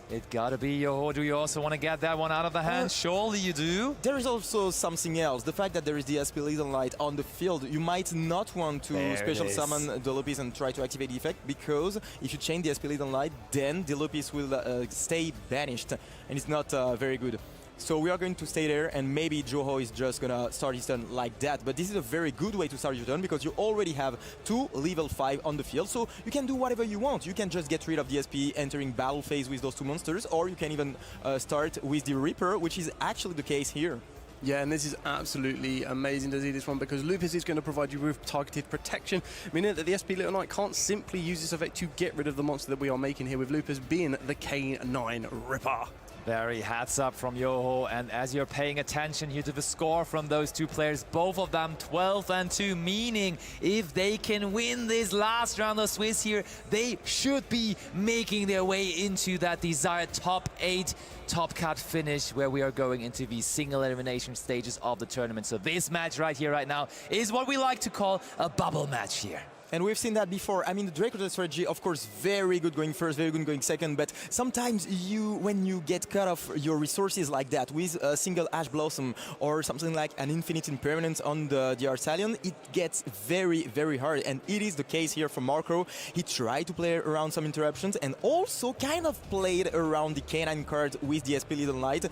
It gotta be. Juho, do you also want to get that one out of the hand? Surely you do. There is also something else. The fact that there is the SP Little Knight on the field, you might not want to special summon the Lupus and try to activate the effect, because if you chain the SP Little Knight, then the Lupus will stay banished, and it's not very good. So we are going to stay there, and maybe Juho is just gonna start his turn like that. But this is a very good way to start your turn, because you already have 2 level 5 on the field, so you can do whatever you want. You can just get rid of the SP entering battle phase with those 2 monsters, or you can even start with the Reaper, which is actually the case here. Yeah, and this is absolutely amazing to see this one, because Lupus is going to provide you with targeted protection, meaning that the SP Little Knight can't simply use this effect to get rid of the monster that we are making here, with Lupus being the K9 Ripper. Very hats up from Yoho, and as you're paying attention here to the score from those two players, both of them 12-2, meaning if they can win this last round of Swiss here, they should be making their way into that desired top 8 top cut finish, where we are going into the single elimination stages of the tournament. So this match right here, right now, is what we like to call a bubble match here. And we've seen that before. I mean, the Drake strategy, of course, very good going first, very good going second, but sometimes when you get cut off your resources like that with a single Ashe Blossom or something like an Infinite Impermanence on the Arcelion, it gets very, very hard. And it is the case here for Marco. He tried to play around some interruptions and also kind of played around the K9 card with the SP Little Knight.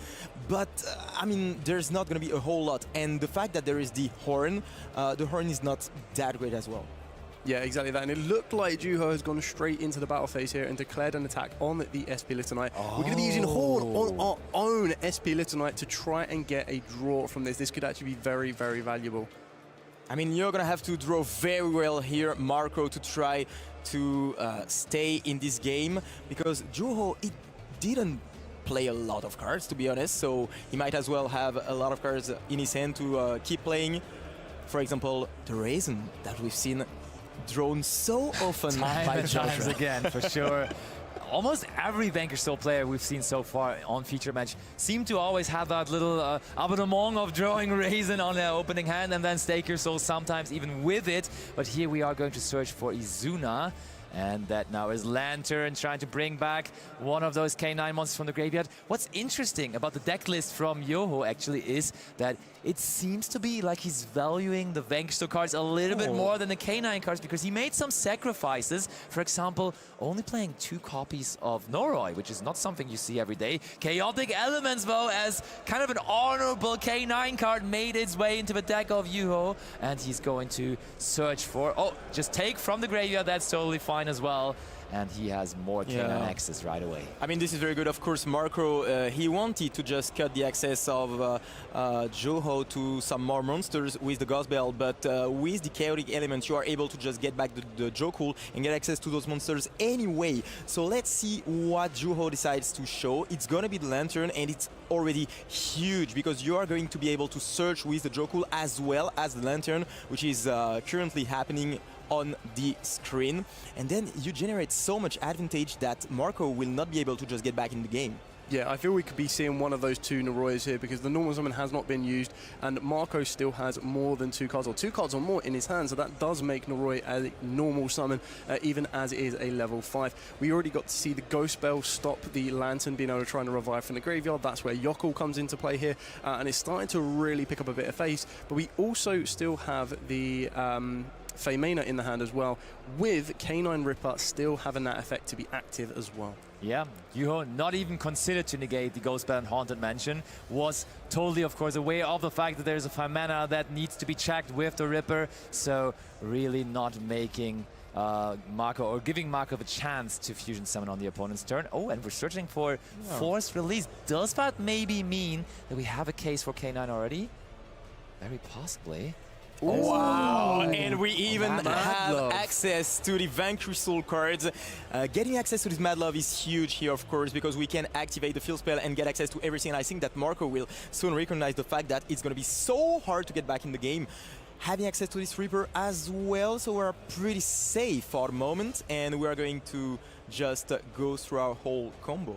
But, I mean, there's not going to be a whole lot. And the fact that there is the Horn is not that great as well. Yeah, exactly that. And it looked like Juho has gone straight into the battle phase here and declared an attack on the SP Little Knight. We're going to be using Horn on our own SP Little Knight to try and get a draw from this. This could actually be very, very valuable. I mean, you're going to have to draw very well here, Marco, to try to stay in this game, because Juho, it didn't play a lot of cards, to be honest, so he might as well have a lot of cards in his hand to keep playing. For example, the Raisin that we've seen drawn so often by times again, for sure. Almost every Vanquish Soul player we've seen so far on Feature Match seem to always have that little abonnement of drawing Raisin on their opening hand and then Stake Your Soul sometimes even with it. But here we are going to search for Izuna. And that now is Lantern trying to bring back one of those K9 monsters from the graveyard. What's interesting about the deck list from Yoho actually is that it seems to be like he's valuing the Vanquish Soul cards a little bit more than the K9 cards, because he made some sacrifices. For example, only playing 2 copies of Noroi, which is not something you see every day. Chaotic Elements, though, as kind of an honorable K9 card, made its way into the deck of Yoho. And he's going to search for... Oh, just take from the graveyard, that's totally fine as well. And he has more K9 access right away. I mean, this is very good. Of course, Marco, he wanted to just cut the access of Juho to some more monsters with the Ghost Bell, but with the Chaotic Element, you are able to just get back the Jokul and get access to those monsters anyway. So let's see what Juho decides to show. It's gonna be the Lantern, and it's already huge, because you are going to be able to search with the Jokul as well as the Lantern, which is currently happening on the screen, and then you generate so much advantage that Marco will not be able to just get back in the game. Yeah, I feel we could be seeing one of those 2 Noroyas here, because the normal summon has not been used and Marco still has more than 2 cards, or 2 cards or more in his hand, so that does make Noroi a normal summon, even as it is a level 5. We already got to see the Ghost Bell stop the Lantern being able to try and revive from the graveyard. That's where Yokul comes into play here, and it's starting to really pick up a bit of face. But we also still have the Feymena in the hand as well, with K9 Ripper still having that effect to be active as well. Yeah, Yuho not even considered to negate the Ghost Bell and Haunted Mansion, was totally, of course, aware of the fact that there's a Feymena that needs to be checked with the Ripper, so really not making Marco, or giving Marco the chance to fusion summon on the opponent's turn. Oh, and we're searching for Force Release. Does that maybe mean that we have a case for K9 already? Very possibly. Oh, wow, and we even have access to the Vanquish Soul cards. Getting access to this Mad Love is huge here, of course, because we can activate the field spell and get access to everything. And I think that Marco will soon recognize the fact that it's going to be so hard to get back in the game. Having access to this Reaper as well, so we're pretty safe for the moment, and we're going to just go through our whole combo.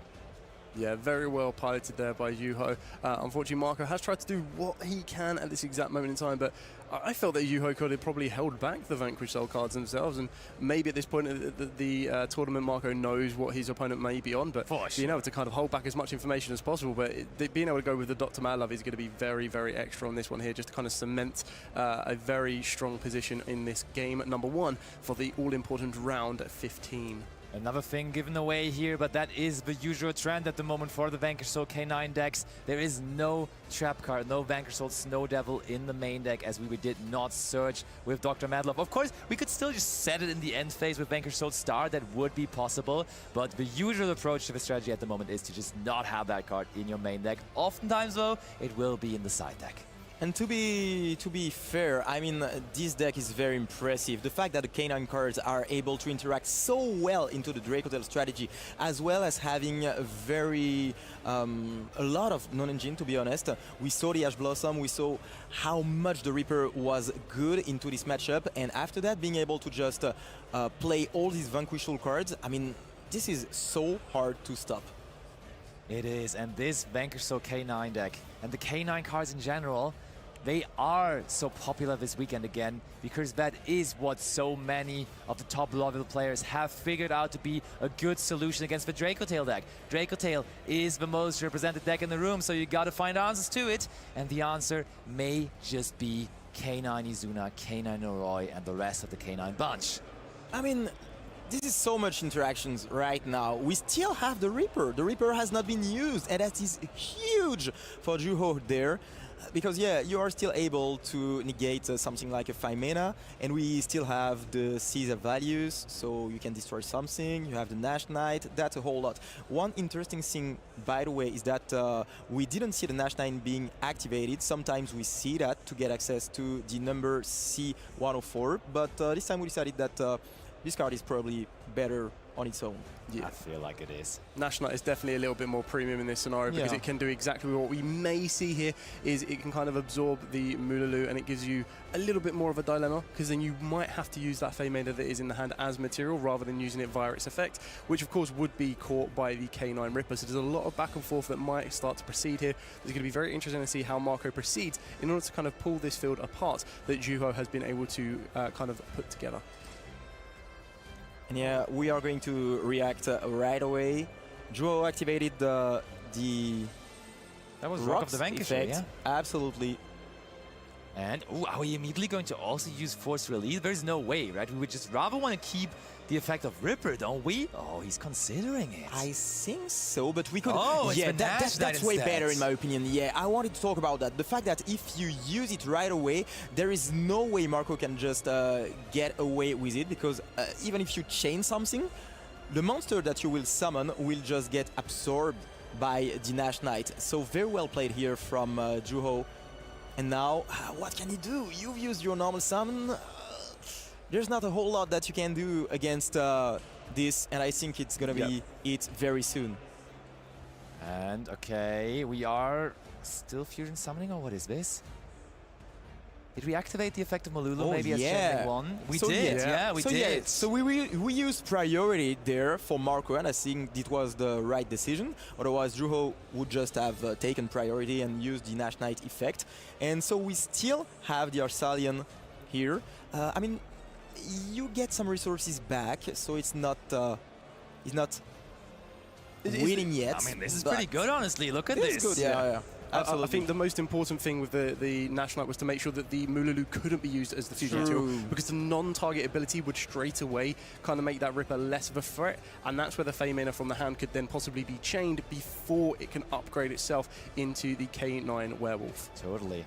Yeah, very well piloted there by Yuho. Unfortunately, Marco has tried to do what he can at this exact moment in time, but I felt that Yuho could have probably held back the Vanquish Soul cards themselves, and maybe at this point of the tournament, Marco knows what his opponent may be on, but being able to kind of hold back as much information as possible, but being able to go with the Dr. Madlove is going to be very, very extra on this one here, just to kind of cement a very strong position in this game number 1 for the all-important round 15. Another thing given away here, but that is the usual trend at the moment for the Vanquish Soul K9 decks. There is no trap card, no Vanquish Soul Snow Devil in the main deck, as we did not search with Dr. Madlove. Of course, we could still just set it in the end phase with Vanquish Soul Star. That would be possible, but the usual approach to the strategy at the moment is to just not have that card in your main deck. Oftentimes, though, it will be in the side deck. And to be fair, I mean, this deck is very impressive. The fact that the K9 cards are able to interact so well into the Dracotail strategy, as well as having a lot of non-engine, to be honest. We saw the Ash Blossom, we saw how much the Reaper was good into this matchup, and after that, being able to just play all these Vanquishable cards, I mean, this is so hard to stop. It is, and this Vanquishable K9 deck, and the K9 cards in general, they are so popular this weekend again, because that is what so many of the top level players have figured out to be a good solution against the Dracotail deck. Dracotail is the most represented deck in the room, so you gotta find answers to it, and the answer may just be K9 Izuna, K9 Noroi, and the rest of the K9 bunch. I mean, this is so much interactions right now. We still have the Reaper. The Reaper has not been used, and that is huge for Juho there. Because, yeah, you are still able to negate something like a 5 mana, and we still have the Caesar values, so you can destroy something. You have the Nash Knight. That's a whole lot. One interesting thing, by the way, is that we didn't see the Nash Knight being activated. Sometimes we see that to get access to the number C104, but this time we decided that this card is probably better on its own. Yeah. I feel like it is. Nash Knight is definitely a little bit more premium in this scenario because it can do exactly what we may see here is it can kind of absorb the Mululu, and it gives you a little bit more of a dilemma because then you might have to use that Feymaker that is in the hand as material rather than using it via its effect, which of course would be caught by the K9 Ripper. So there's a lot of back and forth that might start to proceed here. It's going to be very interesting to see how Marco proceeds in order to kind of pull this field apart that Juho has been able to kind of put together. And yeah, we are going to react right away. Juho activated the that was Rock of the Vanquisher, effect. Yeah. Absolutely. And are we immediately going to also use Force Release? There's no way, right? We would just rather want to keep the effect of Ripper, don't we? Oh, he's considering it. I think so, but we could... Oh, yeah, that's way better in my opinion. Yeah, I wanted to talk about that. The fact that if you use it right away, there is no way Marco can just get away with it, because even if you chain something, the monster that you will summon will just get absorbed by the Nash Knight. So very well played here from Juho. And now, what can you do? You've used your normal summon. There's not a whole lot that you can do against this, and I think it's gonna be it very soon. And okay, we are still fusion summoning, or what is this? Did we activate the effect of Malulu maybe as channeling one? We did, yeah, we did. So we used priority there for Marco, and I think it was the right decision. Otherwise, Juho would just have taken priority and used the Nash Knight effect. And so we still have the Arsalian here. I mean, you get some resources back, so it's not winning yet. I mean, this is pretty good, honestly. Look at this. It's good, yeah. I think the most important thing with the Nash Knight was to make sure that the Mululu couldn't be used as the fusion tool, because the non-target ability would straight away kind of make that Ripper less of a threat, and that's where the Feymaker from the hand could then possibly be chained before it can upgrade itself into the K9 Werewolf. Totally.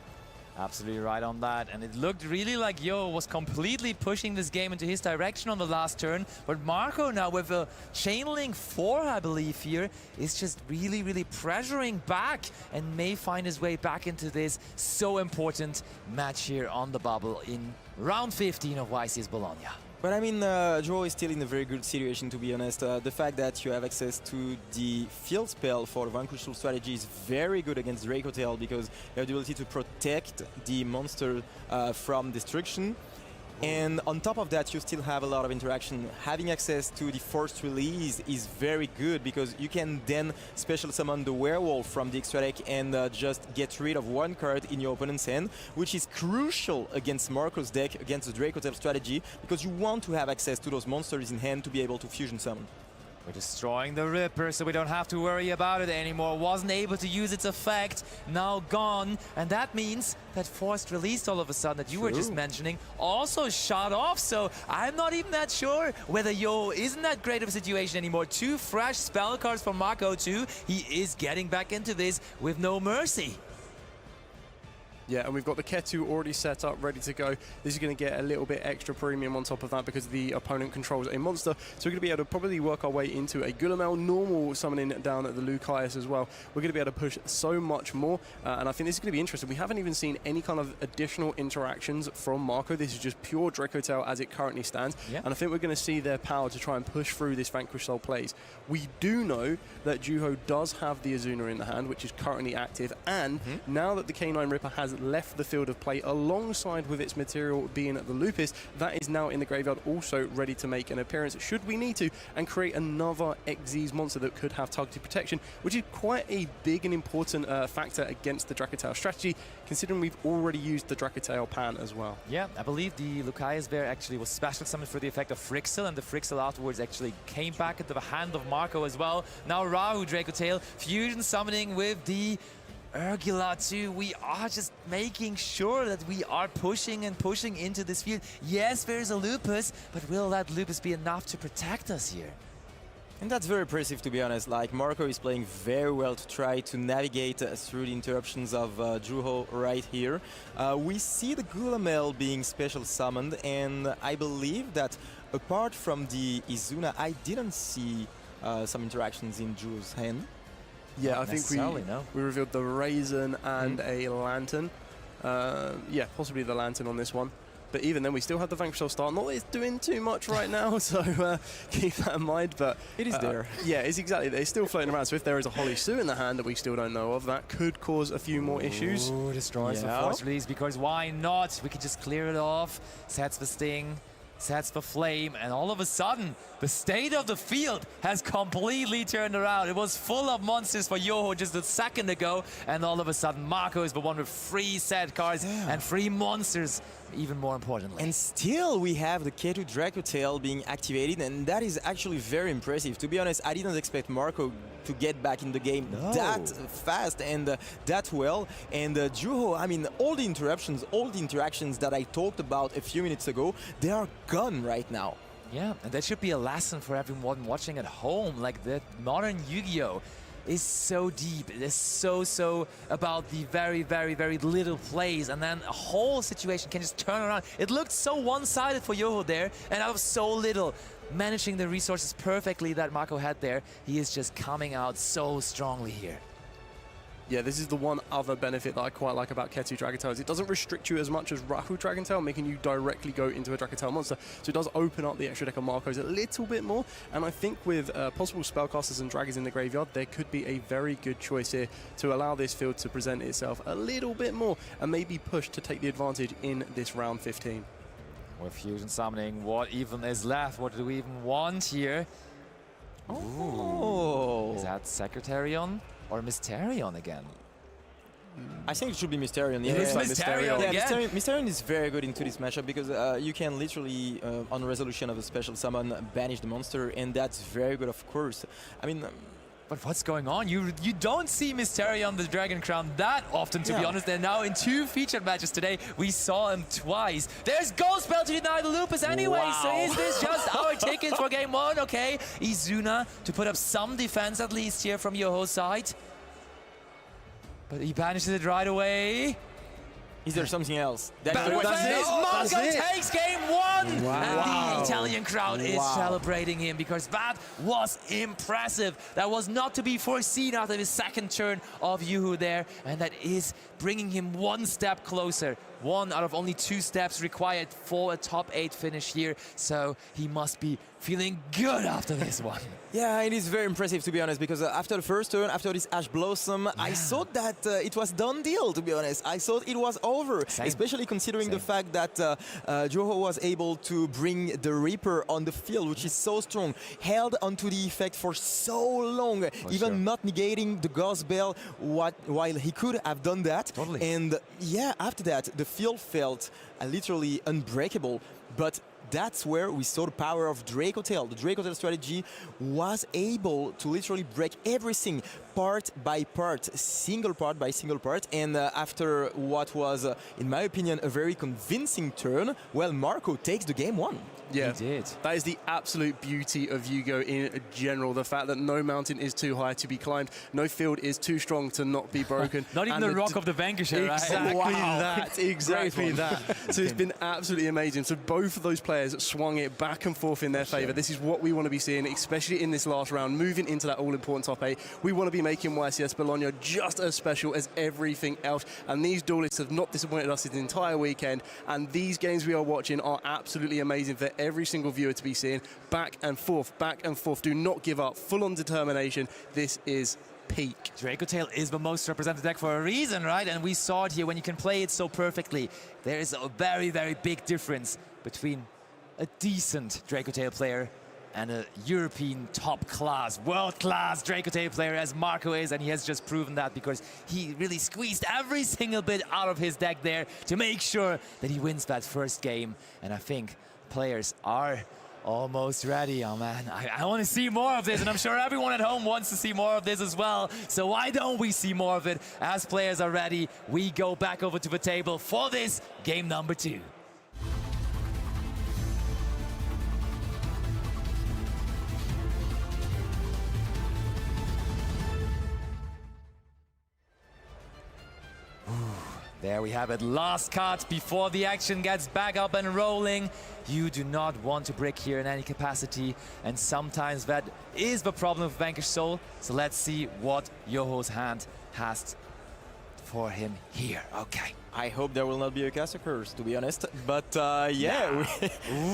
Absolutely right on that, and it looked really like Yo was completely pushing this game into his direction on the last turn, but Marco now with a Chainlink 4, I believe here, is just really pressuring back and may find his way back into this so important match here on the bubble in round 15 of YCS Bologna. But I mean, Juho is still in a very good situation, to be honest. The fact that you have access to the field spell for the Vanquishable strategy is very good against Dracotail, because you have the ability to protect the monster from destruction. And on top of that, you still have a lot of interaction. Having access to the forced release is very good, because you can then special summon the werewolf from the extra deck and just get rid of one card in your opponent's hand, which is crucial against Marco's deck, against the Dracotail strategy, because you want to have access to those monsters in hand to be able to fusion summon. We're destroying the Ripper, so we don't have to worry about it anymore. Wasn't able to use its effect, now gone. And that means that forced release all of a sudden that you were just mentioning also shot off. So I'm not even that sure whether Yo isn't that great of a situation anymore. 2 fresh spell cards from Marco too. He is getting back into this with no mercy. Yeah, and we've got the Ketu already set up, ready to go. This is going to get a little bit extra premium on top of that because the opponent controls a monster. So we're going to be able to probably work our way into a Gulamel, normal summoning down at the Lucaeus as well. We're going to be able to push so much more, and I think this is going to be interesting. We haven't even seen any kind of additional interactions from Marco. This is just pure Draco Tail as it currently stands, and I think we're going to see their power to try and push through this Vanquish Soul plays. We do know that Juho does have the Azuna in the hand, which is currently active, and now that the K9 Ripper has left the field of play alongside with its material being at the Lupus, that is now in the graveyard, also ready to make an appearance should we need to, and create another Xyz monster that could have targeted protection, which is quite a big and important factor against the Dracotail strategy, considering we've already used the Dracotail pan as well. Yeah, I believe the Lucaeus Bear actually was special summoned for the effect of Frixel, and the Frixel afterwards actually came back into the hand of Marco as well. Now Rahu Dracotail, fusion summoning with the Urgula too. We are just making sure that we are pushing and pushing into this field. Yes, there's a Lupus, but will that Lupus be enough to protect us here? And that's very impressive, to be honest. Like, Marco is playing very well to try to navigate through the interruptions of Juho right here. We see the Gulamel being special summoned, and I believe that apart from the Izuna, I didn't see some interactions in Juho's hand. Yeah, I think we revealed the Raisin and a Lantern. Yeah, possibly the Lantern on this one. But even then, we still have the Vanquish Soul start. Not that it's doing too much right now, so keep that in mind. But it is there. Yeah, it's exactly there. It's still floating around. So if there is a Holy Sue in the hand that we still don't know of, that could cause a few more issues. Ooh, destroys the Force Release, because why not? We could just clear it off. Sets the Sting, sets the Flame, and all of a sudden, the state of the field has completely turned around. It was full of monsters for Yoho just a second ago, and all of a sudden, Marco is the one with 3 set cards and 3 monsters, even more importantly. And still, we have the Ketu Dracotail being activated, and that is actually very impressive. To be honest, I didn't expect Marco to get back in the game that fast and that well. And Juho, I mean, all the interactions that I talked about a few minutes ago, they are gone right now. Yeah, and that should be a lesson for everyone watching at home. Like, the modern Yu-Gi-Oh! Is so deep. It is so about the very little plays, and then a whole situation can just turn around. It looked so one-sided for Yoho there, and out of so little, managing the resources perfectly that Marco had there, he is just coming out so strongly here. Yeah, this is the one other benefit that I quite like about Ketu Dragotail. It doesn't restrict you as much as Rahu Dragotail, making you directly go into a Dragotail monster. So it does open up the extra deck of Marcos a little bit more. And I think with possible spellcasters and dragons in the graveyard, there could be a very good choice here to allow this field to present itself a little bit more and maybe push to take the advantage in this round 15. With fusion summoning, what even is left? What do we even want here? Oh. Is that Secretarion or Mysterion again? I think it should be Mysterion. Yeah, it's Mysterion again. Mysterion is very good into this matchup because you can literally, on resolution of a special summon, banish the monster, and that's very good, of course. I mean... But what's going on? You don't see Mysterion the Dragon Crown that often, to be honest. And now in 2 featured matches today, we saw him twice. There's Ghost Spell to deny the Lupus anyway. So is this just our ticket for game 1? Okay, Izuna to put up some defense at least here from Yoho's side. But he banishes it right away. Is there something else? Marco takes game 1! Wow. And the Italian crowd is celebrating him because that was impressive. That was not to be foreseen after his second turn of Yuhu there. And that is bringing him 1 step closer. 1 out of only 2 steps required for a top 8 finish here. So he must be feeling good after this one. Yeah, it is very impressive, to be honest, because after the first turn, after this Ashe Blossom, I thought that it was done deal, to be honest. I thought it was over, especially considering the fact that Juho was able to bring the Reaper on the field, which is so strong, held onto the effect for so long, even not negating the Ghost Bell while he could have done that. And yeah, after that, the field felt literally unbreakable. but that's where we saw the power of Draco Tail. The Draco Tail strategy was able to literally break everything part by part, single part by single part, and after what was, in my opinion, a very convincing turn, well, Marco takes the game 1. Yeah, he did. That is the absolute beauty of Yugo in general. The fact that no mountain is too high to be climbed, no field is too strong to not be broken. Not even the rock of the Vanquisher, right? Exactly that, exactly that. So it's been absolutely amazing. So both of those players swung it back and forth in their favour. This is what we want to be seeing, especially in this last round, moving into that all-important top 8. We want to be making YCS Bologna just as special as everything else. And these duelists have not disappointed us this entire weekend. And these games we are watching are absolutely amazing for every single viewer to be seeing. Back and forth, back and forth. Do not give up. Full-on determination. This is peak. Draco Tail is the most represented deck for a reason, right? And we saw it here when you can play it so perfectly. There is a very, very big difference between a decent Draco Tail player and a European top-class, world-class Draco Tail player as Marco is, and he has just proven that because he really squeezed every single bit out of his deck there to make sure that he wins that first game. And I think players are almost ready. Oh man, I want to see more of this, and I'm sure everyone at home wants to see more of this as well. So why don't we see more of it? As players are ready, we go back over to the table for this game number 2. There we have it, last cut before the action gets back up and rolling. You do not want to brick here in any capacity, and sometimes that is the problem with Vanquish Soul. So let's see what Yoho's hand has for him here. Okay. I hope there will not be a caster curse, to be honest. But yeah,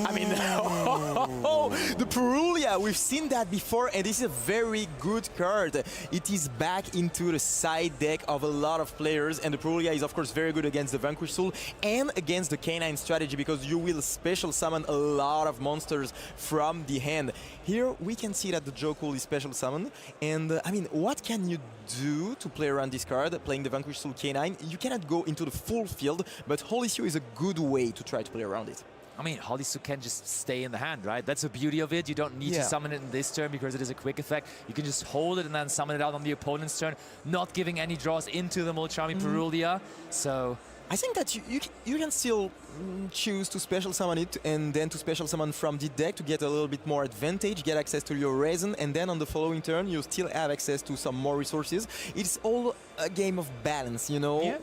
I mean, the Perulia, we've seen that before, and this is a very good card. It is back into the side deck of a lot of players, and the Perulia is of course very good against the Vanquish Soul and against the Canine strategy, because you will special summon a lot of monsters from the hand. Here we can see that the Jokul is special summoned, and I mean, what can you do to play around this card, playing the Vanquish Soul Canine? You cannot go into the full field, but Holy Seal is a good way to try to play around it. I mean, Holy Seal can just stay in the hand, right? That's the beauty of it. You don't need to summon it in this turn because it is a quick effect. You can just hold it and then summon it out on the opponent's turn, not giving any draws into the Molchami Perulia. So I think that you can still choose to special summon it and then to special summon from the deck to get a little bit more advantage, get access to your resin, and then on the following turn you still have access to some more resources. It's all a game of balance, you know. Yeah.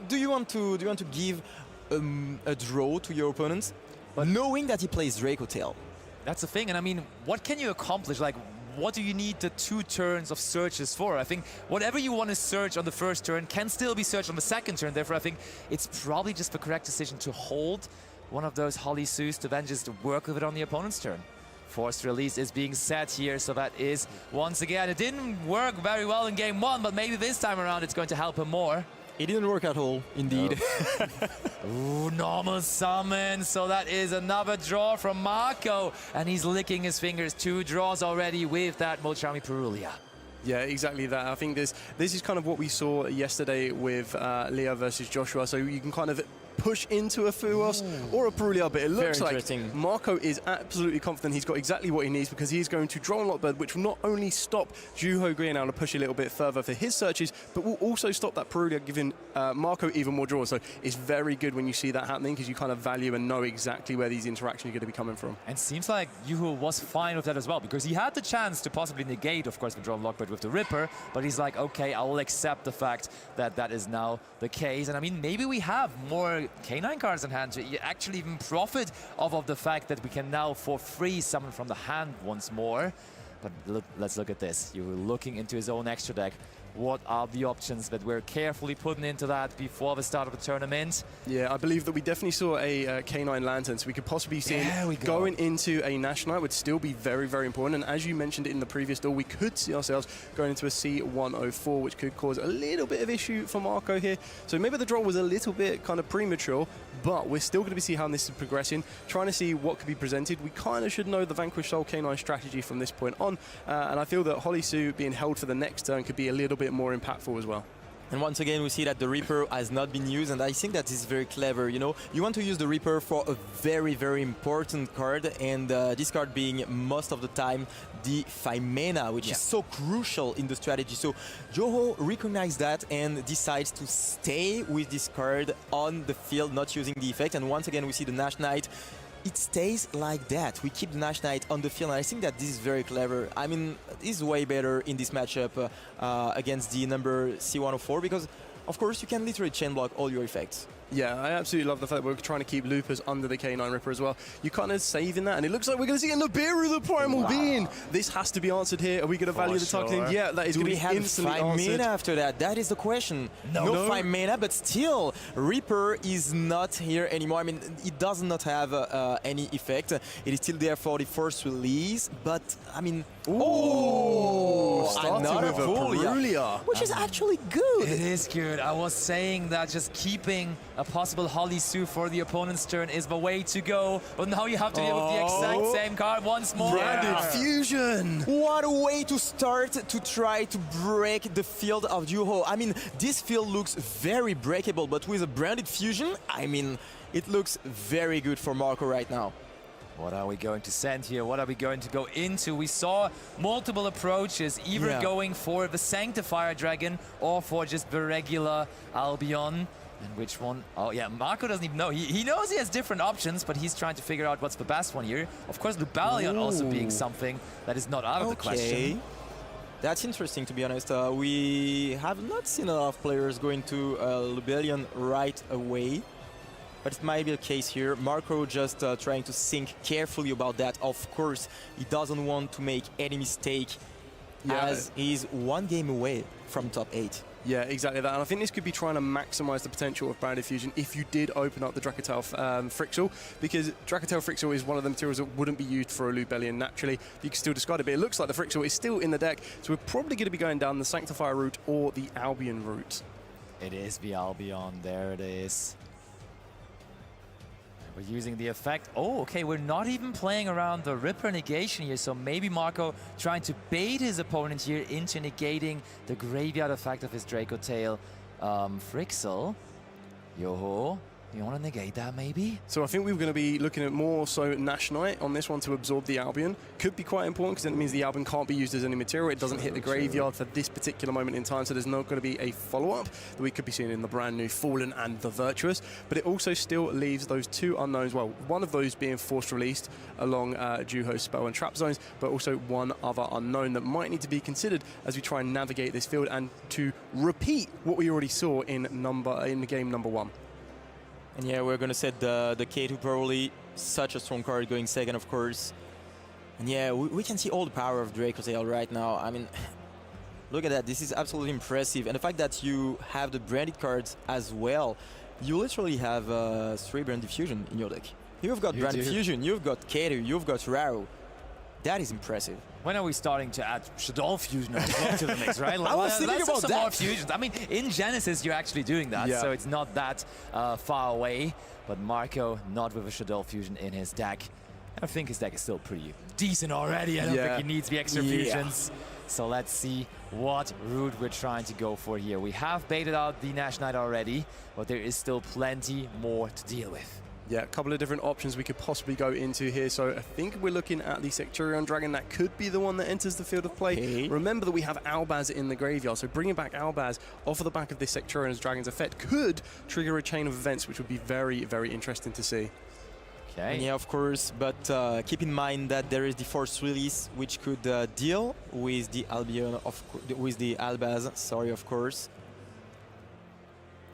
Do you want to give a draw to your opponent, but knowing that he plays Draco Tail? That's the thing, and I mean, what can you accomplish? Like, what do you need the 2 turns of searches for? I think whatever you want to search on the first turn can still be searched on the second turn. Therefore, I think it's probably just the correct decision to hold one of those Holy Zeus to then just work with it on the opponent's turn. Forced release is being set here, so that is, once again, it didn't work very well in game 1, but maybe this time around it's going to help him more. It didn't work at all, indeed. Ooh, normal summon. So that is another draw from Marco. And he's licking his fingers. 2 draws already with that Molchami Perulia. Yeah, exactly that. I think this is kind of what we saw yesterday with Leo versus Joshua. So you can kind of push into a Fuos or a Perulia, but it looks like Marco is absolutely confident he's got exactly what he needs, because he's going to draw on Lockbird, which will not only stop Juho Green now to push a little bit further for his searches, but will also stop that Perulia, giving Marco even more draws. So it's very good when you see that happening, because you kind of value and know exactly where these interactions are going to be coming from. And seems like Juho was fine with that as well, because he had the chance to possibly negate, of course, the draw on Lockbird with the Ripper, but he's like, okay, I'll accept the fact that that is now the case. And I mean, maybe we have more K9 cards in hand to actually even profit off of the fact that we can now for free summon from the hand once more. But let's look at this. You're looking into his own extra deck. What are the options that we're carefully putting into that before the start of the tournament? Yeah, I believe that we definitely saw a K9 Lantern, so we could possibly see going into a Nash Knight would still be very, very important. And as you mentioned in the previous duel, we could see ourselves going into a C104, which could cause a little bit of issue for Marco here. So maybe the draw was a little bit kind of premature, but we're still going to see how this is progressing, trying to see what could be presented. We kind of should know the Vanquish Soul K9 strategy from this point on, and I feel that Holy Sue being held for the next turn could be a little bit more impactful as well. And once again, we see that the Reaper has not been used, and I think that is very clever. You know, you want to use the Reaper for a very, very important card, and this card being most of the time the 5 mana, which is so crucial in the strategy. So Joho recognized that and decides to stay with this card on the field, not using the effect. And once again, we see the Nash Knight. It stays like that. We keep the Nash Knight on the field, and I think that this is very clever. I mean, this is way better in this matchup against the number C104 because, of course, you can literally chain block all your effects. Yeah, I absolutely love the fact that we're trying to keep loopers under the K9 Ripper as well. You're kind of saving that, and it looks like we're going to see a Nibiru, the Primal Being. This has to be answered here. Are we going to value the targeting? Yeah, that is going to be instantly answered. Do we have 5 mana after that? That is the question. No 5 mana, but still, Reaper is not here anymore. I mean, it does not have any effect. It is still there for the first release, but, I mean... Starting with a Perulia. Which is actually good. It is good. I was saying that just keeping a possible Holly Sue for the opponent's turn is the way to go. But now you have to deal with the exact same card once more. Branded Fusion. What a way to start to try to break the field of Juho. I mean, this field looks very breakable, but with a Branded Fusion, I mean, it looks very good for Marco right now. What are we going to send here? What are we going to go into? We saw multiple approaches, either going for the Sanctifier Dragon or for just the regular Albion. And which one? Oh yeah, Marco doesn't even know. He knows he has different options, but he's trying to figure out what's the best one here. Of course, Lubalion also being something that is not out of the question. That's interesting, to be honest. We have not seen a lot of players going to Lubalion right away. But it might be the case here. Marco just trying to think carefully about that. Of course, he doesn't want to make any mistake as he's 1 game away from top 8. Yeah, exactly that. And I think this could be trying to maximize the potential of Branded Fusion if you did open up the Dracatail Frixel, because Dracatail Frixel is one of the materials that wouldn't be used for a Lubellion naturally. You can still discard it, but it looks like the Frixel is still in the deck, so we're probably going to be going down the Sanctifier route or the Albion route. It is the Albion. There it is. We're using the effect. Oh, okay, we're not even playing around the Ripper negation here, so maybe Marco trying to bait his opponent here into negating the graveyard effect of his Dracotail Frixel. Yoho, you want to negate that maybe? So I think we were going to be looking at more so Nash Knight on this one to absorb the Albion. Could be quite important because then it means the Albion can't be used as any material. It doesn't hit the graveyard for this particular moment in time, so there's not going to be a follow-up that we could be seeing in the brand new Fallen and the Virtuous. But it also still leaves those 2 unknowns, well, one of those being force released along Juho's spell and trap zones, but also one other unknown that might need to be considered as we try and navigate this field and to repeat what we already saw in game number 1. And yeah, we're going to set the K2 probably such a strong card going second, of course. And yeah, we can see all the power of Dracotail right now. I mean, look at that. This is absolutely impressive. And the fact that you have the branded cards as well, you literally have 3 Branded Fusion in your deck. You've got Branded Fusion, you've got K2, you've got Raro. That is impressive. When are we starting to add Shadow Fusion to the mix, right? I was thinking about that. More fusions. I mean, in Genesis, you're actually doing that, so it's not that far away. But Marco, not with a Shadow Fusion in his deck. I think his deck is still pretty decent already. I don't think he needs the extra fusions. So let's see what route we're trying to go for here. We have baited out the Nash Knight already, but there is still plenty more to deal with. Yeah, a couple of different options we could possibly go into here. So I think we're looking at the Secturion Dragon. That could be the one that enters the field of play. Remember that we have Albaz in the graveyard, so bringing back Albaz off of the back of this Secturion Dragon's effect could trigger a chain of events, which would be very, very interesting to see. And yeah, of course, but keep in mind that there is the force release, which could deal with the Albion, with the Albaz. Sorry, of course.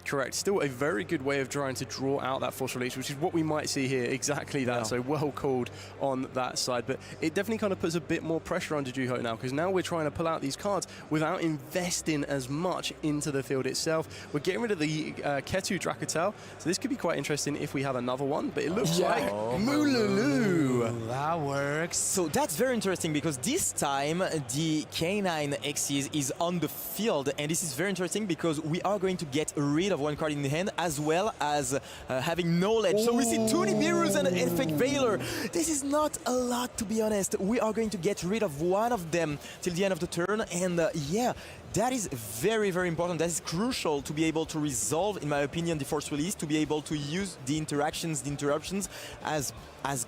Correct. Still a very good way of trying to draw out that force release, which is what we might see here. Exactly that. So well called on that side. But it definitely kind of puts a bit more pressure onto Juho now, because now we're trying to pull out these cards without investing as much into the field itself. We're getting rid of the Ketu Dracatail, so this could be quite interesting if we have another one. But it looks like Mululu. That works. So that's very interesting, because this time the K9 Xyz is on the field, and this is very interesting because we are going to get rid of 1 card in the hand, as well as having knowledge. So we see 2 Nibirus and an Effect Veiler. This is not a lot, to be honest. We are going to get rid of one of them till the end of the turn, and yeah, that is very, very important. That is crucial to be able to resolve, in my opinion, the force release, to be able to use the interruptions as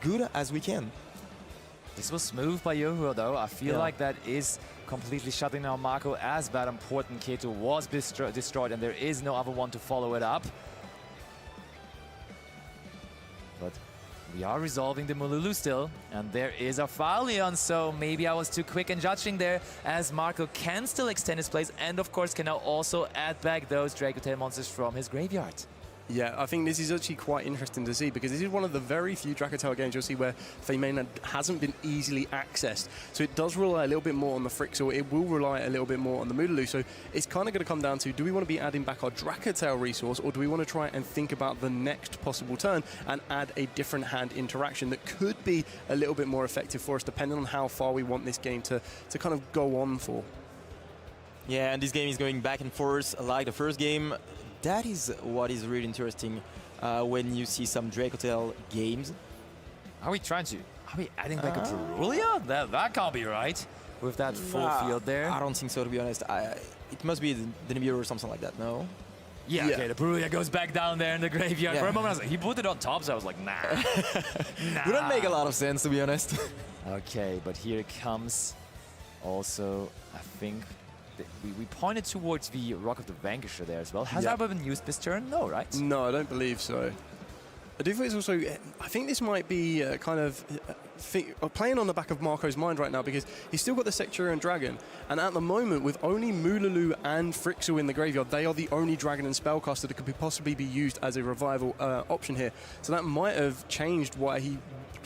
good as we can. This was smooth by Yoho, though. I feel like that is completely shutting down Marco, as that important Keto was destroyed, and there is no other one to follow it up. But we are resolving the Mululu still, and there is a Falion, so maybe I was too quick in judging there, as Marco can still extend his plays, and of course can now also add back those Draco Tail monsters from his graveyard. Yeah, I think this is actually quite interesting to see, because this is one of the very few Dracotail games you'll see where Feymena hasn't been easily accessed. So it does rely a little bit more on the Frixel, it will rely a little bit more on the Mululu. So it's kind of going to come down to, do we want to be adding back our Dracotail resource, or do we want to try and think about the next possible turn and add a different hand interaction that could be a little bit more effective for us, depending on how far we want this game to kind of go on for. Yeah, and this game is going back and forth like the first game. That is what is really interesting when you see some Dracotail games. Are we adding back a Perulia? That can't be right with that full field there. I don't think so, to be honest. It must be the Nibiru or something like that, no? Yeah, okay, the Perulia goes back down there in the graveyard. For a moment, I was like, he put it on top, so I was like, nah. Wouldn't make a lot of sense, to be honest. Okay, but here it comes. Also, I think we pointed towards the Rock of the Vanquisher there as well. Has that been used this turn? No, right? No, I don't believe so. I do think it's also, I think this might be kind of playing on the back of Marco's mind right now, because he's still got the Secturion Dragon, and at the moment, with only Mululu and Frixel in the graveyard, they are the only Dragon and Spellcaster that could possibly be used as a revival option here. So that might have changed why he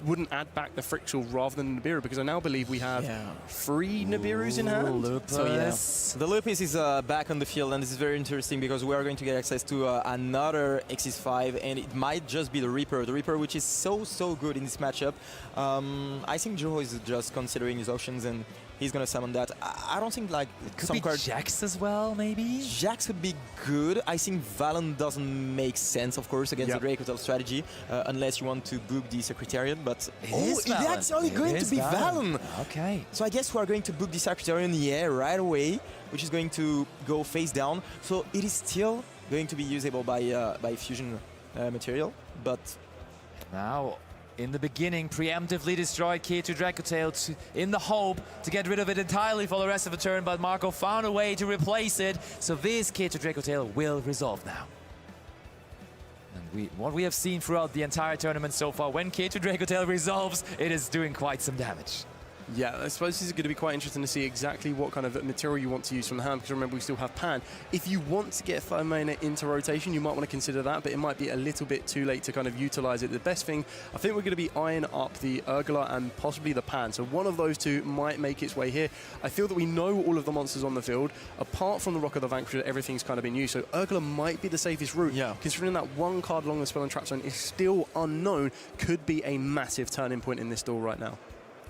wouldn't add back the Frixel rather than Nibiru, because I now believe we have 3 Nibirus in hand. Lupus. So yes, the Lupus is back on the field, and this is very interesting because we are going to get access to another Xyz5, and it might just be the Reaper, which is so good in this matchup. I think Joho is just considering his options, and he's gonna summon that. I don't think like it could be Jax as well, maybe? Jax would be good. I think Valen doesn't make sense, of course, against the Dracotail strategy, unless you want to book the Secretarian, but it's actually going to be Valen. Okay. So I guess we are going to book the Secretarian, right away, which is going to go face down. So it is still going to be usable by fusion material, but now in the beginning, preemptively destroyed K2 Dracotail in the hope to get rid of it entirely for the rest of the turn, but Marco found a way to replace it, so this K2 Dracotail will resolve now. And what we have seen throughout the entire tournament so far, when K2 Dracotail resolves, it is doing quite some damage. Yeah, I suppose this is going to be quite interesting to see exactly what kind of material you want to use from the hand, because remember we still have Pan. If you want to get Feymena into rotation, you might want to consider that, but it might be a little bit too late to kind of utilize it. The best thing, I think we're going to be eyeing up the Urgula and possibly the Pan, so one of those two might make its way here. I feel that we know all of the monsters on the field. Apart from the Rock of the Vanquisher, everything's kind of been used, so Urgula might be the safest route, considering that one card along the Spell and Trap Zone is still unknown, could be a massive turning point in this duel right now.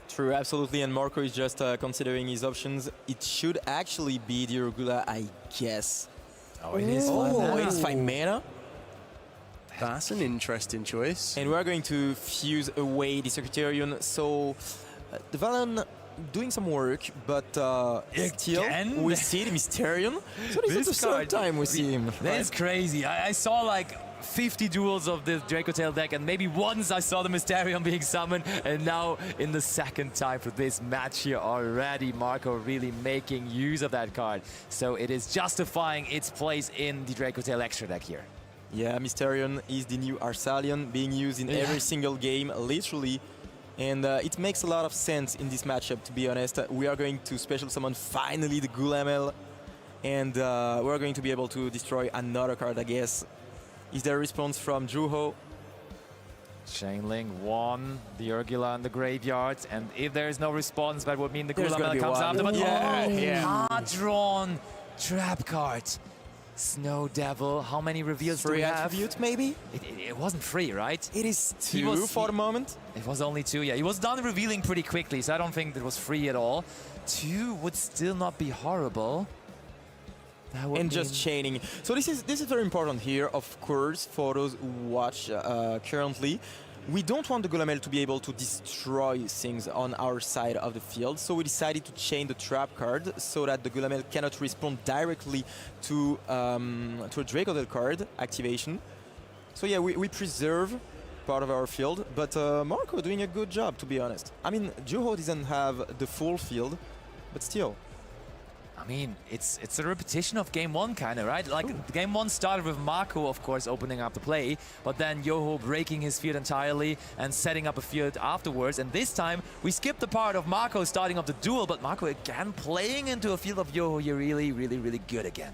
True, absolutely, and Marco is just considering his options. It should actually be the Urgula, I guess. Oh, it is Feymena. It's Feymena. That's an interesting choice. And we're going to fuse away the Secretarian, so the Valen doing some work, but still we see the Mysterion. So this is the third time we see him. That's crazy. I saw like 50 duels of the Dracotail deck, and maybe once I saw the Mysterion being summoned, and now in the second time for this match here already, Marco really making use of that card. So it is justifying its place in the Dracotail extra deck here. Yeah, Mysterion is the new Arsalion being used in every single game, literally. And it makes a lot of sense in this matchup, to be honest. We are going to special summon finally the Gulamel, and we're going to be able to destroy another card, I guess. Is there a response from Juho? Chainlink won the Urgula in the graveyard, and if there is no response, that would mean the Gulamel comes after. But hard-drawn trap card. Snow Devil, how many reveals do we have? Attribute, maybe? It wasn't free, right? It is 2 for the moment. It was only 2, yeah. He was done revealing pretty quickly, so I don't think it was free at all. 2 would still not be horrible. And just chaining. So this is very important here, of course, for those who watch currently. we don't want the Golamel to be able to destroy things on our side of the field, so we decided to chain the trap card so that the Golamel cannot respond directly to a Draco card activation. So yeah, we preserve part of our field, but Marco doing a good job, to be honest. I mean, Juho doesn't have the full field, but still. I mean, it's a repetition of game one, kind of, right? Like, game one started with Marco, of course, opening up the play, but then Yoho breaking his field entirely and setting up a field afterwards. And this time, we skipped the part of Marco starting up the duel, but Marco again playing into a field of Yoho. You're really, really, really good again.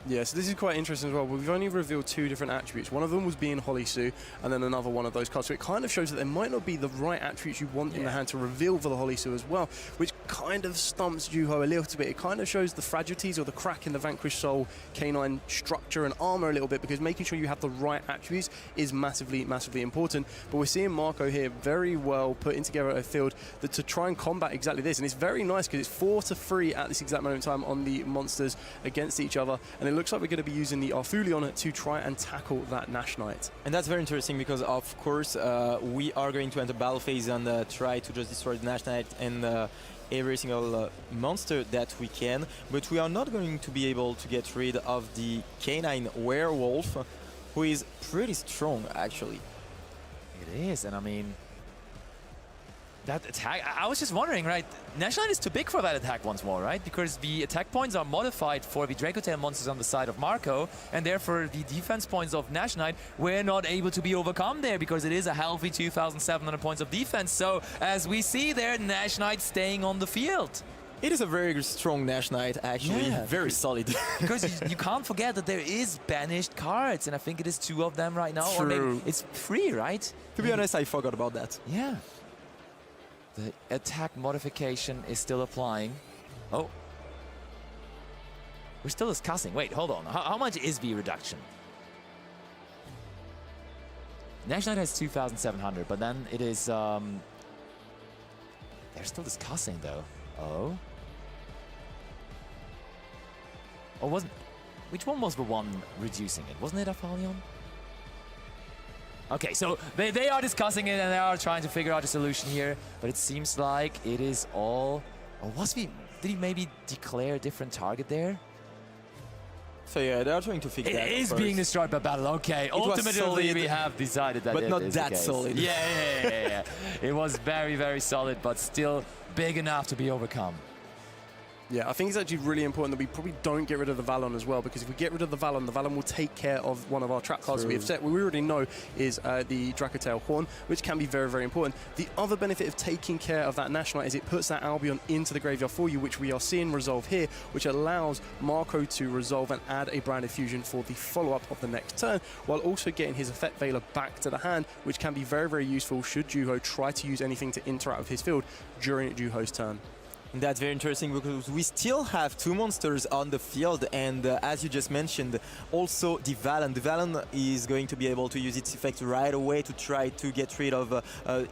Yeah, so this is quite interesting as well. We've only revealed 2 different attributes. One of them was being Holly Sue, and then another one of those cards. So it kind of shows that there might not be the right attributes you want in the hand to reveal for the Holly Sue as well, which kind of stumps Juho a little bit. It kind of shows the fragilities or the crack in the Vanquished Soul canine structure and armor a little bit, because making sure you have the right attributes is massively, massively important. But we're seeing Marco here very well putting together a field that to try and combat exactly this. And it's very nice because it's 4-3 at this exact moment in time on the monsters against each other. And it looks like we're going to be using the Arfulion to try and tackle that Nash Knight. And that's very interesting because, of course, we are going to enter battle phase and try to just destroy the Nash Knight and every single monster that we can. But we are not going to be able to get rid of the canine werewolf, who is pretty strong, actually. It is, and I mean, that attack, I was just wondering, right? Nash Knight is too big for that attack once more, right? Because the attack points are modified for the Draco Tail monsters on the side of Marco, and therefore the defense points of Nash Knight were not able to be overcome there because it is a healthy 2,700 points of defense. So, as we see there, Nash Knight staying on the field. It is a very strong Nash Knight, actually. Yeah, very solid. Because you can't forget that there is banished cards, and I think it is 2 of them right now. True. Or maybe it's 3, right? To be honest, I forgot about that. Yeah. The attack modification is still applying. Oh. We're still discussing. Wait, hold on. How much is the reduction? Nash Knight has 2,700, but then it is... They're still discussing, though. Oh. Or wasn't... Which one was the one reducing it? Wasn't it Aphelion? Okay, so they are discussing it and they are trying to figure out a solution here, but it seems like it is all... Or did he maybe declare a different target there? So yeah, they are trying to fix that. It is being destroyed by battle, okay. Ultimately, we have decided that but it not is that the case. solid. Yeah. It was very, very solid, but still big enough to be overcome. Yeah, I think it's actually really important that we probably don't get rid of the Valon as well, because if we get rid of the Valon will take care of one of our trap cards that we have set. What we already know is the Dracotail Horn, which can be very, very important. The other benefit of taking care of that Nash Knight is it puts that Albion into the graveyard for you, which we are seeing resolve here, which allows Marco to resolve and add a Branded Fusion for the follow-up of the next turn, while also getting his Effect Veiler back to the hand, which can be very, very useful should Juho try to use anything to interact with his field during Juho's turn. And that's very interesting because we still have 2 monsters on the field, and as you just mentioned, also the Valon. The Valon is going to be able to use its effect right away to try to get rid of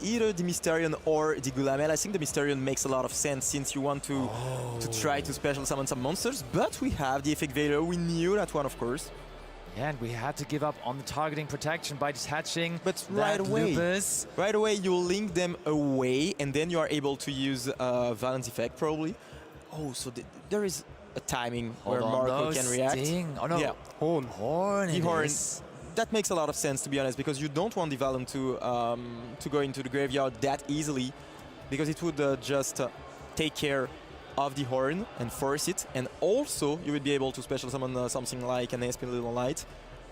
either the Mysterion or the Gulamel. I think the Mysterion makes a lot of sense since you want to try to special summon some monsters, but we have the Effect Veiler. We knew that one, of course. Yeah, and we had to give up on the targeting protection by detaching. But right away, you link them away, and then you are able to use Valon's effect, probably. Oh, so there is a timing where Marco can react. Sting. Oh no, yeah. Horn. The Horn. That makes a lot of sense, to be honest, because you don't want the Valon to go into the graveyard that easily, because it would just take care of the Horn and force it, and also you would be able to special summon something like an SP Little Knight,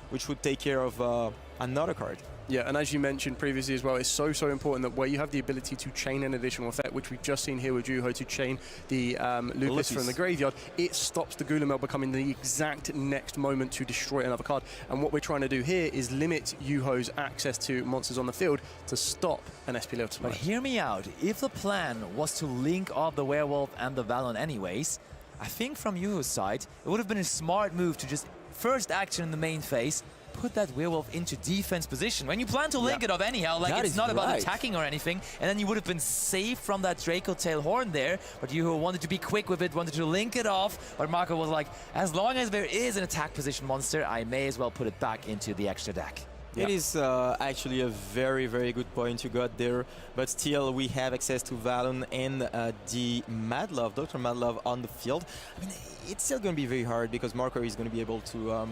which would take care of another card. Yeah, and as you mentioned previously as well, it's so important that where you have the ability to chain an additional effect, which we've just seen here with Juho to chain the Lupus from the graveyard, it stops the Gulamel becoming the exact next moment to destroy another card. And what we're trying to do here is limit Juho's access to monsters on the field to stop an SP Little Knight. But hear me out, if the plan was to link up the Werewolf and the Valon anyways, I think from Juho's side, it would have been a smart move to just first action in the main phase, put that Werewolf into defense position. When you plan to link it up anyhow, like it's not about attacking or anything, and then you would have been safe from that Draco Tail Horn there, but you wanted to be quick with it, wanted to link it off, but Marco was like, as long as there is an attack position monster, I may as well put it back into the extra deck. It is actually a very, very good point you got there, but still we have access to Valon and the Madlove, Dr. Madlove on the field. I mean, it's still going to be very hard because Marco is going to be able to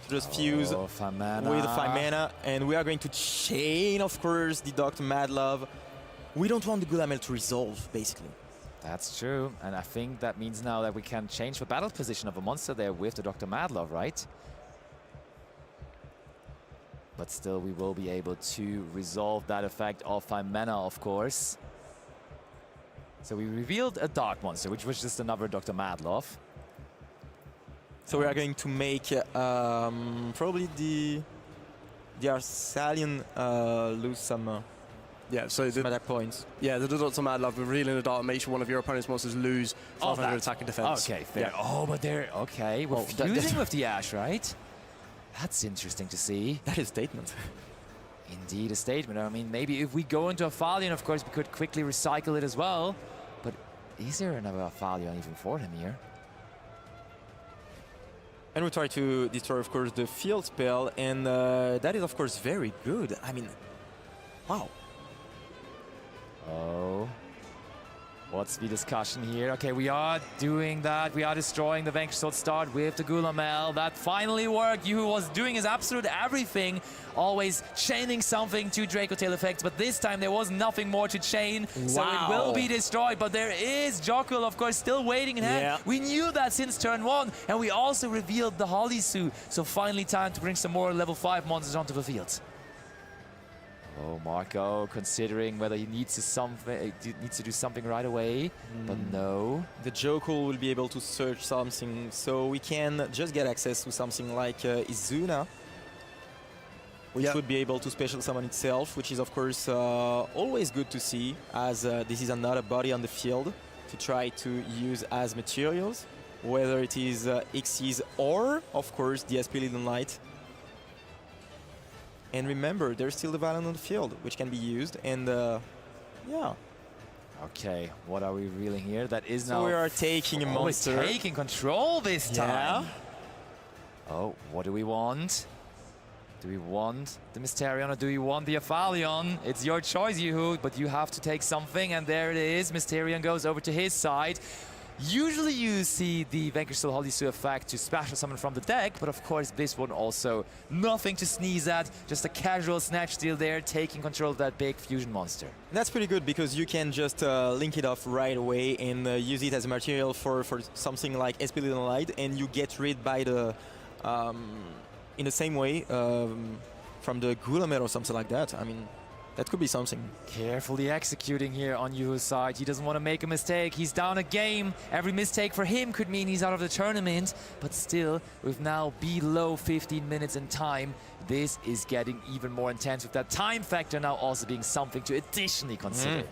just fuse with 5 mana, and we are going to chain, of course, the Dr. Madlove. We don't want the Gulamel to resolve, basically. That's true, and I think that means now that we can change the battle position of a monster there with the Dr. Madlove, right? But still, we will be able to resolve that effect of 5 mana, of course. So we revealed a Dark Monster, which was just another Dr. Madlove. So we are going to make probably the Arsalian lose some so some attack points. Yeah, the Dr. Madlove revealing the Dark makes one of your opponent's monsters lose 500 attack and defense. Okay, fair. Yeah. Oh, but they're okay. We're fusing with the Ashe, right? That's interesting to see. That is a statement. Indeed, a statement. I mean, maybe if we go into Aphelion, of course, we could quickly recycle it as well. But is there another Aphelion even for him here? And we try to destroy, of course, the field spell, and that is, of course, very good. I mean, wow. Oh. What's the discussion here? Okay, we are doing that. We are destroying the Vanquish Soul start with the Gulamel. That finally worked. Yuhu was doing his absolute everything, always chaining something to Draco Tail effects, but this time there was nothing more to chain, so it will be destroyed. But there is Jokuel, of course, still waiting in hand. Yeah. We knew that since turn 1, and we also revealed the Holisu, so finally time to bring some more level 5 monsters onto the field. Oh, Marco, considering whether he needs to do something right away, but no. The Jokuel will be able to search something, so we can just get access to something like Izuna, which would be able to special summon itself, which is, of course, always good to see, as this is another body on the field to try to use as materials, whether it is Xyz or, of course, the Aspilidon Light. And remember, there's still the Valon on the field, which can be used, and yeah. Okay, what are we revealing here? That is so now... we are taking a monster. We're taking control this time. Oh, what do we want? Do we want the Mysterion or do we want the Aphelion? It's your choice, Yuhu, but you have to take something, and there it is. Mysterion goes over to his side. Usually you see the Vanquish Soul Holisu effect to special summon from the deck, but of course this one also nothing to sneeze at, just a casual snatch steal there, taking control of that big fusion monster. That's pretty good because you can just link it off right away and use it as a material for something like Aspilidon Light, and you get rid by the in the same way from the Gulamel or something like that. I mean, that could be something. Carefully executing here on Yuhu's side. He doesn't want to make a mistake. He's down a game. Every mistake for him could mean he's out of the tournament. But still, with now below 15 minutes in time, this is getting even more intense, with that time factor now also being something to additionally consider.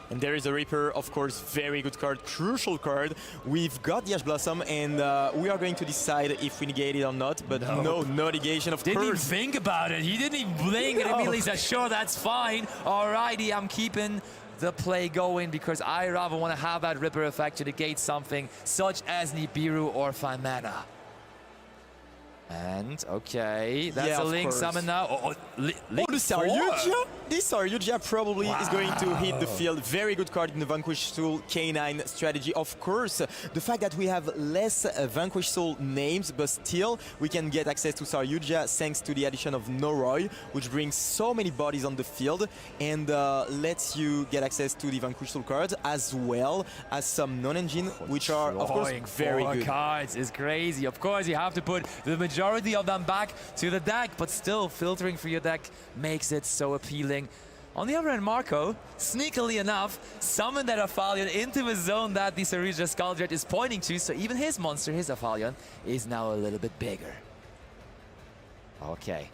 And there is a Reaper, of course, very good card, crucial card. We've got the Ash Blossom, and we are going to decide if we negate it or not, but no negation, of course. Didn't even think about it. He didn't even blink and immediately said, sure, that's fine. Alrighty, I'm keeping the play going because I rather want to have that Ripper effect to negate something such as Nibiru or 5 mana. And, okay, that's a Link summon now. The Saryuja? This Saryuja probably is going to hit the field. Very good card in the Vanquish Soul K9 strategy. Of course, the fact that we have less Vanquish Soul names, but still we can get access to Saryuja thanks to the addition of Noroi, which brings so many bodies on the field and lets you get access to the Vanquish Soul cards as well as some non-engine, which are, of course, very good. Cards is crazy. Of course, you have to put the majority of them back to the deck, but still filtering for your deck makes it so appealing. On the other hand, Marco, sneakily enough, summoned that Aphelion into the zone that the Saryuja Skuldred is pointing to, so even his monster, his Aphelion, is now a little bit bigger. Okay.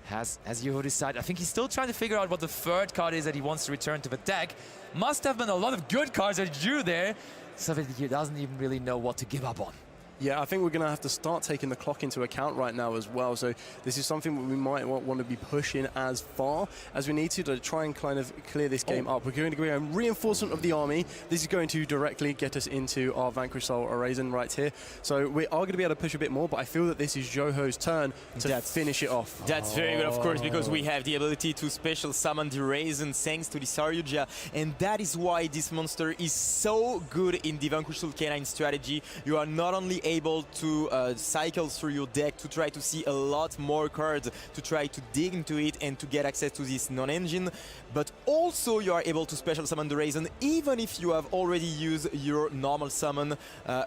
Has Yuhu decided? I think he's still trying to figure out what the third card is that he wants to return to the deck. Must have been a lot of good cards that he drew there, so that he doesn't even really know what to give up on. Yeah, I think we're going to have to start taking the clock into account right now as well. So this is something that we might want to be pushing as far as we need to try and kind of clear this game up. We're going to go a reinforcement of the army. This is going to directly get us into our Vanquish Soul Arisen right here. So we are going to be able to push a bit more, but I feel that this is Joho's turn to finish it off. That's very good, of course, because we have the ability to special summon the Raisin thanks to the Saryuja, and that is why this monster is so good in the Vanquish Soul Canine strategy. You are not only able to cycle through your deck to try to see a lot more cards, to try to dig into it and to get access to this non-engine, but also you are able to special summon the Raisin even if you have already used your normal summon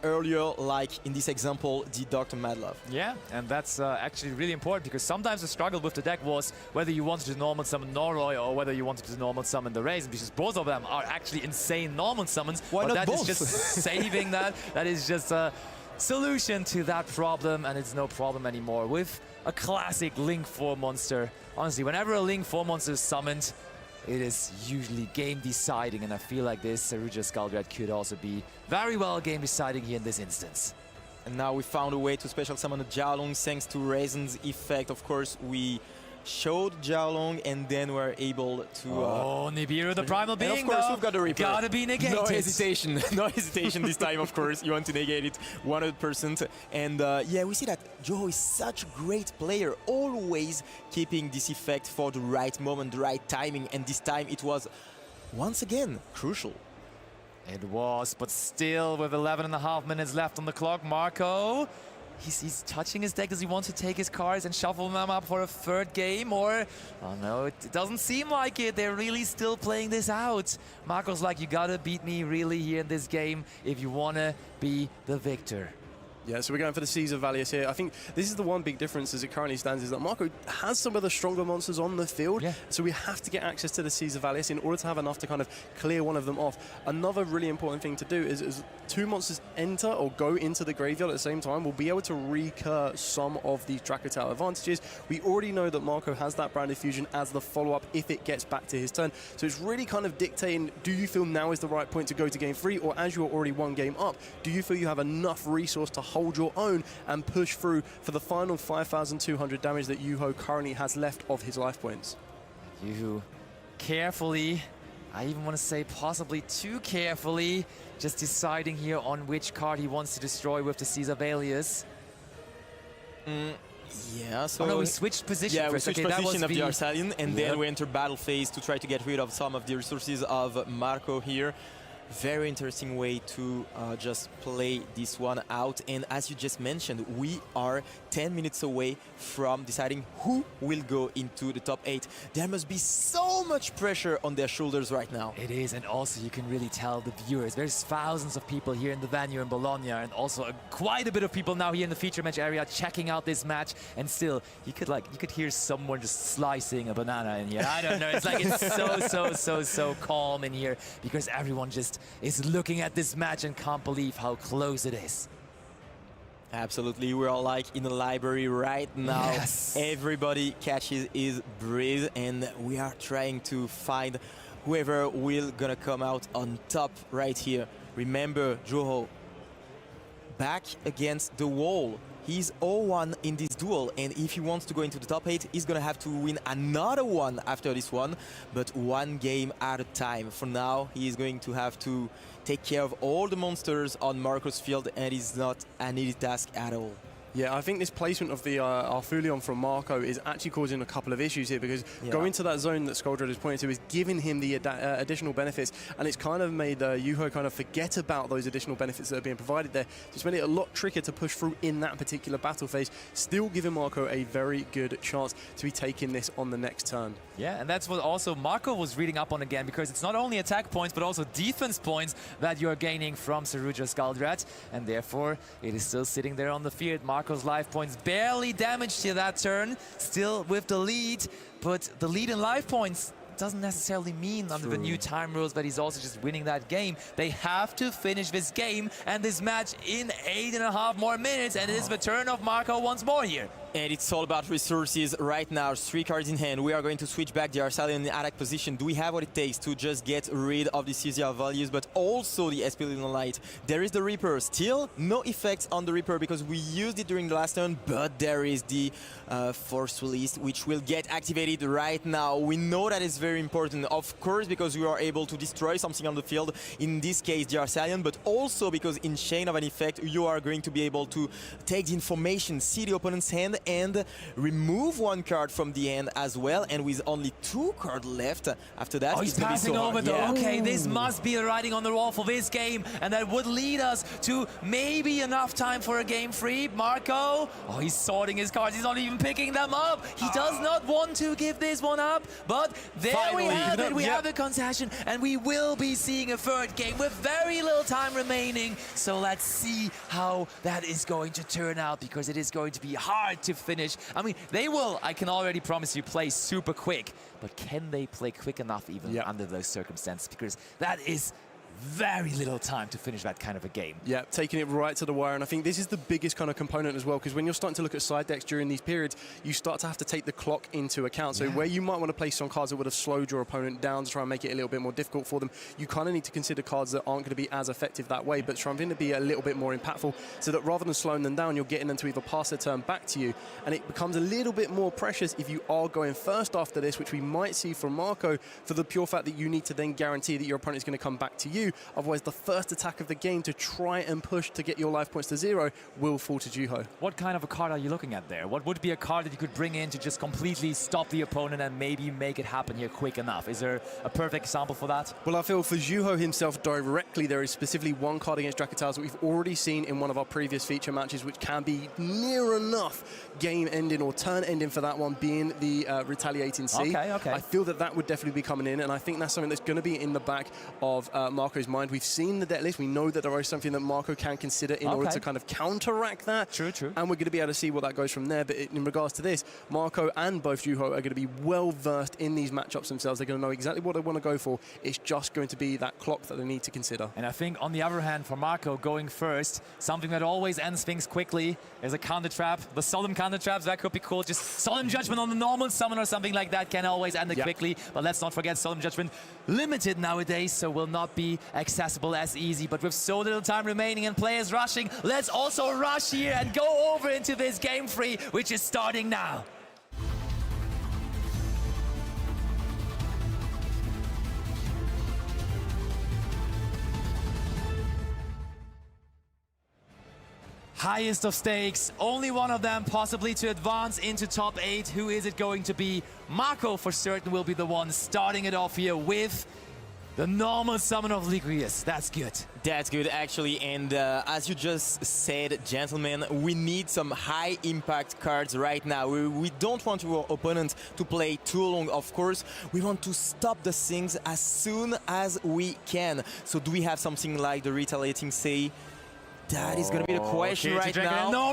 earlier, like in this example, the Dr. Madlove. Yeah, and that's actually really important, because sometimes the struggle with the deck was whether you wanted to normal summon Noroi or whether you wanted to normal summon the Raisin, because both of them are actually insane normal summons. Why not that both? Is just saving that. That is just a solution to that problem, and it's no problem anymore with a classic Link 4 monster. Honestly, whenever a Link 4 monster is summoned, it is usually game deciding, and I feel like this Saryuja Skuldrat could also be very well game deciding here in this instance. And now we found a way to special summon a Jiaolong thanks to Raisin's effect. Of course, we showed Jiaolong and then we're able to... Nibiru, the primal being, and of course, we've got the Reaper. Gotta be negated. No hesitation. No hesitation this time, of course. You want to negate it 100%. And yeah, we see that Joho is such a great player, always keeping this effect for the right moment, the right timing. And this time it was, once again, crucial. It was, but still with 11.5 minutes left on the clock, Marco, he's touching his deck. Does he want to take his cards and shuffle them up for a third game? Or, oh no, it doesn't seem like it. They're really still playing this out. Marco's like, you gotta beat me really here in this game if you wanna be the victor. Yeah, so we're going for the Caesar Valius here. I think this is the one big difference as it currently stands, is that Marco has some of the stronger monsters on the field, so we have to get access to the Caesar Valius in order to have enough to kind of clear one of them off. Another really important thing to do is two monsters enter or go into the graveyard at the same time, we'll be able to recur some of these Draco Tower advantages. We already know that Marco has that Branded Fusion as the follow-up if it gets back to his turn, so it's really kind of dictating, do you feel now is the right point to go to game 3, or as you're already one game up, do you feel you have enough resource to hold your own and push through for the final 5,200 damage that Yuho currently has left of his life points? Yuho carefully, I even want to say possibly too carefully, just deciding here on which card he wants to destroy with the Caesar Valius. Yeah, so... Oh no, we switched position yeah, first. we switched position of the Arcadian, and then we enter battle phase to try to get rid of some of the resources of Marco here. Very interesting way to just play this one out. And as you just mentioned, we are 10 minutes away from deciding who will go into the top 8. There must be so much pressure on their shoulders right now. It is, and also you can really tell the viewers. There's thousands of people here in the venue in Bologna, and also quite a bit of people now here in the feature match area checking out this match. And still, you could hear someone just slicing a banana in here. I don't know. It's like it's so calm in here, because everyone just is looking at this match and can't believe how close it is. Absolutely, we're all like in the library right now. Yes. Everybody catches his breath, and we are trying to find whoever will gonna come out on top right here. Remember, Joho back against the wall. He's 0-1 in this duel, and if he wants to go into the top 8, he's gonna have to win another one after this one, but one game at a time. For now, he's going to have to take care of all the monsters on Marco's field, and it's not an easy task at all. Yeah, I think this placement of the Arfulion from Marco is actually causing a couple of issues here, because going to that zone that Skuldred is pointing to is giving him the additional benefits, and it's kind of made Yuho kind of forget about those additional benefits that are being provided there. So it's made it a lot trickier to push through in that particular battle phase, still giving Marco a very good chance to be taking this on the next turn. Yeah, and that's what also Marco was reading up on again, because it's not only attack points, but also defense points that you're gaining from Saryuja Skuldrat, and therefore it is still sitting there on the field. Marco's life points barely damaged to that turn, still with the lead, but the lead in life points doesn't necessarily mean under the new time rules that he's also just winning that game. They have to finish this game and this match in 8.5 more minutes, and it is the turn of Marco once more here. And it's all about resources right now. 3 cards in hand. We are going to switch back the Arcelion in the attack position. Do we have what it takes to just get rid of the CZR values, but also the SP Light? There is the Reaper. Still no effects on the Reaper because we used it during the last turn, but there is the Force Release, which will get activated right now. We know that is very important, of course, because we are able to destroy something on the field, in this case the Arcelion, but also because in Chain of an Effect, you are going to be able to take the information, see the opponent's hand, and remove 1 card from the hand as well. And with only 2 cards left after that, he's passing over though. Yeah. Okay, this must be the writing on the wall for this game, and that would lead us to maybe enough time for a game free. Marco, he's sorting his cards. He's not even picking them up. He does not want to give this one up, but there Finally, we have it. We have the concession, and we will be seeing a 3rd game with very little time remaining. So let's see how that is going to turn out, because it is going to be hard to finish. I mean, they will, I can already promise you, play super quick, but can they play quick enough even under those circumstances? Because that is very little time to finish that kind of a game. Yeah, taking it right to the wire, and I think this is the biggest kind of component as well, because when you're starting to look at side decks during these periods, you start to have to take the clock into account. So where you might want to play some cards that would have slowed your opponent down to try and make it a little bit more difficult for them, you kind of need to consider cards that aren't going to be as effective that way, but trying to be a little bit more impactful, so that rather than slowing them down, you're getting them to either pass their turn back to you, and it becomes a little bit more precious if you are going first after this, which we might see from Marco, for the pure fact that you need to then guarantee that your opponent is going to come back to you. Otherwise, the first attack of the game to try and push to get your life points to 0 will fall to Juho. What kind of a card are you looking at there? What would be a card that you could bring in to just completely stop the opponent and maybe make it happen here quick enough? Is there a perfect example for that? Well, I feel for Juho himself directly, there is specifically 1 card against Dracotals that we've already seen in one of our previous feature matches, which can be near enough game ending or turn ending for that one, being the Retaliating Sea. Okay. I feel that that would definitely be coming in, and I think that's something that's going to be in the back of Marco's mind. We've seen the deck list. We know that there is something that Marco can consider in order to kind of counteract that. True. And we're going to be able to see what that goes from there. But in regards to this, Marco and both Juho are going to be well versed in these matchups themselves. They're going to know exactly what they want to go for. It's just going to be that clock that they need to consider. And I think on the other hand, for Marco going first, something that always ends things quickly is a counter trap. The solemn counter traps, that could be cool. Just Solemn Judgment on the normal summon or something like that can always end it quickly. But let's not forget, Solemn Judgment limited nowadays, so will not be accessible as easy. But with so little time remaining and players rushing, let's also rush here and go over into this game free, which is starting now. Highest of stakes, only one of them possibly to advance into top 8. Who is it going to be? Marco for certain will be the one starting it off here with the normal summon of Ligrius. That's good. That's good, actually. And as you just said, gentlemen, we need some high impact cards right now. We don't want our opponent to play too long, of course. We want to stop the things as soon as we can. So do we have something like the Retaliating Sea? That is going to be the question right now. No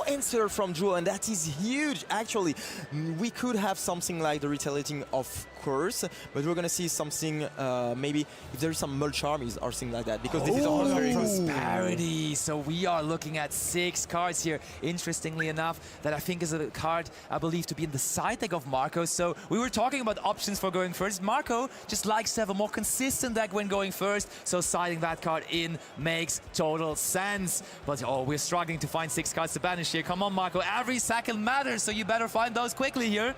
answer from Juho, and that is huge, actually. We could have something like the Retaliating, of course, but we're going to see something, maybe if there is some Mulch Armies or something like that, because this is almost very prosperity. So we are looking at 6 cards here, interestingly enough, that I think is a card I believe to be in the side deck of Marco. So we were talking about options for going first. Marco just likes to have a more consistent deck when going first, so siding that card in makes total sense. But we're struggling to find 6 cards to banish here. Come on, Marco, every second matters, so you better find those quickly here.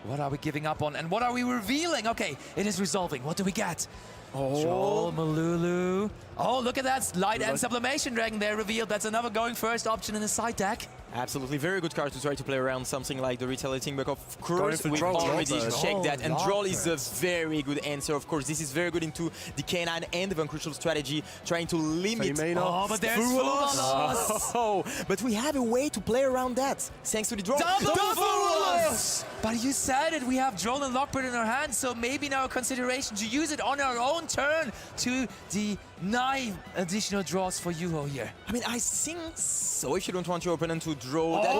What are we giving up on, and what are we revealing? Okay, it is resolving. What do we get? Joel, Malulu. Oh, look at that. Light and Sublimation Dragon there revealed. That's another going first option in the side deck. Absolutely, very good card to try to play around something like the Retaliating, but of course we've already checked that, and Droll is a very good answer. Of course, this is very good into the K9 and the Crucial strategy, trying to limit. But there's Fugalos. But we have a way to play around that, thanks to the Droll. Double Fugalos! But you said it, we have Droll and Lockbird in our hands, so maybe now a consideration to use it on our own turn to deny additional draws for Juho here. I mean, I think so. If you don't want your opponent to draw that.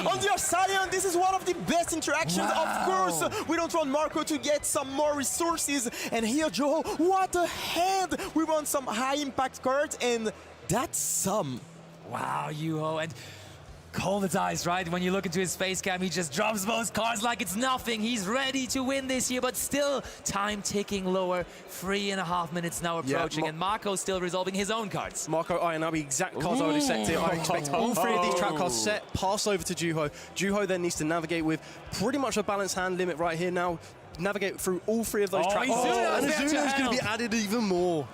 On the Arcelion, this is one of the best interactions. Of course, we don't want Marco to get some more resources. And here, Juho, what a hand! We want some high impact cards, and that's some. Wow, Juho, and cold as ice, right? When you look into his face cam, he just drops those cards like it's nothing. He's ready to win this here, but still time ticking lower. 3.5 minutes now approaching, and Marco's still resolving his own cards. Marco eyeing up the exact cards I would expect it. I expect all 3 of these trap cards set, pass over to Juho. Juho then needs to navigate with pretty much a balanced hand limit right here now. Navigate through all 3 of those trap cards. And Azuna's going to be added even more.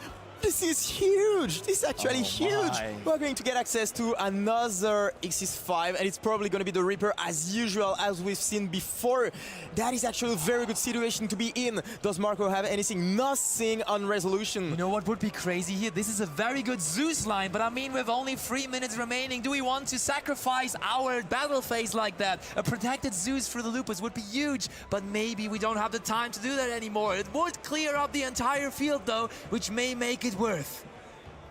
This is huge. This is actually huge. We're going to get access to another XS5, and it's probably going to be the Reaper as usual, as we've seen before. That is actually a very good situation to be in. Does Marco have anything? Nothing on resolution. You know what would be crazy here? This is a very good Zeus line, but I mean, with only 3 minutes remaining, do we want to sacrifice our battle phase like that? A protected Zeus for the Lupus would be huge, but maybe we don't have the time to do that anymore. It would clear up the entire field though, which may make it worth.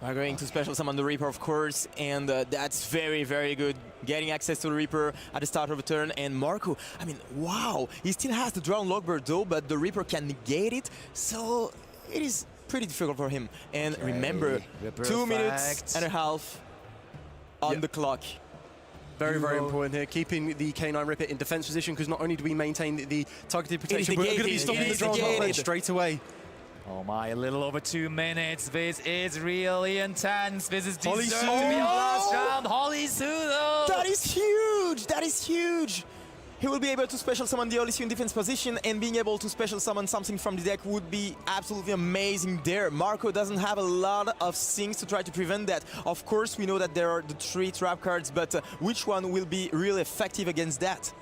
We're going to special summon the Reaper, of course, and that's very, very good. Getting access to the Reaper at the start of the turn, and Marco, I mean, wow, he still has the Drown Logbird though, but the Reaper can negate it, so it is pretty difficult for him. And remember, Reaper 2 effect. minutes and a half on the clock. Very, very important here, keeping the K9 Ripper in defense position, because not only do we maintain the targeted protection, but we're going to be stopping the Drown Logbird straight away. Oh my, a little over 2 minutes. This is really intense. This is deserved to be our last round. Holisu though! That is huge! That is huge! He will be able to special summon the Holisu in defense position, and being able to special summon something from the deck would be absolutely amazing there. Marco doesn't have a lot of things to try to prevent that. Of course, we know that there are the 3 trap cards, but which one will be really effective against that?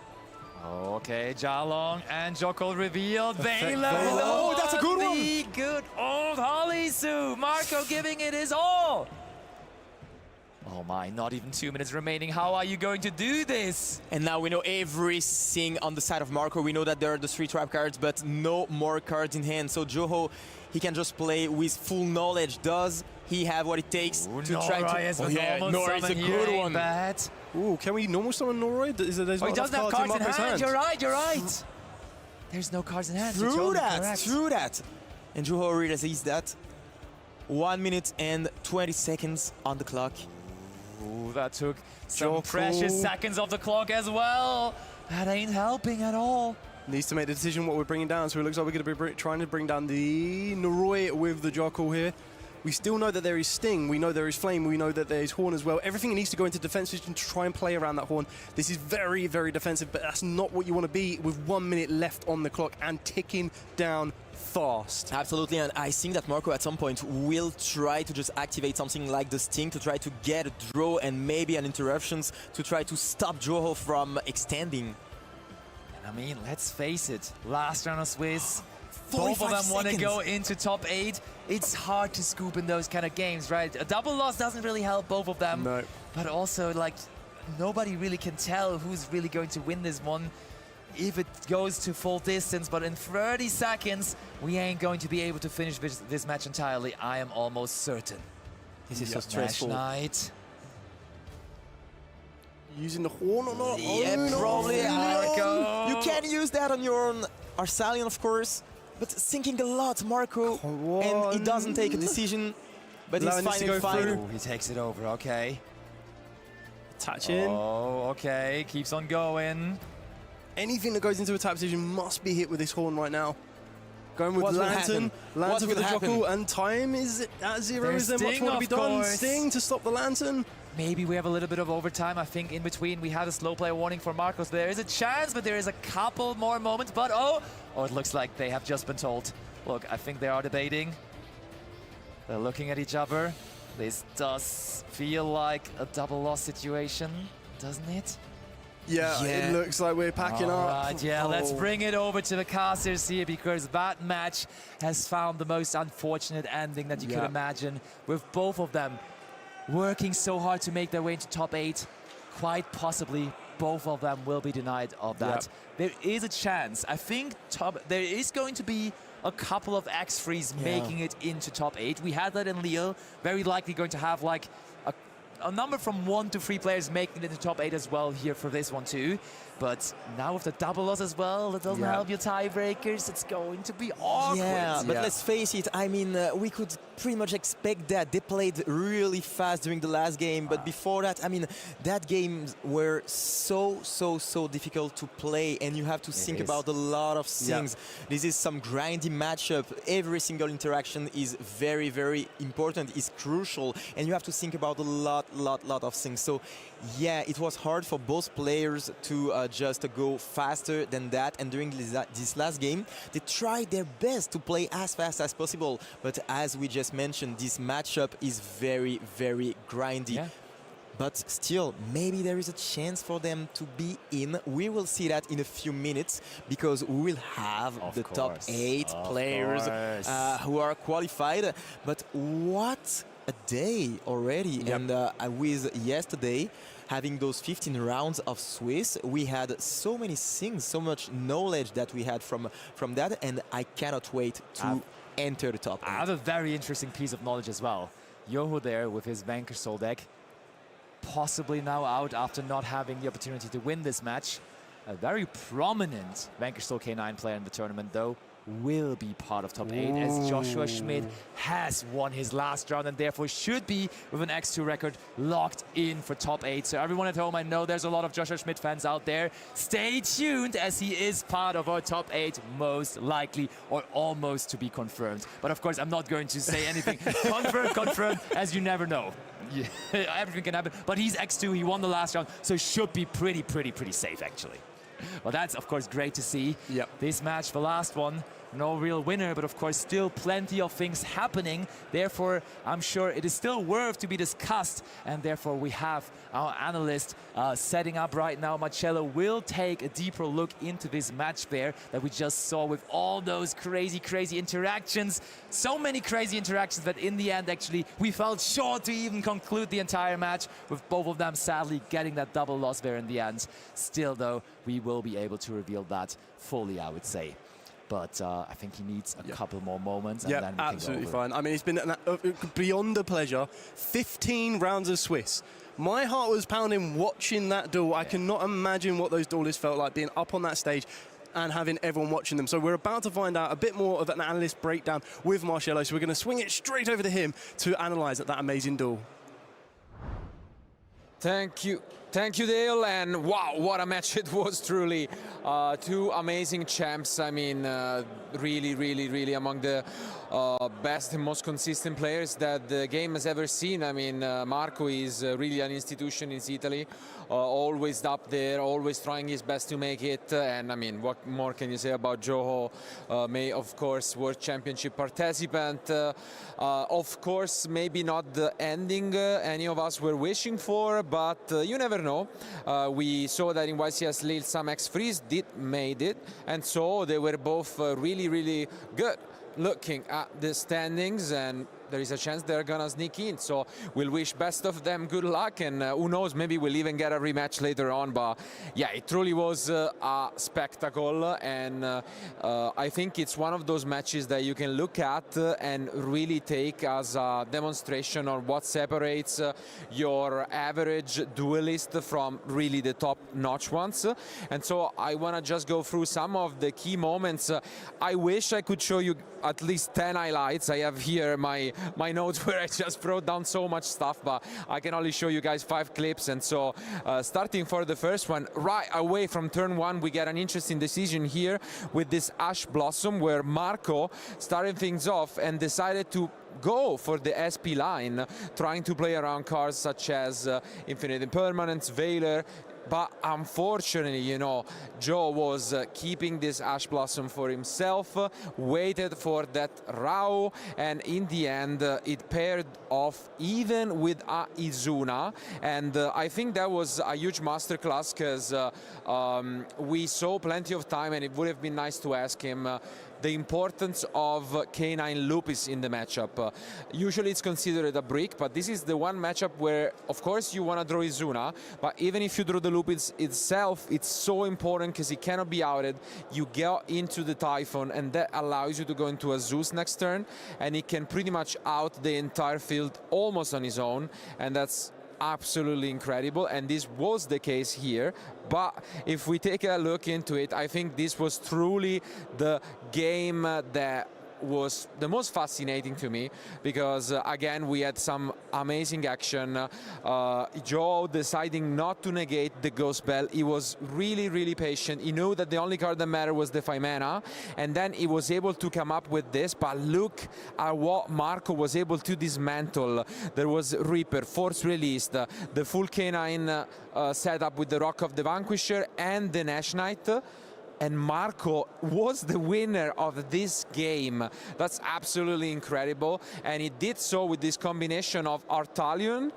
Okay, Jalong and Joko revealed. Vela. Oh, that's a good one. The good old Holisu. Marco giving it his all. Oh my, not even 2 minutes remaining. How are you going to do this? And now we know everything on the side of Marco. We know that there are the 3 trap cards, but no more cards in hand. So Joho, he can just play with full knowledge. Does he have what it takes to try to... Oh yeah, Nora is a good one. Bad. Ooh, can we normal summon Noroi? He doesn't have cards in hand. You're right, you're right. There's no cards in hand. True that. And Juho realizes that. 1 minute and 20 seconds on the clock. Ooh, that took some precious seconds off the clock as well. That ain't helping at all. Needs to make the decision what we're bringing down, so it looks like we're going to be trying to bring down the Noroi with the Jokul here. We still know that there is Sting, we know there is Flame, we know that there is Horn as well. Everything needs to go into defense position to try and play around that Horn. This is very, very defensive, but that's not what you want to be with 1 minute left on the clock and ticking down fast. Absolutely, and I think that Marco at some point will try to just activate something like the Sting to try to get a draw and maybe an interruptions to try to stop Joho from extending. And I mean, let's face it, last round of Swiss, both of them want to go into top 8. It's hard to scoop in those kind of games, right? A double loss doesn't really help both of them. No. But also, like, nobody really can tell who's really going to win this one if it goes to full distance. But in 30 seconds, we ain't going to be able to finish this match entirely. I am almost certain. This is so stressful. Knight. Using the Horn or not? Yeah, probably. You can use that on your own Arsalion, of course. But thinking a lot, Marco, and he doesn't take a decision, but he's fine. Oh, he takes it over, okay. Touch in. Oh, okay, keeps on going. Anything that goes into a tap position must be hit with this Horn right now. Going with Lantern for the Jokul, and time is at 0. Is there much more to be done? Sting to stop the Lantern. Maybe we have a little bit of overtime. I think in between we had a slow play warning for Marcos. There is a chance, but there is a couple more moments. But oh, it looks like they have just been told. Look, I think they are debating. They're looking at each other. This does feel like a double loss situation, doesn't it? Yeah, it looks like we're packing up. Right, yeah, let's bring it over to the casters here, because that match has found the most unfortunate ending that you could imagine, with both of them working so hard to make their way into top 8. Quite possibly both of them will be denied of that. There is a chance. I think there is going to be a couple of X3s making it into top 8. We had that in Lille. Very likely going to have like a number from 1 to 3 players making it into top 8 as well here for this one too. But now with the double loss as well, that doesn't help your tiebreakers. It's going to be awkward. Yeah, but let's face it, I mean, we could pretty much expect that. They played really fast during the last game, but before that, I mean, that games were so difficult to play, and you have to think about a lot of things. This is some grindy matchup. Every single interaction is very important, is crucial, and you have to think about a lot of things. So yeah, it was hard for both players to just go faster than that, and during this last game they tried their best to play as fast as possible, but as we just mentioned, this matchup is very grindy. But still, maybe there is a chance for them to be in. We will see that in a few minutes, because we will have the top 8 players who are qualified. But what a day already. And with yesterday having those 15 rounds of Swiss, we had so many things, so much knowledge that we had from that, and I cannot wait to enter the top 8. I have a very interesting piece of knowledge as well. Yoho there with his Vanquish Soul deck, possibly now out after not having the opportunity to win this match. A very prominent Vanquish Soul K9 player in the tournament, though, will be part of top 8, as Joshua Schmidt has won his last round and therefore should be, with an X2 record, locked in for top 8. So everyone at home, I know there's a lot of Joshua Schmidt fans out there. Stay tuned, as he is part of our top 8, most likely, or almost to be confirmed. But of course, I'm not going to say anything. confirmed, as you never know. Everything can happen. But he's X2, he won the last round, so should be pretty safe, actually. Well, that's, of course, great to see. This match, the last one, no real winner, but of course still plenty of things happening. Therefore, I'm sure it is still worth to be discussed, and therefore we have our analyst setting up right now. Marcello will take a deeper look into this match there that we just saw, with all those crazy interactions. So many crazy interactions that in the end, actually, we felt short to even conclude the entire match, with both of them sadly getting that double loss there in the end. Still, though, we will be able to reveal that fully, I would say. But I think he needs a couple more moments. And then we absolutely can go over. fine. I mean, it's been beyond a pleasure. 15 rounds of Swiss. My heart was pounding watching that duel. I cannot imagine what those duelists felt like, being up on that stage and having everyone watching them. So we're about to find out a bit more of an analyst breakdown with Marcello. So we're going to swing it straight over to him to analyse that amazing duel. Thank you, Dale, and wow, what a match it was, truly. 2 amazing champs. I mean, really among the best and most consistent players that the game has ever seen. I mean, Marco is really an institution in Italy, always up there, always trying his best to make it. And I mean, what more can you say about Joho? May, of course, World Championship participant. Of course, maybe not the ending any of us were wishing for, but you never know. We saw that in YCS Lille some X3s made it, and so they were both really good looking at the standings, and there is a chance they're gonna sneak in. So we'll wish best of them good luck, and who knows, maybe we'll even get a rematch later on. But yeah, it truly was a spectacle, and I think it's one of those matches that you can look at and really take as a demonstration on what separates your average duelist from really the top-notch ones. And so I want to just go through some of the key moments. I wish I could show you at least 10 highlights. I have here my notes where I just wrote down so much stuff, but I can only show you guys 5 clips. And so starting for the first one, right away from turn 1, we get an interesting decision here with this Ashe Blossom, where Marco started things off and decided to go for the SP line, trying to play around cards such as Infinite Impermanence, Veiler. But unfortunately, you know, Joe was keeping this Ashe Blossom for himself, waited for that Rao, and in the end it paired off even with a Izuna. And I think that was a huge masterclass, because we saw plenty of time, and it would have been nice to ask him the importance of K9 Lupus in the matchup. Usually it's considered a brick, but this is the one matchup where, of course, you want to draw Izuna, but even if you draw the Lupus itself, it's so important because it cannot be outed. You get into the Typhon, and that allows you to go into a Zeus next turn, and he can pretty much out the entire field almost on his own, and that's absolutely incredible, and this was the case here. But if we take a look into it, I think this was truly the game that was the most fascinating to me, because again we had some amazing action. Joe deciding not to negate the Ghost Bell. He was really patient. He knew that the only card that mattered was the 5 mana, and then he was able to come up with this. But look at what Marco was able to dismantle. There was Reaper, Force Released, the full K9 setup with the Rock of the Vanquisher and the Nash Knight. And Marco was the winner of this game. That's absolutely incredible. And he did so with this combination of Artalion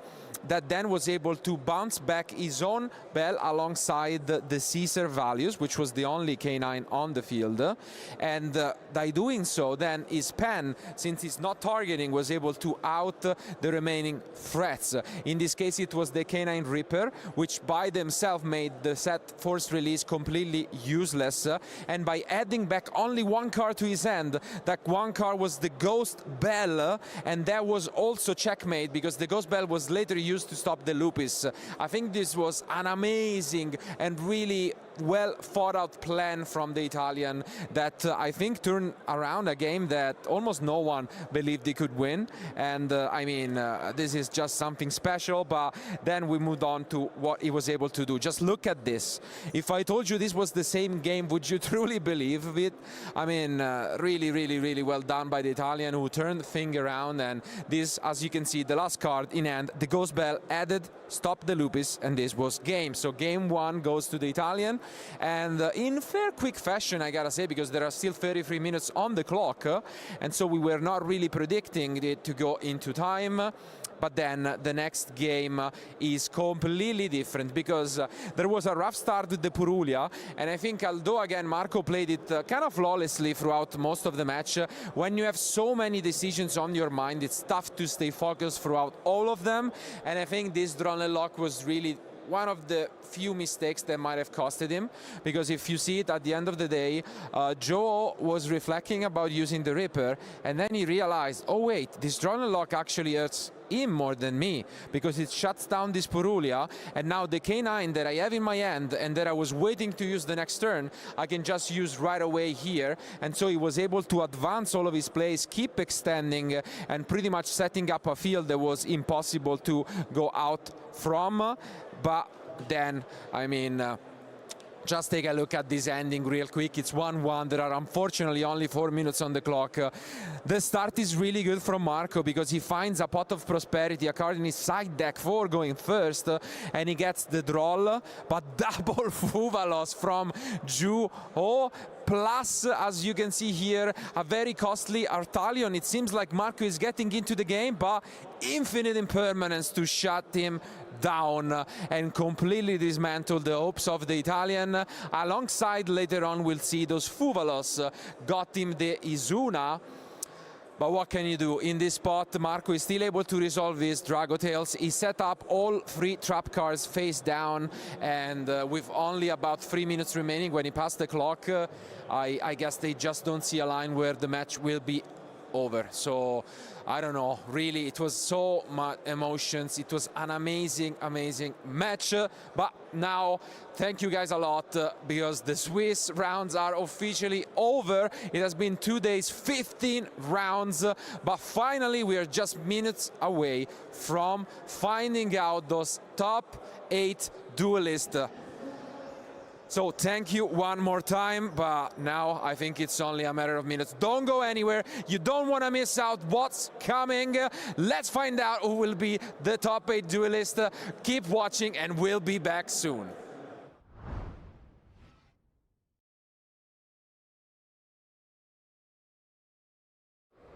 that then was able to bounce back his own Bell alongside the Caesar values, which was the only K9 on the field. And by doing so, then his pen, since he's not targeting, was able to out the remaining threats. In this case, it was the K9 Reaper, which by themselves made the set Force Release completely useless. And by adding back only one card to his hand, that one card was the Ghost Bell, and that was also checkmate, because the Ghost Bell was later used to stop the Lupus. I think this was an amazing and really well thought out plan from the Italian that I think turned around a game that almost no one believed he could win. And I mean, this is just something special. But then we moved on to what he was able to do. Just look at this. If I told you this was the same game, would you truly believe it? I mean, really well done by the Italian, who turned the thing around. And this, as you can see, the last card in hand, the Ghost Bell added, stopped the Lupus, and this was game. So game 1 goes to the Italian. And in fair quick fashion, I gotta say, because there are still 33 minutes on the clock, and so we were not really predicting it to go into time. But then the next game is completely different, because there was a rough start with the Purulia, and I think although again Marco played it kind of flawlessly throughout most of the match, when you have so many decisions on your mind, it's tough to stay focused throughout all of them. And I think this drone lock was really one of the few mistakes that might have costed him, because if you see it at the end of the day, Joe was reflecting about using the Ripper, and then he realized, oh wait, this drone lock actually hurts him more than me, because it shuts down this Purulia, and now the K9 that I have in my hand and that I was waiting to use the next turn, I can just use right away here. And so he was able to advance all of his plays, keep extending, and pretty much setting up a field that was impossible to go out from. But then, I mean, just take a look at this ending real quick. It's 1-1. There are unfortunately only 4 minutes on the clock. The start is really good from Marco, because he finds a Pot of Prosperity, a card in his side deck for going first, and he gets the draw. But double Fuvalos from Ju. Plus, as you can see here, a very costly Artalion. It seems like Marco is getting into the game, but infinite impermanence to shut him down and completely dismantle the hopes of the Italian. Alongside, later on, we'll see those Fuvalos got him the Izuna. But what can you do? In this spot, Marco is still able to resolve his Dragotails. He set up all 3 trap cards face down, and with only about 3 minutes remaining when he passed the clock, I guess they just don't see a line where the match will be over. So I don't know, really, it was so much emotions. It was an amazing match. But now, thank you guys a lot, because the Swiss rounds are officially over. It has been 2 days, 15 rounds, but finally we are just minutes away from finding out those top 8 duelists. So thank you one more time, but now I think it's only a matter of minutes. Don't go anywhere. You don't want to miss out what's coming. Let's find out who will be the top 8 duelist. Keep watching, and we'll be back soon.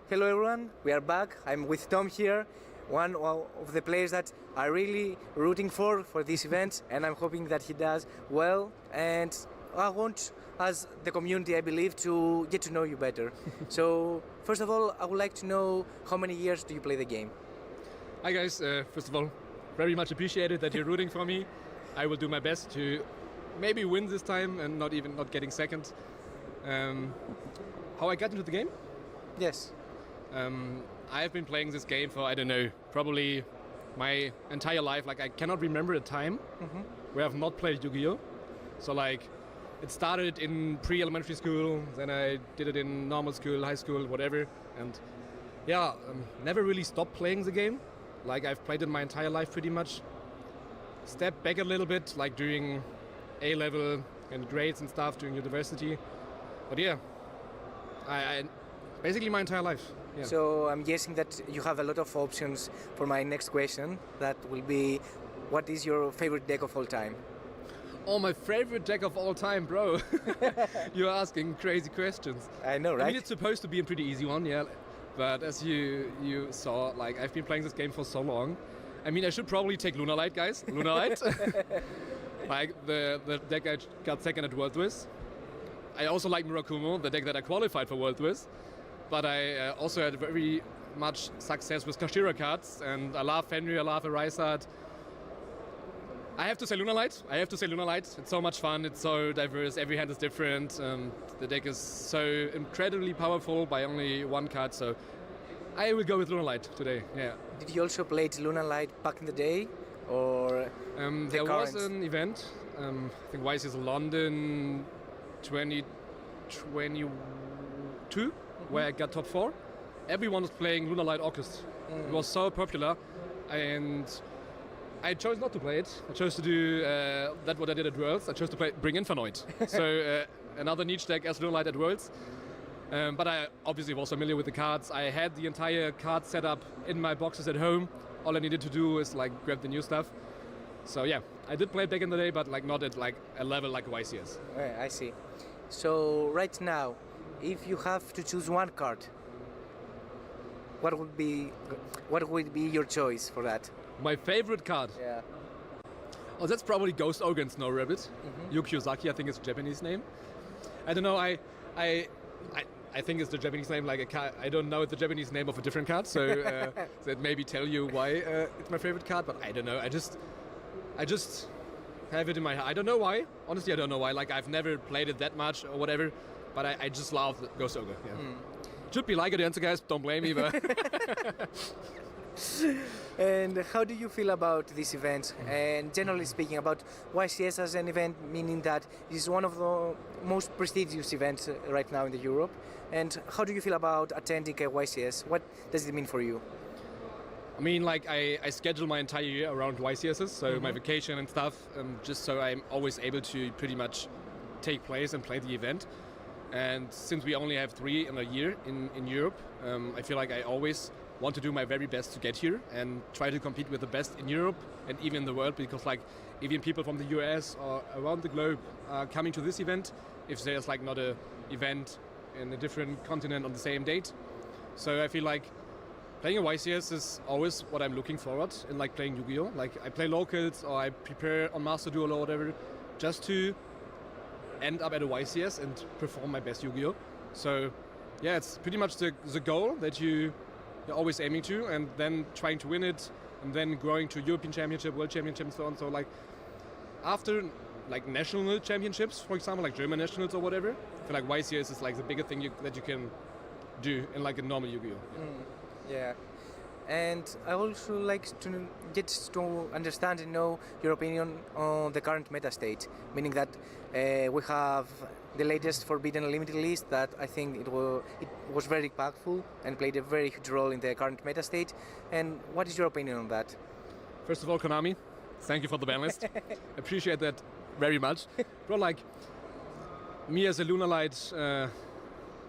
Hello everyone, we are back. I'm with Tom here, one of the players that are really rooting for this event, and I'm hoping that he does well. And I want, as the community, I believe, to get to know you better. So first of all, I would like to know, how many years do you play the game? Hi guys, first of all, very much appreciated that you're rooting for me. I will do my best to maybe win this time and not getting second. How I got into the game? Yes. I've been playing this game for, I don't know, probably my entire life, like I cannot remember a time where I've not played Yu-Gi-Oh! So like, it started in pre-elementary school, then I did it in normal school, high school, whatever, and yeah, never really stopped playing the game. Like I've played it my entire life pretty much. Step back a little bit, like during A-level and grades and stuff during university. But yeah, I basically my entire life. Yeah. So I'm guessing that you have a lot of options for my next question. That will be, what is your favorite deck of all time? Oh, my favorite deck of all time, bro. You're asking crazy questions. I know, right? I mean, it's supposed to be a pretty easy one, yeah. But as you saw, like I've been playing this game for so long. I mean, I should probably take Lunalight, guys. Lunalight. Like the deck I got second at World with. I also like Murakumo, the deck that I qualified for World with. But I also had very much success with Kashira cards, and I love Fenrir, I love Arisat. I have to say Lunalight. It's so much fun, it's so diverse, every hand is different. The deck is so incredibly powerful by only one card, so I will go with Lunalight today, yeah. Did you also play Lunalight back in the day? Or there was an event, I think YCS London 2022, where I got top 4. Everyone was playing Lunalight August. It was so popular, and I chose not to play it. I chose to do that what I did at Worlds. I chose to bring Infernoid. So another niche deck as Lunalight at Worlds. But I obviously was familiar with the cards. I had the entire card set up in my boxes at home. All I needed to do is like grab the new stuff. So yeah, I did play it back in the day, but like not at like a level like YCS. I see. So right now, if you have to choose one card, what would be your choice for that? My favorite card? Yeah. Oh, that's probably Ghost Ogre and Snow Rabbit. Yukyosaki, I think it's a Japanese name. I don't know, I think it's the Japanese name, like a card. I don't know the Japanese name of a different card, so that maybe tell you why it's my favorite card, but I don't know. I just have it in my heart. I don't know why. Honestly, I don't know why. Like, I've never played it that much or whatever, but I just love Ghost Ogre. Yeah. Should be like it, answer, guys. Don't blame me, but. And how do you feel about this event? And generally speaking, about YCS as an event, meaning that it is one of the most prestigious events right now in Europe. And how do you feel about attending a YCS? What does it mean for you? I mean, like, I schedule my entire year around YCSs, so my vacation and stuff, just so I'm always able to pretty much take place and play the event. And since we only have 3 in a year in Europe, I feel like I always want to do my very best to get here and try to compete with the best in Europe and even in the world, because like even people from the US or around the globe are coming to this event if there's like not a event in a different continent on the same date. So I feel like playing a YCS is always what I'm looking forward in, like playing Yu-Gi-Oh! Like I play locals or I prepare on Master Duel or whatever just to end up at a YCS and perform my best Yu-Gi-Oh! So yeah, it's pretty much the goal that you're always aiming to, and then trying to win it, and then growing to European Championship, World Championship, and so on. So like after like national championships, for example, like German nationals or whatever, I feel like YCS is like the bigger thing that you can do in like a normal Yu-Gi-Oh! Yeah. And I also like to get to understand and know your opinion on the current meta state, meaning that we have the latest Forbidden Unlimited list that I think it was very impactful and played a very huge role in the current meta state. And what is your opinion on that? First of all, Konami, thank you for the ban list. Appreciate that very much. Bro, like, me as a Lunalight,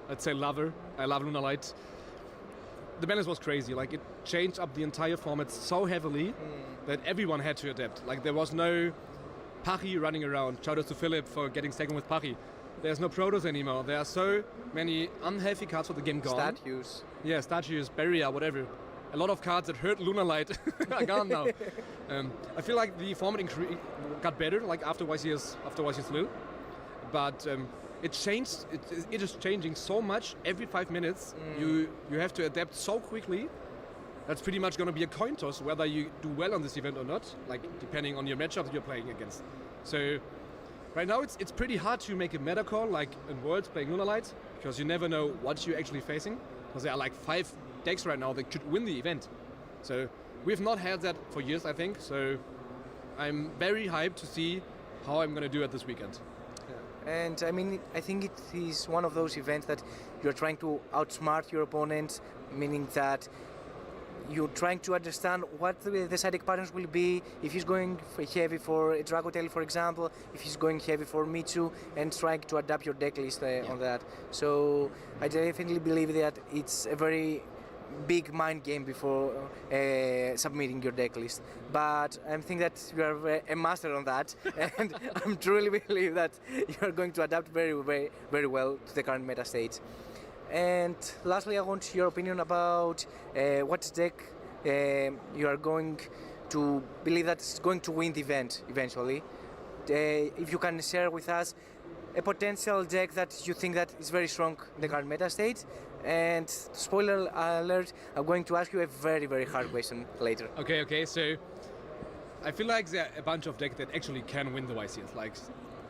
let's say lover, I love Lunalight. The ban list was crazy. Like, it changed up the entire format so heavily that everyone had to adapt. Like, there was no Pari running around. Shout out to Philip for getting second with Pari. There's no Protoss anymore. There are so many unhealthy cards for the game gone. Statues. Yeah, statues, barrier, whatever. A lot of cards that hurt Lunalight are gone now. I feel like the format got better, like after YCS Lil. But it changed. It is changing so much every 5 minutes. You have to adapt so quickly. That's pretty much going to be a coin toss whether you do well on this event or not, like depending on your matchup that you're playing against. So right now it's pretty hard to make a meta call like in Worlds playing Lunalight, because you never know what you're actually facing, because there are like 5 decks right now that could win the event. So we've not had that for years, I think. So I'm very hyped to see how I'm going to do it this weekend. And I mean, I think it is one of those events that you're trying to outsmart your opponent, meaning that you're trying to understand what the side deck patterns will be, if he's going heavy for a Dragotail, for example, if he's going heavy for Mitsu, and trying to adapt your deck list on that. So I definitely believe that it's a very big mind game before submitting your deck list. But I think that you are a master on that, and I truly believe that you are going to adapt very, very, very well to the current meta state. And lastly, I want your opinion about what deck you are going to believe that is going to win the event eventually. If you can share with us a potential deck that you think that is very strong in the current meta state. And spoiler alert, I'm going to ask you a very, very hard question later. Okay, so I feel like there are a bunch of decks that actually can win the YCS. Like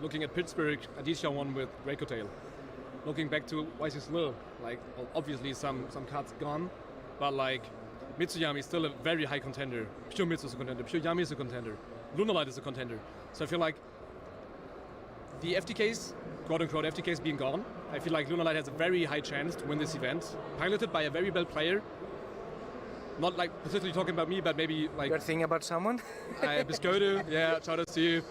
looking at Pittsburgh, Adisha won with Dracotail. Looking back to YCS Lil, like obviously some cards gone, but like Mitsuyami is still a very high contender. Pure Mitsu is a contender, Pure Yami is a contender, Lunalight is a contender. So I feel like the FTKs, quote-unquote FTKs being gone, I feel like Lunalight has a very high chance to win this event, piloted by a very well player. Not like particularly talking about me, but maybe like... You're thinking about someone? Biscoto, yeah, shout out to you.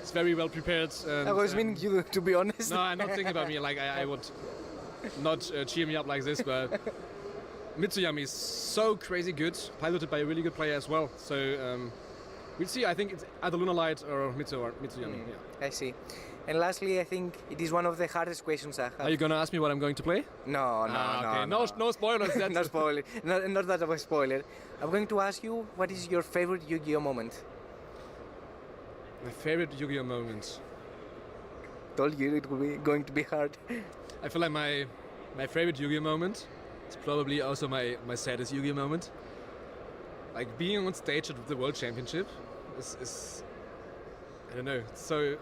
It's very well prepared. And, I was meaning you, to be honest. No, I'm not thinking about me, like I would not cheer me up like this, but Mitsuyami is so crazy good, piloted by a really good player as well. So we'll see, I think it's either Lunalight or Mitsuyami. Yeah. I see. And lastly, I think it is one of the hardest questions I have. Are you going to ask me what I'm going to play? No, okay. No spoilers. No spoiler. Not that of a spoiler. I'm going to ask you, what is your favorite Yu-Gi-Oh moment? My favorite Yu-Gi-Oh moment? Told you it will be going to be hard. I feel like my favorite Yu-Gi-Oh moment is probably also my saddest Yu-Gi-Oh moment. Like being on stage at the World Championship is I don't know, so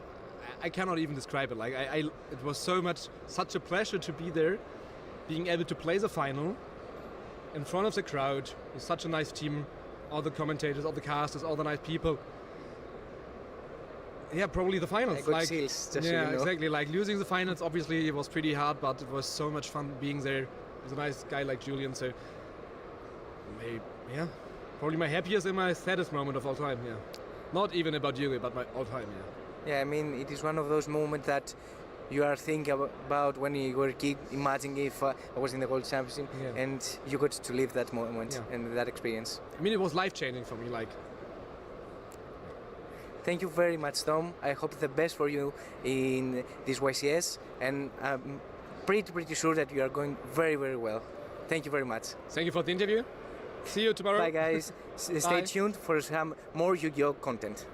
I cannot even describe it. Like it was such a pleasure to be there, being able to play the final in front of the crowd with such a nice team, all the commentators, all the casters, all the nice people. Yeah, probably the finals. I got chills, just yeah, so you know. Exactly. Like losing the finals, obviously it was pretty hard, but it was so much fun being there with a nice guy like Julian. So, probably my happiest and my saddest moment of all time. Yeah, not even about Yu-Gi, but my all time. Yeah. Yeah, I mean, it is one of those moments that you are thinking about when you were a kid. Imagine if I was in the World Championship and you got to live that moment and that experience. I mean, it was life-changing for me. Like. Thank you very much, Tom. I hope the best for you in this YCS, and I'm pretty sure that you are going very, very well. Thank you very much. Thank you for the interview. See you tomorrow. Bye, guys. Stay tuned for some more Yu-Gi-Oh content.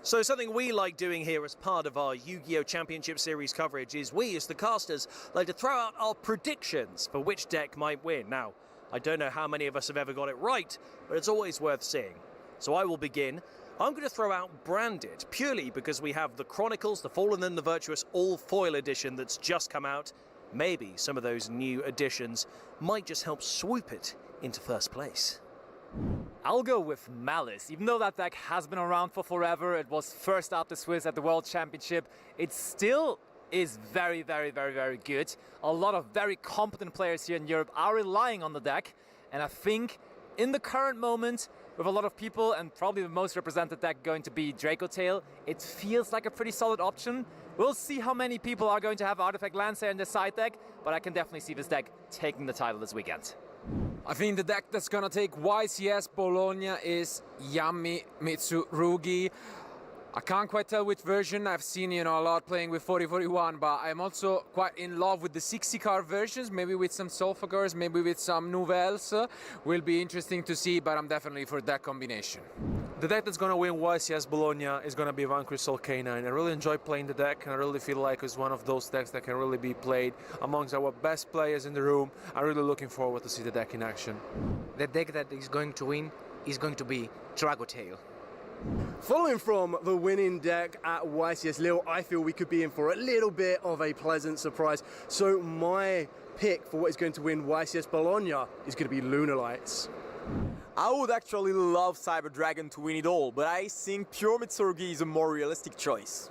So something we like doing here as part of our Yu-Gi-Oh! Championship Series coverage is we, as the casters, like to throw out our predictions for which deck might win. Now, I don't know how many of us have ever got it right, but it's always worth seeing. So I will begin. I'm going to throw out Branded, purely because we have the Chronicles, the Fallen and the Virtuous all foil edition that's just come out. Maybe some of those new additions might just help swoop it into first place. I'll go with Malice. Even though that deck has been around for forever, it was first out the Swiss at the World Championship, it still is very, very, very, very good. A lot of very competent players here in Europe are relying on the deck, and I think in the current moment, with a lot of people and probably the most represented deck going to be Draco Tail, it feels like a pretty solid option. We'll see how many people are going to have Artifact Lancer in their side deck, but I can definitely see this deck taking the title this weekend. I think the deck that's gonna take YCS Bologna is Yami Mitsurugi. I can't quite tell which version. I've seen, a lot playing with 4041, but I'm also quite in love with the 60-card versions, maybe with some Solfagors, maybe with some Nouvelles. Will be interesting to see, but I'm definitely for that combination. The deck that's going to win YCS Bologna is going to be Vanquish Soul K9. I really enjoy playing the deck, and I really feel like it's one of those decks that can really be played amongst our best players in the room. I'm really looking forward to see the deck in action. The deck that is going to win is going to be Draco Tail. Following from the winning deck at YCS Lille, I feel we could be in for a little bit of a pleasant surprise. So my pick for what is going to win YCS Bologna is going to be Lunar Lights. I would actually love Cyber Dragon to win it all, but I think Pure Mitsurugi is a more realistic choice.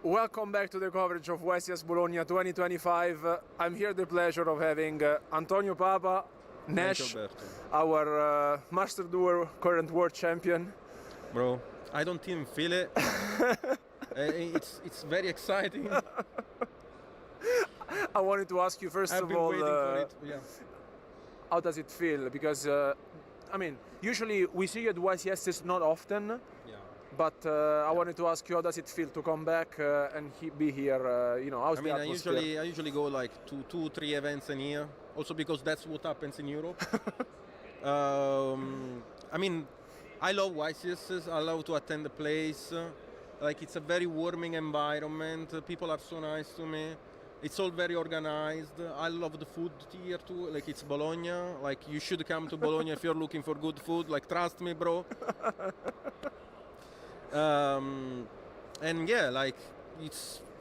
Welcome back to the coverage of YCS Bologna 2025. I'm here the pleasure of having Antonio Papa, Nash, our Master Duel current world champion. Bro, I don't even feel it. It's very exciting. I wanted to ask you first I've of been all, waiting for it. Yeah. how does it feel? Because, usually we see you at YCS not often. But I wanted to ask you, how does it feel to come back and be here? How's the atmosphere? I usually go like to 2-3 events a year. Also because that's what happens in Europe. I love YCS. I love to attend the place. It's a very warming environment. People are so nice to me. It's all very organized. I love the food here too. It's Bologna. You should come to Bologna if you're looking for good food. Trust me, bro.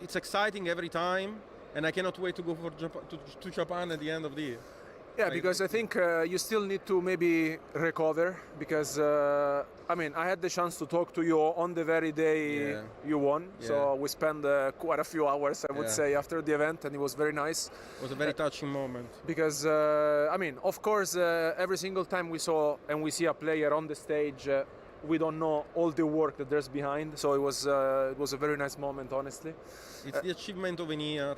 It's exciting every time, and I cannot wait to go to Japan at the end of the year. Yeah, because I think you still need to maybe recover, because I had the chance to talk to you on the very day you won, so we spent quite a few hours, I would say, after the event, and it was very nice. It was a very touching moment. Because, of course, every single time we see a player on the stage, we don't know all the work that there's behind, so it was a very nice moment, honestly. It's the achievement of a year.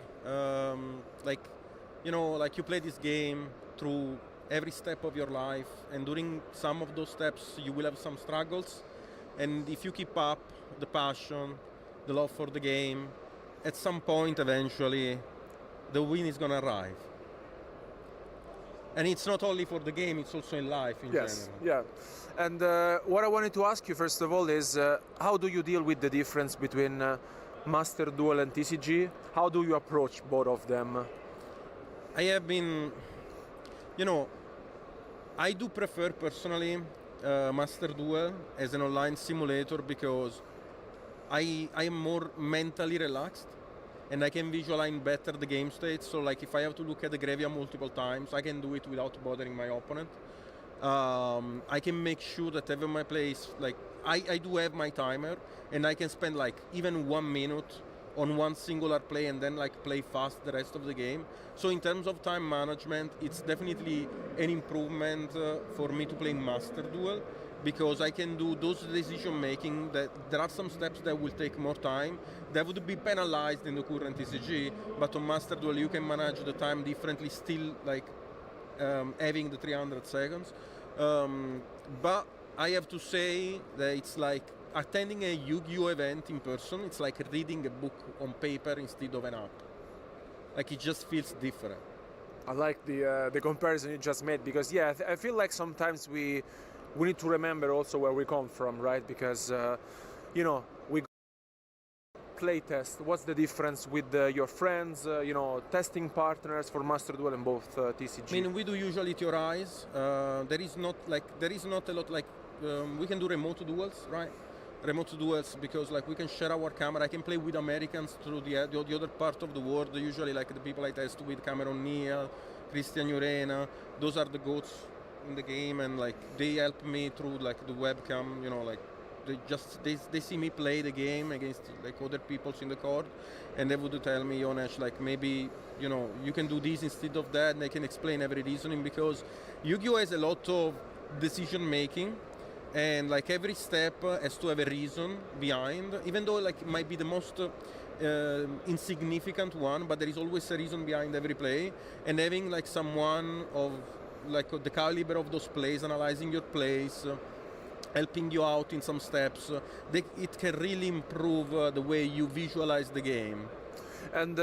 You play this game through every step of your life, and during some of those steps you will have some struggles, and if you keep up the passion, the love for the game, at some point eventually the win is going to arrive. And it's not only for the game, it's also in life in general. Yeah. And what I wanted to ask you first of all is, how do you deal with the difference between Master Duel and TCG. How do you approach both of them? I have been, I do prefer personally Master Duel as an online simulator because I am more mentally relaxed and I can visualize better the game state. So like if I have to look at the graveyard multiple times, I can do it without bothering my opponent. I can make sure that every my plays, like I do have my timer and I can spend like even 1 minute on one singular play and then like play fast the rest of the game. So in terms of time management, it's definitely an improvement for me to play Master Duel because I can do those decision making that there are some steps that will take more time that would be penalized in the current TCG, but on Master Duel you can manage the time differently, still like having the 300 seconds. But I have to say that it's like attending a Yu-Gi-Oh event in person, it's like reading a book on paper instead of an app. Like it just feels different. I like the comparison you just made because yeah, I feel like sometimes we need to remember also where we come from, right? Because we play test. What's the difference with your friends? Testing partners for Master Duel and both TCG. I mean, we do usually theorize. There is not a lot like we can do remote duels, right? Remote duels because like we can share our camera. I can play with Americans through the other part of the world. Usually like the people I test with, Cameron Neal, Christian Urena, those are the goats in the game, and like they help me through like the webcam. Like they see me play the game against like other people in the court, and they would tell me, Ashe, like maybe you can do this instead of that, and they can explain every reasoning because Yu-Gi-Oh has a lot of decision making. And like every step has to have a reason behind, even though like it might be the most insignificant one, but there is always a reason behind every play. And having like someone of like the caliber of those plays, analyzing your plays, helping you out in some steps, it can really improve the way you visualize the game. And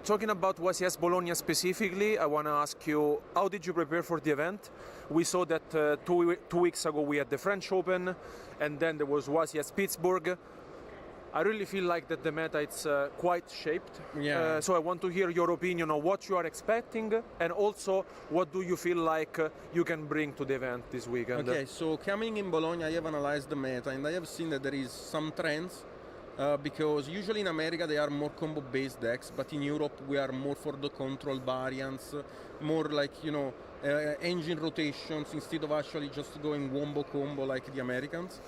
talking about YCS Bologna specifically, I want to ask you, how did you prepare for the event? We saw that 2 weeks ago we had the French Open, and then there was YCS Pittsburgh. I really feel like that the meta is quite shaped. Yeah. So I want to hear your opinion on what you are expecting, and also what do you feel like you can bring to the event this weekend? Okay, so coming in Bologna, I have analyzed the meta, and I have seen that there is some trends. Because usually in America they are more combo-based decks, but in Europe we are more for the control variants, more like engine rotations instead of actually just going wombo combo like the Americans.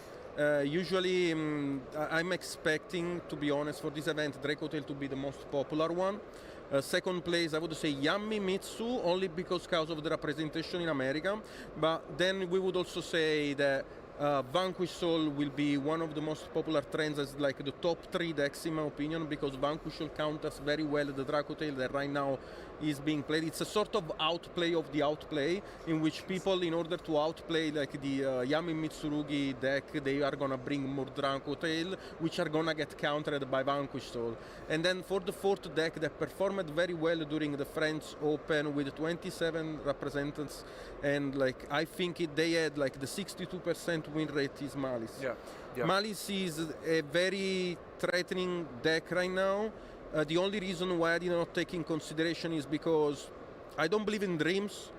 Usually I'm expecting, to be honest, for this event Draco Tail to be the most popular one. Second place I would say Yami Mitsu, only because of the representation in America, but then we would also say that Vanquish Soul will be one of the most popular trends as like the top 3 decks in my opinion, because Vanquish Soul counters very well the Draco Tail that right now is being played. It's a sort of outplay of the outplay, in which people, in order to outplay like the Yami Mitsurugi deck, they are gonna bring more Draco Tail, which are gonna get countered by Vanquish Soul. And then for the 4th deck that performed very well during the French Open with 27 representatives, and like I think they had like the 62% win rate is Malice. Yeah. Malice is a very threatening deck right now. The only reason why I did not take in consideration is because I don't believe in dreams,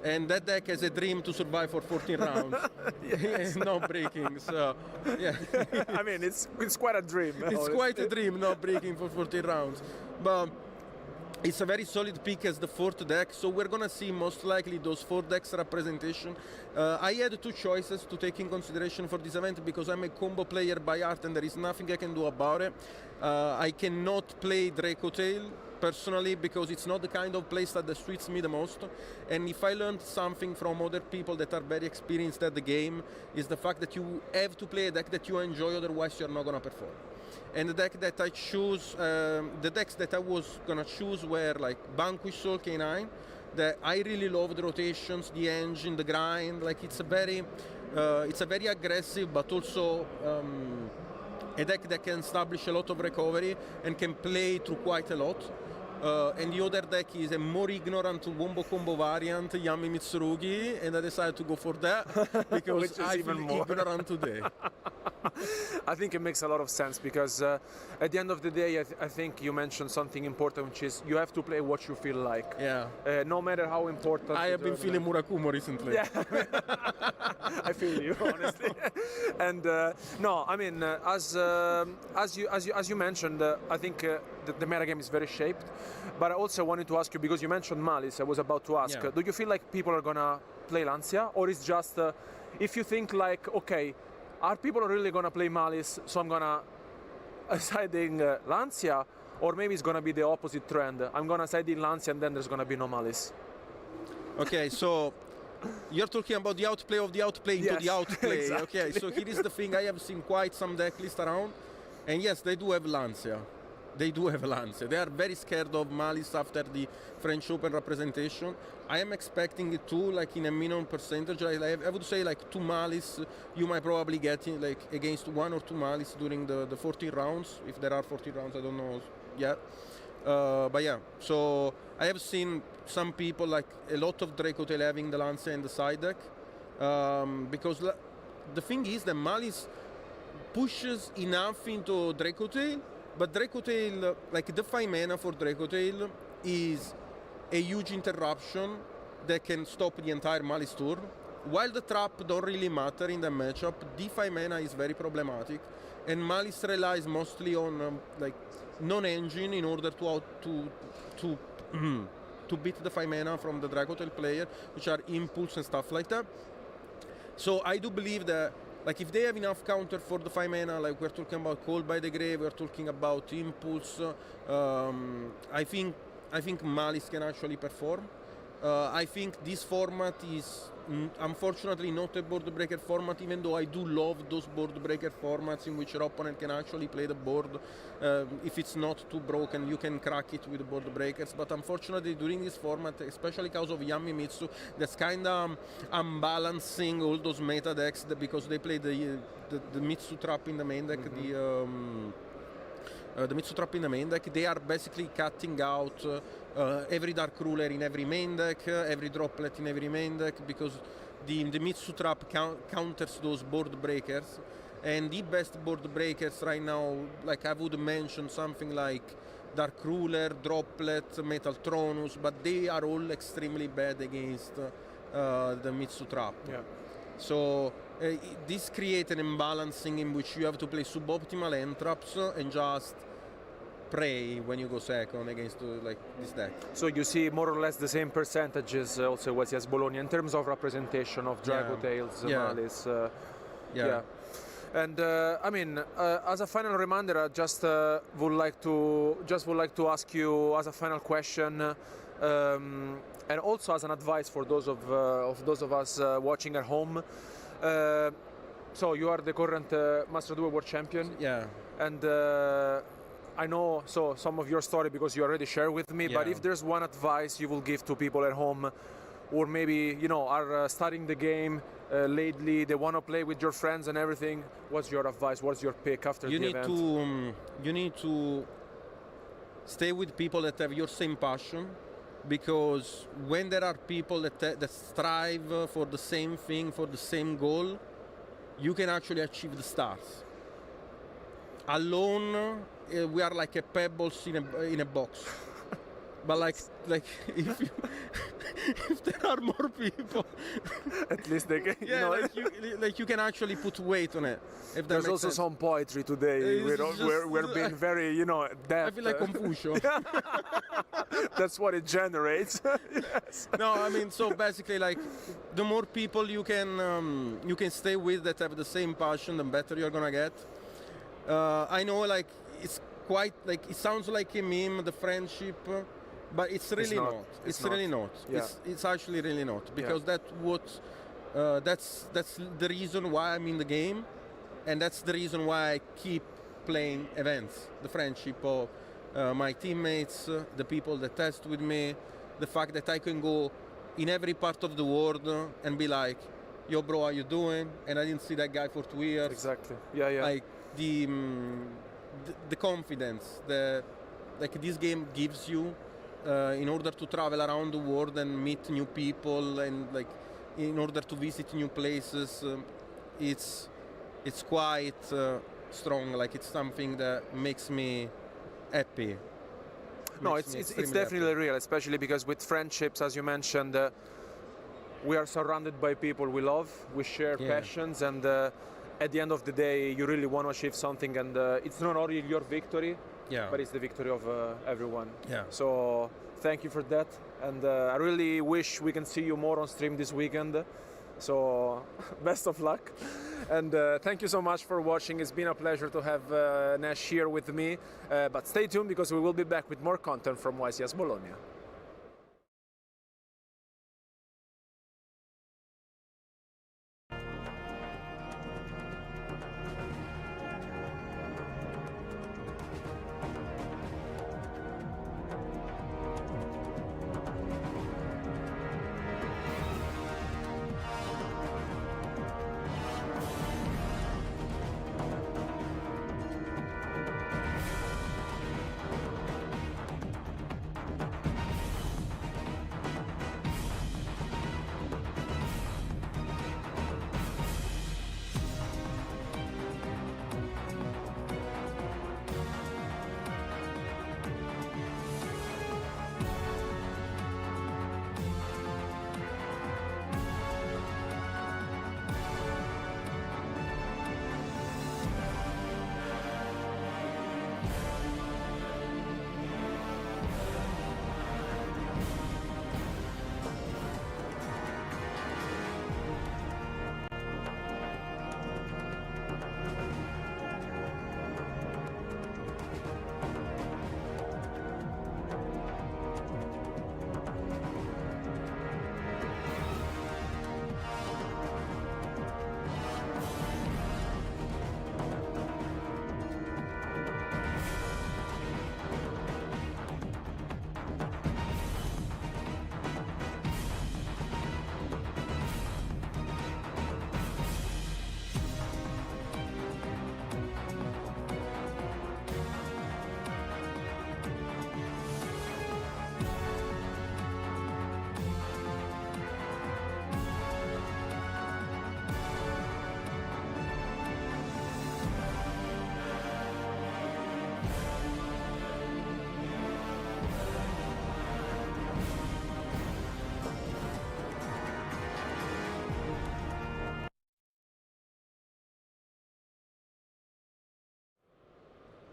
and that deck has a dream to survive for 14 rounds. No breaking, so yeah. I mean, it's quite a dream. It's quite a dream, not breaking for 14 rounds. But it's a very solid pick as the 4th deck, so we're gonna see most likely those 4 decks representation. I had 2 choices to take in consideration for this event because I'm a combo player by heart and there is nothing I can do about it. I cannot play Draco Tail personally because it's not the kind of playstyle that suits me the most. And if I learned something from other people that are very experienced at the game, is the fact that you have to play a deck that you enjoy, otherwise you're not gonna perform. And the deck that I choose, the decks that I was gonna choose were like Vanquish Soul K9, that I really love the rotations, the engine, the grind. Like it's a very aggressive, but also a deck that can establish a lot of recovery and can play through quite a lot. And the other deck is a more ignorant wombo combo variant, Yami Mitsurugi, and I decided to go for that because I feel ignorant today. I think it makes a lot of sense because at the end of the day, I think you mentioned something important, which is you have to play what you feel like. Yeah. No matter how important. I have been feeling Murakumo recently. Yeah. I feel you, honestly. And no, I mean, as you mentioned, I think the meta game is very shaped. But I also wanted to ask you, because you mentioned Malice, I was about to ask, do you feel like people are gonna play Lancia, or is just if you think like, okay, are people really gonna play Malice, so I'm gonna side in Lancia, or maybe it's gonna be the opposite trend. I'm gonna side in Lancia and then there's gonna be no Malice. Okay, so you're talking about the outplay of the outplay into the outplay. Exactly. Okay, so here is the thing. I have seen quite some deck lists around, and yes, they do have Lancia. They do have Lancia. They are very scared of Malice after the French Open representation. I am expecting it too, like in a minimum percentage. I would say like 2 Malice. You might probably get in, like against 1 or 2 Malice during the 14 rounds. If there are 14 rounds, I don't know yet. But yeah, so I have seen some people, like a lot of Dracotail having the Lancia in the side deck. Because the thing is that Malice pushes enough into Dracotail, but Dracotail, like the 5 mana for Dracotail is a huge interruption that can stop the entire Malice turn. While the trap don't really matter in the matchup, the 5 mana is very problematic, and Malice relies mostly on like non-engine in order to beat the 5 mana from the Dracotail player, which are impulse and stuff like that. So I do believe that, like, if they have enough counter for the 5 mana, like we're talking about Cold by the Grave, we're talking about Impulse, I think Malice can actually perform. I think this format is unfortunately not a board breaker format, even though I do love those board breaker formats in which your opponent can actually play the board. If it's not too broken, you can crack it with board breakers. But unfortunately, during this format, especially because of Yamimitsu, that's kind of unbalancing all those meta decks because they play the Mitsu trap in the main deck, the Mitsu trap in the main deck. They are basically cutting out every Dark Ruler in every main deck, every Droplet in every main deck, because the Mitsu trap counters those board breakers. And the best board breakers right now, like I would mention something like Dark Ruler, Droplet, Metal Tronus, but they are all extremely bad against the Mitsu trap. Yeah. So this creates an imbalancing in which you have to play suboptimal end traps and just pray when you go second against like this deck. So you see more or less the same percentages also YCS Bologna in terms of representation of Dracotails, Malice. Yeah. And I mean, as a final reminder, I just would like to ask you as a final question, and also as an advice for those of us watching at home. So you are the current Master Duel World Champion. Yeah. And I know some of your story because you already shared with me. Yeah. But if there's one advice you will give to people at home, or maybe are starting the game lately, they want to play with your friends and everything, what's your advice? What's your pick after the event? You need to stay with people that have your same passion, because when there are people that strive for the same thing, for the same goal, you can actually achieve the stars. Alone, we are like a pebbles in a box. But like if there are more people, at least they can. Yeah, like you can actually put weight on it. If there's also some poetry today. We're being very, depth. I feel like Confucius. That's what it generates. Yes. No, I mean, so basically, like, the more people you can stay with that have the same passion, the better you're gonna get. I know, like, it's quite like it sounds like a meme, the friendship. But it's really not. It's really not. Yeah. It's actually really not, because that's the reason why I'm in the game, and that's the reason why I keep playing events. The friendship of my teammates, the people that test with me, the fact that I can go in every part of the world and be like, "Yo, bro, how you doing?" And I didn't see that guy for 2 years. Exactly. Yeah. Like the confidence that like this game gives you. In order to travel around the world and meet new people, and like in order to visit new places, it's it's quite strong. Like it's something that makes me happy. No, it's definitely real, especially because with friendships, as you mentioned, we are surrounded by people we love, we share passions, and at the end of the day, you really want to achieve something, and it's not only your victory, but it's the victory of everyone. Yeah. So thank you for that, and I really wish we can see you more on stream this weekend. So best of luck, and thank you so much for watching. It's been a pleasure to have Nash here with me, but stay tuned because we will be back with more content from YCS Bologna.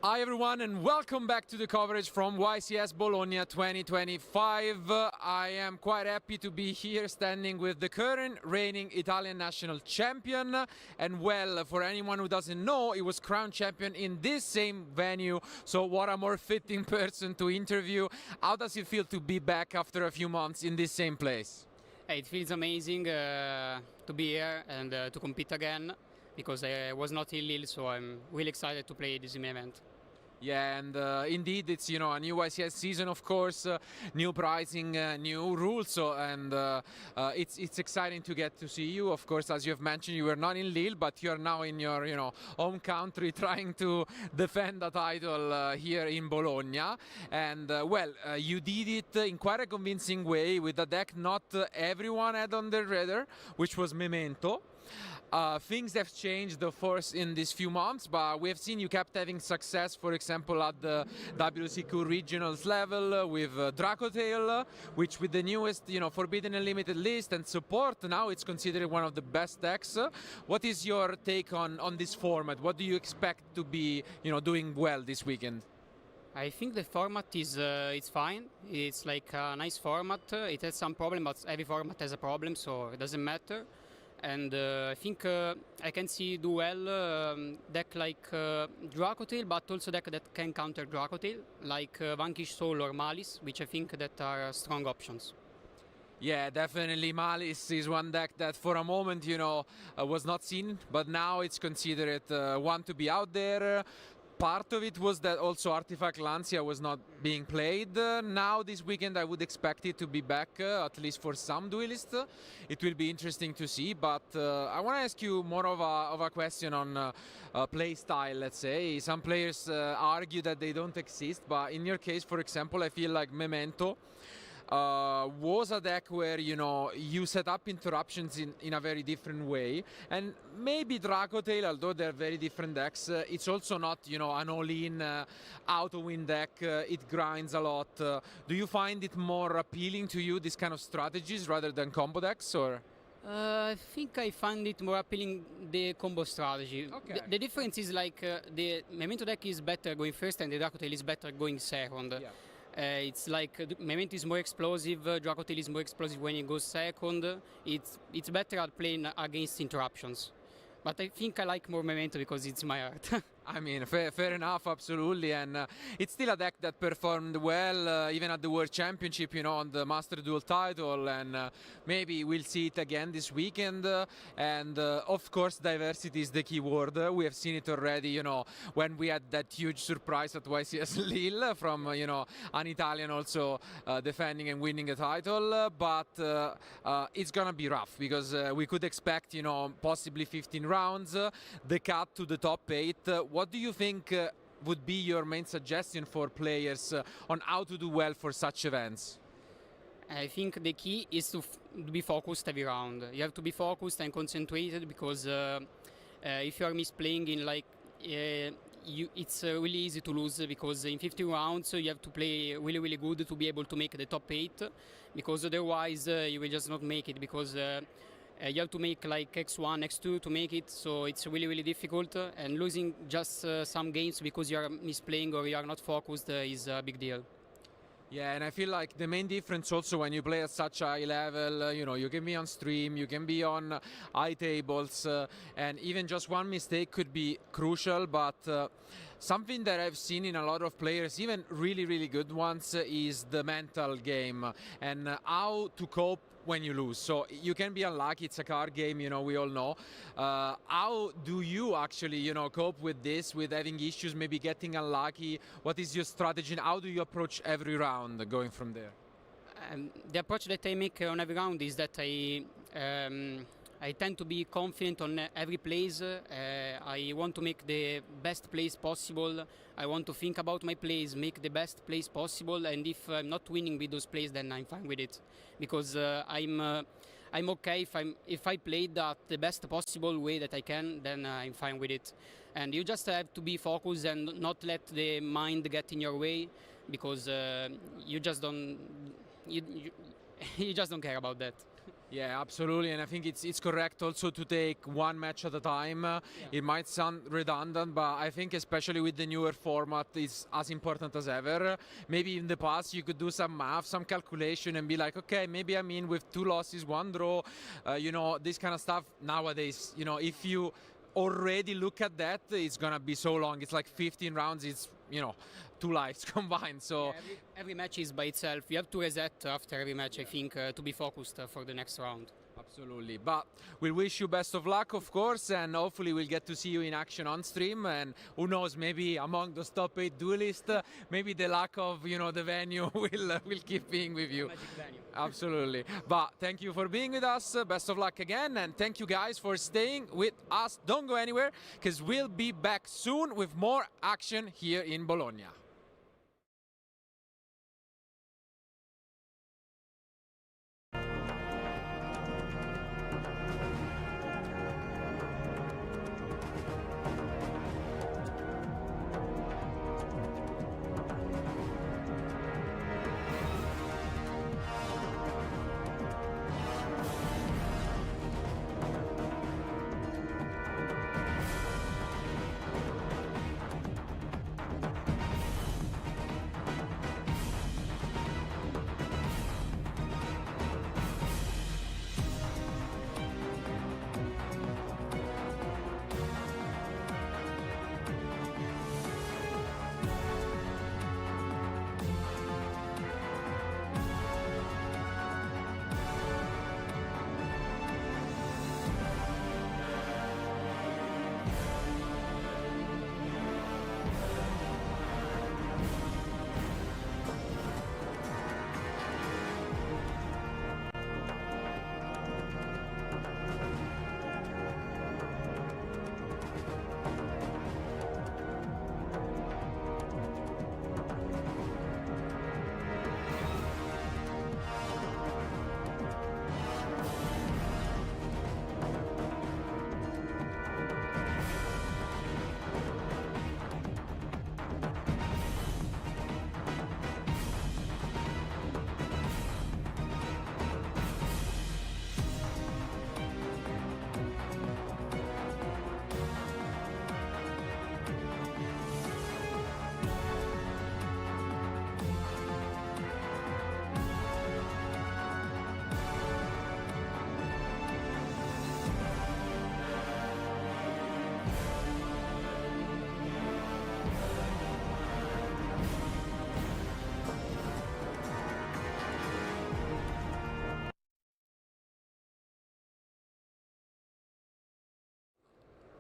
Hi everyone and welcome back to the coverage from YCS Bologna 2025. I am quite happy to be here standing with the current reigning Italian national champion, and well, for anyone who doesn't know, he was crowned champion in this same venue, so what a more fitting person to interview. How does it feel to be back after a few months in this same place? It feels amazing to be here and to compete again, because I was not in Lille, so I'm really excited to play this event. Yeah, and indeed it's, you know, a new YCS season, of course, new pricing, new rules, so and it's exciting to get to see you. Of course, as you have mentioned, you were not in Lille, but you are now in your, you know, home country trying to defend the title here in Bologna. And well, you did it in quite a convincing way with a deck not everyone had on their radar, which was Memento. Things have changed, of course, in these few months, but we have seen you kept having success, for example, at the WCQ regionals level with Dracotail, which with the newest, you know, Forbidden Unlimited list and support, now it's considered one of the best decks. What is your take on this format? What do you expect to be, you know, doing well this weekend? I think the format is it's fine. It's like a nice format. It has some problem, but every format has a problem, so it doesn't matter. And I think I can see do well deck like Dracotail, but also deck that can counter Dracotail, like Vanquish Soul or Malice, which I think that are strong options. Yeah, definitely Malice is one deck that for a moment, you know, was not seen, but now it's considered one to be out there. Part of it was that also Artifact Lancia was not being played. Now this weekend I would expect it to be back, at least for some duelists. It will be interesting to see, but I want to ask you more of a question on play style, let's say. Some players argue that they don't exist, but in your case, for example, I feel like Memento was a deck where, you know, you set up interruptions in a very different way. And maybe Dracotail, although they're very different decks, it's also not, you know, an all-in auto-win deck. It grinds a lot. Do you find it more appealing to you, this kind of strategies, rather than combo decks, or? I think I find it more appealing, the combo strategy. Okay. The difference is like the Memento deck is better going first and the Dracotail is better going second. Yeah. It's like Memento is more explosive, Dracotail is more explosive when it goes second. It's better at playing against interruptions. But I think I like more Memento because it's my art. I mean, fair enough, absolutely, and it's still a deck that performed well even at the World Championship, you know, on the Master Duel title, and maybe we'll see it again this weekend. And of course, diversity is the key word. We have seen it already, you know, when we had that huge surprise at YCS Lille from, you know, an Italian also defending and winning a title. But it's gonna be rough because we could expect, you know, possibly 15 rounds, the cut to the top 8. What do you think would be your main suggestion for players on how to do well for such events? I think the key is to be focused every round. You have to be focused and concentrated because if you are misplaying in like it's really easy to lose because in 50 rounds you have to play really good to be able to make the top 8 because otherwise you will just not make it because you have to make like X1, X2 to make it, so it's really difficult, and losing just some games because you are misplaying or you are not focused is a big deal. Yeah, and I feel like the main difference also when you play at such a high level, you know, you can be on stream, you can be on high tables, and even just one mistake could be crucial, but something that I've seen in a lot of players, even really good ones, is the mental game and how to cope when you lose. So you can be unlucky, it's a card game, you know, we all know. How do you actually, you know, cope with this, with having issues, maybe getting unlucky? What is your strategy and how do you approach every round going from there? The approach that I make on every round is that I tend to be confident on every plays. I want to make the best plays possible. I want to think about my plays, make the best plays possible, and if I'm not winning with those plays, then I'm fine with it, because I'm okay if I played at the best possible way that I can, then I'm fine with it. And you just have to be focused and not let the mind get in your way, because you just don't you just don't care about that. Yeah, absolutely, and I think it's correct also to take one match at a time. It might sound redundant, but I think especially with the newer format, it's as important as ever. Maybe in the past you could do some math, some calculation, and be like, okay, maybe I'm in with 2 losses, 1 draw, you know, this kind of stuff. Nowadays, you know, if you already look at that, it's gonna be so long. It's like 15 rounds. It's, you know, 2 lives combined. So yeah, every match is by itself. You have to reset after every match, I think, to be focused for the next round. Absolutely, but we wish you best of luck, of course, and hopefully we'll get to see you in action on stream, and who knows, maybe among those top 8 duelists, maybe the luck of, you know, the venue will keep being with you. Magic venue. Absolutely. But thank you for being with us, best of luck again, and thank you guys for staying with us. Don't go anywhere, because we'll be back soon with more action here in Bologna.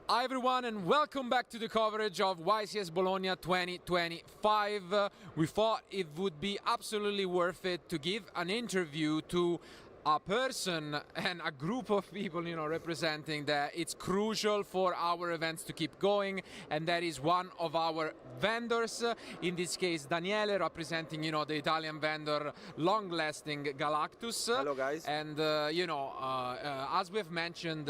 Hi everyone and welcome back to the coverage of YCS Bologna 2025. We thought it would be absolutely worth it to give an interview to a person and a group of people, you know, representing that it's crucial for our events to keep going, and that is one of our vendors, in this case Daniele, representing, you know, the Italian vendor long-lasting Galactus. Hello guys. And as we've mentioned,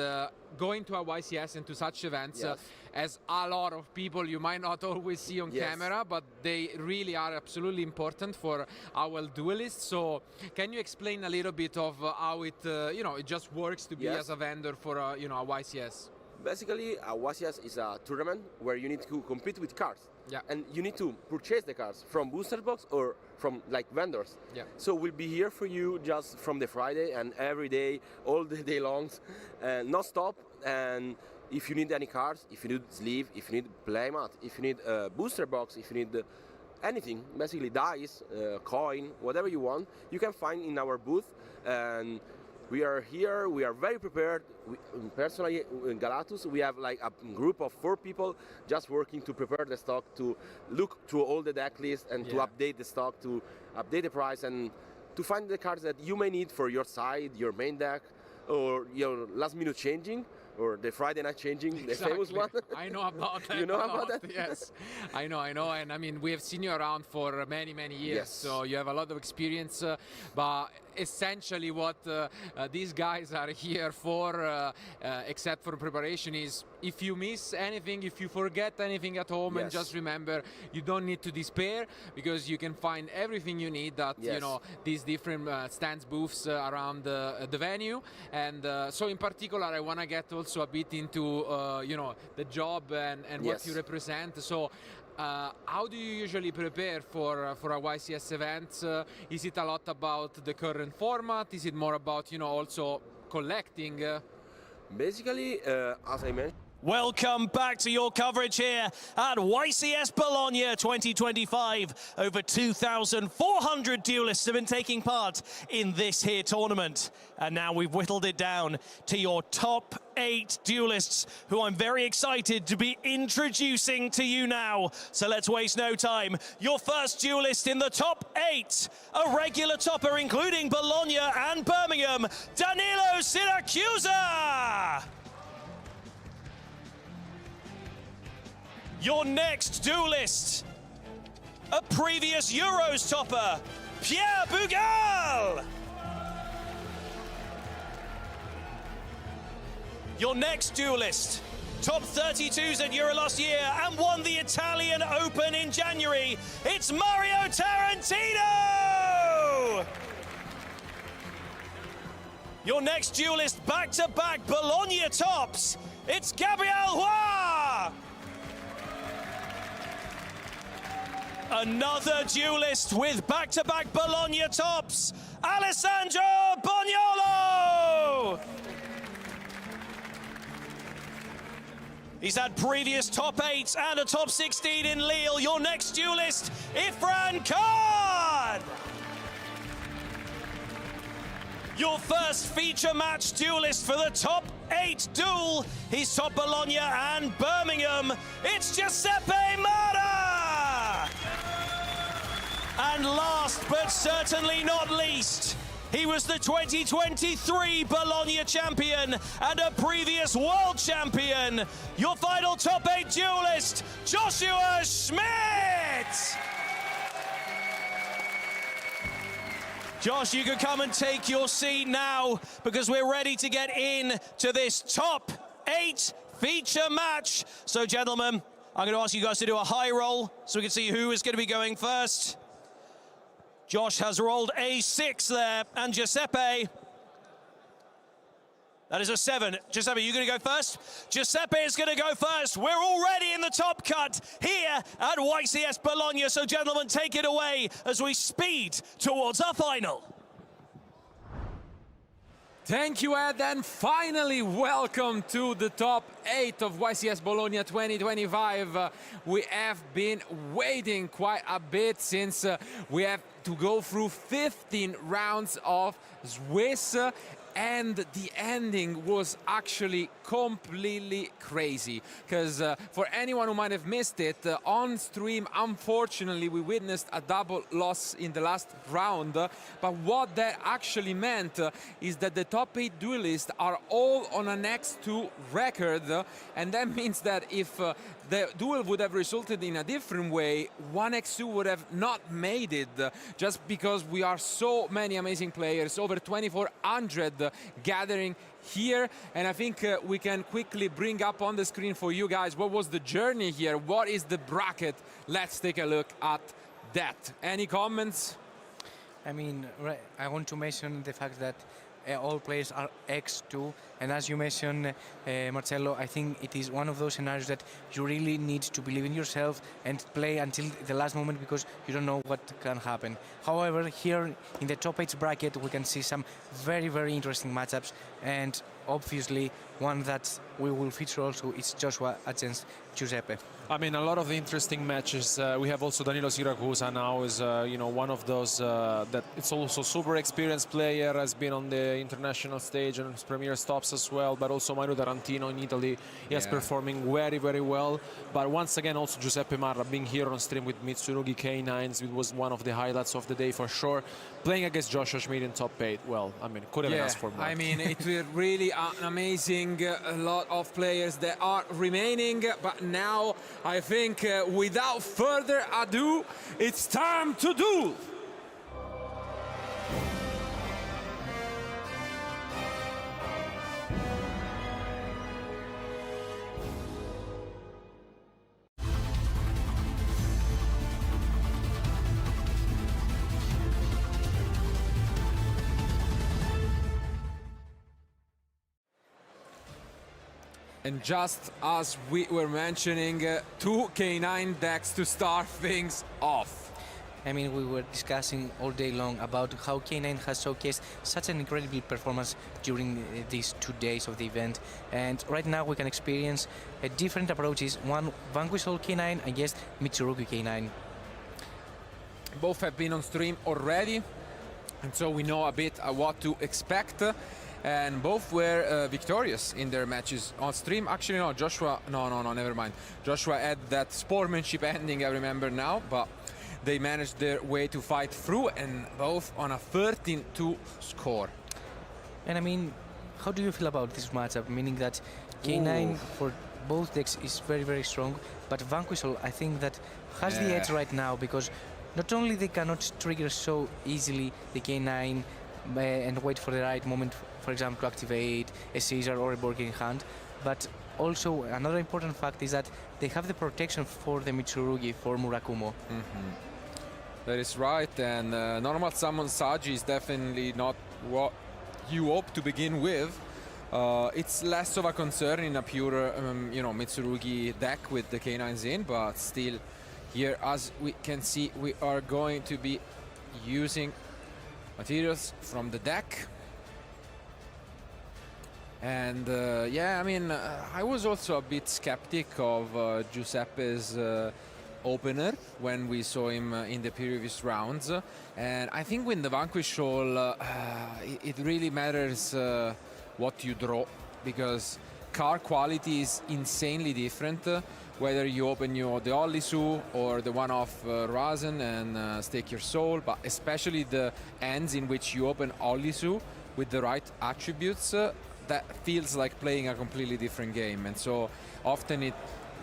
going to a YCS and to such events, as a lot of people you might not always see on camera, but they really are absolutely important for our duelists. So can you explain a little bit of how it, you know, it just works to be as a vendor for, you know, a YCS? Basically, a YCS is a tournament where you need to compete with cards. Yeah. And you need to purchase the cards from booster box or from like vendors. Yeah. So we'll be here for you just from the Friday and every day, all the day long, and not stop. And if you need any cards, if you need sleeve, if you need playmat, if you need a booster box, if you need anything, basically dice, coin, whatever you want, you can find in our booth. And we are here, we are very prepared. Personally, in Galactus, we have like a group of 4 people just working to prepare the stock, to look through all the deck lists and to update the stock, to update the price and to find the cards that you may need for your side, your main deck, or your last minute changing, or the Friday night changing, the famous one. I know about that. You know about that? Yes, I know, and I mean, we have seen you around for many years, so you have a lot of experience, but essentially what these guys are here for, except for preparation, is if you miss anything, if you forget anything at home, and just remember, you don't need to despair, because you can find everything you need at you know, these different stands, booths around the venue. And so in particular, I want to get also a bit into you know, the job and what you represent. So how do you usually prepare for a YCS event? Is it a lot about the current format? Is it more about, you know, also collecting? Basically, as I mentioned, welcome back to your coverage here at YCS Bologna 2025. Over 2,400 duelists have been taking part in this here tournament. And now we've whittled it down to your top 8 duelists, who I'm very excited to be introducing to you now. So let's waste no time. Your first duelist in the top 8, a regular topper including Bologna and Birmingham, Danilo Siracusa. Your next duelist, a previous Euros topper, Pierre Bugal. Your next duelist, top 32s at Euro last year and won the Italian Open in January, it's Mario Tarantino. Your next duelist, back-to-back Bologna tops, it's Gabriel Roy. Another duelist with back-to-back Bologna tops, Alessandro Bognolo. He's had previous top 8s and a top 16 in Lille. Your next duelist, Ifran Khan. Your first feature match duelist for the top 8 duel. He's top Bologna and Birmingham. It's Giuseppe Mara. And last but certainly not least, he was the 2023 Bologna champion and a previous world champion. Your final top 8 duelist, Joshua Schmidt. Josh, you can come and take your seat now, because we're ready to get in to this top 8 feature match. So gentlemen, I'm going to ask you guys to do a high roll so we can see who is going to be going first. Josh has rolled a 6 there, and Giuseppe, that is a 7. Giuseppe, you going to go first? Giuseppe is going to go first. We're already in the top cut here at YCS Bologna. So gentlemen, take it away as we speed towards our final. Thank you, Ed, and finally welcome to the top 8 of YCS Bologna 2025. We have been waiting quite a bit since we have to go through 15 rounds of Swiss, and the ending was actually completely crazy, because for anyone who might have missed it, on stream, unfortunately, we witnessed a double loss in the last round. But what that actually meant is that the top 8 duelists are all on an X2 record, and that means that if the duel would have resulted in a different way, 1x2 would have not made it, just because we are so many amazing players, over 2,400 gathering here. And I think we can quickly bring up on the screen for you guys what was the journey here, what is the bracket. Let's take a look at that. Any comments? I mean, right, I want to mention the fact that all players are X2, and as you mentioned, Marcello, I think it is one of those scenarios that you really need to believe in yourself and play until the last moment, because you don't know what can happen. However, here in the top 8 bracket, we can see some very, very interesting matchups, and obviously one that we will feature also is Joshua against Giuseppe. I mean, a lot of interesting matches. We have also Danilo Siracusa now is, you know, one of those that it's also super experienced player, has been on the international stage and premier stops as well, but also Mario Tarantino in Italy. He is performing very, very well. But once again, also Giuseppe Marra being here on stream with Mitsurugi K9s. It was one of the highlights of the day for sure. Playing against Joshua Schmidt in top 8, well, I mean, couldn't ask for more. I mean, it was really amazing. A lot of players that are remaining, but now I think without further ado, it's time to duel. And just as we were mentioning, 2 K9 decks to start things off. I mean, we were discussing all day long about how K9 has showcased such an incredible performance during these 2 days of the event. And right now we can experience different approaches. One, Vanquish All K9 against Mitsurugi K9. Both have been on stream already, and so we know a bit what to expect. And both were victorious in their matches on stream. Actually, no, Joshua, no, never mind. Joshua had that sportsmanship ending, I remember now, but they managed their way to fight through, and both on a 13-2 score. And I mean, how do you feel about this matchup? Meaning that K9 for both decks is very, very strong, but Vanquishal, I think that has the edge right now, because not only they cannot trigger so easily the K9 and wait for the right moment, for example, to activate a Caesar or a Borgin hand, but also another important fact is that they have the protection for the Mitsurugi, for Murakumo. That is right, and normal summon Saji is definitely not what you hope to begin with. It's less of a concern in a pure, you know, Mitsurugi deck with the K9s in, but still here, as we can see, we are going to be using materials from the deck. And yeah, I mean, I was also a bit skeptic of Giuseppe's opener when we saw him in the previous rounds. And I think with the Vanquish All, it really matters what you draw, because card quality is insanely different. Whether you open the Ollisu or the one-off Rasen and Stake Your Soul, but especially the ends in which you open Ollisu with the right attributes, that feels like playing a completely different game. And so often it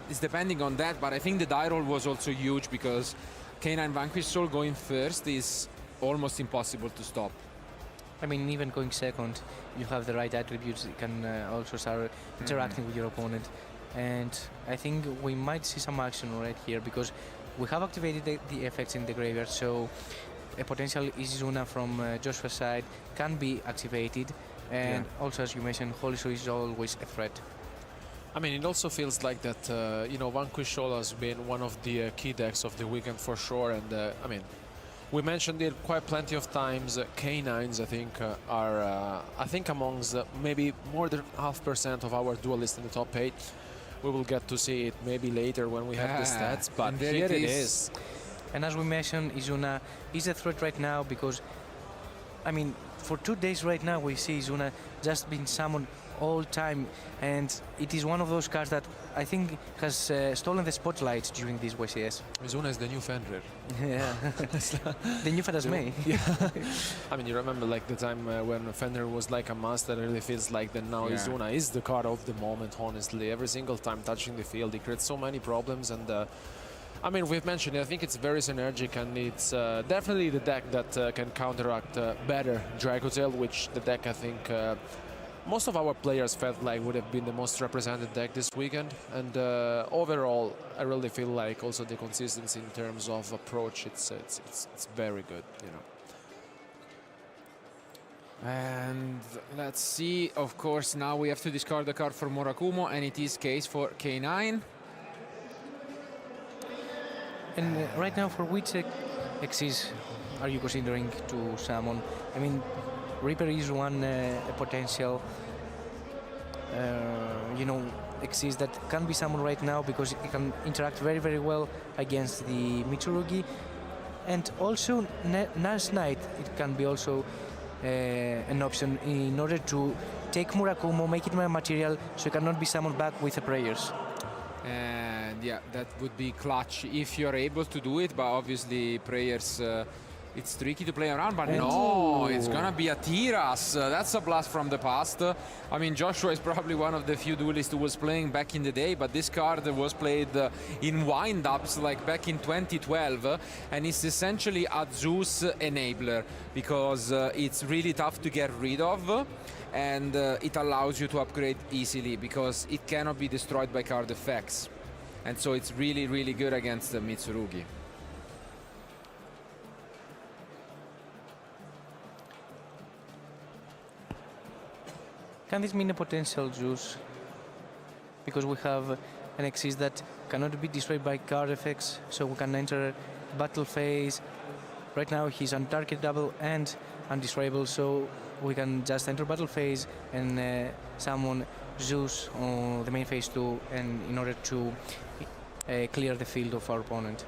is depending on that, but I think the die roll was also huge, because K9 Vanquish Soul going first is almost impossible to stop. I mean, even going second, you have the right attributes, you can also start interacting with your opponent. And I think we might see some action right here, because we have activated the effects in the graveyard, so a potential Izuna from Joshua's side can be activated. And also, as you mentioned, Holy Show is always a threat. I mean, it also feels like that, you know, Vanquish All has been one of the key decks of the weekend for sure. And I mean, We mentioned it quite plenty of times. K9s, I think, are I think amongst maybe more than 0.5% of our duelists in the top 8. We will get to see it maybe later when we have the stats, but here it is. And as we mentioned, Izuna is a threat right now because, I mean, for 2 days right now we see Izuna just being summoned all time, and it is one of those cards that I think has stolen the spotlight during this YCS. Izuna is the new Fenrir. Yeah, the new Phantasme. Yeah. I mean, you remember like the time when Fenrir was like a master. It really feels like that now. Izuna is the card of the moment. Honestly, every single time touching the field, he creates so many problems. And I mean, we've mentioned it. I think it's very synergic, and it's definitely the deck that can counteract better Dragotail, which the deck I think. Most of our players felt like would have been the most represented deck this weekend, and overall, I really feel like also the consistency in terms of approach, it's very good, you know. And let's see. Of course, now we have to discard the card for Murakumo, and it is case for K9. And right now, for which Xyz are you considering to summon? I mean, Reaper is one potential, you know, Xyz that can be summoned right now because it can interact very, very well against the Mitsurugi. And also, Nurse Knight, it can be also an option in order to take Murakumo, make it my material, so it cannot be summoned back with the prayers. And yeah, that would be clutch if you're able to do it, but obviously prayers... it's tricky to play around, but no, it's gonna be a Tiras. That's a blast from the past. I mean, Joshua is probably one of the few duelists who was playing back in the day, but this card was played in wind-ups like back in 2012, and it's essentially a Zeus enabler because it's really tough to get rid of, and it allows you to upgrade easily because it cannot be destroyed by card effects. And so it's really, really good against the Mitsurugi. Can this mean a potential Zeus? Because we have an Xyz that cannot be destroyed by card effects, so we can enter battle phase. Right now he's untargetable and undestroyable, so we can just enter battle phase and summon Zeus on the main phase 2, and in order to clear the field of our opponent.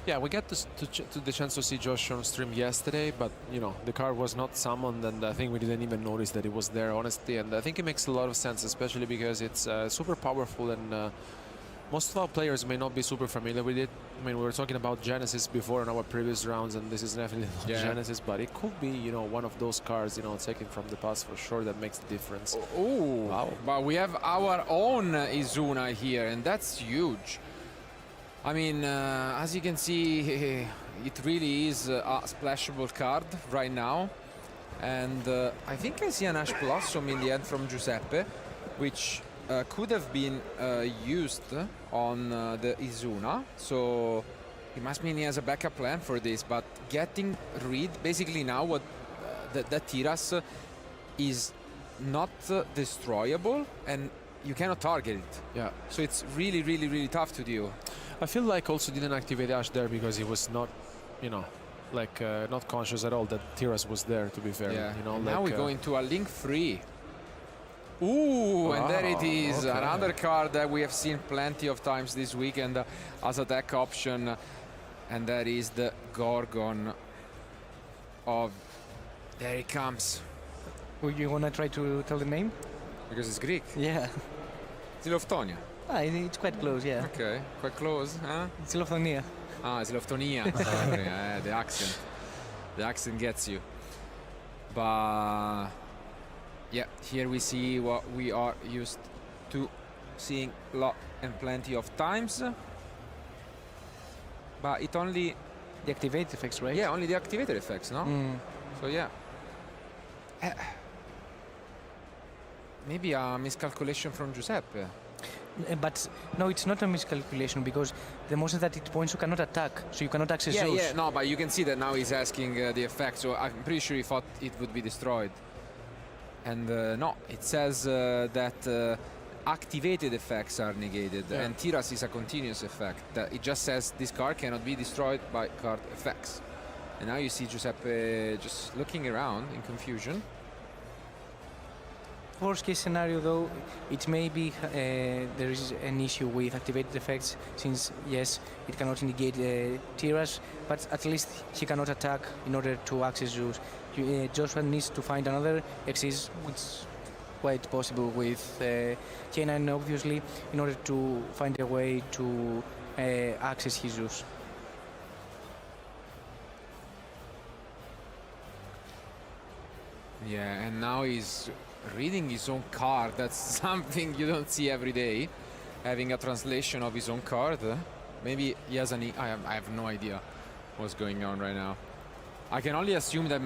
Yeah, we got the chance to see Josh on stream yesterday, but you know the card was not summoned, and I think we didn't even notice that it was there, honestly. And I think it makes a lot of sense, especially because it's super powerful, and most of our players may not be super familiar with it. I mean, we were talking about Genesis before in our previous rounds, and this is definitely not Genesis, but it could be, you know, one of those cards, you know, taken from the past for sure that makes the difference. Oh, wow! But we have our own Izuna here, and that's huge. I mean, as you can see, it really is a splashable card right now. And I think I see an Ashe Blossom in the end from Giuseppe, which could have been used on the Izuna. So it must mean he has a backup plan for this. But getting rid, basically now what the Tiras is not destroyable, and you cannot target it. Yeah. So it's really, really, really tough to deal. I feel like also didn't activate Ashe there because he was not, you know, like not conscious at all that Tiras was there, to be fair. Yeah. You know, now like, we go into a link free. Ooh, and there it is, another card that we have seen plenty of times this weekend as a deck option, and that is the Gorgon of... There it comes. Would you want to try to tell the name? Because it's Greek. Yeah. Ziloftonia. Ah, it's quite close, yeah. Okay, quite close, huh? Ziloftonia. Ah, Ziloftonia. Sorry, the accent. The accent gets you. But yeah, here we see what we are used to seeing a lot and plenty of times. But it only... The activate effects, right? Yeah, only the activated effects, no? So yeah. Maybe a miscalculation from Giuseppe. But no, it's not a miscalculation because the motion that it points you cannot attack, so you cannot access Zeus. Yeah, no, but you can see that now he's asking the effect, so I'm pretty sure he thought it would be destroyed. And no, it says that activated effects are negated, and Tiras is a continuous effect. It just says this card cannot be destroyed by card effects. And now you see Giuseppe just looking around in confusion. Worst case scenario though, it may be there is an issue with activated effects, since yes, it cannot negate Tiras, but at least he cannot attack in order to access Zeus. Joshua needs to find another Xyz, which is quite possible with K9 obviously, in order to find a way to access his Zeus. Yeah, and now he's reading his own card. That's something you don't see every day, having a translation of his own card. Maybe he has I have no idea what's going on right now. I can only assume that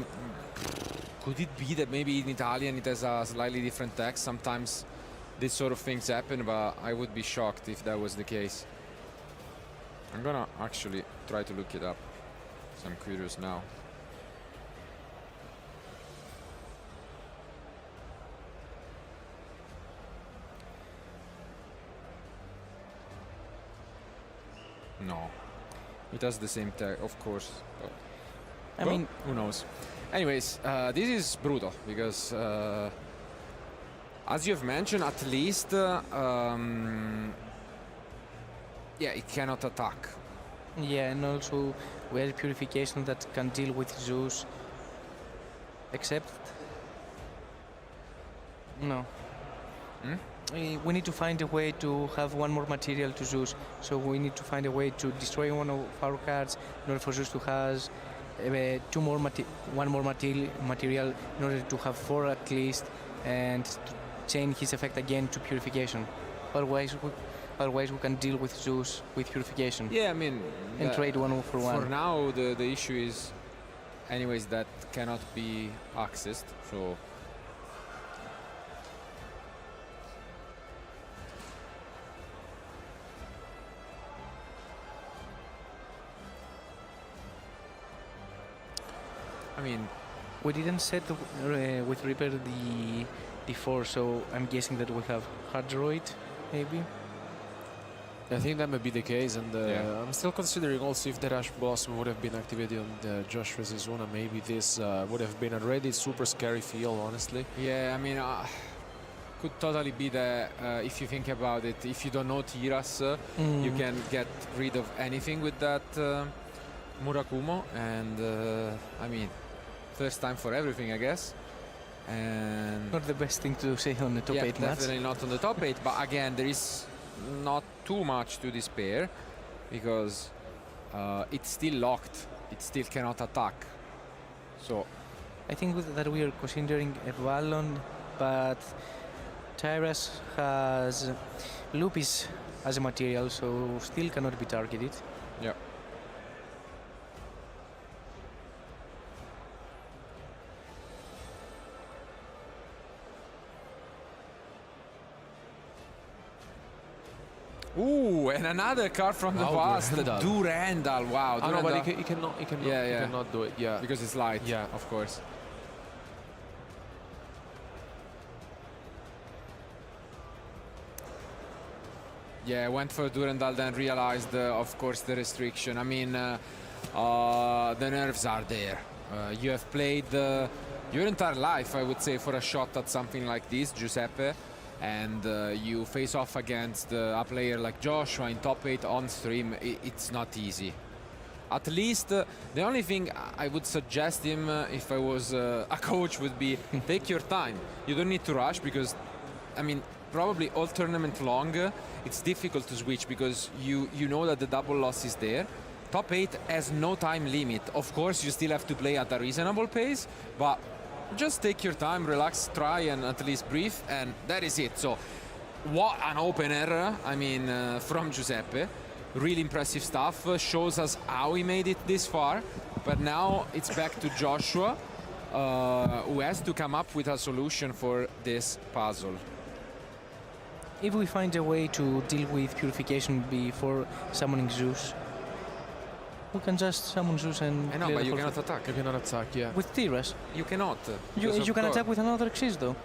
could it be that maybe in Italian it has a slightly different text. Sometimes this sort of things happen, but I would be shocked if that was the case. I'm gonna actually try to look it up, so I'm curious now. No, it has the same tag, of course. I mean, who knows? Anyways, this is brutal because, as you have mentioned, at least, yeah, it cannot attack. Yeah, and also we have purification that can deal with Zeus, except no. Hmm? We need to find a way to have one more material to Zeus, so we need to find a way to destroy one of our cards in order for Zeus to have one more material in order to have 4 at least, and to change his effect again to purification. Otherwise we can deal with Zeus with purification. Yeah, I mean, and trade 1 for 1. For now, the issue is, anyways, that cannot be accessed. So. I mean, we didn't set with Reaper the D4, so I'm guessing that we have Hard Droid, maybe. I think that may be the case, and I'm still considering also if the Ashe Blossom would have been activated on the Joshua Zizuna, maybe this would have been already super scary feel, honestly. Yeah, I mean, could totally be that if you think about it, if you don't know Tiras, you can get rid of anything with that Murakumo, and I mean, first time for everything, I guess. And not the best thing to say on the top 8 match. Definitely not on the top 8, but again, there is not too much to despair because it's still locked. It still cannot attack. So I think that we are considering a Vallon, but Tyrus has Lupis as a material, so still cannot be targeted. Yeah. Ooh, and another card from the past, Durandal. Wow. Oh, no, but he cannot do it. Yeah, because it's light. Yeah, of course. Yeah, went for Durandal, then realized, of course, the restriction. I mean, the nerves are there. You have played your entire life, I would say, for a shot at something like this, Giuseppe. And you face off against a player like Joshua in top 8 on stream. It's not easy. At least the only thing I would suggest him if I was a coach would be take your time. You don't need to rush because, I mean, probably all tournament long, it's difficult to switch because you know that the double loss is there. Top 8 has no time limit. Of course, you still have to play at a reasonable pace, but just take your time, relax, try and at least breathe, and that is it. So what an opener, I mean, from Giuseppe. Really impressive stuff, shows us how he made it this far. But now it's back to Joshua, who has to come up with a solution for this puzzle. If we find a way to deal with purification before summoning Zeus. we can just summon Zeus and I know, clear but the you whole cannot field. attack. You cannot attack, yeah. With Tiras? You cannot. You can attack with another Xyz though.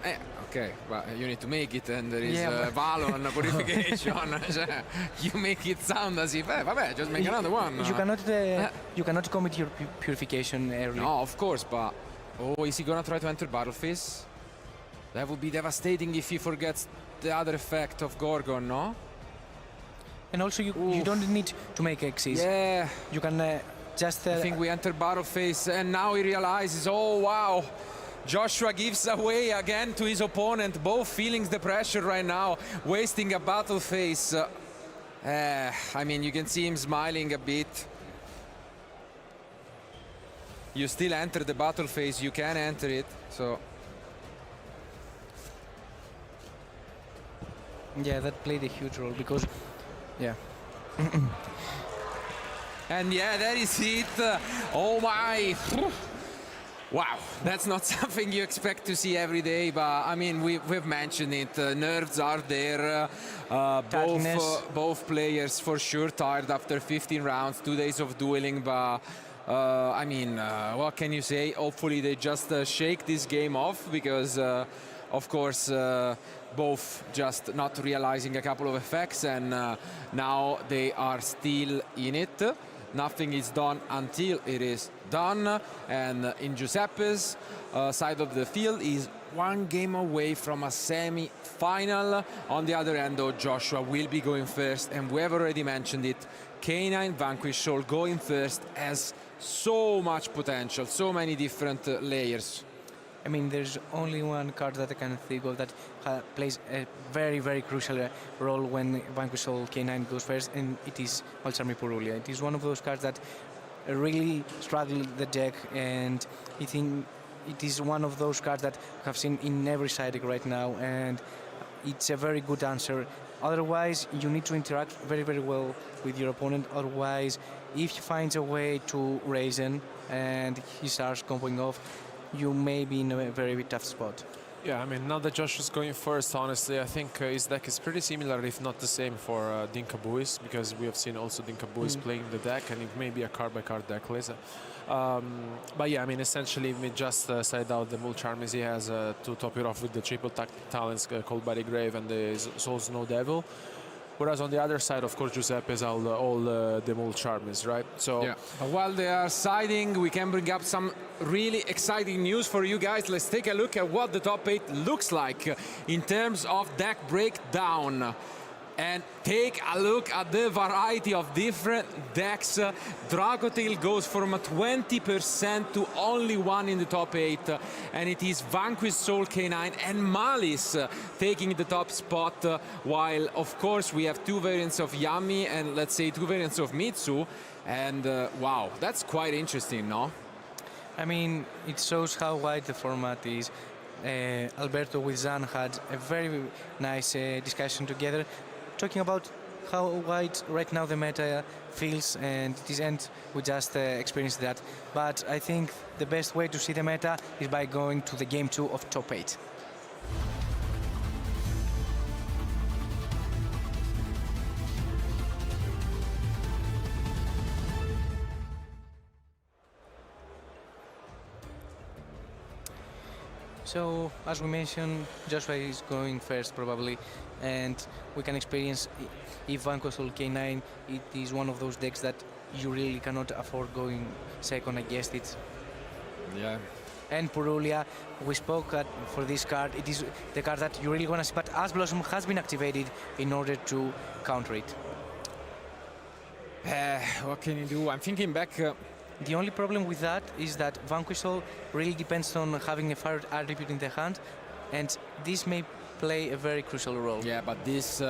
Okay, but you need to make it, and there is Yeah, Valon, purification. Cioè, you make it sound as if, vabbè, just make another one. You cannot commit your purification early. No, of course, but is he gonna try to enter battle phase? That would be devastating if he forgets the other effect of Gorgon, no? And also you don't need to make Xyz. Yeah. You can just... I think we enter battle phase, and now he realizes, oh wow, Joshua gives away again to his opponent, both feeling the pressure right now, wasting a battle phase. I mean, you can see him smiling a bit. You still enter the battle phase, you can enter it, so... Yeah, that played a huge role because, yeah. And yeah, that is it. Oh my. Wow, that's not something you expect to see every day, but I mean, we've mentioned it. Nerves are there. Both players for sure tired after 15 rounds, 2 days of dueling, but I mean, what can you say? Hopefully they just shake this game off because, of course, both just not realizing a couple of effects, and now they are still in it. Nothing is done until it is done, and in Giuseppe's side of the field is one game away from a semi-final. On the other end, though, Joshua will be going first, and we have already mentioned it. K9 Vanquish Soul going first has so much potential, so many different layers. I mean, there's only one card that I can think of that plays a very, very crucial role when Vanquish Soul K9 goes first, and it is Malcharmi Purulia. It is one of those cards that really struggle the deck, and I think it is one of those cards that we have seen in every side deck right now, and it's a very good answer. Otherwise, you need to interact very, very well with your opponent. Otherwise, if he finds a way to raise in and he starts comboing off, you may be in a very tough spot. Yeah, I mean, now that Josh is going first, honestly, I think his deck is pretty similar, if not the same, for Dinka Buis, because we have seen also Dinka Buis playing the deck, and it may be a card-by-card deck list. But yeah, I mean, essentially, we just said out the Mulcharmis he has to top it off with the triple talents called by the Grave and the Soul Snow Devil. Whereas on the other side, of course, Giuseppe is all the Mulcharmis, right? So yeah. While they are siding, we can bring up some really exciting news for you guys. Let's take a look at what the top 8 looks like in terms of deck breakdown. And take a look at the variety of different decks. Dracotail goes from a 20% to only 1 in the top 8. And it is Vanquish Soul K9 and Malice taking the top spot. While, of course, we have 2 variants of Yami and, let's say, 2 variants of Mitsu. And, wow, that's quite interesting, no? I mean, it shows how wide the format is. Alberto with Zan had a very nice discussion together, talking about how wide right now the meta feels, and it isn't, we just experienced that. But I think the best way to see the meta is by going to the game 2 of top 8. So, as we mentioned, Joshua is going first probably, and we can experience if Vanquish Soul K9, it is one of those decks that you really cannot afford going second against it. Yeah. And Purulia, we spoke for this card, it is the card that you really want to see, but Ashe Blossom has been activated in order to counter it. What can you do? I'm thinking back. The only problem with that is that Vanquish Soul really depends on having a fire attribute in the hand, and this may play a very crucial role. Yeah, but this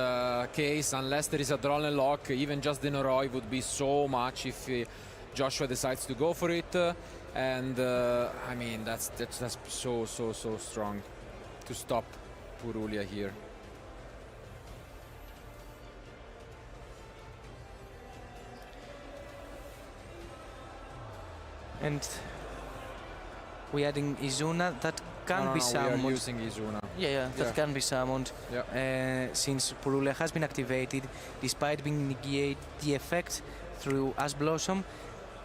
case, unless there is a drawn lock, even just the Noroi would be so much if Joshua decides to go for it. And I mean, that's so strong to stop Purulia here. And we adding Izuna that can be summoned. We are using Izuna. Yeah, that can be summoned. Yeah. Since Purulia has been activated, despite being negate the effect through Ashe Blossom,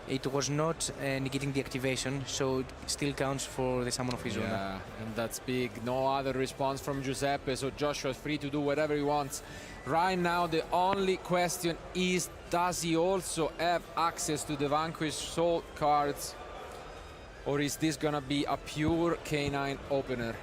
it was not negating the activation, so it still counts for the summon of Izuna. Yeah, and that's big. No other response from Giuseppe, so Joshua's free to do whatever he wants. Right now, the only question is, does he also have access to the Vanquish Soul cards? Or is this gonna be a pure K9 opener?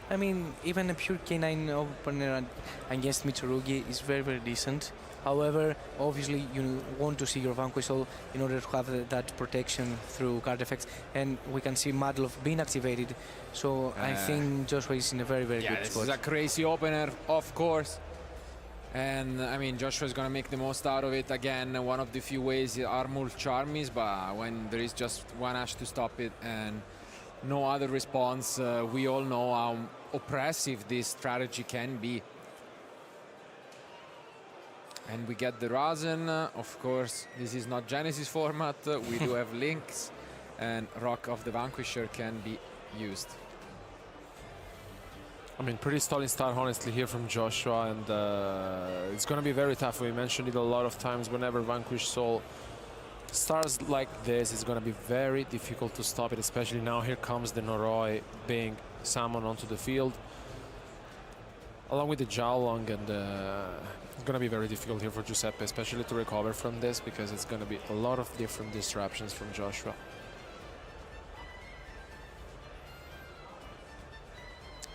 I mean, even a pure K9 opener against Mitsurugi is very, very decent. However, obviously you want to see your Vanquish Soul in order to have that protection through card effects, and we can see Madlov being activated, so I think Joshua is in a very, very good spot. This is a crazy opener, of course. And I mean, Joshua is going to make the most out of it. Again, one of the few ways are Mulcharmies, but when there is just one Ashe to stop it and no other response, we all know how oppressive this strategy can be. And we get the Razen, of course. This is not Genesis format. We do have links, and Rock of the Vanquisher can be used. I mean, pretty solid start, honestly, here from Joshua, and it's going to be very tough. We mentioned it a lot of times. Whenever Vanquish Soul starts like this, it's going to be very difficult to stop it, especially now. Here comes the Noroi being summoned onto the field, along with the Jiaolong, and it's going to be very difficult here for Giuseppe, especially to recover from this, because it's going to be a lot of different disruptions from Joshua.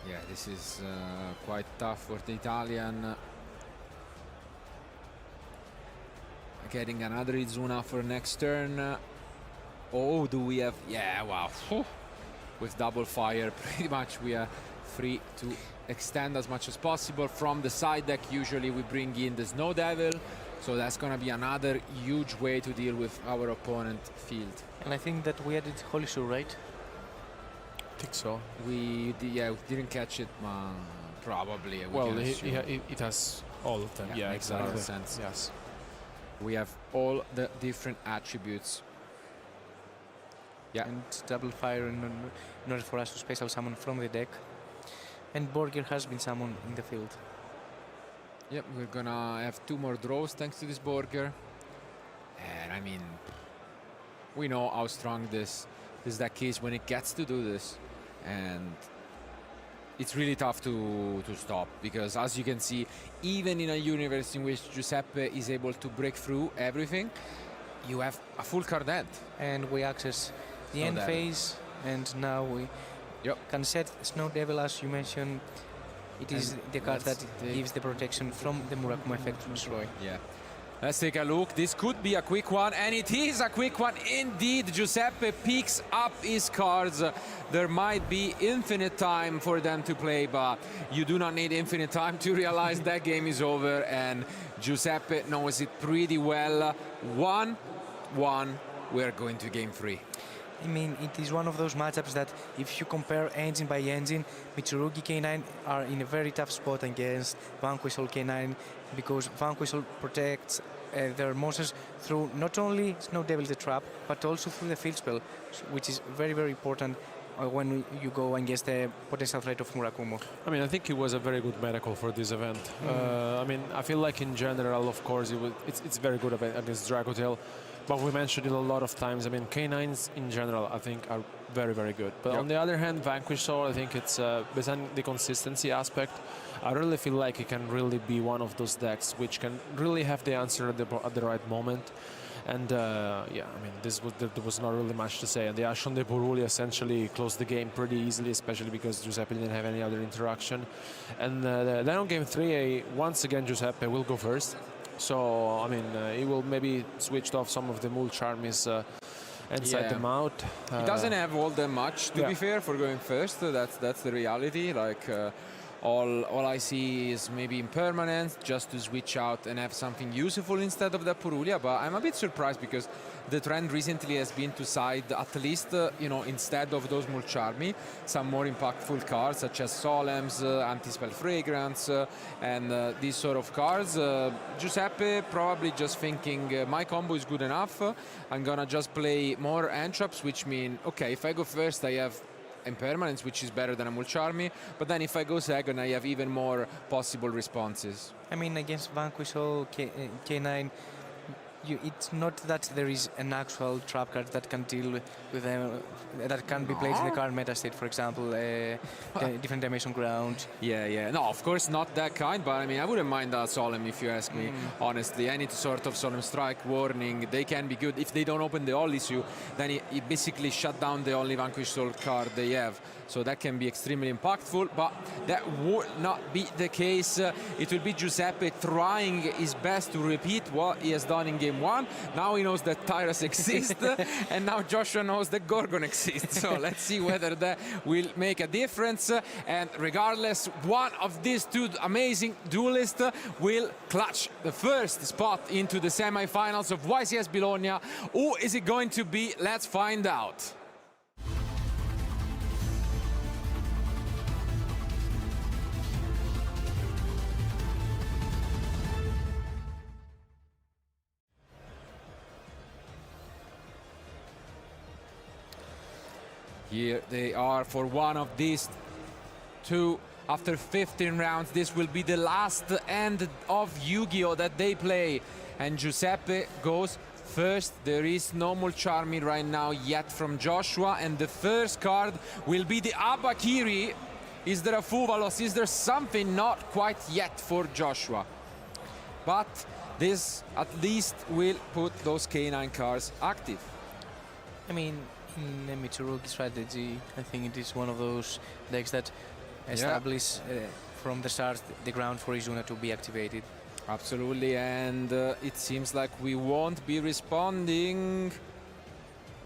Yeah, this is quite tough for the Italian. Getting another Izuna for next turn. Oh, do we have... Yeah, wow. With double fire, pretty much we are free to extend as much as possible. From the side deck, usually we bring in the Snow Devil, so that's going to be another huge way to deal with our opponent field. And I think that we added Holy Shoe, right? I think so. We didn't catch it, probably. Well, it has all of them. Yeah, makes a lot of sense. Yes. We have all the different attributes. Yeah. And double fire in order for us to special summon from the deck. And Borger has been summoned in the field. Yep, we're gonna have 2 more draws thanks to this Borger. And I mean, we know how strong this deck is when it gets to do this. And it's really tough to stop, because as you can see, even in a universe in which Giuseppe is able to break through everything, you have a full card end. And we access the end phase, and now we can set Snow Devil, as you mentioned. It is the card that gives the protection from the Murakuma effect to destroy. Yeah. Let's take a look. This could be a quick one, and it is a quick one indeed. Giuseppe picks up his cards. There might be infinite time for them to play, but you do not need infinite time to realize that game is over, and Giuseppe knows it pretty well. 1-1, we're going to game 3. I mean, it is one of those matchups that if you compare engine by engine, Mitsurugi K9 are in a very tough spot against Vanquish Soul K9, because Vanquish Soul protects their monsters through not only Snow Devil the Trap, but also through the field spell, which is very, very important when you go against the potential threat of Murakumo. I mean, I think it was a very good miracle for this event. I mean, I feel like in general, of course, it's very good against Dragotail. But we mentioned it a lot of times. I mean, K9s in general, I think, are very, very good. But on the other hand, Vanquish Soul, I think it's, based on the consistency aspect, I really feel like it can really be one of those decks which can really have the answer at the right moment. And yeah, I mean, there was not really much to say. And the Ashe on the Borulli essentially closed the game pretty easily, especially because Giuseppe didn't have any other interaction. And then on game 3, once again, Giuseppe will go first. So, I mean, he will maybe switch off some of the Mulcharmies and side them out. He doesn't have all that much, to be fair, for going first. That's the reality. Like, all I see is maybe impermanence, just to switch out and have something useful instead of the Purulia. But I'm a bit surprised, because the trend recently has been to side at least, you know, instead of those Mulcharmi, some more impactful cards such as Solemns, Anti-Spell Fragrance, and these sort of cards. Giuseppe probably just thinking my combo is good enough. I'm gonna just play more Entraps, which mean, okay, if I go first, I have Impermanence, which is better than a Mulcharmi, but then if I go second, I have even more possible responses. I mean, against Vanquish Soul K9, it's not that there is an actual trap card that can deal with them, that can be played in the current meta state, for example, different dimension ground. Yeah. No, of course not that kind, but I mean, I wouldn't mind a Solemn if you ask me, honestly. Any sort of Solemn Strike, Warning, they can be good. If they don't open the all issue, then it basically shut down the only Vanquish Soul card they have. So that can be extremely impactful, but that would not be the case. It will be Giuseppe trying his best to repeat what he has done in game 1. Now he knows that Tyrus exists, and now Joshua knows that Gorgon exists. So let's see whether that will make a difference. And regardless, one of these two amazing duelists will clutch the first spot into the semi-finals of YCS Bologna. Who is it going to be? Let's find out. Here they are for one of these two. After 15 rounds, this will be the last end of Yu-Gi-Oh! That they play. And Giuseppe goes first. There is no Mulcharmi right now yet from Joshua. And the first card will be the Abakiri. Is there a Fuvalos? Is there something? Not quite yet for Joshua. But this at least will put those K9 cards active. I mean, in a Mitsurugi strategy, I think it is one of those decks that establish from the start the ground for Izuna to be activated. Absolutely, and it seems like we won't be responding.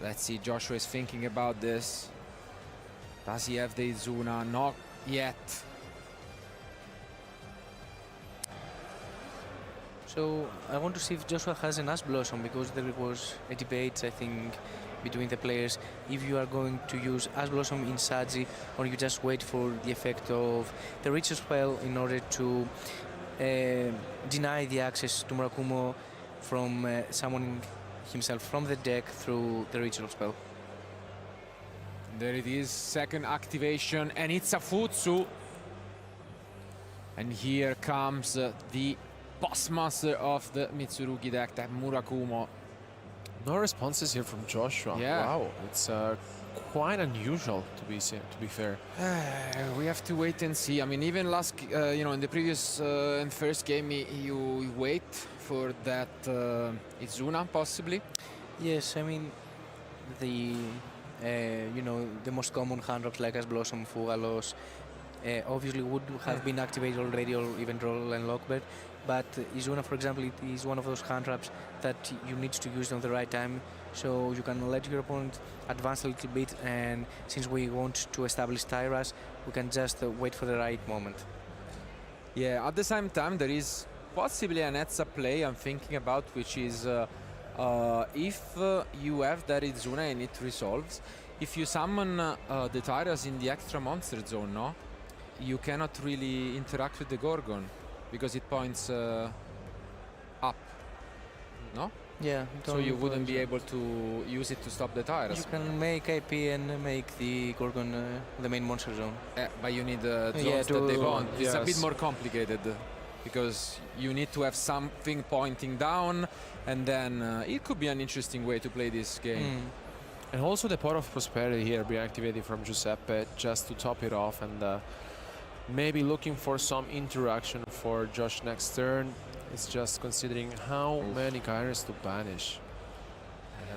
Let's see, Joshua is thinking about this. Does he have the Izuna? Not yet. So I want to see if Joshua has an Ashe Blossom, because there was a debate, I think, between the players if you are going to use Ashe Blossom in Saji or you just wait for the effect of the Ritual Spell in order to deny the access to Murakumo from summoning himself from the deck through the Ritual Spell. There it is, second activation, and it's a Futsu. And here comes the boss master of the Mitsurugi deck, that Murakumo. No responses here from Joshua. Yeah. Wow, it's quite unusual to be fair. We have to wait and see. I mean, even last, in the previous and first game, you wait for that Izuna possibly. Yes, I mean the the most common hand drops like Ashe Blossom, Fugalos, obviously would have been activated already, or even Roll and Lockbird. But Izuna, for example, it is one of those hand traps that you need to use on the right time, so you can let your opponent advance a little bit, and since we want to establish Tyras, we can just wait for the right moment. Yeah, at the same time, there is possibly an Etza play I'm thinking about, which is if you have that Izuna and it resolves, if you summon the Tyras in the extra monster zone, no? You cannot really interact with the Gorgon, because it points up, no? Yeah. So you wouldn't be able to use it to stop the Tyras. You can make IP and make the Gorgon the main monster zone. But you need zones that they want. It's a bit more complicated, because you need to have something pointing down, and then it could be an interesting way to play this game. And also the Pot of Prosperity here being activated from Giuseppe just to top it off, and maybe looking for some interaction for Josh next turn. It's just considering how many Kairos to banish.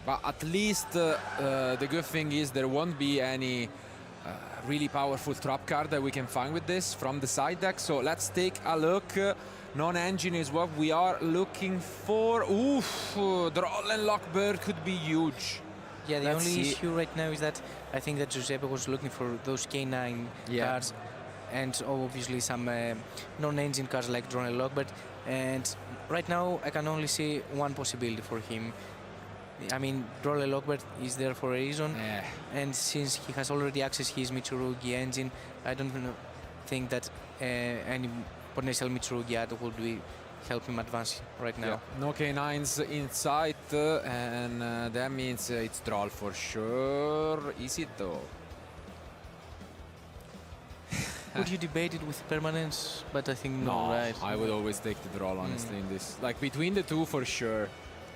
But at least the good thing is there won't be any really powerful trap card that we can find with this from the side deck. So let's take a look. Non-engine is what we are looking for. Oof, Droll and Lockbird could be huge. Yeah, the only issue right now is that I think that Giuseppe was looking for those K9 cards, and obviously some non-engine cards like Drone and Lockbird. And right now I can only see one possibility for him. I mean, Drone and Lockbird is there for a reason, and since he has already accessed his Mitsurugi engine, I don't think that any potential Mitsurugi ad would help him advance right now. No K9s in sight, and that means it's Droll for sure. Is it though? Would you debate it with permanence? But I think no, right? I would always take the Droll, honestly, in this. Like, between the two, for sure.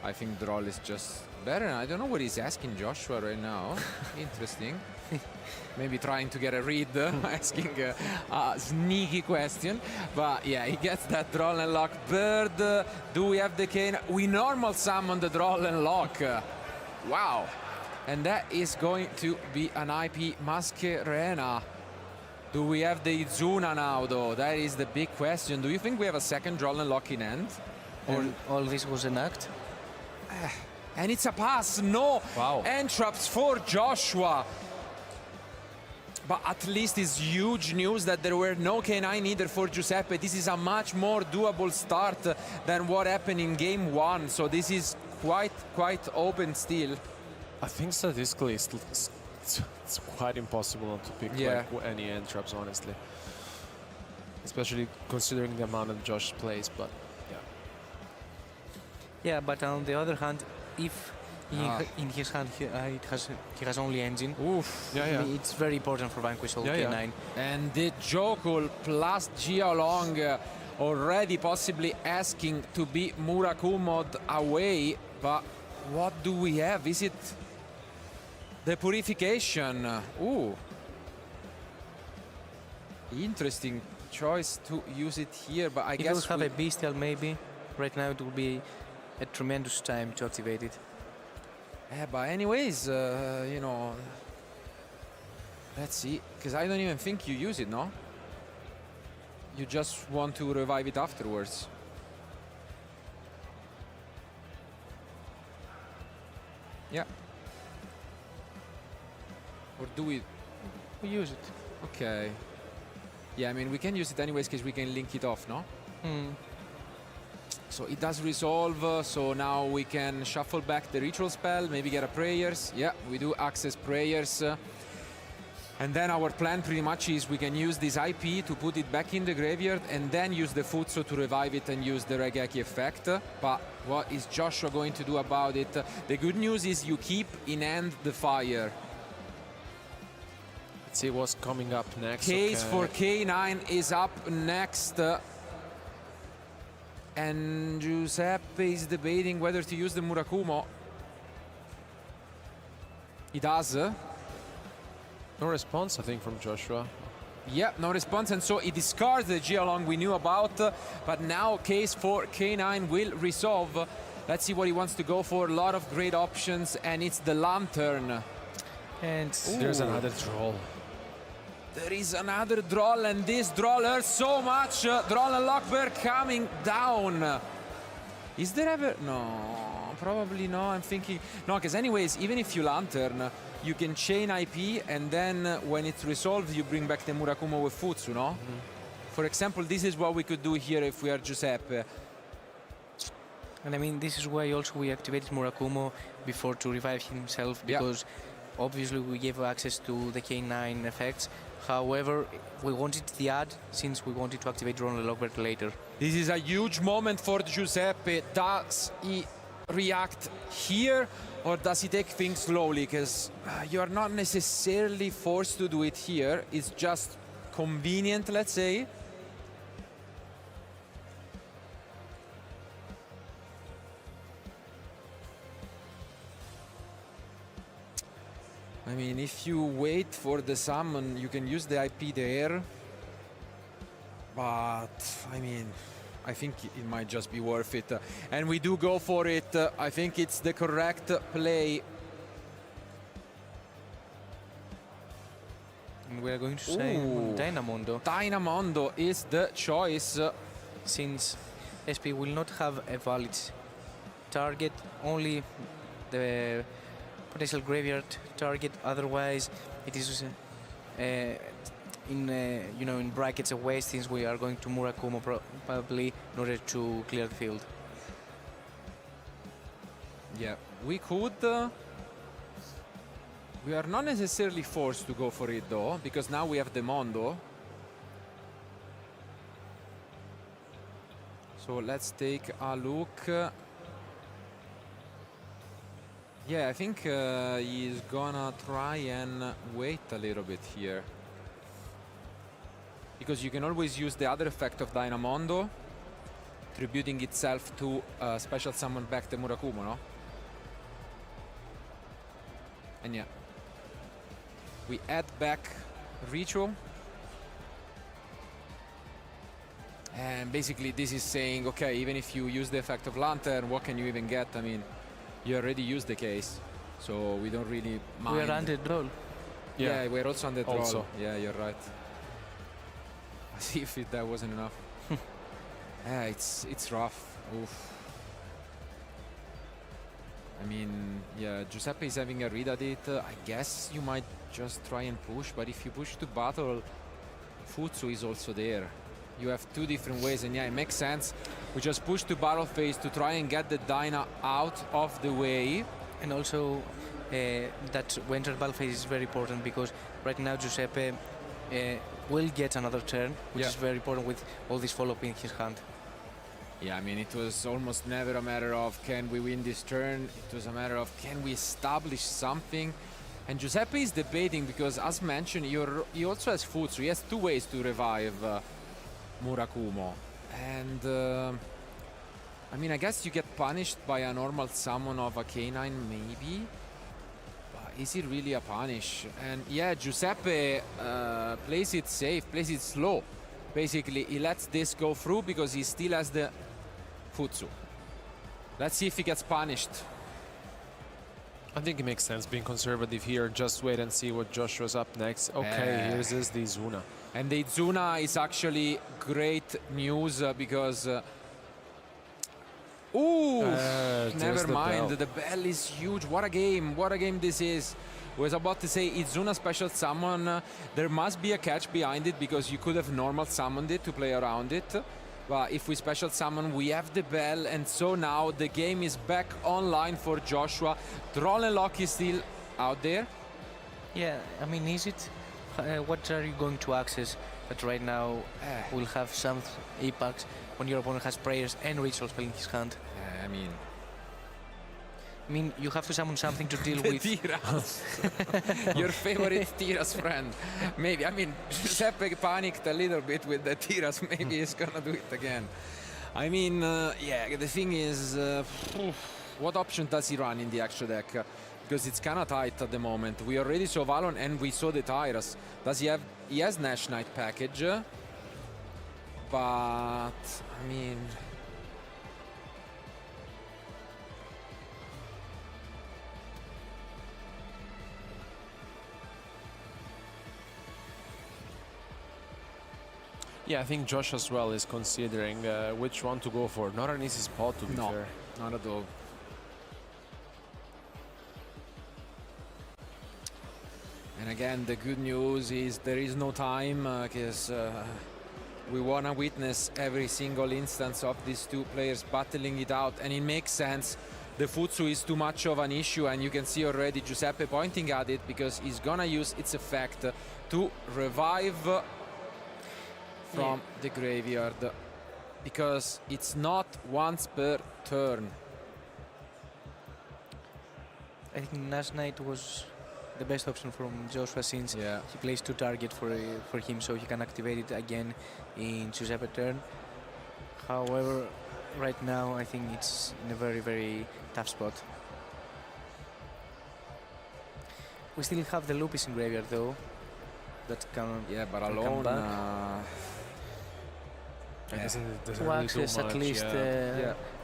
I think Droll is just better. I don't know what he's asking Joshua right now. Interesting. Maybe trying to get a read, asking a sneaky question. But yeah, he gets that Droll and Lock. Bird, do we have the cane? We normal summon the Droll and Lock. Wow. And that is going to be an IP Mascherena. Do we have the Izuna now, though? That is the big question. Do you think we have a second Droll and Lock in hand? Or all this was an act? And it's a pass. No. Wow. Entraps for Joshua. But at least it's huge news that there were no K9 either for Giuseppe. This is a much more doable start than what happened in game 1. So this is quite open still. I think statistically it's quite impossible not to pick like, any end traps, honestly. Especially considering the amount of Josh plays, but yeah. Yeah, but on the other hand, if in his hand he has only engine, it's very important for Vanquish All K9. And the Jokul plus Gialong already possibly asking to be Murakumo'd away, but what do we have? Is it the Purification? Ooh. Interesting choice to use it here, but I guess we'll have a Bestial maybe. Right now it will be a tremendous time to activate it. Yeah, but anyways, you know, let's see, because I don't even think you use it, no? You just want to revive it afterwards. Yeah. Or do we use it? Okay. Yeah, I mean, we can use it anyways because we can link it off, no? So it does resolve, so now we can shuffle back the ritual spell, maybe get a prayers. Yeah, we do access prayers. And then our plan pretty much is we can use this IP to put it back in the graveyard and then use the Futsu to revive it and use the Regeki effect. But what is Joshua going to do about it? The good news is you keep in hand the fire. Let's see what's coming up next. Case for K9 is up next. And Giuseppe is debating whether to use the Murakumo. He does. No response, I think, from Joshua. Yeah, no response, and so he discards the Gialong we knew about, but now case for K9 will resolve. Let's see what he wants to go for. A lot of great options, and it's the Lantern. And there's another Droll. There is another Droll, and this Droll hurts so much. Droll and Lockbear coming down. Is there ever... No, probably no. I'm thinking... No, because anyways, even if you Lantern, you can chain IP, and then when it's resolved, you bring back the Murakumo with Futsu, no? For example, this is what we could do here if we are Giuseppe. And I mean, this is why also we activated Murakumo before to revive himself, because obviously we gave access to the K9 effects. However, we wanted the add since we wanted to activate Ron Lockbert later. This is a huge moment for Giuseppe. Does he react here or does he take things slowly? Because you are not necessarily forced to do it here. It's just convenient, let's say. I mean, if you wait for the summon, you can use the IP there. But, I mean, I think it might just be worth it. And we do go for it. I think it's the correct play. And we are going to say Dynamondo. Dynamondo is the choice. Since SP will not have a valid target, only the potential graveyard target. Otherwise, it is in brackets a waste, since we are going to Murakumo probably in order to clear the field. Yeah, we could. We are not necessarily forced to go for it though, because now we have the Mondo. So let's take a look. Yeah, I think he's gonna try and wait a little bit here. Because you can always use the other effect of Dynamondo attributing itself to special summon back the Murakumo, no? And yeah, we add back Ritual. And basically this is saying, okay, even if you use the effect of Lantern, what can you even get? I mean, you already used the case, so we don't really mind. We are under draw. Yeah, we're also under draw. Also. Yeah, you're right. As if that wasn't enough. Yeah, it's rough. Oof. I mean, yeah, Giuseppe is having a read at it. I guess you might just try and push, but if you push to battle, Futsu is also there. You have two different ways, and yeah, it makes sense. We just push to battle phase to try and get the Dyna out of the way. And also, that winter battle phase is very important because right now Giuseppe will get another turn, which is very important with all this follow-up in his hand. Yeah, I mean, it was almost never a matter of can we win this turn, it was a matter of can we establish something. And Giuseppe is debating because, as mentioned, he also has Futsu. He has two ways to revive Murakumo. And I mean, I guess you get punished by a normal summon of a K9, maybe. But is it really a punish? And yeah, Giuseppe plays it safe, plays it slow. Basically, he lets this go through because he still has the Futsu. Let's see if he gets punished. I think it makes sense being conservative here. Just wait and see what Joshua's up next. Okay, here's the Izuna. And the Izuna is actually great news because... ooh, never mind. The bell is huge. What a game. What a game this is. I was about to say Izuna special summon. There must be a catch behind it because you could have normal summoned it to play around it. But if we special summon, we have the bell, and so now the game is back online for Joshua. Troll and Lock is still out there. Yeah, I mean, is it? What are you going to access that right now will have some impacts when your opponent has prayers and ritual spell in his hand? I mean, you have to summon something to deal with. Tiras. Your favorite Tiras friend. Maybe. I mean, Giuseppe panicked a little bit with the Tiras. Maybe he's gonna do it again. I mean, yeah, the thing is, what option does he run in the extra deck? Because it's kind of tight at the moment. We already saw Valon and we saw the Tiras. Does he have... He has Nash Knight package. But, I mean... Yeah, I think Josh as well is considering which one to go for. Not an easy spot, to be fair. Not at all. And again, the good news is there is no time because we want to witness every single instance of these two players battling it out, and it makes sense. The Futsu is too much of an issue, and you can see already Giuseppe pointing at it because he's gonna use its effect to revive from the graveyard, because it's not once per turn. I think Nash Knight was the best option from Joshua since he plays two target for him, so he can activate it again in Giuseppe turn. However, right now I think it's in a very, very tough spot. We still have the Lupus in graveyard though. That can but alone. Doesn't to really access do at much, least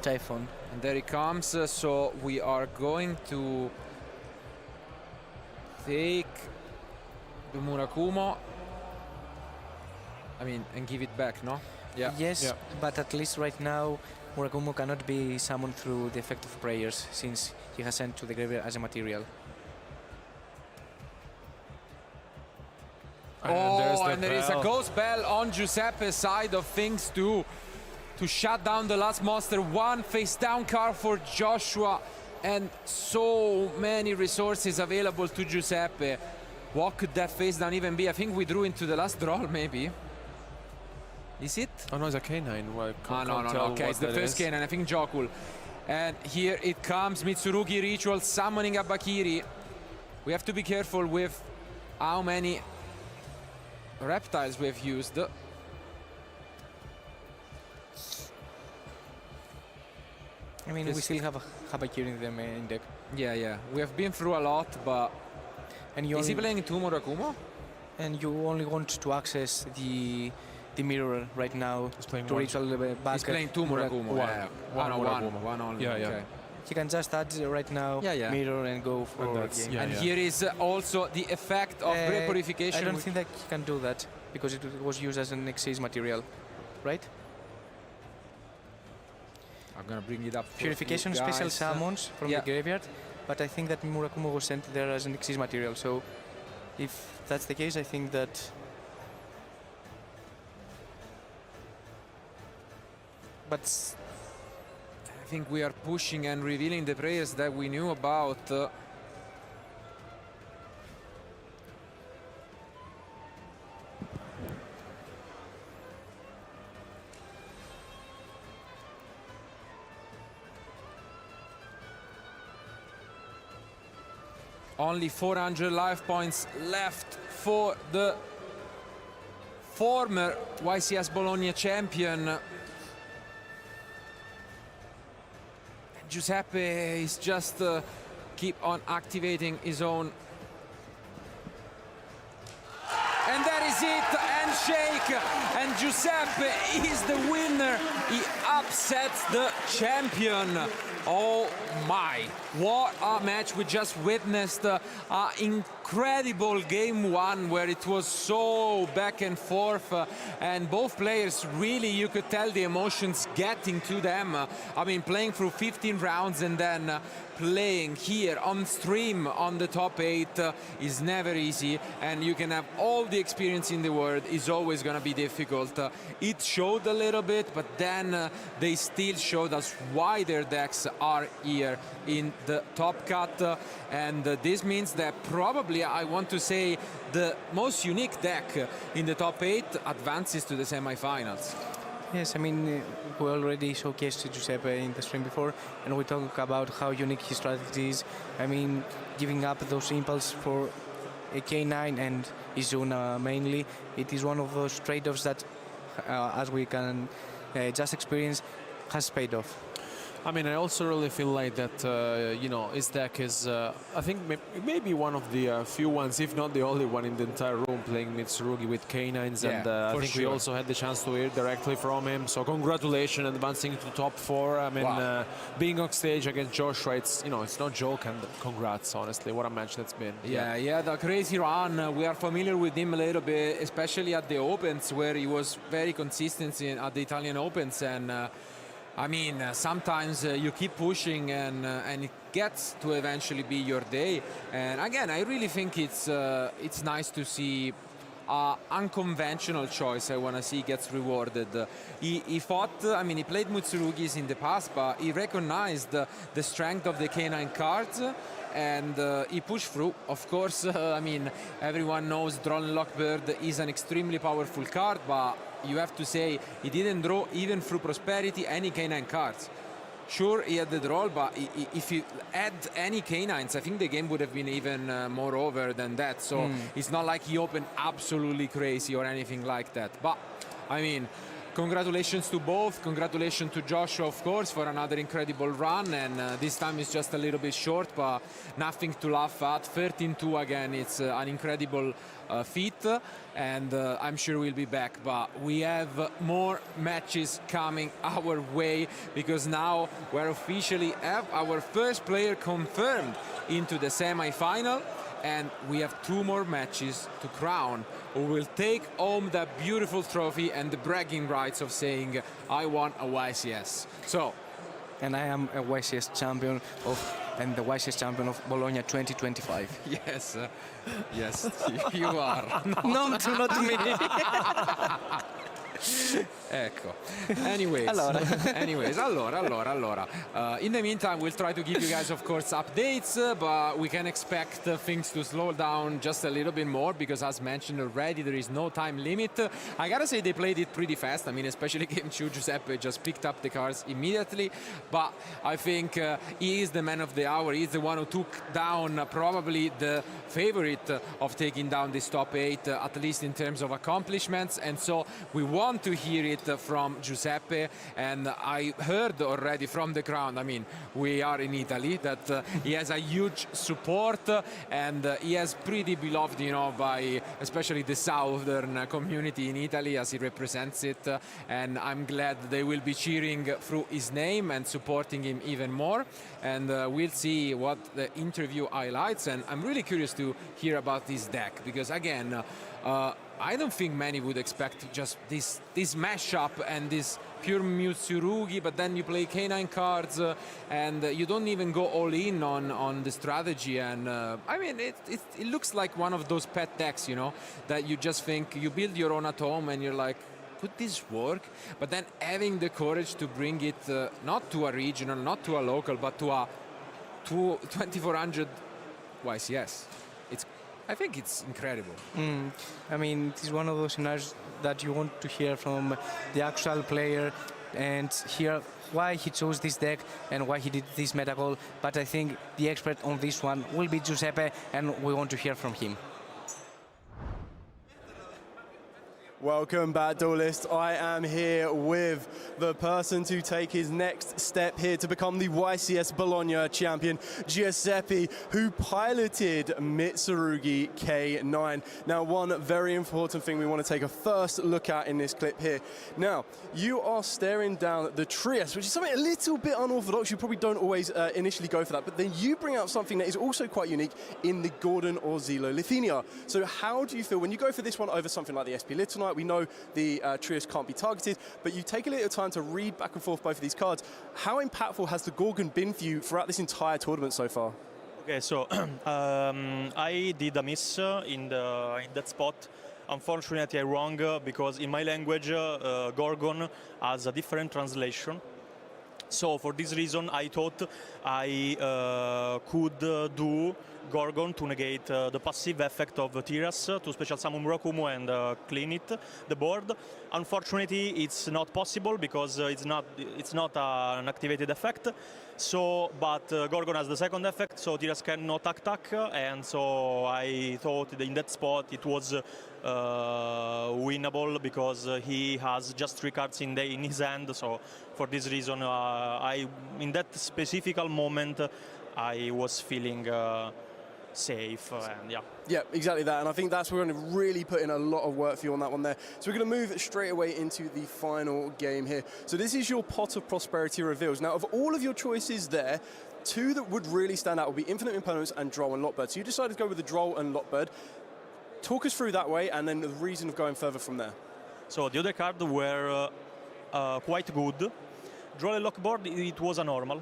Typhon. And there it comes, so we are going to take the Murakumo, I mean, and give it back, no? Yes, but at least right now Murakumo cannot be summoned through the effect of prayers since he has sent to the graveyard as a material. And there is a Ghost Bell on Giuseppe's side of things too, to shut down the last monster. One face down card for Joshua, and so many resources available to Giuseppe. What could that face down even be? I think we drew into the last draw, maybe. Is it? Oh no, it's a K9. Well, no. Okay, it's the first K9. I think Jokul. And here it comes, Mitsurugi Ritual summoning a Bakiri. We have to be careful with how many reptiles we have used. I mean, we still have a Habakir in the main deck. Yeah. We have been through a lot, but and is he playing 2 Murakumo? And you only want to access the mirror right now to ritual back. He's playing 2 Murakumo. One only. Yeah. Okay. He can just add right now mirror and go for a game. And here is also the effect of Great Purification. I don't think that he can do that because it was used as an excise material, right? I'm gonna bring it up. Purification special summons from the graveyard, but I think that Murakumo was sent there as an excise material. So if that's the case, I think that. But I think we are pushing and revealing the prayers that we knew about. Only 400 life points left for the former YCS Bologna champion. Giuseppe is just keep on activating his own. And that is it, handshake, and Giuseppe is the winner. He upsets the champion. Oh my, what a match we just witnessed. Incredible game 1 where it was so back and forth and both players really, you could tell the emotions getting to them. I mean, playing through 15 rounds and then playing here on stream on the top 8 is never easy, and you can have all the experience in the world, is always going to be difficult. It showed a little bit, but then they still showed us why their decks are here in the top cut, and this means that probably, I want to say, the most unique deck in the top 8 advances to the semi-finals. Yes, I mean, we already showcased Giuseppe in the stream before, and we talk about how unique his strategy is. I mean, giving up those impulse for a K9 and Izuna mainly, it is one of those trade-offs that, as we can just experience, has paid off. I mean, I also really feel like that, you know, his deck is, I think, maybe one of the few ones, if not the only one in the entire room playing Mitsurugi with K9s. And I think we also had the chance to hear directly from him. So congratulations, advancing to top 4. I mean, being on stage against Joshua, it's, you know, it's no joke. And congrats, honestly, what a match that's been. Yeah, the crazy run. We are familiar with him a little bit, especially at the Opens, where he was very consistent at the Italian Opens. And I mean, sometimes you keep pushing and it gets to eventually be your day. And again, I really think it's nice to see unconventional choice. I want to see gets rewarded. He fought, I mean, he played Mutsurugis in the past, but he recognized the strength of the K9 cards, and he pushed through. Of course, I mean, everyone knows Drone Lockbird is an extremely powerful card, but you have to say he didn't draw, even through Prosperity, any K9 cards. Sure, he had the draw, but if you add any K9s, I think the game would have been even more over than that. So it's not like he opened absolutely crazy or anything like that. But, I mean, congratulations to both. Congratulations to Joshua, of course, for another incredible run. And this time it's just a little bit short, but nothing to laugh at. 13-2 again, it's an incredible feat. And I'm sure we'll be back. But we have more matches coming our way, because now we're officially have our first player confirmed into the semi-final. And we have 2 more matches to crown, who will take home that beautiful trophy and the bragging rights of saying, I won a YCS. So, and I am a YCS champion and the YCS champion of Bologna 2025. Yes, yes, you are. No, not me. Ecco. Anyways, in the meantime, we'll try to give you guys, of course, updates, but we can expect things to slow down just a little bit more, because as mentioned already, there is no time limit. I gotta say, they played it pretty fast. I mean, especially game 2, Giuseppe just picked up the cards immediately, but I think he is the man of the hour. He's the one who took down probably the favorite of taking down this top 8, at least in terms of accomplishments. And so we want want to hear it from Giuseppe, and I heard already from the crowd, I mean, we are in Italy, that he has a huge support, and he is pretty beloved, you know, by especially the southern community in Italy, as he represents it, and I'm glad they will be cheering through his name and supporting him even more, and we'll see what the interview highlights. And I'm really curious to hear about this deck, because again, I don't think many would expect just this mashup and this pure Mitsurugi, but then you play K9 cards and you don't even go all in on the strategy. And I mean, it looks like one of those pet decks, you know, that you just think you build your own Atom and you're like, could this work? But then having the courage to bring it not to a regional, not to a local, but to a 2400 YCS. I think it's incredible. I mean, it's one of those scenarios that you want to hear from the actual player and hear why he chose this deck and why he did this meta call. But I think the expert on this one will be Giuseppe, and we want to hear from him. Welcome back, duelists. I am here with the person to take his next step here to become the YCS Bologna champion, Giuseppe, who piloted Mitsurugi K9. Now, one very important thing we want to take a first look at in this clip here. Now, you are staring down the Trias, which is something a little bit unorthodox. You probably don't always initially go for that, but then you bring out something that is also quite unique in the Gordon or Zelo Lithinia. So how do you feel when you go for this one over something like the SP Little Knight? We know the Trias can't be targeted, but you take a little time to read back and forth both of these cards. How impactful has the Gorgon been for you throughout this entire tournament so far? Okay, so I did a miss in that spot. Unfortunately, I'm wrong because in my language, Gorgon has a different translation. So for this reason, I thought I could do Gorgon to negate the passive effect of Tiras to special summon Murakumo and clean it, the board. Unfortunately, it's not possible because it's not an activated effect. So, but Gorgon has the second effect, so Tiras cannot attack, and so I thought that in that spot it was winnable because he has just 3 cards in his hand. So for this reason, in that specific moment, I was feeling safe, and yeah. Yeah, exactly that, and I think that's where we're going to really put in a lot of work for you on that one there. So we're going to move straight away into the final game here. So this is your Pot of Prosperity reveals. Now, of all of your choices there, 2 that would really stand out would be Infinite Impermanence and Droll and Lockbird. So you decided to go with the Droll and Lockbird. Talk us through that way, and then the reason of going further from there. So the other cards were quite good. Droll and Lockbird, it was a normal,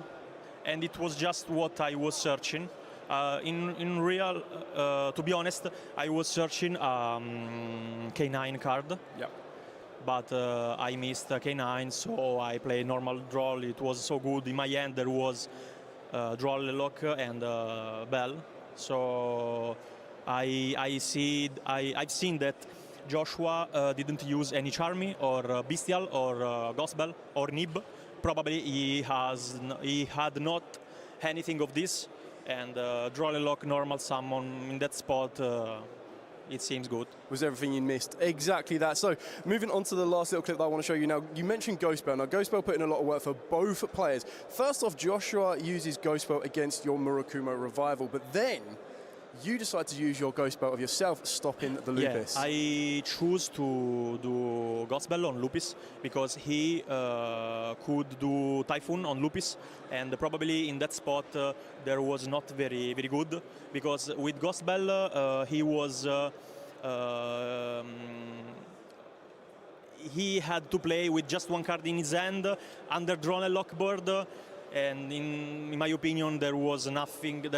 and it was just what I was searching. In real, to be honest, I was searching K9 card. Yeah. But I missed K9, so I played normal Droll. It was so good. In my end, there was Droll, Lock, and Bell. So I've seen that Joshua didn't use any Charmy or Bestial or Ghost Bell or Nib. Probably he had not anything of this. And Droll and Lock normal summon in that spot, it seems good. Was everything you missed? Exactly that. So moving on to the last little clip that I want to show you now. You mentioned Ghost Bell. Now Ghost Bell put in a lot of work for both players. First off, Joshua uses Ghost Bell against your Murakumo Revival, but then you decide to use your Ghost Bell of yourself, stopping the Lupus. Yeah, I choose to do Ghost Bell on Lupus because he could do Typhoon on Lupus, and probably in that spot there was not very good because with Ghost Bell he was he had to play with just 1 card in his hand under Drone and Lockboard. And in my opinion, there was nothing could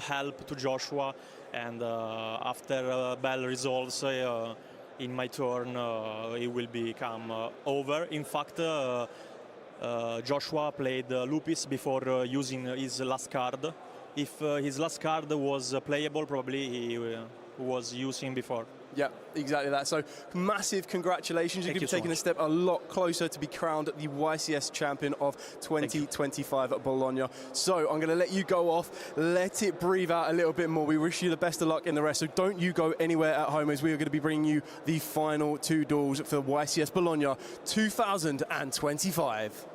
help to Joshua. And after Bell resolves in my turn, it will become over. In fact, Joshua played Lupus before using his last card. If his last card was playable, probably was using before. Yeah, exactly that. So massive congratulations. You're going to be taking a step a lot closer to be crowned the YCS champion of 2025 at Bologna. So I'm going to let you go off, let it breathe out a little bit more. We wish you the best of luck in the rest. So don't you go anywhere at home, as we are going to be bringing you the final two duels for YCS Bologna 2025.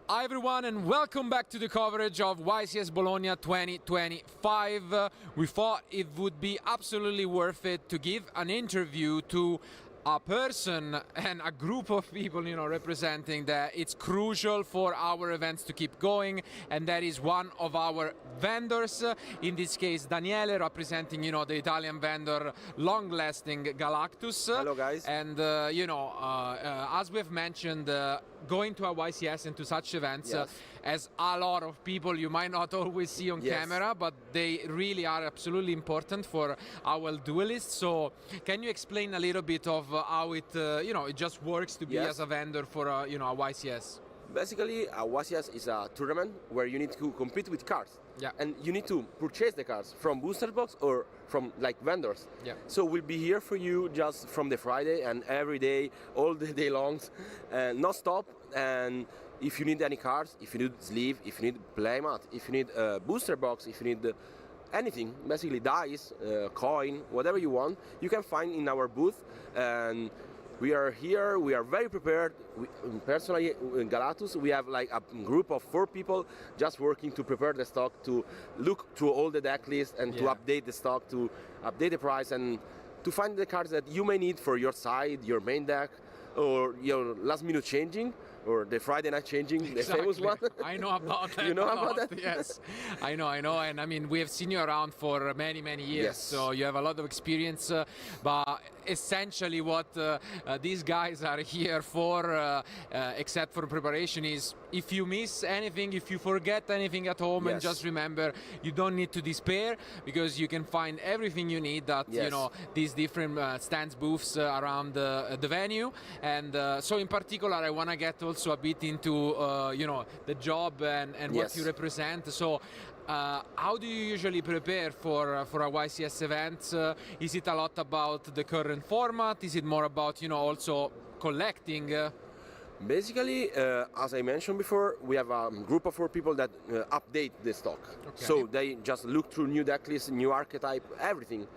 Hi everyone and welcome back to the coverage of YCS Bologna 2025. We thought it would be absolutely worth it to give an interview to a person and a group of people, you know, representing that it's crucial for our events to keep going, and that is one of our vendors, in this case Daniele, representing, you know, the Italian vendor long-lasting Galactus. Hello guys. And as we've mentioned, going to a YCS and to such events, as a lot of people you might not always see on camera, but they really are absolutely important for our duelists. So can you explain a little bit of how it, you know, it just works to be as a vendor for, you know, a YCS? Basically, a YCS is a tournament where you need to compete with cards. Yeah. And you need to purchase the cards from booster box or from like vendors. Yeah. So we'll be here for you just from the Friday and every day, all the day long, and not stop. And if you need any cards, if you need sleeve, if you need playmat, if you need a booster box, if you need anything, basically dice, coin, whatever you want, you can find in our booth. And we are here, we are very prepared. Personally, in Galactus, we have like a group of 4 people just working to prepare the stock, to look through all the deck lists and to update the stock, to update the price, and to find the cards that you may need for your side, your main deck, or your last minute changing, or the Friday night changing, the famous one. I know about that. You know about that? Yes, I know. And I mean, we have seen you around for many, many years, so you have a lot of experience, but essentially what these guys are here for, except for preparation, is if you miss anything, if you forget anything at home, and just remember, you don't need to despair, because you can find everything you need at you know, these different stands, booths around the venue. And so in particular, I want to get also a bit into you know, the job and what you represent. So how do you usually prepare for a YCS event? Is it a lot about the current format? Is it more about, you know, also collecting? Basically, as I mentioned before, we have a group of 4 people that update the stock. Okay. So they just look through new deck lists, new archetype, everything,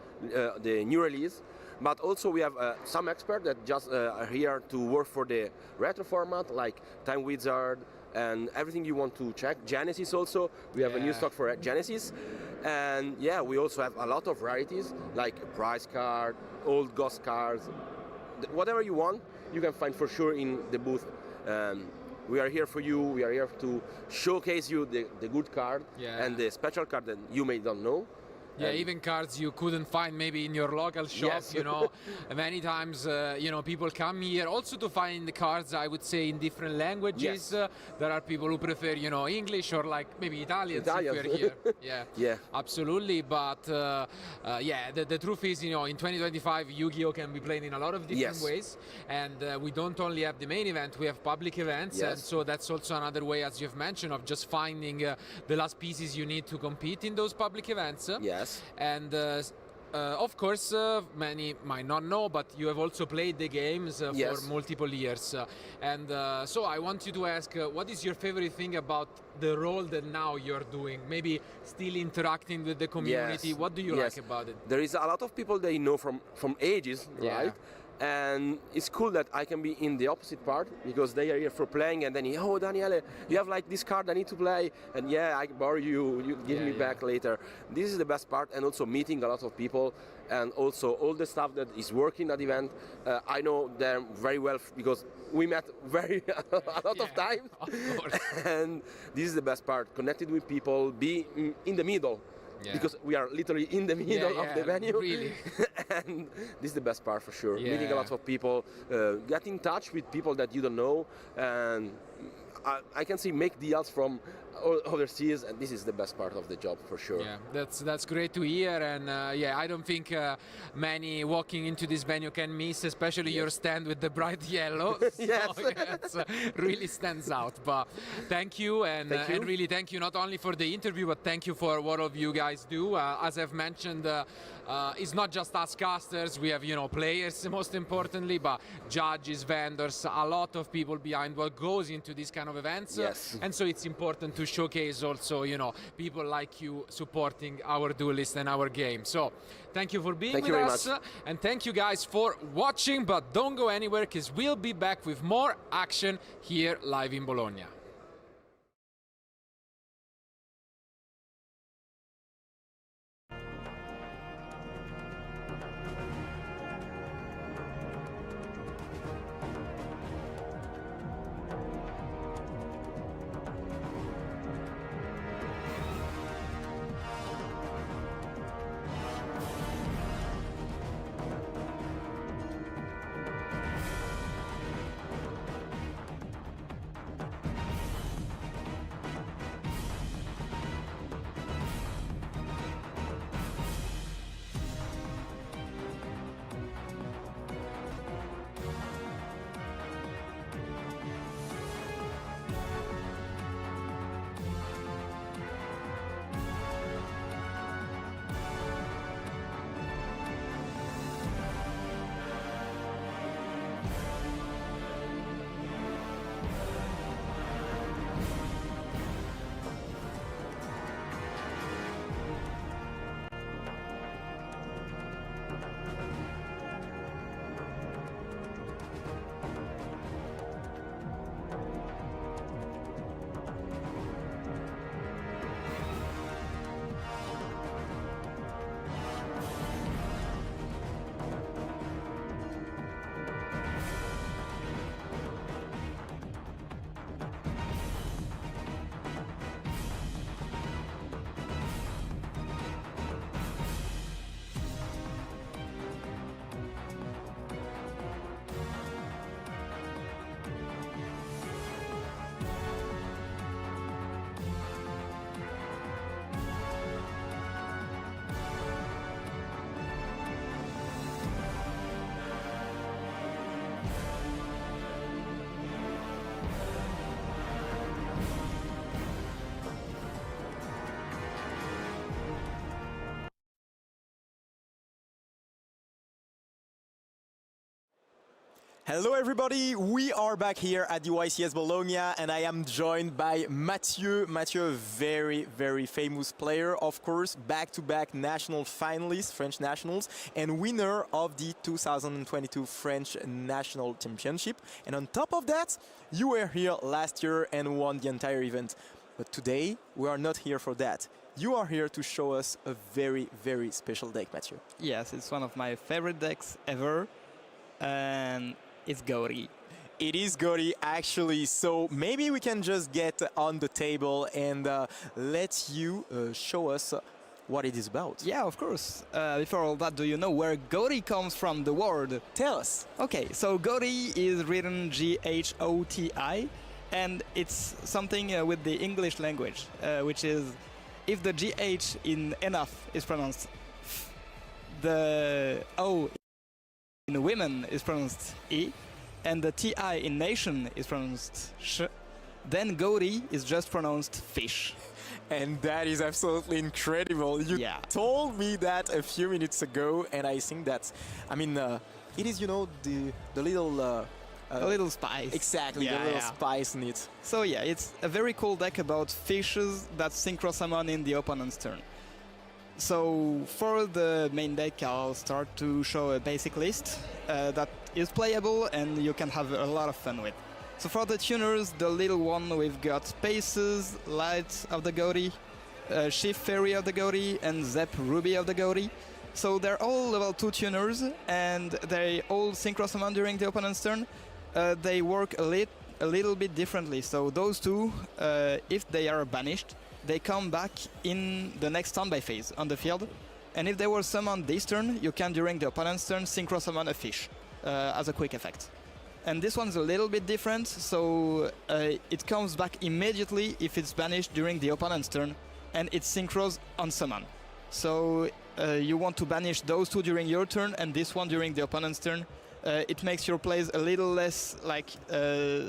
the new release. But also we have some experts that just are here to work for the retro format, like Time Wizard and everything you want to check. Genesis also, we have a new stock for Genesis. And yeah, we also have a lot of varieties, like prize card, old ghost cards, whatever you want, you can find for sure in the booth. We are here for you, we are here to showcase you the good card and the special card that you may don't know. Yeah, even cards you couldn't find maybe in your local shop, you know. Many times, you know, people come here also to find the cards, I would say, in different languages. There are people who prefer, you know, English or like maybe Italian. If we're here. Yeah, absolutely. But yeah, the truth is, you know, in 2025, Yu-Gi-Oh! Can be played in a lot of different ways. And we don't only have the main event, we have public events. And so that's also another way, as you've mentioned, of just finding the last pieces you need to compete in those public events. And of course, many might not know, but you have also played the games for multiple years. And so I want you to ask, what is your favorite thing about the role that now you're doing? Maybe still interacting with the community. What do you like about it? There is a lot of people they know from ages, right? And it's cool that I can be in the opposite part, because they are here for playing, and then, oh, Daniele, you have like this card I need to play, and I borrow you give me back later. This is the best part, and also meeting a lot of people, and also all the stuff that is working at the event. I know them very well because we met a lot of times, and this is the best part, connected with people, be in the middle. Because we are literally in the middle of the venue. Really. And this is the best part for sure. Meeting a lot of people, get in touch with people that you don't know, and I can see make deals from overseas, and this is the best part of the job for sure. Yeah, that's great to hear, and yeah, I don't think many walking into this venue can miss, especially your stand with the bright yellow. Yes, so really stands out. But thank you, and really thank you not only for the interview, but thank you for what of you guys do. As I've mentioned, it's not just us casters. We have players most importantly, but judges, vendors, a lot of people behind what goes into these kind of events. Yes. And so it's important to showcase also, people like you supporting our duelist and our game. So thank you for being with us, and thank you guys for watching, but don't go anywhere because we'll be back with more action here live in Bologna. Hello everybody, we are back here at the YCS Bologna, and I am joined by Mathieu. Mathieu, a very, very famous player, of course, back-to-back national finalist, French nationals, and winner of the 2022 French National Championship. And on top of that, you were here last year and won the entire event. But today, we are not here for that. You are here to show us a very, very special deck, Mathieu. Yes, it's one of my favorite decks ever, and it's Gori. It is Gori, actually, so maybe we can just get on the table and let you show us what it is about. Yeah, of course. Before all that, do you know where Gori comes from, the word? Tell us. Okay, so Gori is written G-H-O-T-I, and it's something with the English language, which is if the GH in enough is pronounced F, the O in women is pronounced E, and the TI in nation is pronounced Sh, then Gori is just pronounced fish. And that is absolutely incredible. You told me that a few minutes ago, and I think that, it is, the little... a little spice. Exactly, the little spice in it. So yeah, it's a very cool deck about fishes that synchro summon in the opponent's turn. So for the main deck, I'll start to show a basic list that is playable and you can have a lot of fun with. So for the tuners, the little one, we've got Spaces, Light of the Gori, Shift Fairy of the Gori, and Zep Ruby of the Gori. So they're all level 2 tuners, and they all synchro summon during the opponent's turn. They work a little bit differently. So those two, if they are banished, they come back in the next standby phase on the field. And if they were summoned this turn, you can, during the opponent's turn, synchro summon a fish as a quick effect. And this one's a little bit different, so it comes back immediately if it's banished during the opponent's turn, and it's synchros on summon. So you want to banish those two during your turn and this one during the opponent's turn. It makes your plays a little less like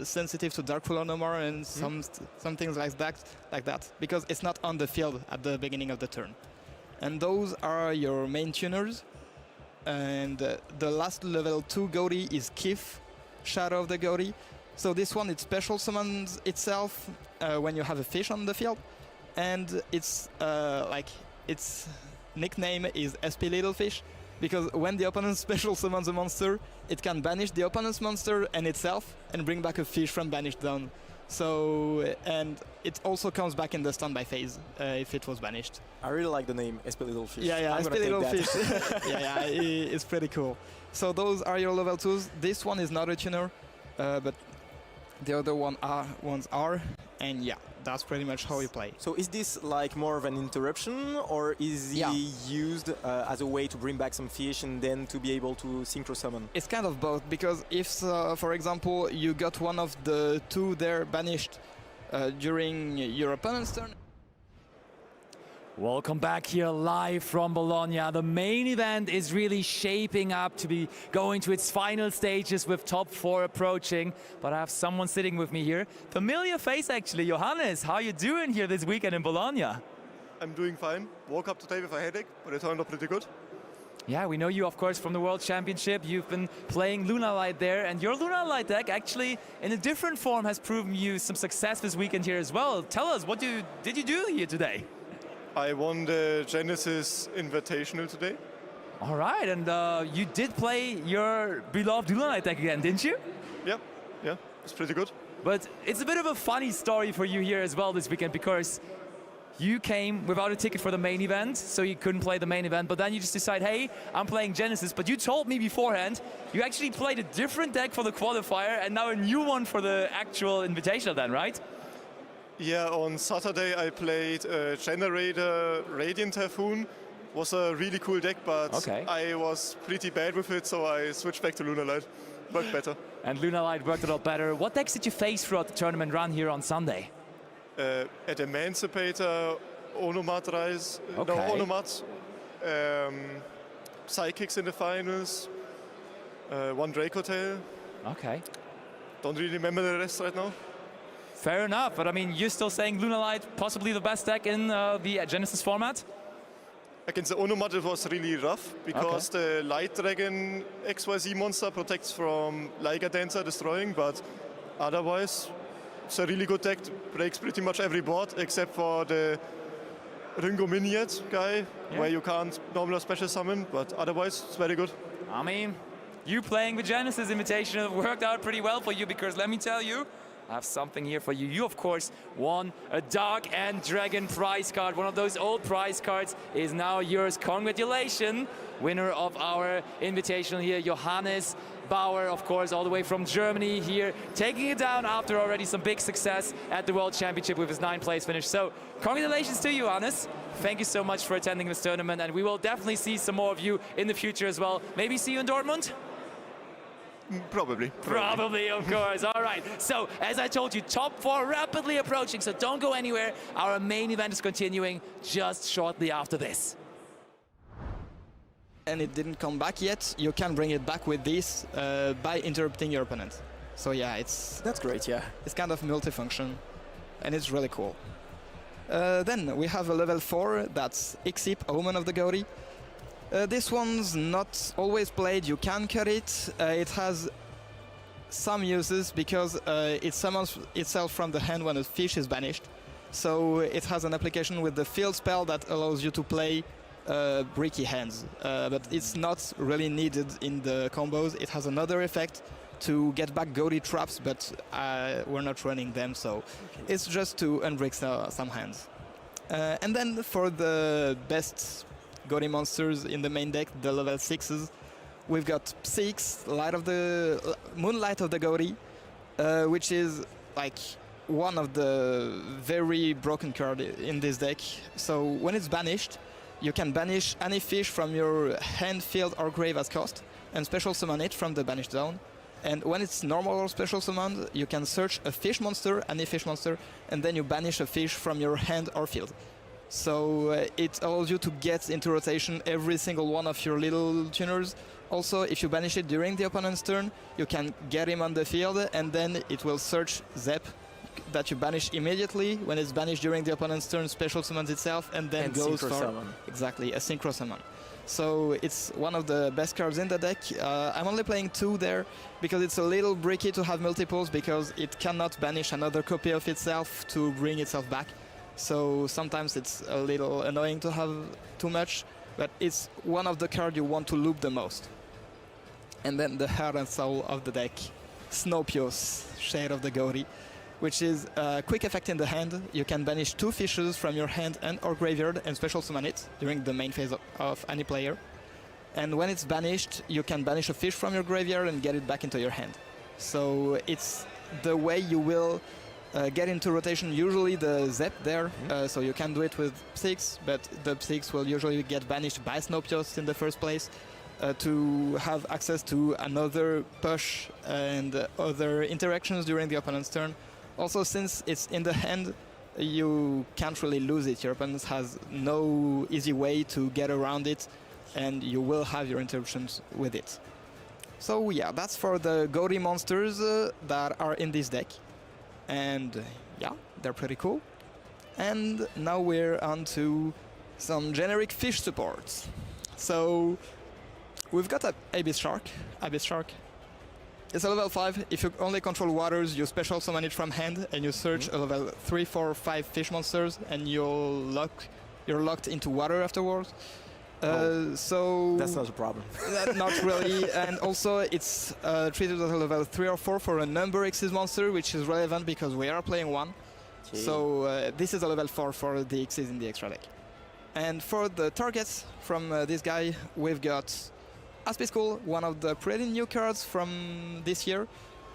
sensitive to Dark Full Nomar and some things like that, because it's not on the field at the beginning of the turn. And those are your main tuners. And the last level 2 Goaty is Kif, Shadow of the Goaty. So this one, it special summons itself when you have a fish on the field, and it's its nickname is SP Little Fish, because when the opponent special summons a monster, it can banish the opponent's monster and itself and bring back a fish from banished zone. So, and it also comes back in the standby phase if it was banished. I really like the name SP Little Fish. Yeah, SP Little Fish. yeah, it's pretty cool. So those are your level 2s. This one is not a tuner, but the other ones are, and yeah, that's pretty much how you play. So is this like more of an interruption, or is he used as a way to bring back some fish and then to be able to synchro summon? It's kind of both, because if, for example, you got one of the 2 there banished during your opponent's turn. Welcome back here live from Bologna. The main event is really shaping up to be going to its final stages with top 4 approaching. But I have someone sitting with me here. Familiar face actually, Johannes. How are you doing here this weekend in Bologna? I'm doing fine. Woke up today with a headache, but it turned out pretty good. Yeah, we know you, of course, from the World Championship. You've been playing Luna Light there, and your Luna Light deck actually, in a different form, has proven you some success this weekend here as well. Tell us, what did you do here today? I won the Genesis Invitational today. All right, and you did play your beloved Luna Light deck again, didn't you? Yeah, it's pretty good. But it's a bit of a funny story for you here as well this weekend, because you came without a ticket for the main event, so you couldn't play the main event, but then you just decide, hey, I'm playing Genesis. But you told me beforehand you actually played a different deck for the qualifier and now a new one for the actual Invitational then, right? Yeah, on Saturday I played Generator Radiant Typhoon. Was a really cool deck, but I was pretty bad with it, so I switched back to Luna Light. Worked better. And Luna Light worked a lot better. What decks did you face throughout the tournament run here on Sunday? At Emancipator, Onomat Rise, no, Onomat, Psychics in the finals, one Dracotail. Okay. Don't really remember the rest right now. Fair enough, but I mean, you're still saying Luna Light possibly the best deck in the Genesis format? Against the Onomat it was really rough, because the Light Dragon XYZ monster protects from Liga Dancer destroying, but otherwise it's a really good deck, breaks pretty much every board except for the Ringo Miniat guy, where you can't normal special summon, but otherwise it's very good. I mean, you playing the Genesis Invitational worked out pretty well for you, because let me tell you, I have something here for you. You, of course, won a Dark and Dragon prize card. One of those old prize cards is now yours. Congratulations, winner of our Invitational here, Johannes Bauer, of course, all the way from Germany here, taking it down after already some big success at the World Championship with his 9th place finish. So, congratulations to you, Johannes. Thank you so much for attending this tournament, and we will definitely see some more of you in the future as well. Maybe see you in Dortmund? Probably. Probably, of course. All right. So, as I told you, top 4 rapidly approaching, so don't go anywhere. Our main event is continuing just shortly after this. And it didn't come back yet, you can bring it back with this by interrupting your opponent. So yeah, that's great, yeah. It's kind of multifunction, and it's really cool. Then we have a level 4, that's Ixip, Omen of the Goaty. This one's not always played, you can cut it. It has some uses because it summons itself from the hand when a fish is banished. So it has an application with the field spell that allows you to play bricky hands, but it's not really needed in the combos. It has another effect to get back Goaty traps, but we're not running them, so it's just to unbrick some hands. And then for the best Goaty monsters in the main deck, the level 6s, we've got Psyx, Moonlight of the Goaty, which is like one of the very broken cards in this deck. So when it's banished, you can banish any fish from your hand, field, or grave as cost, and special summon it from the banished zone. And when it's normal or special summon, you can search a fish monster, any fish monster, and then you banish a fish from your hand or field. So it allows you to get into rotation every single one of your little tuners. Also, if you banish it during the opponent's turn, you can get him on the field, and then it will search Zep that you banish immediately. When it's banished during the opponent's turn, special summons itself, and then goes for exactly a synchro summon. So it's one of the best cards in the deck. I'm only playing 2 there because it's a little bricky to have multiples, because it cannot banish another copy of itself to bring itself back. So sometimes it's a little annoying to have too much, but it's one of the cards you want to loop the most. And then the heart and soul of the deck, Snopios, Shade of the Gori, which is a quick effect in the hand. You can banish 2 fishes from your hand and or graveyard and special summon it during the main phase of any player. And when it's banished, you can banish a fish from your graveyard and get it back into your hand. So it's the way you will get into rotation usually the Zep there, so you can do it with Psyx, but the Psyx will usually get banished by Snopios in the first place to have access to another push and other interactions during the opponent's turn. Also, since it's in the hand, you can't really lose it. Your opponent has no easy way to get around it, and you will have your interruptions with it. So yeah, that's for the Gori monsters that are in this deck. And yeah, they're pretty cool. And now we're on to some generic fish supports. So we've got Abyss Shark. Abyss Shark. It's a level 5. If you only control waters, you special summon it from hand, and you search a level 3, 4, 5 fish monsters, and you're locked into water afterwards. So that's not a problem. Not really. And also it's treated as a level 3 or 4 for a number Xyz monster, which is relevant because we are playing 1. Okay. So this is a level 4 for the Xyz in the extra deck. And for the targets from this guy, we've got Aspe School, one of the pretty new cards from this year.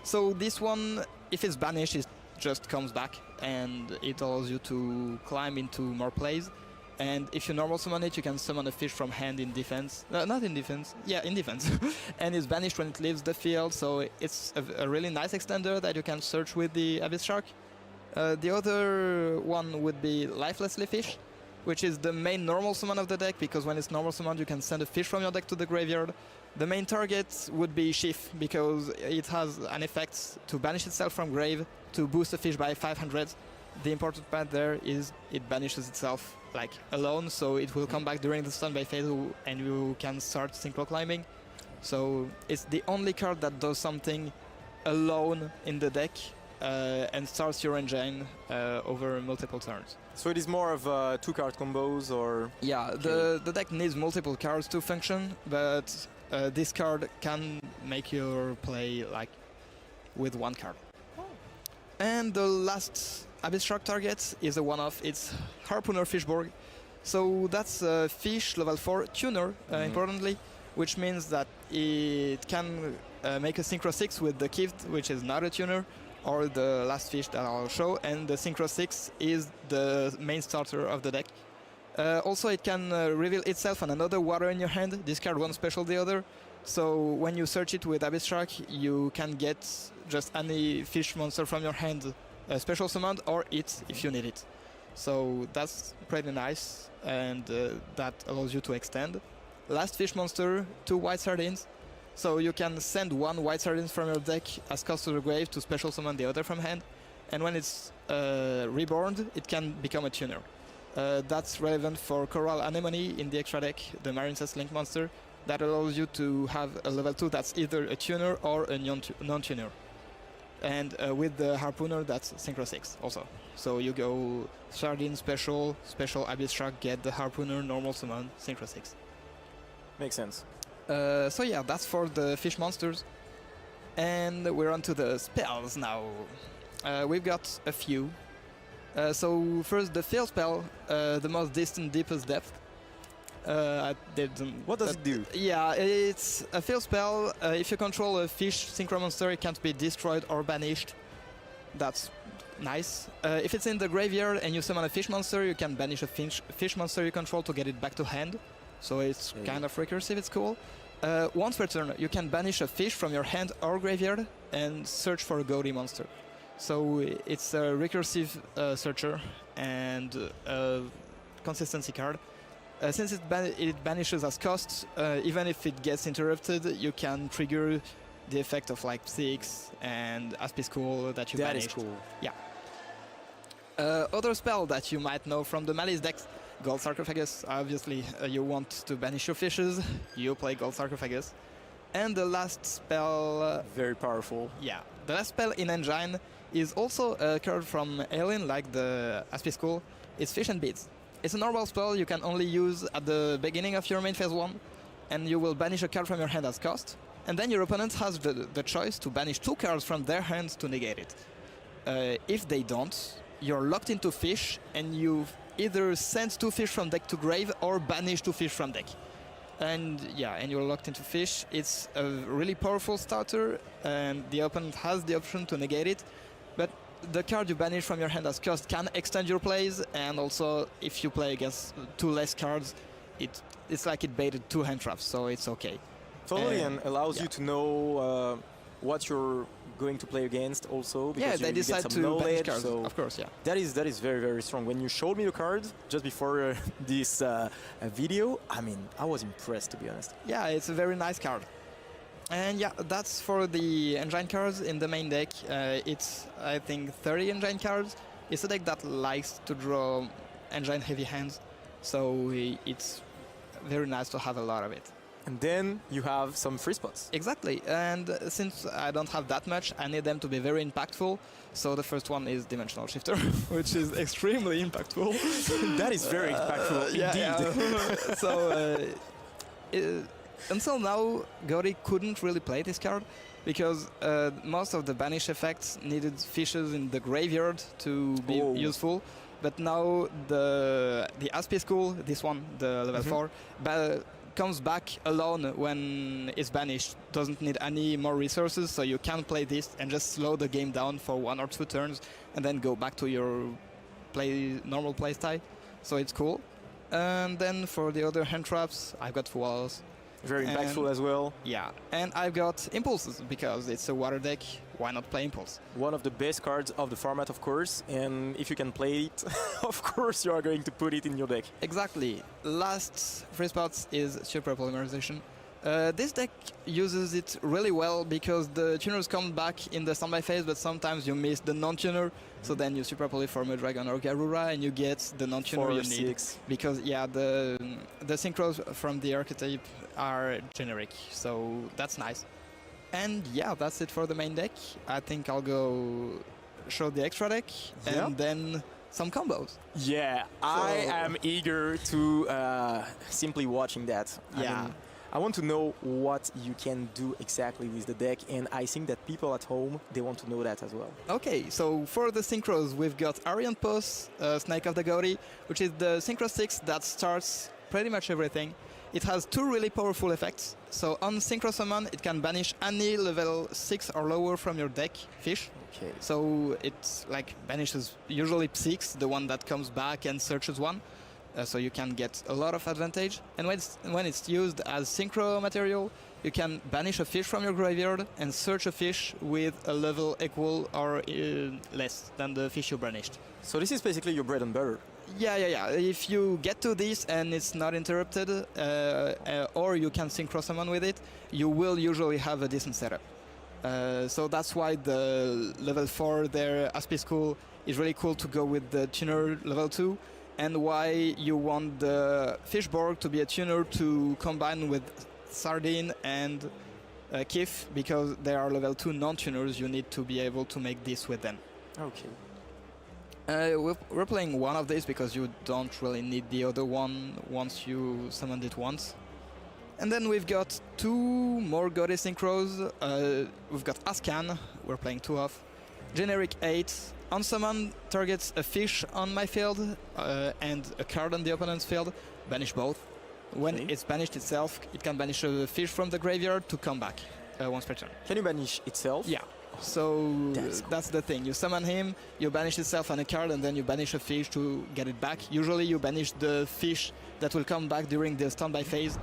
So this one, if it's banished, it just comes back and it allows you to climb into more plays. And if you normal summon it, you can summon a fish from hand in defense. Not in defense. Yeah, in defense. And it's banished when it leaves the field, so it's a really nice extender that you can search with the Abyss Shark. The other one would be Lifelessly Fish, which is the main normal summon of the deck, because when it's normal summoned, you can send a fish from your deck to the graveyard. The main target would be Sheaf, because it has an effect to banish itself from grave, to boost a fish by 500. The important part there is it banishes itself like alone, so it will come back during the standby phase and you can start synchro climbing. So it's the only card that does something alone in the deck and starts your engine over multiple turns. So it is more of 2-card combos, or? Yeah, the deck needs multiple cards to function, but this card can make your play like with 1 card. And the last Abyss Shark target is a one-off. It's Harpooner Fishborg. So that's a fish level 4 tuner, importantly, which means that it can make a Synchro 6 with the Kift, which is not a tuner, or the last fish that I'll show, and the Synchro 6 is the main starter of the deck. Also, it can reveal itself and another water in your hand, discard one, special the other. So when you search it with Abyss Shark, you can get just any fish monster from your hand special summoned, or it if you need it. So that's pretty nice, and that allows you to extend. Last fish monster, 2 white sardines. So you can send 1 white sardines from your deck as cost to the grave to special summon the other from hand. And when it's reborn, it can become a tuner. That's relevant for Coral Anemone in the extra deck, the Marine Cess Link monster. That allows you to have a level 2 that's either a tuner or a non-tuner. And with the Harpooner, that's Synchro 6 also. So you go Sardine special, special Abyss Shark, get the Harpooner, normal summon, Synchro 6. Makes sense. So yeah, that's for the fish monsters. And we're on to the spells now. We've got a few. So first, the field spell, the most distant, deepest depth. What does it do? Yeah, it's a field spell. If you control a fish synchro monster, it can't be destroyed or banished. That's nice. If it's in the graveyard and you summon a fish monster, you can banish a fish monster you control to get it back to hand. So it's kind of recursive, it's cool. Once per turn, you can banish a fish from your hand or graveyard and search for a Goaty monster. So it's a recursive searcher and a consistency card. Since it banishes as cost, even if it gets interrupted, you can trigger the effect of like Psyx and Aspe School that you banished. That is cool. Yeah. Other spell that you might know from the Malice decks, Gold Sarcophagus. Obviously, you want to banish your fishes, you play Gold Sarcophagus. And the last spell... very powerful. Yeah. The last spell in Engine is also a card from Alien, like the Aspe School. It's Fish and Beads. It's a normal spell you can only use at the beginning of your main phase 1, and you will banish a card from your hand as cost. And then your opponent has the choice to banish 2 cards from their hands to negate it. If they don't, you're locked into fish, and you either send 2 fish from deck to grave or banish 2 fish from deck. And yeah, and you're locked into fish. It's a really powerful starter, and the opponent has the option to negate it. But the card you banish from your hand as cost can extend your plays, and also if you play against 2 less cards, it's like it baited 2 hand traps, so it's okay. Totally, and allows you to know what you're going to play against also, because they decide get some to knowledge, banish cards, so of course, yeah. That is very, very strong. When you showed me the card just before this video, I mean, I was impressed, to be honest. Yeah, it's a very nice card. And yeah, that's for the engine cards in the main deck. It's, I think, 30 engine cards. It's a deck that likes to draw engine heavy hands, so it's very nice to have a lot of it. And then you have some free spots. Exactly, and since I don't have that much, I need them to be very impactful. So the first one is Dimensional Shifter, which is extremely impactful. That is very impactful, indeed. Yeah. So until now, Goaty couldn't really play this card because most of the banish effects needed fishes in the graveyard to be useful. But now the Aspe School, this one, the level 4, comes back alone when it's banished. Doesn't need any more resources, so you can play this and just slow the game down for 1 or 2 turns and then go back to your normal play style. So it's cool. And then for the other hand traps, I've got Walls. Very impactful as well. Yeah, and I've got Impulses because it's a water deck. Why not play Impulse? One of the best cards of the format, of course, and if you can play it, of course you are going to put it in your deck. Exactly. Last free spots is Super Polymerization. This deck uses it really well because the tuners come back in the standby phase, but sometimes you miss the non-tuner, so then you Super Poly for Dragon or Garura and you get the non-tuner you need. 6. Because yeah, the synchros from the archetype are generic, so that's nice. And yeah, that's it for the main deck. I think I'll go show the extra deck and then some combos. Yeah, I am eager to simply watching that. Yeah. I want to know what you can do exactly with the deck, and I think that people at home, they want to know that as well. Okay, so for the synchros, we've got Arian Post, Snake of the Goaty, which is the Synchro 6 that starts pretty much everything. It has 2 really powerful effects. So on Synchro Summon, it can banish any level 6 or lower from your deck fish. Okay. So it's like banishes usually Psyx, the one that comes back and searches 1. So you can get a lot of advantage. And when it's used as synchro material, you can banish a fish from your graveyard and search a fish with a level equal or less than the fish you banished. So this is basically your bread and butter. Yeah. If you get to this and it's not interrupted, or you can synchro summon with it, you will usually have a decent setup. So that's why the level 4 there, Aspe School, is really cool to go with the tuner level 2. And why you want the Fishborg to be a tuner to combine with Sardine and Kif, because they are level 2 non-tuners, you need to be able to make this with them. Okay. We're playing one of these because you don't really need the other one once you summoned it once. And then we've got 2 more Goaty synchros. We've got Ascan, we're playing 2 of. Generic 8. Unsummon targets a fish on my field and a card on the opponent's field. Banish both. When it's banished itself, it can banish a fish from the graveyard to come back once per turn. Can you banish itself? Yeah. So that's the thing. You summon him, you banish itself on a card, and then you banish a fish to get it back. Usually you banish the fish that will come back during the standby phase.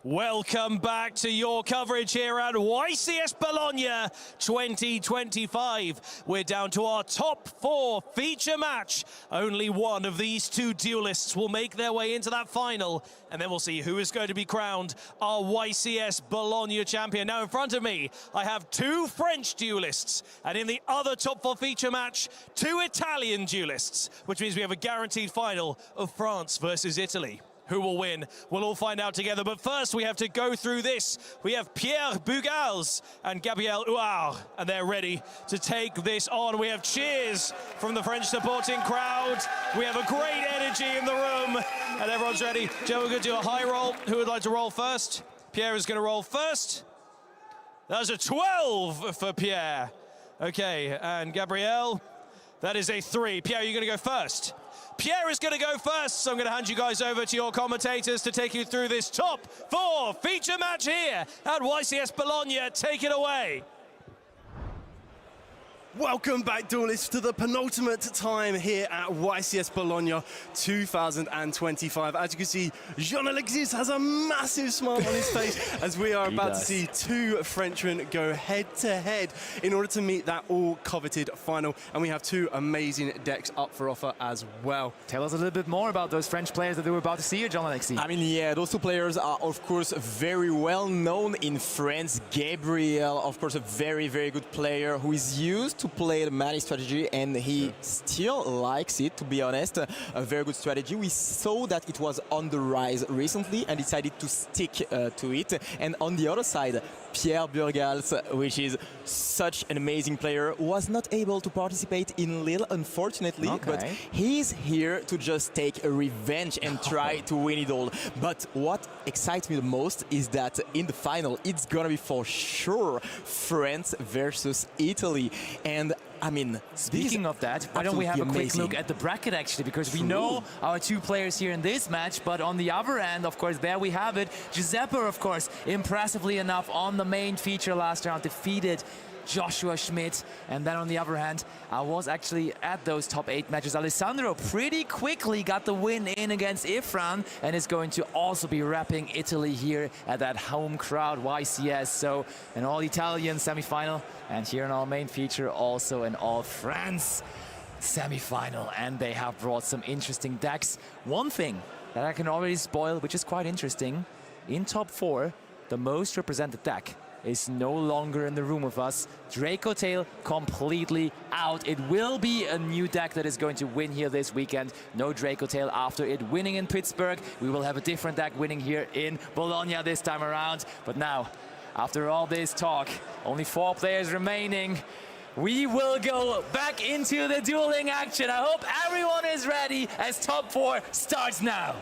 Welcome back to your coverage here at YCS Bologna 2025. We're down to our top 4 feature match. Only one of these 2 duelists will make their way into that final, and then we'll see who is going to be crowned our YCS Bologna champion. Now in front of me, I have 2 French duelists, and in the other top 4 feature match, 2 Italian duelists, which means we have a guaranteed final of France versus Italy. Who will win? We'll all find out together. But first, we have to go through this. We have Pierre Bugals and Gabriel Huard, and they're ready to take this on. We have cheers from the French supporting crowd. We have a great energy in the room, and everyone's ready. Joe, we're going to do a high roll. Who would like to roll first? Pierre is going to roll first. That's a 12 for Pierre. Okay, and Gabriel, that is a 3. Pierre, you're going to go first. Pierre is going to go first, so I'm going to hand you guys over to your commentators to take you through this top 4 feature match here at YCS Bologna. Take it away. Welcome back, duelists, to the penultimate time here at YCS Bologna 2025. As you can see, Jean-Alexis has a massive smile on his face as we are about to see 2 Frenchmen go head-to-head in order to meet that all-coveted final. And we have 2 amazing decks up for offer as well. Tell us a little bit more about those French players that we're about to see here, Jean-Alexis. I mean, yeah, those 2 players are, of course, very well known in France. Gabriel, of course, a very, very good player who is used to play the money strategy, and he still likes it, to be honest. A very good strategy. We saw that it was on the rise recently and decided to stick to it. And on the other side, Pierre Burgals, which is such an amazing player, was not able to participate in Lille, unfortunately, but he's here to just take a revenge and try to win it all. But what excites me the most is that in the final, it's gonna be for sure France versus Italy. And I mean, speaking of that, why don't we have a quick look at the bracket, actually, because we know our 2 players here in this match, but on the other end, of course, there we have it. Giuseppe, of course, impressively enough on the main feature last round, defeated Joshua Schmidt. And then on the other hand, I was actually at those top 8 matches. Alessandro pretty quickly got the win in against Ifran and is going to also be repping Italy here at that home crowd YCS. So an all-Italian semi-final, and here in our main feature also an all-France semi-final. And they have brought some interesting decks. One thing that I can already spoil, which is quite interesting, in top 4, the most represented deck is no longer in the room with us. Draco Tail completely out. It will be a new deck that is going to win here this weekend. No Draco Tail after it winning in Pittsburgh. We will have a different deck winning here in Bologna this time around. But now, after all this talk, only 4 players remaining. We will go back into the dueling action. I hope everyone is ready as top 4 starts now.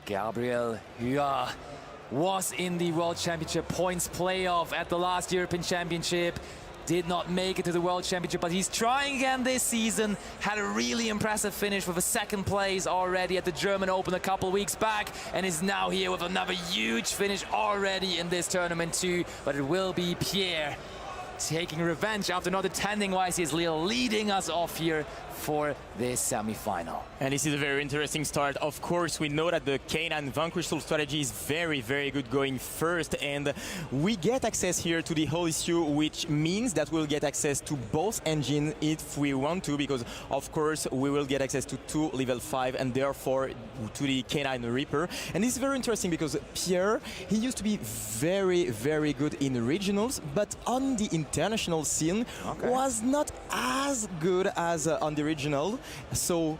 Gabriel Huard was in the World Championship points playoff at the last European Championship. Did not make it to the World Championship, but he's trying again this season. Had a really impressive finish with a 2nd place already at the German Open a couple weeks back, and is now here with another huge finish already in this tournament too. But it will be Pierre taking revenge after not attending YCS Lille, leading us off here for this semi-final. And this is a very interesting start. Of course, we know that the K9 Van Crystal strategy is very, very good going first, and we get access here to the whole issue, which means that we'll get access to both engines if we want to, because of course we will get access to 2 level 5 and therefore to the K9 Reaper. And this is very interesting because Pierre, he used to be very, very good in regionals, but on the international scene was not as good as on the original, so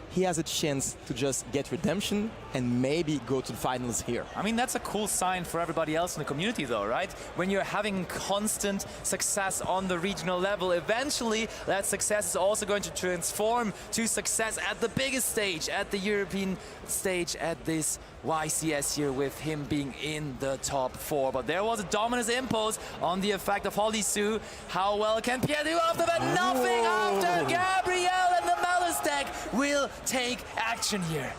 he has a chance to just get redemption and maybe go to the finals here. I mean, that's a cool sign for everybody else in the community though, right? When you're having constant success on the regional level, eventually that success is also going to transform to success at the biggest stage, at the European stage, at this YCS here, with him being in the top 4. But there was a dominance impulse on the effect of Holly Sue. How well can Pierre do after that? Nothing after Gabriel, and the Malice deck will take action here.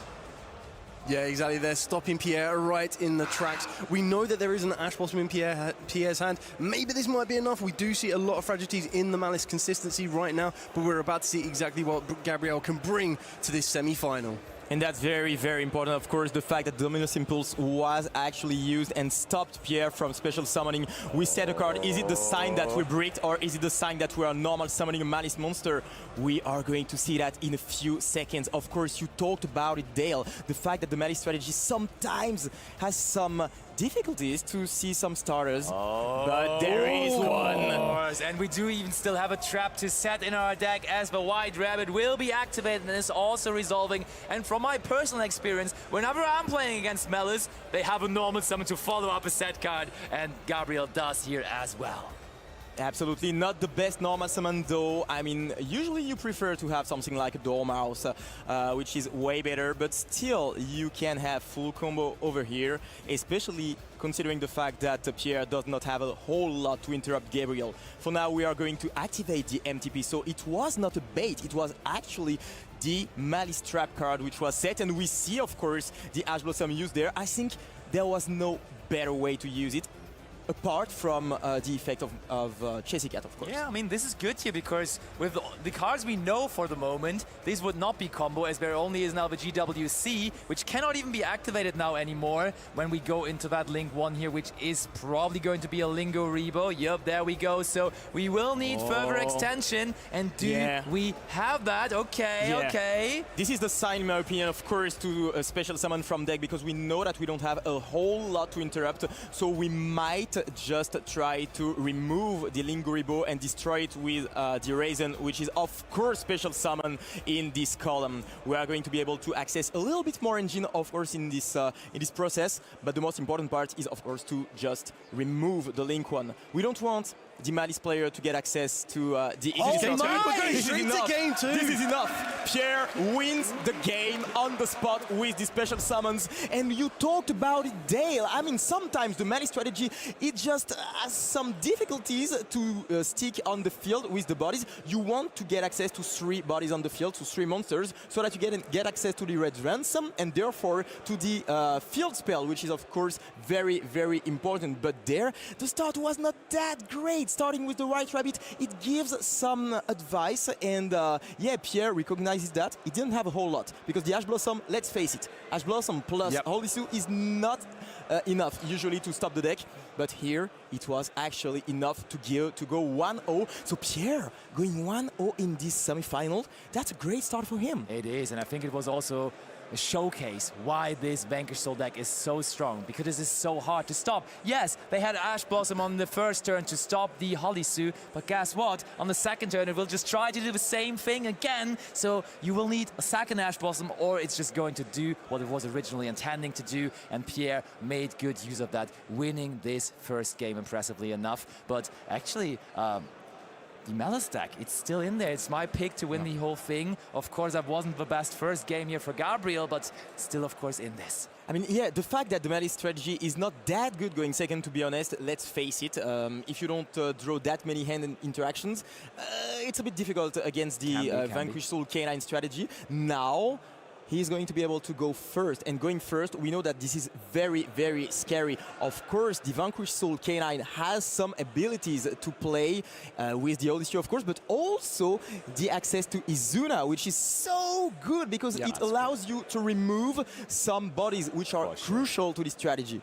Yeah, exactly. They're stopping Pierre right in the tracks. We know that there is an Ashe Blossom in Pierre's hand. Maybe this might be enough. We do see a lot of fragilities in the Malice consistency right now, but we're about to see exactly what Gabriel can bring to this semi-final. And that's very, very important, of course, the fact that Dominus Impulse was actually used and stopped Pierre from special summoning. We set a card. Is it the sign that we bricked, or is it the sign that we are normal summoning a Malice monster? We are going to see that in a few seconds. Of course, you talked about it, Dale. The fact that the Malice strategy sometimes has some difficulties to see some starters, but there is one. And we do even still have a trap to set in our deck, as the White Rabbit will be activated and is also resolving. And from my personal experience, whenever I'm playing against Malice, they have a normal summon to follow up a set card, and Gabriel does here as well. Absolutely not the best normal summon though. I mean, usually you prefer to have something like a Dormouse, which is way better, but still you can have full combo over here, especially considering the fact that Pierre does not have a whole lot to interrupt Gabriel. For now, we are going to activate the MTP, so it was not a bait, it was actually the Malice Trap card which was set, and we see, of course, the Ashe Blossom used there. I think there was no better way to use it, apart from the effect of Chasey Cat, of course. Yeah, I mean, this is good here because with the cards we know for the moment, this would not be combo, as there only is now the GWC, which cannot even be activated now anymore when we go into that Link 1 here, which is probably going to be a Lingo Rebo. Yup, there we go. So we will need further extension, and do we have that? Okay, okay. This is the sign, in my opinion, of course, to a special summon from deck, because we know that we don't have a whole lot to interrupt, so we might just try to remove the Linguribo and destroy it with the Raisin, which is of course special summon in this column. We are going to be able to access a little bit more engine, of course, in this process, but the most important part is, of course, to just remove the Link 1. We don't want the Malice player to get access to the We're going straight to game 2. This is enough. Pierre wins the game on the spot with the special summons, and you talked about it, Dale. I mean, sometimes the Malice strategy, it just has some difficulties to stick on the field with the bodies. You want to get access to 3 bodies on the field, to 3 monsters, so that you get access to the Red Ransom and therefore to the field spell, which is of course very, very important. But there, the start was not that great. Starting with the White Rabbit, it gives some advice, and yeah, Pierre recognizes that. He didn't have a whole lot, because the Ashe Blossom, let's face it, Ashe Blossom plus Holy Sue is not enough usually to stop the deck, but here it was actually enough to go 1-0. So Pierre going 1-0 in this semi-final, that's a great start for him. It is, and I think it was also a showcase why this Vanquish Soul deck is so strong, because this is so hard to stop. Yes, they had Ashe Blossom on the first turn to stop the Holisu, but guess what? On the second turn it will just try to do the same thing again, so you will need a second Ashe Blossom, or it's just going to do what it was originally intending to do, and Pierre made good use of that, winning this first game impressively enough. But actually, the Malice deck, it's still in there. It's my pick to win the whole thing. Of course, that wasn't the best first game here for Gabriel, but still, of course, in this. I mean, yeah, the fact that the Malice strategy is not that good going second, to be honest, let's face it. If you don't draw that many hand interactions, it's a bit difficult against the Vanquish Soul K9 strategy. Now, he's going to be able to go first, and going first, we know that this is very, very scary. Of course, the Vanquish Soul K9 has some abilities to play with the Odyssey, of course, but also the access to Izuna, which is so good because it allows you to remove some bodies which are crucial to this strategy.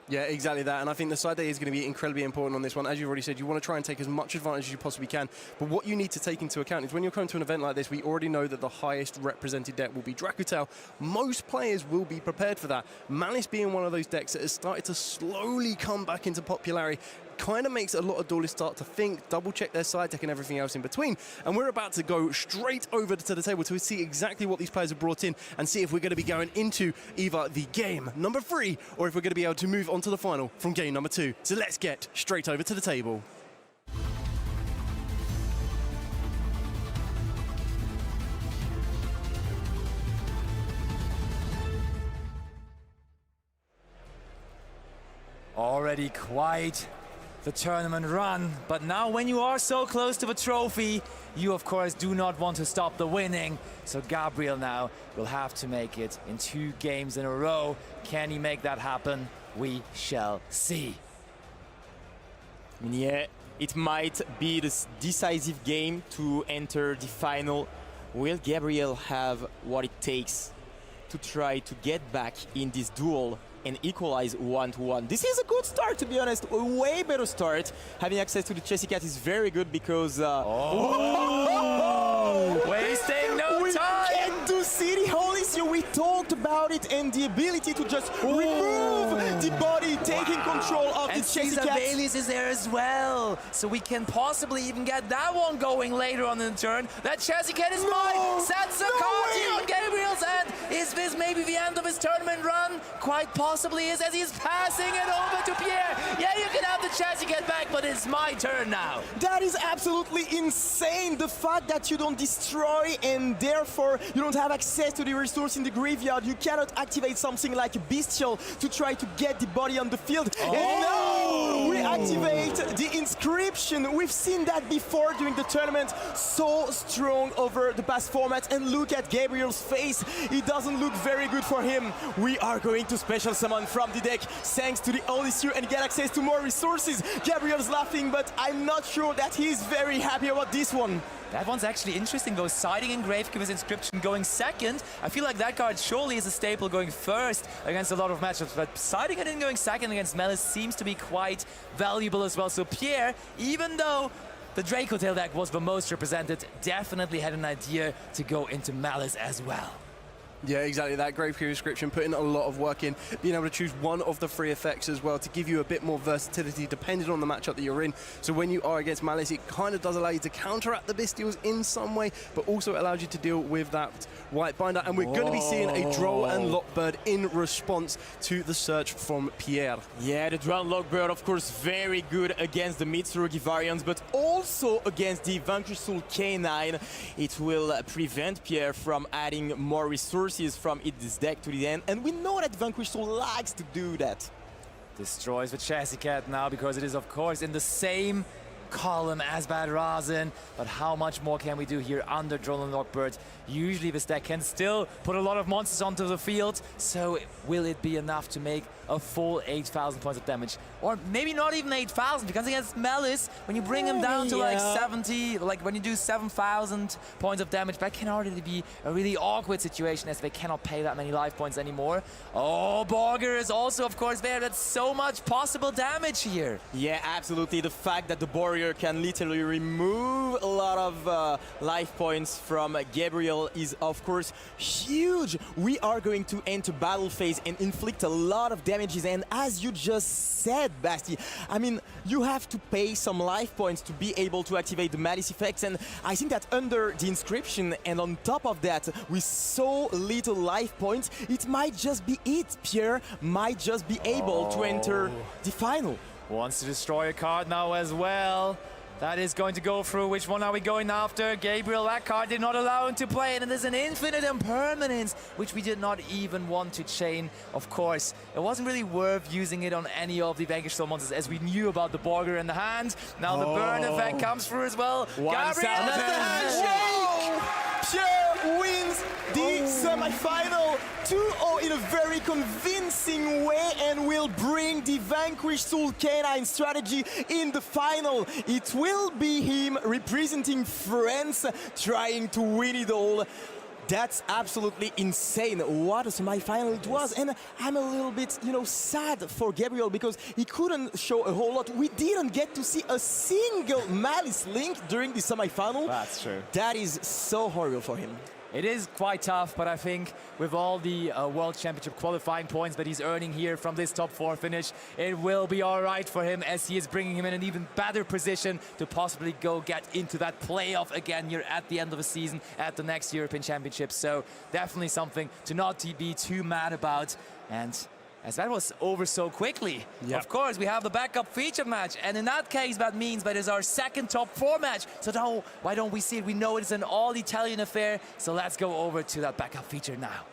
Yeah, exactly that. And I think the side day is going to be incredibly important on this one. As you've already said, you want to try and take as much advantage as you possibly can. But what you need to take into account is when you're coming to an event like this, we already know that the highest represented deck will be Dracutel. Most players will be prepared for that. Malice being one of those decks that has started to slowly come back into popularity kind of makes a lot of duelists start to think, double check their side deck and everything else in between. And we're about to go straight over to the table to see exactly what these players have brought in and see if we're going to be going into either the game number 3 or if we're going to be able to move on to the final from game number 2. So let's get straight over to the table. Already quite the tournament run. But now when you are so close to the trophy, you of course do not want to stop the winning. So Gabriel now will have to make it in 2 games in a row. Can he make that happen? We shall see. Yeah, it might be the decisive game to enter the final. Will Gabriel have what it takes to try to get back in this duel and equalize 1-1? This is a good start, to be honest. A way better start. Having access to the Chessy Cat is very good because... Wasting no we time! Can do City Holies here. We talked about it, and the ability to just remove the body, taking control of the Chessy Cat. Bailey's is there as well, so we can possibly even get that one going later on in the turn. That Chessy Cat is mine! Sets a card on Gabriel's end! Is this maybe the end of his tournament run? Quite possibly is, as he's passing it over to Pierre. Yeah, you can have the Chessy Cat back, but it's my turn now. That is absolutely insane. The fact that you don't destroy and therefore you don't have access to the resource in the graveyard. You cannot activate something like a Bestial to try to get the body on the field. And now we activate the Inscription. We've seen that before during the tournament. So strong over the past formats. And look at Gabriel's face. It doesn't look very good for him. We are going to special summon from the deck thanks to the Odyssey and get access to more resources. Gabriel's laughing, but I'm not sure that he's very happy about this one. That one's actually interesting though. Siding in Gravekeeper's Inscription going second. I feel like that card surely is a staple going first against a lot of matchups, but siding it in going second against Malice seems to be quite valuable as well. So Pierre, even though the Draco Tail deck was the most represented, definitely had an idea to go into Malice as well. Yeah, exactly. That Gravekeeper Inscription, putting a lot of work in, being able to choose one of the 3 effects as well to give you a bit more versatility depending on the matchup that you're in. So when you are against Malice, it kind of does allow you to counteract the Bestials in some way, but also allows you to deal with that White Binder. And we're going to be seeing a Droll and Lockbird in response to the search from Pierre. Yeah, the Droll and Lockbird, of course, very good against the Mitsurugi variants, but also against the Vanquish Soul K9. It will prevent Pierre from adding more resources from its deck to the end, and we know that Vanquish Soul likes to do that. Destroys the Chessy Cat now because it is of course in the same column as Bad Razin, but how much more can we do here under Droll and Lockbird? Usually this deck can still put a lot of monsters onto the field, so will it be enough to make a full 8,000 points of damage? Or maybe not even 8,000, because against Malice, when you bring him down to like 70, like when you do 7,000 points of damage, that can already be a really awkward situation as they cannot pay that many life points anymore. Oh, Borger is also of course there. That's so much possible damage here. Yeah, absolutely. The fact that the Warrior can literally remove a lot of life points from Gabriel is of course huge. We are going to enter battle phase and inflict a lot of damages, and as you just said, Basti, I mean, you have to pay some life points to be able to activate the Malice effects, and I think that under the Inscription and on top of that, with so little life points, it might just be it. Pierre might just be able to enter the final. Wants to destroy a card now as well. That is going to go through. Which one are we going after? Gabriel, that card did not allow him to play, and it is an infinite impermanence, which we did not even want to chain. Of course, it wasn't really worth using it on any of the Vanquish Soul monsters, as we knew about the Borger in the hand. Now the burn effect comes through as well. Gabriel, that's the handshake! Pierre wins the semi-final 2-0 in a very convincing way, and will bring the Vanquish Soul K9 strategy in the final. It will be him representing France, trying to win it all. That's absolutely insane. What a semi-final it was. And I'm a little bit, sad for Gabriel because he couldn't show a whole lot. We didn't get to see a single Malice Link during the semi-final. That's true. That is so horrible for him. It is quite tough, but I think with all the World Championship qualifying points that he's earning here from this top 4 finish, it will be all right for him, as he is bringing him in an even better position to possibly go get into that playoff again here at the end of the season at the next European Championship. So definitely something to not be too mad about. And as that was over so quickly, of course, we have the backup feature match. And in that case, that means that is our second top 4 match. So now, why don't we see it? We know it's an all-Italian affair. So let's go over to that backup feature now.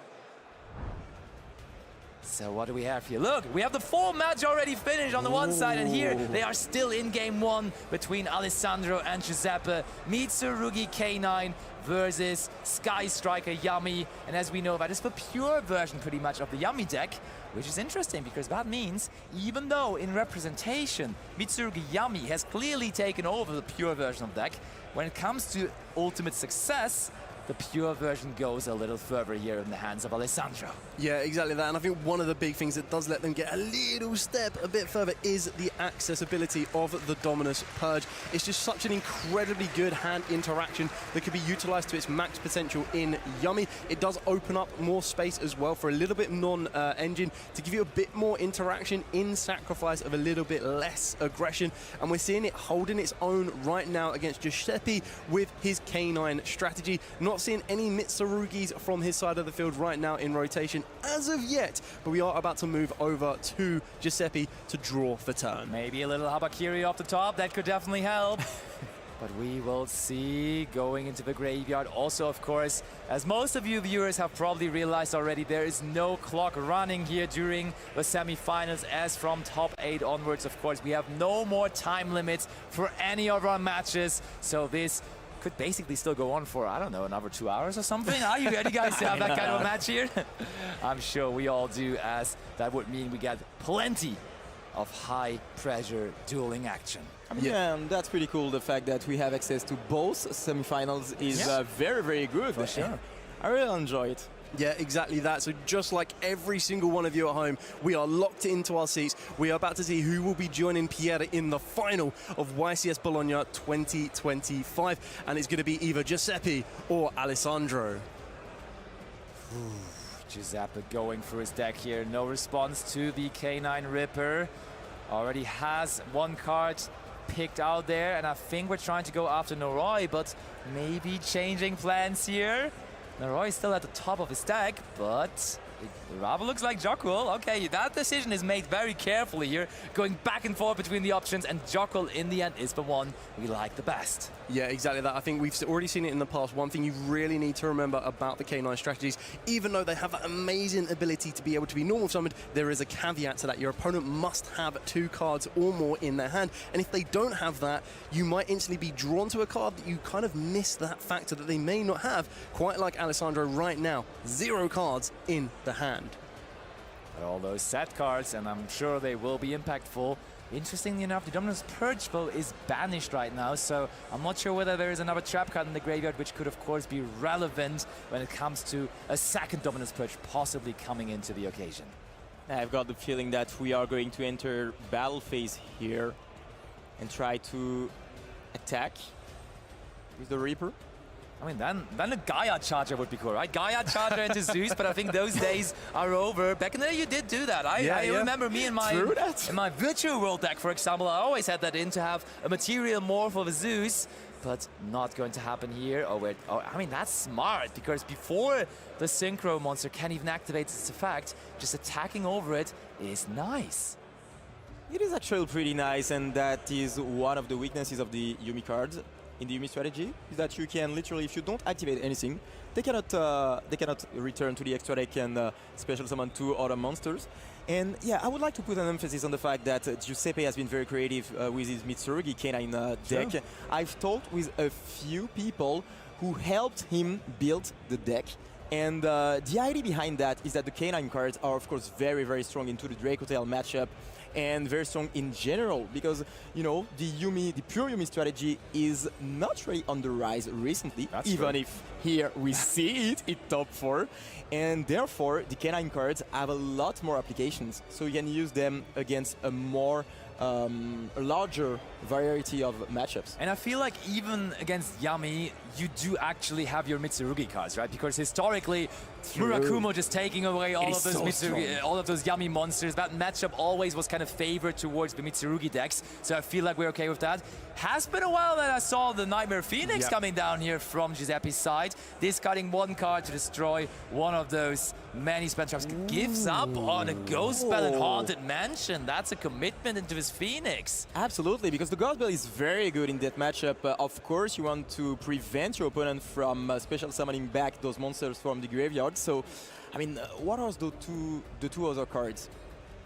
So what do we have here? Look, we have the full match already finished on the one side, and here they are still in game one between Alessandro and Giuseppe. Mitsurugi K9 versus Sky Striker Yami. And as we know, that is the pure version pretty much of the Yami deck, which is interesting because that means even though in representation Mitsurugi Yami has clearly taken over the pure version of the deck, when it comes to ultimate success, the pure version goes a little further here in the hands of Alessandro. Yeah, exactly that. And I think one of the big things that does let them get a little step a bit further is the accessibility of the Dominus Purge. It's just such an incredibly good hand interaction that could be utilized to its max potential in Yummy. It does open up more space as well for a little bit non-engine to give you a bit more interaction in sacrifice of a little bit less aggression. And we're seeing it holding its own right now against Giuseppe with his K9 strategy. Not seeing any Mitsurugis from his side of the field right now in rotation as of yet, but we are about to move over to Giuseppe to draw the turn. Maybe a little Habakiri off the top, that could definitely help. But we will see going into the graveyard. Also, of course, as most of you viewers have probably realized already, there is no clock running here during the semi-finals, as from top 8 onwards, of course, we have no more time limits for any of our matches. So this could basically still go on for, I don't know, another 2 hours or something. Are you ready, guys, to have that kind of a match here? I'm sure we all do, as that would mean we get plenty of high-pressure dueling action. Yeah, and that's pretty cool. The fact that we have access to both semifinals is very, very good. For sure. I really enjoy it. Yeah, exactly that. So just like every single one of you at home, we are locked into our seats. We are about to see who will be joining Pierre in the final of YCS Bologna 2025. And it's going to be either Giuseppe or Alessandro. Giuseppe going through his deck here. No response to the K9 Ripper. Already has one card picked out there. And I think we're trying to go after Noroi, but maybe changing plans here. Noroi is still at the top of his deck, but it rather looks like Jokwil. Okay, that decision is made very carefully here, going back and forth between the options, and Jokwil in the end is the one we like the best. Yeah, exactly that. I think we've already seen it in the past. One thing you really need to remember about the K9 strategies, even though they have that amazing ability to be able to be normal summoned, there is a caveat to that. Your opponent must have 2 cards or more in their hand. And if they don't have that, you might instantly be drawn to a card that you kind of miss that factor that they may not have, quite like Alessandro right now. 0 cards in the hand. But all those set cards, and I'm sure they will be impactful. Interestingly enough, the Dominus Purge, though, is banished right now, so I'm not sure whether there is another trap card in the graveyard, which could, of course, be relevant when it comes to a second Dominus Purge possibly coming into the occasion. I've got the feeling that we are going to enter battle phase here and try to attack with the Reaper. I mean, then a Gaia Charger would be cool, right? Gaia Charger into Zeus, but I think those days are over. Back in the day, you did do that. I remember me in my Virtual World deck, for example, I always had that in to have a material morph of a Zeus, but not going to happen here. I mean, that's smart, because before the Synchro monster can even activate its effect, just attacking over it is nice. It is actually pretty nice, and that is one of the weaknesses of the Yumi cards. In the Yumi strategy, is that you can literally, if you don't activate anything, they cannot return to the extra deck and special summon 2 other monsters. And yeah, I would like to put an emphasis on the fact that Giuseppe has been very creative with his Mitsurugi K9 deck. Sure. I've talked with a few people who helped him build the deck. And the idea behind that is that the K9 cards are, of course, very, very strong into the Drake Hotel matchup, and very strong in general, because, you know, the pure Yumi strategy is not really on the rise recently. That's even true. If here we see it in top 4, and therefore the K9 cards have a lot more applications, so you can use them against a more a larger variety of matchups. And I feel like even against Yami, you do actually have your Mitsurugi cards, right? Because historically, Murakumo just taking away all of those all of those Yami monsters, that matchup always was kind of favored towards the Mitsurugi decks. So I feel like we're okay with that. Has been a while that I saw the Nightmare Phoenix coming down here from Giuseppe's side, discarding 1 card to destroy one of those many spell traps. Gives up on a Ghost Spell in Haunted Mansion. That's a commitment into his Phoenix. Absolutely, because the Ghost Spell is very good in that matchup. Of course, you want to prevent your opponent from special summoning back those monsters from the graveyard. cards. So, I mean, what are the two other cards?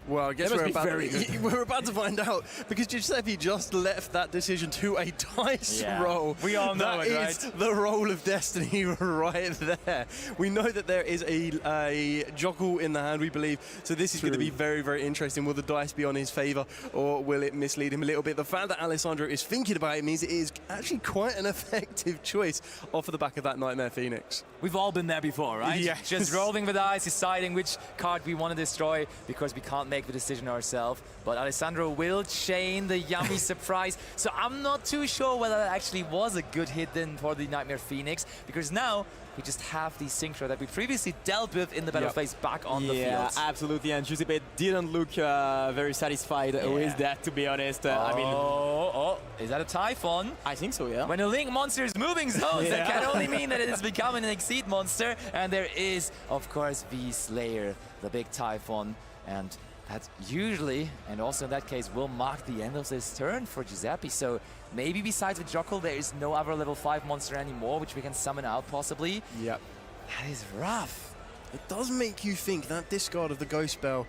Well, I guess we're about to find out, because Giuseppe just left that decision to a dice roll. We all know it, right? That is the roll of destiny right there. We know that there is a jockle in the hand, we believe, so this is going to be very, very interesting. Will the dice be on his favour, or will it mislead him a little bit? The fact that Alessandro is thinking about it means it is actually quite an effective choice off of the back of that Nightmare Phoenix. We've all been there before, right? Yes. Just rolling the dice, deciding which card we want to destroy, because we can't make the decision ourselves. But Alessandro will chain the yummy surprise. So I'm not too sure whether that actually was a good hit then for the Nightmare Phoenix, because now we just have the Synchro that we previously dealt with in the battle phase back on the field. Yeah, absolutely. And Giuseppe didn't look very satisfied with that, to be honest. I mean, is that a Typhon? I think so, yeah. When a Link monster is moving zones, that can only mean that it is becoming an Exceed monster. And there is, of course, the Slayer, the big Typhon. And that usually, and also in that case, will mark the end of this turn for Giuseppe. So maybe besides the Jockle, there is no other level 5 monster anymore, which we can summon out possibly. Yep. That is rough. It does make you think that discard of the Ghost Spell,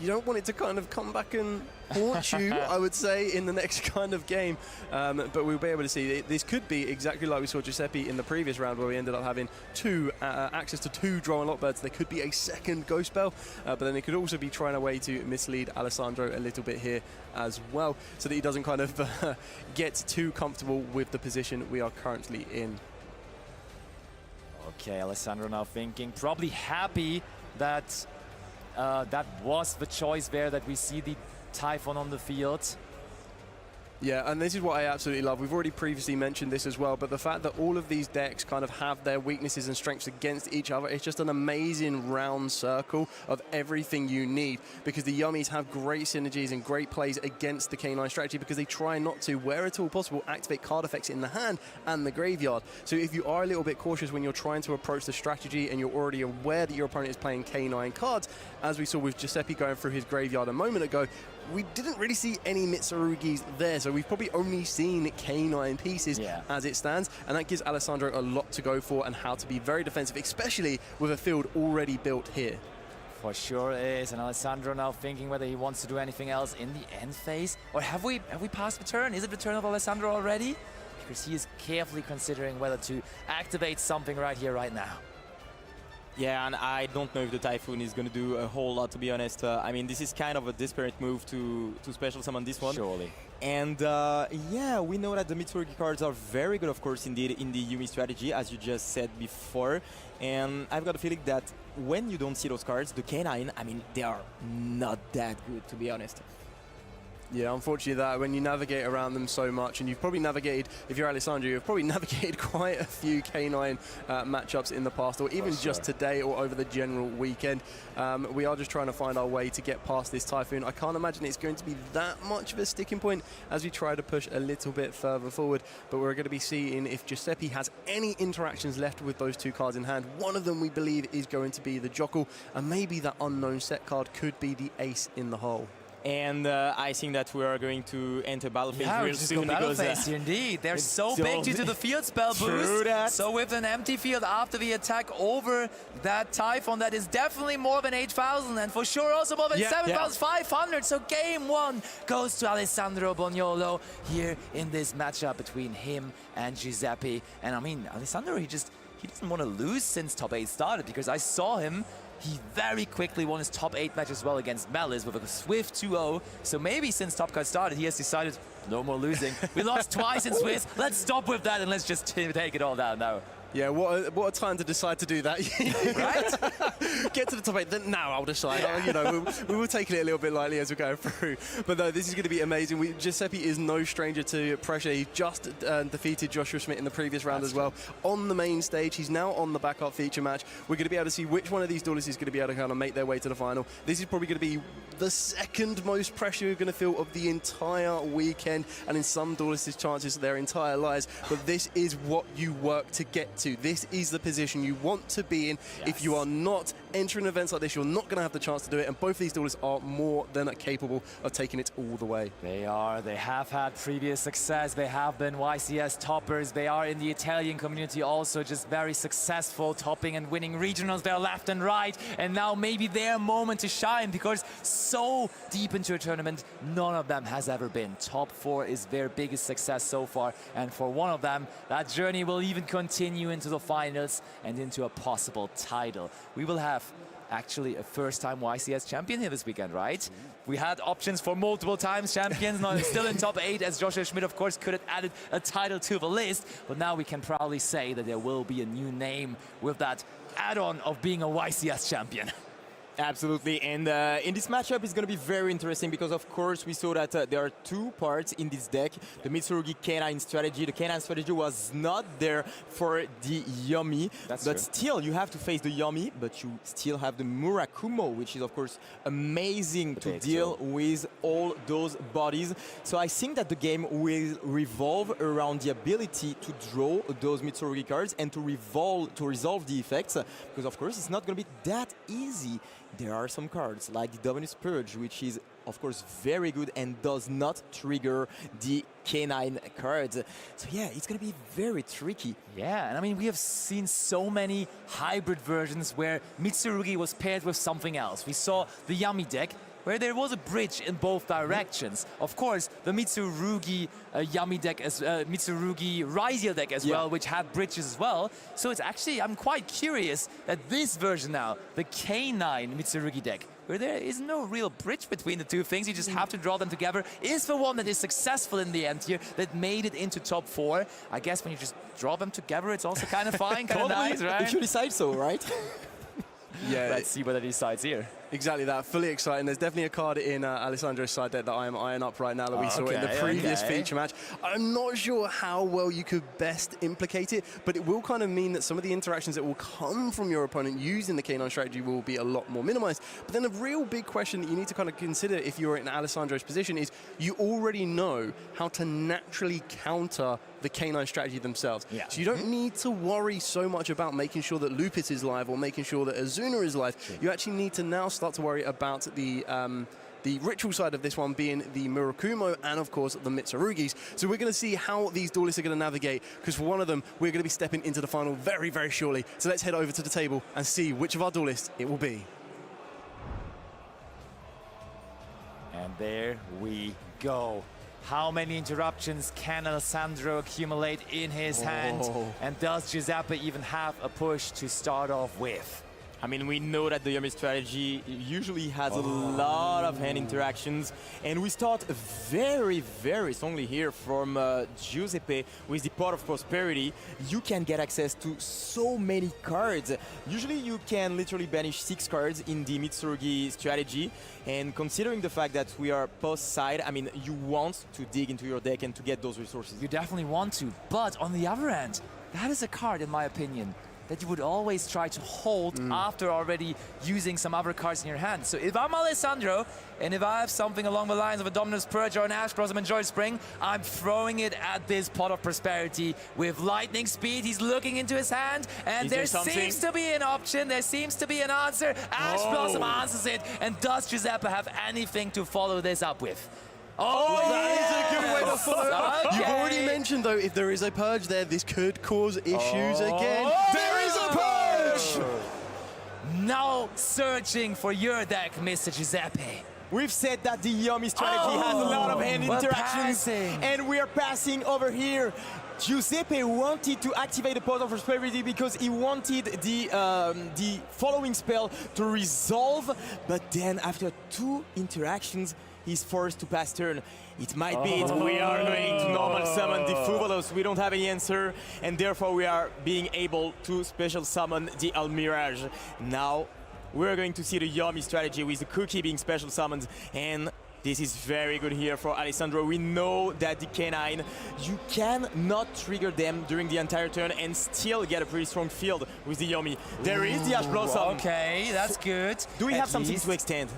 you don't want it to kind of come back and haunt you, I would say, in the next kind of game. But we'll be able to see this could be exactly like we saw Giuseppe in the previous round, where we ended up having access to 2 Draw and Lock birds. There could be a second Ghost Spell, but then it could also be trying a way to mislead Alessandro a little bit here as well, so that he doesn't kind of get too comfortable with the position we are currently in. Okay, Alessandro now thinking, probably happy that that was the choice there, that we see the Typhon on the field. Yeah, and this is what I absolutely love. We've already previously mentioned this as well, but the fact that all of these decks kind of have their weaknesses and strengths against each other, it's just an amazing round circle of everything you need, because the Yummies have great synergies and great plays against the K9 strategy, because they try not to, where at all possible, activate card effects in the hand and the graveyard. So if you are a little bit cautious when you're trying to approach the strategy and you're already aware that your opponent is playing K9 cards, as we saw with Giuseppe going through his graveyard a moment ago, we didn't really see any Mitsurugis there, so we've probably only seen K9 pieces as it stands, and that gives Alessandro a lot to go for and how to be very defensive, especially with a field already built here. For sure it is, and Alessandro now thinking whether he wants to do anything else in the end phase, or have we passed the turn? Is it the turn of Alessandro already? Because he is carefully considering whether to activate something right here, right now. Yeah, and I don't know if the Typhoon is going to do a whole lot, to be honest. I mean, this is kind of a desperate move to special summon this one. Surely. And yeah, we know that the Mitsurugi cards are very good, of course, indeed, in the Yumi strategy, as you just said before. And I've got a feeling that when you don't see those cards, the K9, I mean, they are not that good, to be honest. Yeah, unfortunately that when you navigate around them so much, and you've probably navigated, if you're Alessandro, you've probably navigated quite a few K9 matchups in the past, or even just today or over the general weekend. We are just trying to find our way to get past this Typhoon. I can't imagine it's going to be that much of a sticking point as we try to push a little bit further forward, but we're going to be seeing if Giuseppe has any interactions left with those 2 cards in hand. One of them we believe is going to be the Jockle, and maybe that unknown set card could be the ace in the hole. And I think that we are going to enter battle phase real soon, because phase here, indeed. They're so big due to the field spell boost. So with an empty field after the attack over that Typhon, that is definitely more than 8,000, and for sure also more than 7,500. So game 1 goes to Alessandro Bognolo here in this matchup between him and Giuseppe. And I mean, Alessandro, he doesn't want to lose since top 8 started, because I saw him. He very quickly won his top 8 match as well against Melis with a swift 2-0. So maybe since Top Card started, he has decided, no more losing. We lost twice in Swiss. Let's stop with that and let's just take it all down now. Yeah, what a time to decide to do that. Right? Get to the top 8, then now I'll decide. You know, we were taking it a little bit lightly as we go through. But no, this is going to be amazing. Giuseppe is no stranger to pressure. He just defeated Joshua Schmidt in the previous round as well. On the main stage, he's now on the backup feature match. We're going to be able to see which one of these duelists is going to be able to kind of make their way to the final. This is probably going to be the second most pressure you're going to feel of the entire weekend, and in some duelists' chances their entire lives. But this is what you work to get to. This is the position you want to be in if you are not entering events like this, you're not going to have the chance to do it, and both of these duelists are more than capable of taking it all the way. They are. They have had previous success. They have been YCS toppers. They are in the Italian community also just very successful, topping and winning regionals there left and right, and now maybe their moment to shine, because so deep into a tournament, none of them has ever been. Top 4 is their biggest success so far, and for one of them, that journey will even continue into the finals and into a possible title. We will have actually a first-time YCS champion here this weekend, right? We had options for multiple times champions, now still in top 8, as Joshua Schmidt, of course, could have added a title to the list, but now we can proudly say that there will be a new name with that add-on of being a YCS champion. Absolutely, and in this matchup it's going to be very interesting because of course we saw that there are two parts in this deck. The Mitsurugi K9 strategy. The K9 strategy was not there for the Yomi, but still you have to face the Yomi, but you still have the Murakumo, which is of course amazing to deal with all those bodies. So I think that the game will revolve around the ability to draw those Mitsurugi cards and to resolve the effects, because of course it's not going to be that easy. There are some cards like the Dominus Purge, which is of course very good and does not trigger the K9 cards. So yeah, it's going to be very tricky. Yeah, and I mean, we have seen so many hybrid versions where Mitsurugi was paired with something else. We saw the Yami deck, where there was a bridge in both directions. Of course, the Mitsurugi Yami deck, Mitsurugi Raziel deck as well, which had bridges as well. So it's actually, I'm quite curious that this version now, the K9 Mitsurugi deck, where there is no real bridge between the two things, you just have to draw them together, is the one that is successful in the end here, that made it into top 4. I guess when you just draw them together, it's also kind of fine, kind of nice, right? If you decide so, right? Yeah. Let's see whether he decides here. Exactly that, fully exciting. There's definitely a card in Alessandro's side deck that I am eyeing up right now that we saw in the previous feature match. I'm not sure how well you could best implicate it, but it will kind of mean that some of the interactions that will come from your opponent using the K9 strategy will be a lot more minimized. But then a real big question that you need to kind of consider if you're in Alessandro's position is you already know how to naturally counter the K9 strategy themselves. Yeah. So you don't need to worry so much about making sure that Lupus is live or making sure that Azuna is live. You actually need to now start to worry about the ritual side of this one being the Murakumo and, of course, the Mitsurugis. So we're going to see how these duelists are going to navigate, because for one of them, we're going to be stepping into the final very, very shortly. So let's head over to the table and see which of our duelists it will be. And there we go. How many interruptions can Alessandro accumulate in his hand? And does Giuseppe even have a push to start off with? I mean, we know that the Yomi strategy usually has a lot of hand interactions, and we start very, very strongly here from Giuseppe with the Pot of Prosperity. You can get access to so many cards. Usually you can literally banish 6 cards in the Mitsurugi strategy, and considering the fact that we are post side, I mean, you want to dig into your deck and to get those resources. You definitely want to, but on the other end, that is a card, in my opinion, that you would always try to hold after already using some other cards in your hand. So if I'm Alessandro, and if I have something along the lines of a Dominus Purge or an Ashe Blossom and Joy Spring, I'm throwing it at this Pot of Prosperity with lightning speed. He's looking into his hand, and there seems to be an option, there seems to be an answer. Ashe Blossom answers it, and does Giuseppe have anything to follow this up with? That is a good way to follow it up. You've already mentioned, though, if there is a purge there, this could cause issues again. There is a purge! Now searching for your deck, Mr. Giuseppe. We've said that the Yomi strategy has a lot of hand interactions, and we are passing over here. Giuseppe wanted to activate the Pot of Prosperity because he wanted the following spell to resolve, but then after 2 interactions, he's forced to pass turn. It might be it. We are going to normal summon the Fuvalos. We don't have any answer, and therefore we are being able to special summon the Almirage. Now, we're going to see the Yomi strategy with the Cookie being special summoned, and this is very good here for Alessandro. We know that the K9, you cannot trigger them during the entire turn and still get a pretty strong field with the Yomi. There is the Ashe Blossom. Okay, that's good. Do we have something to extend?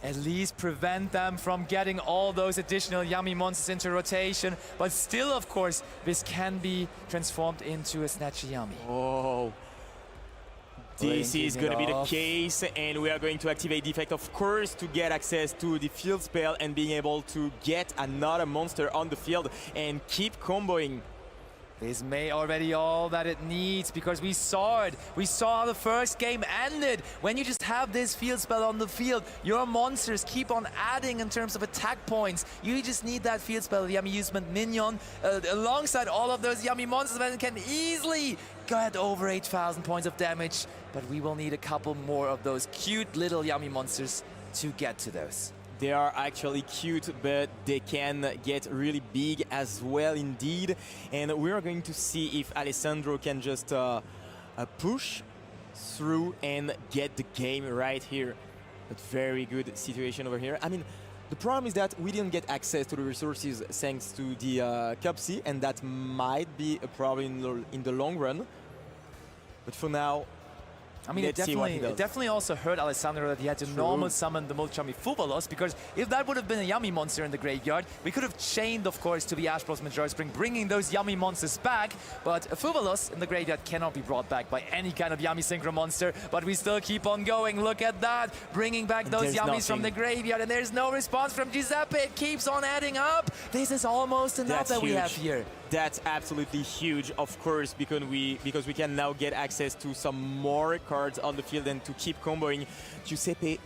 At least prevent them from getting all those additional Yami monsters into rotation. But still, of course, this can be transformed into a Snatchy Yami. Oh. This is going to be the case, and we are going to activate the effect, of course, to get access to the field spell and being able to get another monster on the field and keep comboing. This may already all that it needs, because we saw it. We saw how the first game ended. When you just have this field spell on the field, your monsters keep on adding in terms of attack points. You just need that field spell, the amusement minion, alongside all of those yummy monsters that can easily get over 8,000 points of damage. But we will need a couple more of those cute little yummy monsters to get to those. They are actually cute, but they can get really big as well indeed. And we are going to see if Alessandro can just push through and get the game right here. But very good situation over here. I mean, the problem is that we didn't get access to the resources thanks to the Cup C, and that might be a problem in the long run. But for now, I mean, it definitely also hurt Alessandro that he had to normal summon the multi-yummy Fuvalos, because if that would have been a yummy monster in the graveyard, we could have chained, of course, to the Ashe Blossom Majora Spring, bringing those yummy monsters back. But a Fuvalos in the graveyard cannot be brought back by any kind of yummy synchro monster, but we still keep on going. Look at that, bringing back those yummies from the graveyard, and there's no response from Giuseppe. It keeps on adding up. This is almost enough that we have here. That's absolutely huge, of course, because we can now get access to some more cards on the field and to keep comboing. Giuseppe,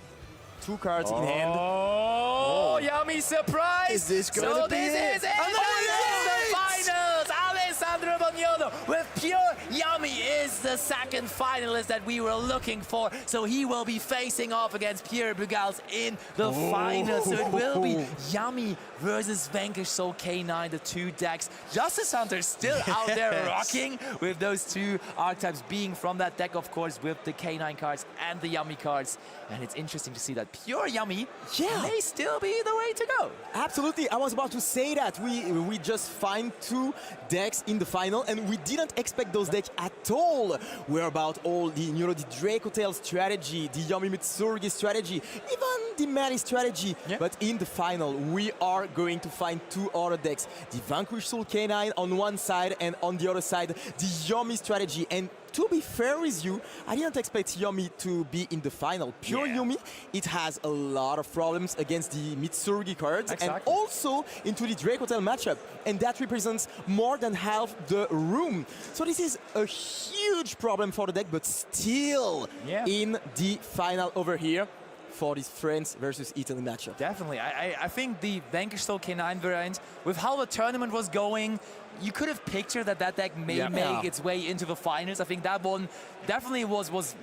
2 cards in hand. Oh, yummy surprise! Is this going to be it? This is it! The finals! Alessandro Bognolo with pure yummy is the second finalist that we were looking for. So he will be facing off against Pierre Bugals in the finals. So it will be yummy versus Vanquish Soul K9, the 2 decks. Justice Hunter still out there rocking with those 2 archetypes being from that deck, of course, with the K9 cards and the yummy cards. And it's interesting to see that pure yummy may still be the way to go. Absolutely, I was about to say that. We just find 2 decks in the final, and we didn't expect those decks at all. We're about all the, the Draco Tail strategy, the Yami Mitsurugi strategy, even the Mary strategy. But in the final, we are going to find 2 other decks. The Vanquish Soul K9 on one side, and on the other side, the Yami strategy. And to be fair with you, I didn't expect Yumi to be in the final. Pure Yumi, it has a lot of problems against the Mitsurugi cards and also into the Draco Tail matchup. And that represents more than half the room. So this is a huge problem for the deck, but still in the final over here for this France versus Italy matchup. Definitely. I think the Vanquish Soul K9 variant, with how the tournament was going, you could have pictured that deck may make its way into the finals. I think that one definitely was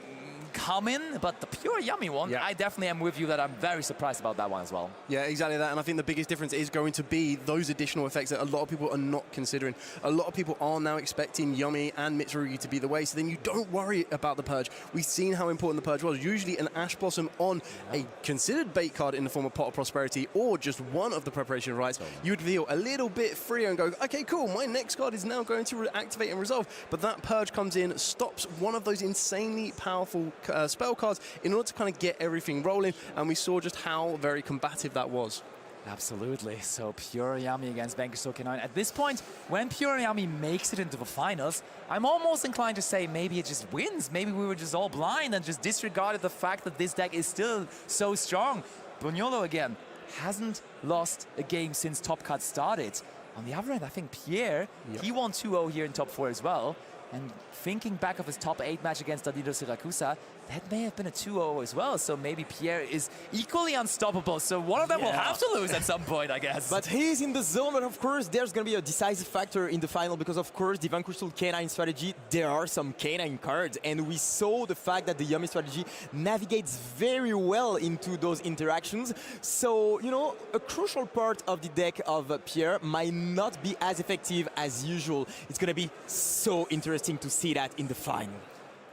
coming, but the pure yummy one, I definitely am with you that I'm very surprised about that one as well. Yeah, exactly that. And I think the biggest difference is going to be those additional effects that a lot of people are not considering. A lot of people are now expecting Yummy and Mitsurugi to be the way, so then you don't worry about the Purge. We've seen how important the Purge was. Usually an Ashe Blossom on a considered bait card in the form of Pot of Prosperity or just one of the preparation rights, you would feel a little bit freer and go, okay, cool, my next card is now going to activate and resolve. But that Purge comes in, stops one of those insanely powerful spell cards in order to kind of get everything rolling, and we saw just how very combative that was. Absolutely. So Pure Yami against Vanquish Soul K9. At this point, when Pure Yami makes it into the finals, I'm almost inclined to say maybe it just wins. Maybe we were just all blind and just disregarded the fact that this deck is still so strong. Bognolo, again, hasn't lost a game since Top Cut started. On the other end, I think Pierre, he won 2-0 here in top 4 as well. And thinking back of his top 8 match against Dadido Siracusa, that may have been a 2-0 as well. So maybe Pierre is equally unstoppable. So one of them will have to lose at some point, I guess. But he's in the zone, but of course there's going to be a decisive factor in the final because of course the Vanquish Soul K9 strategy, there are some K9 cards. And we saw the fact that the Yummy strategy navigates very well into those interactions. So, you know, a crucial part of the deck of Pierre might not be as effective as usual. It's going to be so interesting to see that in the final.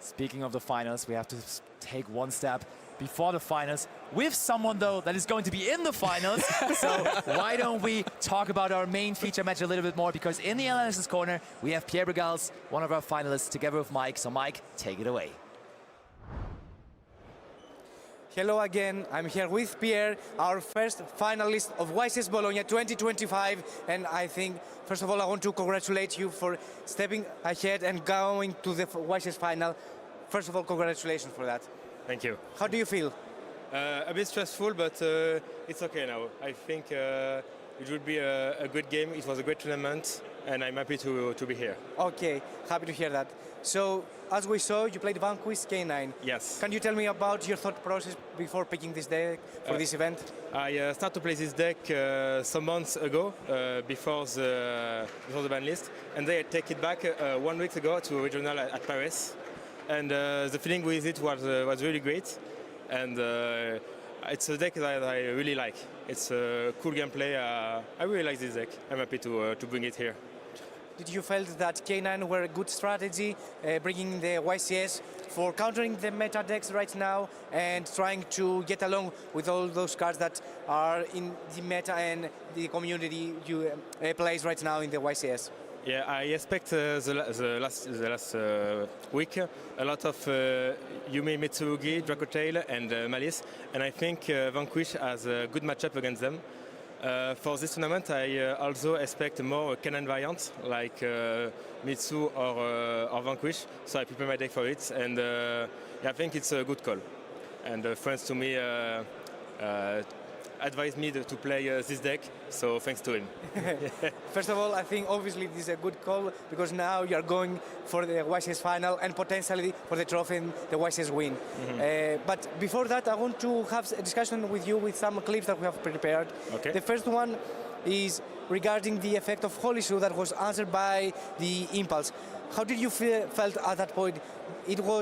Speaking of the finals, we have to take one step before the finals with someone, though, that is going to be in the finals. So why don't we talk about our main feature match a little bit more, because in the analysis corner, we have Pierre Brigals, one of our finalists, together with Mike. So Mike, take it away. Hello again, I'm here with Pierre, our first finalist of YCS Bologna 2025, and I think, first of all, I want to congratulate you for stepping ahead and going to the YCS final first of all, congratulations for that. Thank you. How do you feel? A bit stressful, but it's okay now. I think it will be a good game. It was a great tournament, and I'm happy to be here. Okay, happy to hear that. So, as we saw, you played Vanquish K9. Yes. Can you tell me about your thought process before picking this deck for this event? I started to play this deck some months ago, before the ban list, and then I take it back 1 week ago to a regional at Paris, and the feeling with it was really great, and it's a deck that I really like. It's a cool gameplay. I really like this deck. I'm happy to bring it here. Did you feel that K9 were a good strategy, bringing the YCS for countering the meta decks right now and trying to get along with all those cards that are in the meta and the community you plays right now in the YCS? Yeah, I expect the last week a lot of Yumi Mitsurugi, Dracotail, and Malice, and I think Vanquish has a good matchup against them. For this tournament, I also expect more K9 variants like Mitsu or Vanquish, so I prepare my deck for it, and yeah, I think it's a good call. And friends to me advised me to play this deck, so thanks to him. First of all, I think obviously this is a good call because now you are going for the YCS final and potentially for the trophy and the YCS win. But before that, I want to have a discussion with you with some clips that we have prepared. Okay. The first one is regarding the effect of Holy Shoe that was answered by the Impulse. How did you felt at that point? It was